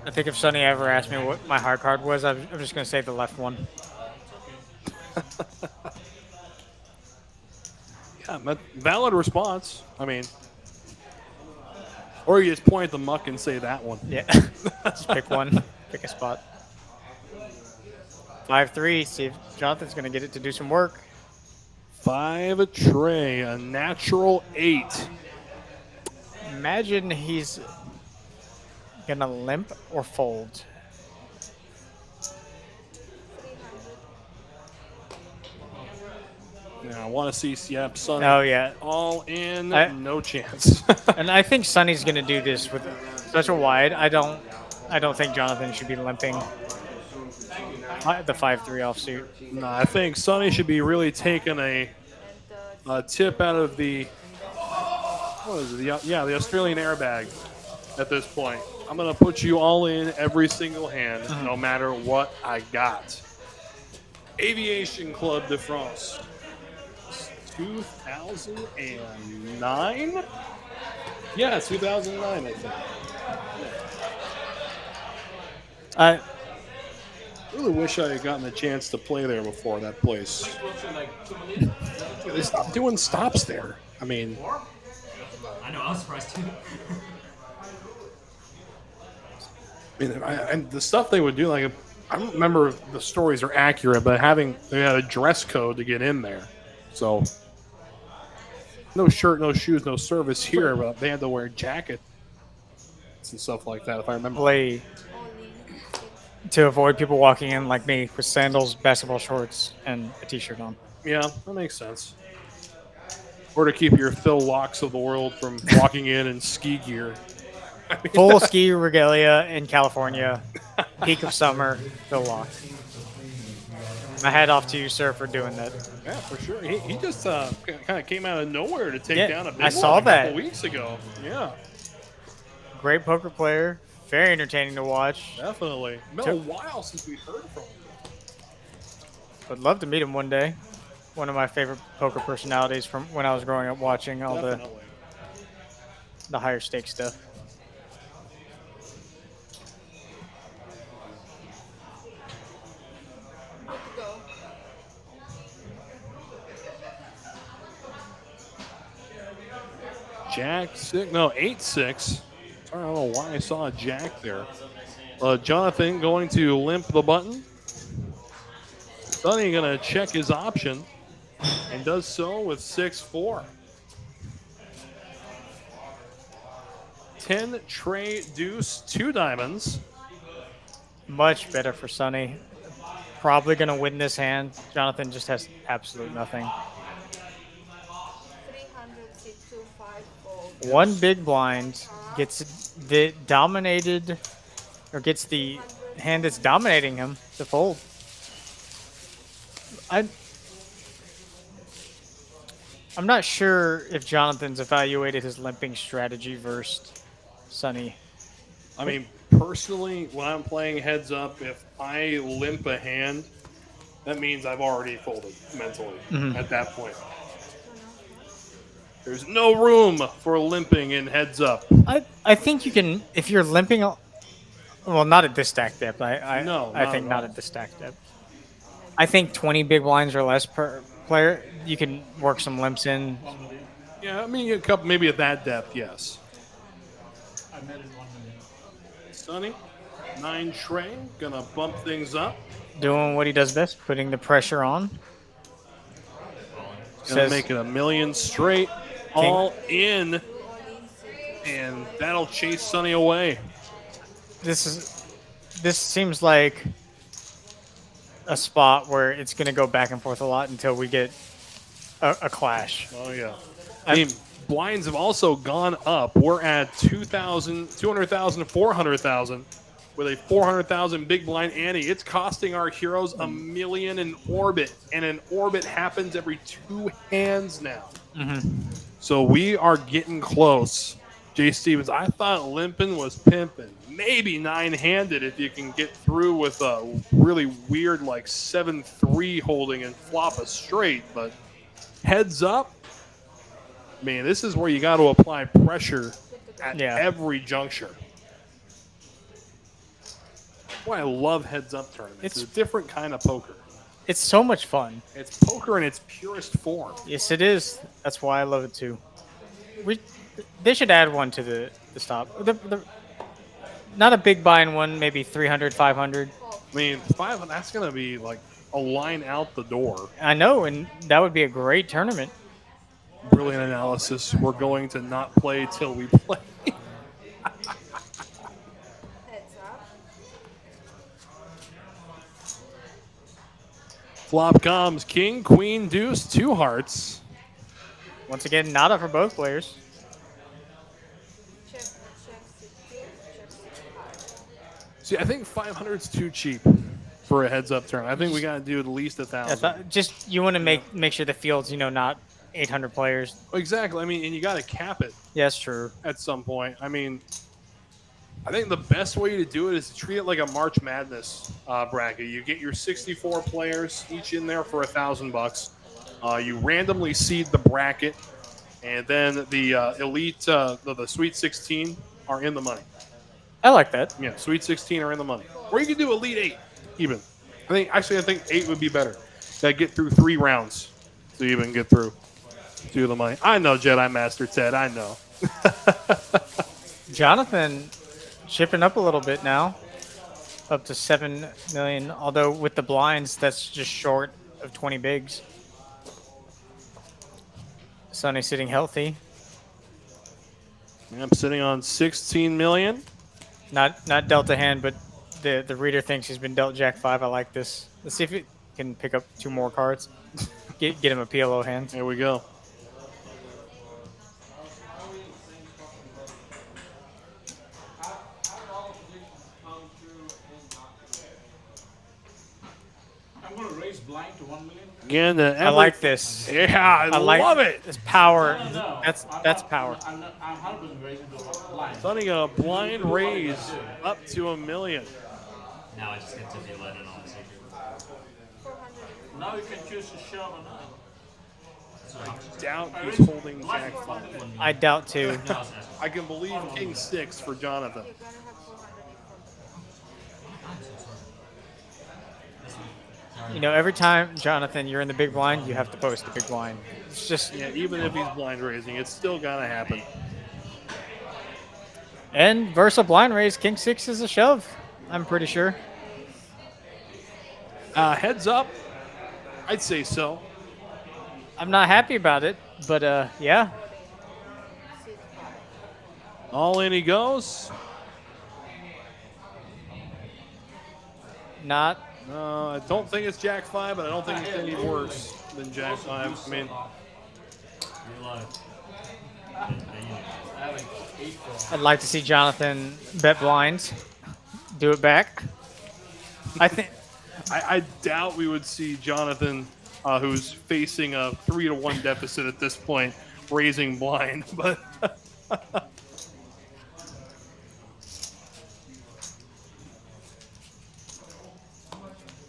I think if Sonny ever asked me what my hard card was, I'm just going to say the left one. Yeah, valid response. I mean, or you just point at the muck and say that one. Yeah, just pick one, pick a spot. 5-3, see if Jonathan's going to get it to do some work. 5 tray, a natural 8. Imagine he's going to limp or fold. 300. Now I want to see Siep Sonny Oh, yeah. all in, no chance. And I think Sonny's going to do this with such a wide. I don't think Jonathan should be limping the 5-3 offsuit. No, I think Sonny should be really taking a And tip out of the what is it? The Australian airbag at this point. I'm going to put you all in every single hand, no matter what I got. Aviation Club de France. 2009? Yeah, 2009, I think. I really wish I had gotten a chance to play there before that place. They stopped doing stops there. I mean, I know, I was surprised too. and the stuff they would do, like, I don't remember if the stories are accurate, but they had a dress code to get in there. So, no shirt, no shoes, no service here, but they had to wear jackets and stuff like that, if I remember. play to avoid people walking in like me with sandals, basketball shorts, and a t-shirt on. Yeah, that makes sense. Or to keep your Phil Locks of the world from walking in ski gear. Full ski regalia in California, peak of summer, Phil Lock. My hat off to you, sir, for doing that. Yeah, for sure. He just kind of came out of nowhere to take down a big I saw one a that. couple weeks ago. Yeah, Great poker player, very entertaining to watch. definitely. Been a while since we heard from him. Would love to meet him one day. One of my favorite poker personalities from when I was growing up watching all Definitely. the higher stakes stuff. Good to go. Jack 6, no 8-6. I don't know why I saw a jack there. Jonathan going to limp the button. Sonny going to check his option and does so with 6-4. 10 tray deuce, 2 diamonds. Much better for Sonny. Probably going to win this hand. Jonathan just has absolute nothing. 300, fold. One big blind gets the dominated, or gets the hand that's dominating him to fold. I'm not sure if Jonathan's evaluated his limping strategy versus Sonny. I mean, personally, when I'm playing heads up, if I limp a hand, that means I've already folded mentally at that point. There's no room for limping in heads up. I think you can, if you're limping, well, not at this stack depth. I think not at this stack depth. I think 20 big blinds or less per player, you can work some limps in. Yeah, I mean, a couple, maybe at that depth, yes. I met in 1 minute. Sonny, 9 tray, gonna bump things up. Doing what he does best, putting the pressure on. Gonna make it a million straight, all in, and that'll chase Sonny away. This seems like a spot where it's going to go back and forth a lot until we get a clash. Oh, yeah. I mean, blinds have also gone up. We're at 200,000, 400,000 with a 400,000 big blind ante. It's costing our heroes $1 million in orbit, and an orbit happens every 2 hands now. So we are getting close. Jay Stevens, I thought limping was pimping. Maybe 9-handed if you can get through with a really weird like 7-3 holding and flop a straight. But heads up, man, this is where you got to apply pressure at every juncture. Why I love heads up tournaments. It's a different kind of poker. It's so much fun. It's poker in its purest form. Yes, it is. That's why I love it too. They should add one to the stop. Not a big buy-in one, maybe 300, 500. I mean, 500, that's going to be like a line out the door. I know, and that would be a great tournament. Brilliant analysis. We're going to not play till we play. Heads up. Flop comes king, queen, deuce, 2 hearts. Once again, nada for both players. Check 62, check 65. See, I think 500 is too cheap for a heads-up turn. I think we got to do at least 1,000. Just you want to make sure the field's not 800 players. Exactly. I mean, and you got to cap it Yeah, that's true. at some point. I mean, I think the best way to do it is to treat it like a March Madness bracket. You get your 64 players each in there for $1,000. You randomly seed the bracket, and then the elite, the Sweet 16 are in the money. I like that. Yeah, Sweet 16 are in the money. Or you can do Elite 8 even. I think 8 would be better. Got to get through 3 rounds to even get through to the money. I know, Jedi Master Ted. I know. Jonathan chipping up a little bit now, up to 7 million. Although with the blinds, that's just short of 20 bigs. Sonny sitting healthy. I'm sitting on 16 million. Not Delta hand, but the reader thinks he's been dealt Jack 5. I like this. Let's see if it can pick up 2 more cards. Get him a PLO hand. There we go. I'm going to raise blind to 1 million. Again, I like this. Yeah, I love it. It's power. No, That's power. I'm 100% raising to blind. Sonny got a blind raise up to $1 million. Now I just get to be let in on the secret. Now you can choose to shove or not. Doubt he's holding Jack 5. I doubt too. I can believe King 6 for Jonathan. You're gonna have 400 You know, every time, Jonathan, you're in the big blind, you have to post the big blind. It's just, Yeah, even if he's blind raising, it's still gonna happen. and versus blind raise, King 6 is a shove. I'm pretty sure. Heads up, I'd say so. I'm not happy about it, but yeah. All in he goes. Not. I don't think it's Jack 5, but I don't think it's gonna be worse than Jack 5. I mean, I'd like to see Jonathan bet blinds. Do it back. I think. I doubt we would see Jonathan, who's facing a 3-1 deficit at this point, raising blind. But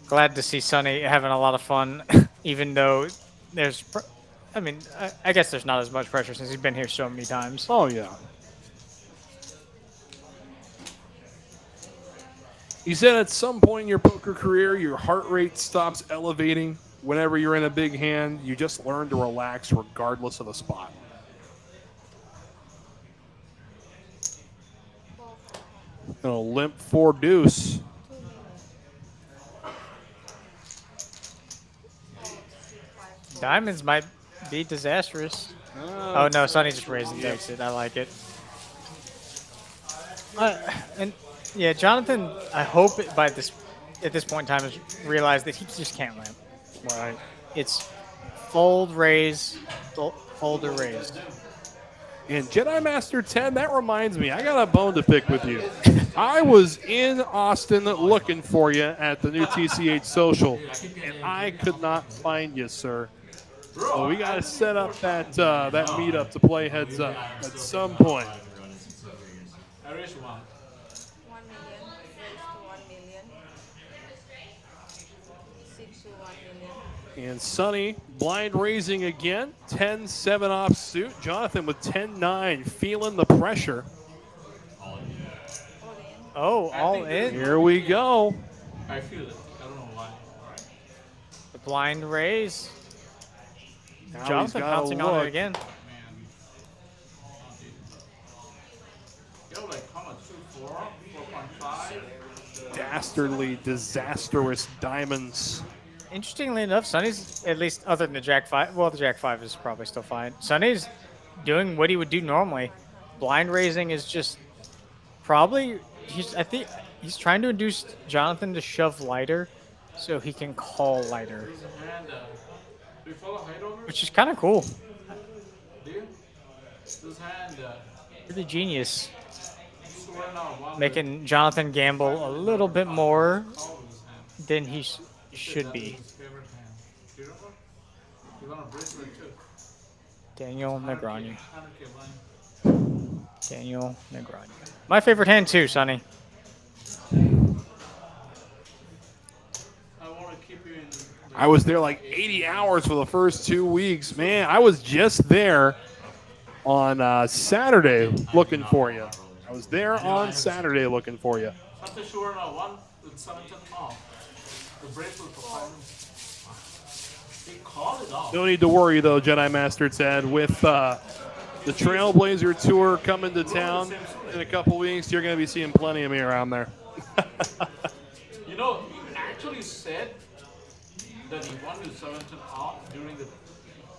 Glad to see Sonny having a lot of fun, even though there's. I mean, I guess there's not as much pressure since he's been here so many times. oh yeah. He said at some point in your poker career, your heart rate stops elevating. Whenever you're in a big hand, you just learn to relax regardless of the spot. Gonna limp 4 deuce. Diamonds might be disastrous. Oh no, Sonny just raised the exit. I like it. And yeah, Jonathan, I hope at this point in time has realized that he just can't lamp. Right. It's fold, raise, fold or raise. And Jedi Master 10, that reminds me, I got a bone to pick with you. I was in Austin looking for you at the new TCH social, and I could not find you, sir. So we got to set up that meetup to play heads up at some point. I raised 1. 1 million, raise to 1 million. 6 to 1 million. And Sonny, blind raising again, 10-7 offsuit. Jonathan with 10-9, feeling the pressure. All in. Oh, all in. Here we go. I feel it. I don't know why. The blind raise. Now he's Jonathan gotta pouncing on look. it again. Man. Yo, like how much? 4, 4.5? Dastardly, disastrous diamonds. Interestingly enough, Sonny's, at least other than the Jack 5, well, the Jack 5 is probably still fine. Sonny's doing what he would do normally. Blind raising is just probably, I think he's trying to induce Jonathan to shove lighter so he can call lighter, And do you follow height over? which is kind of cool. Do you? This hand, Pretty genius. swear now, 1 Making Jonathan gamble a little bit more call with this hand. than he should be. His favorite hand. Do you remember? You want a bracelet too. Daniel Negreanu. 100K blind. Daniel Negreanu. My favorite hand too, Sonny. I want to keep you in. I was there like 80 hours for the first 2 weeks. Man, I was just there on Saturday looking for you. I was there on Saturday looking for you. Something sure now, one with 17 off. The bracelet performance. They called it off. No need to worry, though, Jedi Master Ted. With the Trailblazer Tour coming to town in a couple weeks, you're going to be seeing plenty of me around there. You know, he actually said that he wanted 17 off during the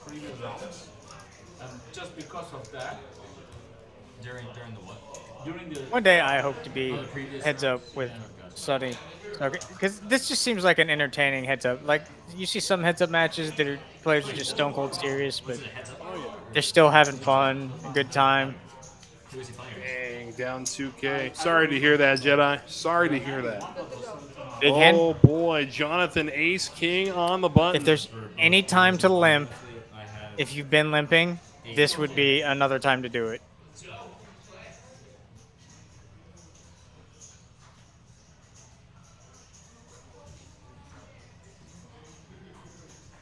previous rounds. And just because of that, During the what? during the One day I hope to be heads up with Sonny. Okay, because this just seems like an entertaining heads up. Like you see some heads up matches that are players are just stone cold serious, but they're still having fun, a good time. Who is he playing? Dang, down 2K. Sorry to hear that, Jedi. Sorry to hear that. Big hand. Oh, boy. Jonathan Ace King on the button. If there's any time to limp, if you've been limping, this would be another time to do it.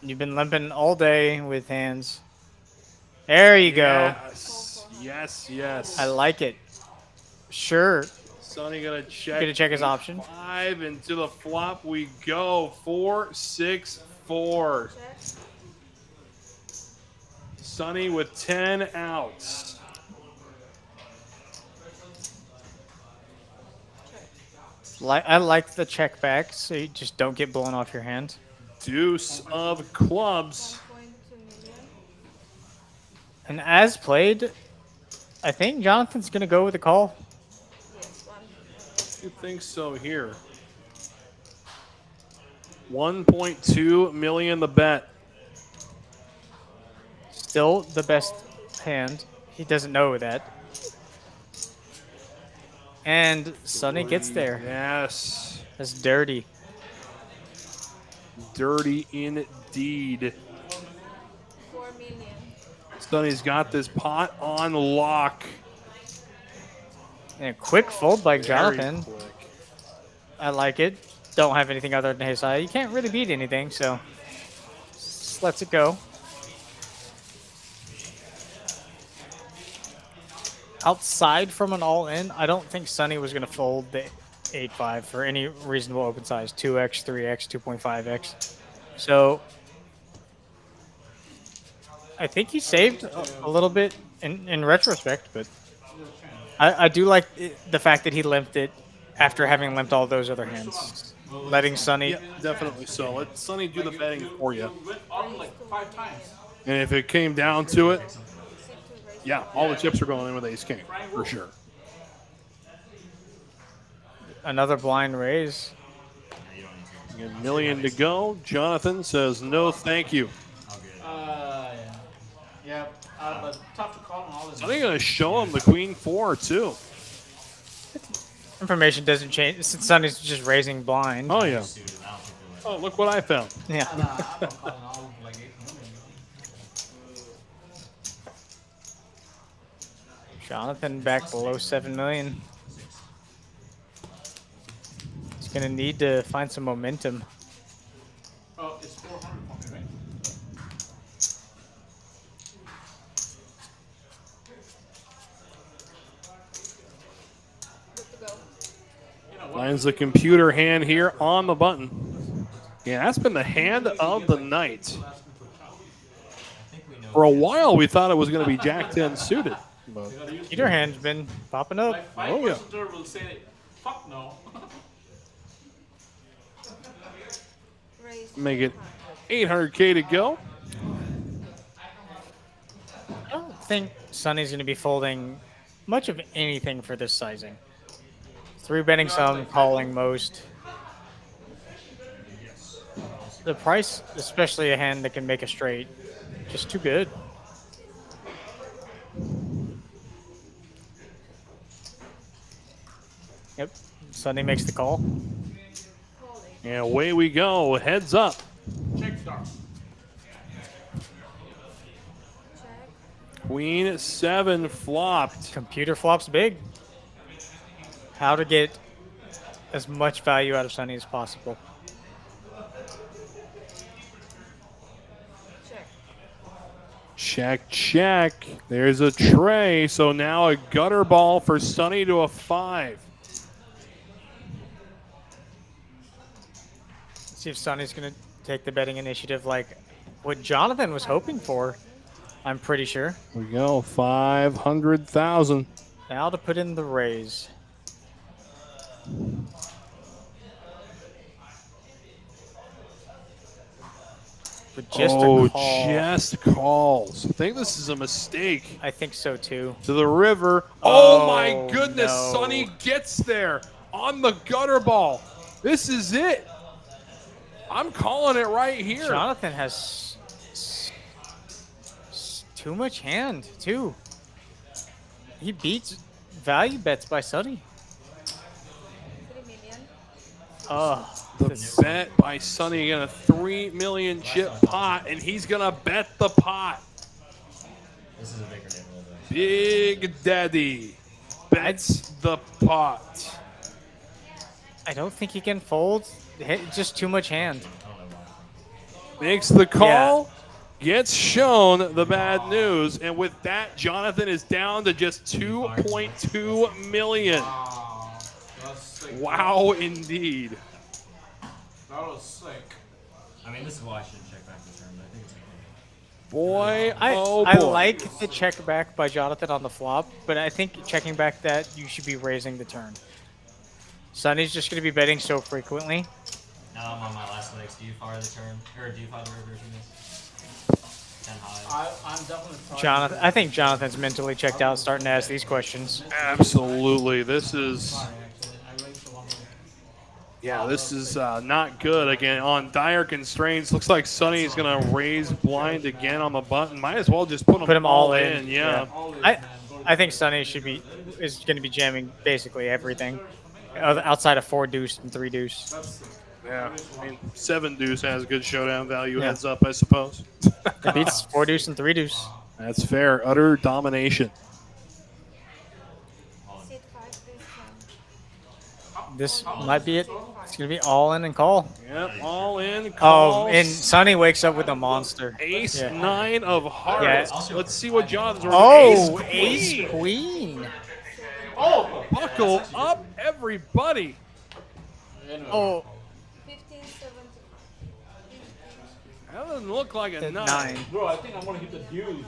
You've been limping all day with hands. There you go. Yes, yes, yes. I like it. Sure. Sonny gonna check. Gonna check his option. 5 into the flop we go. 4, 6, 4. Check. Sonny with 10 outs. I like the check back, so you just don't get blown off your hand. Deuce of clubs. 1.2 million. And as played, I think Jonathan's gonna go with a call. Yes, 1. You think so here? 1.2 million the bet. Still the best hand. He doesn't know that. And Sonny gets there. Yes. That's dirty. Dirty indeed. 4 million. Sonny's got this pot on lock. And a quick fold by Very Jonathan. quick. I like it. Don't have anything other than his side. You can't really beat anything, so just lets it go. Outside from an all-in, I don't think Sonny was going to fold the 8-5 for any reasonable open size. 2x, 3x, 2.5x. So I think he saved a little bit in retrospect, but I do like the fact that he limped it after having limped all those other hands. Letting Sonny... Yeah, definitely so. Let Sonny do the betting for you. went on like 5 times. And if it came down to it, yeah, all the chips are going in with Ace King, for sure. Another blind raise. A million to go. Jonathan says no thank you. Yeah. Yeah, but tough to call on all this. I think I'm going to show him the Queen 4, too. Information doesn't change since Sonny's just raising blind. Oh, yeah. Oh, look what I found. Yeah. I'm not calling all like 8 million. Jonathan back below 7 million. He's gonna need to find some momentum. Oh, it's 400 for me, right? Good to go. You know what? Finds the computer hand here on the button. Yeah, that's been the hand of the night. For a while, we thought it was going to be Jack 10 suited. But Peter hand's been popping up. My Oh, yeah. presenter will say, fuck no. Raise. make it 800K to go. I don't think Sonny's gonna be folding much of anything for this sizing. 3-betting some, calling most. The price, especially a hand that can make a straight, just too good. Yep, Sonny makes the call. And away we go. Heads up. Check start. Check. Queen 7 flopped. Computer flops big. How to get as much value out of Sunny as possible. Check, check. There's a tray. So now a gutter ball for Sunny to a 5. Let's see if Sunny's going to take the betting initiative like what Jonathan was hoping for, I'm pretty sure. Here we go. 500,000. Now to put in the raise. But just a call. Just calls. I think this is a mistake. I think so too. To the river. Oh, Oh, my goodness. no. Sunny gets there on the gutter ball. This is it. I'm calling it right here. Jonathan has too much hand too. He beats value bets by Sunny. 3 million. Oh, The bet by Sunny in a 3 million chip pot, and he's going to bet the pot. This is a bigger name a little bit. Big Daddy bets the pot. I don't think he can fold. Just too much hand. Makes the call, gets shown the bad news, and with that, Jonathan is down to just 2.2 million. Wow. That's sick. Wow, indeed. That was sick. I mean, this is why I shouldn't check back the turn, but I think it's okay. Boy, I oh boy. I like the check back by Jonathan on the flop, but I think checking back that you should be raising the turn. Sunny's just going to be betting so frequently. Now I'm on my last legs. Do you fire the turn? Or do you fire the river in this? 10 high. I'm definitely trying. Jonathan, I think Jonathan's mentally checked out starting to ask these questions. Absolutely. This is, Sorry, actually. I raised the one. yeah, this is not good. Again, on dire constraints, looks like Sunny's going to raise blind again on the button. Might as well just put them all in. Yeah. I think Sunny is going to be jamming basically everything outside of 4 deuce and 3 deuce. Yeah. I mean, 7 deuce has good showdown value. Yeah. Heads up, I suppose. It beats 4 deuce and 3 deuce. That's fair. Utter domination. Sit 5 this time. This might be it. It's going to be all in and call. Yep, all in. Oh, Calls. and Sunny wakes up with a monster. Ace Yeah. 9 of hearts. Yeah. Let's see what Jonathan's Oh, Ace ace queen. Oh, buckle up, everybody. Oh, 15, 17. That doesn't look like a 9. 9. Bro, I think I'm gonna hit the deuce.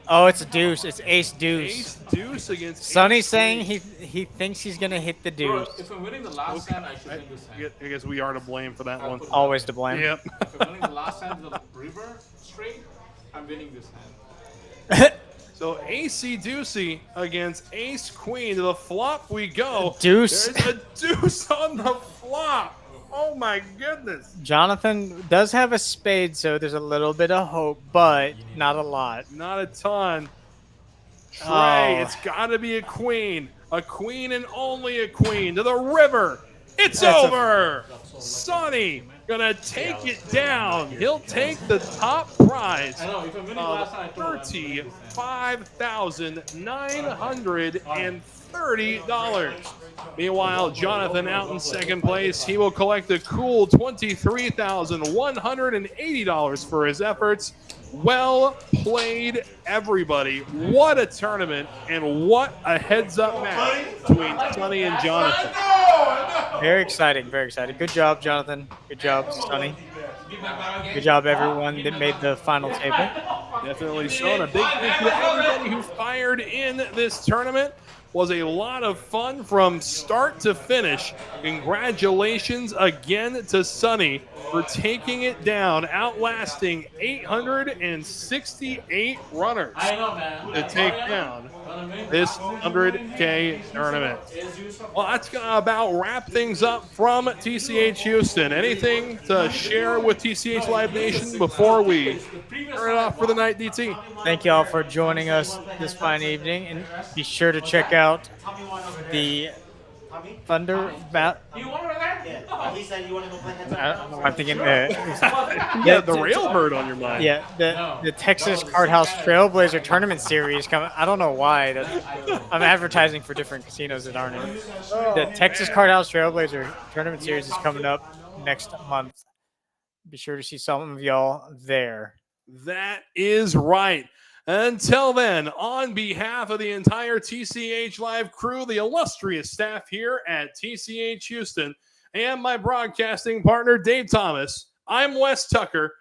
Oh, it's a deuce. It's ace deuce. Ace deuce against Sunny's ace saying queen. he thinks he's going to hit the Bro, deuce. if I'm winning the last hand, I should win this hand. I guess we are to blame for that one. Always to blame. Yep. If I'm winning the last hand with the river straight, I'm winning this hand. So AC Deucey against Ace Queen. To the flop we go. Deuce. There's a deuce on the flop. Oh my goodness. Jonathan does have a spade, so there's a little bit of hope, but not a lot. Not a ton. Trey, Oh. it's got to be a queen. A queen and only a queen. To the river. It's That's over. Sunny gonna take it down. He'll take the top prize I know, if I'm winning the of last hand, I told him I'm winning this hand. $35,930. Meanwhile, Jonathan out in second place. He will collect a cool $23,180 for his efforts. Well played, everybody. What a tournament, and what a heads-up match between Sunny and Jonathan. Very exciting, very exciting. Good job, Jonathan. Good job, Sunny. Good job, everyone that made the final table. Definitely so. And a big thank you to everybody who fired in this tournament. Was a lot of fun from start to finish. Congratulations again to Sunny for taking it down, outlasting 868 runners I know, man. to take down this 100K tournament. Well, that's going to about wrap things up from TCH Houston. Anything to share with TCH Live Nation before we turn it off for the night, DT? Thank you all for joining us this fine evening, and be sure to check out the Thunder You want over there? he said you want to go play heads I'm thinking Yeah, the Railbird on your mind. Yeah, the Texas Card House Trailblazer Tournament Series coming. I don't know why. I'm advertising for different casinos that aren't in it. The Texas Card House Trailblazer Tournament Series is coming up next month. Be sure to see some of y'all there. That is right. Until then, on behalf of the entire TCH Live crew, the illustrious staff here at TCH Houston, and my broadcasting partner, Dave Thomas, I'm Wes Tucker.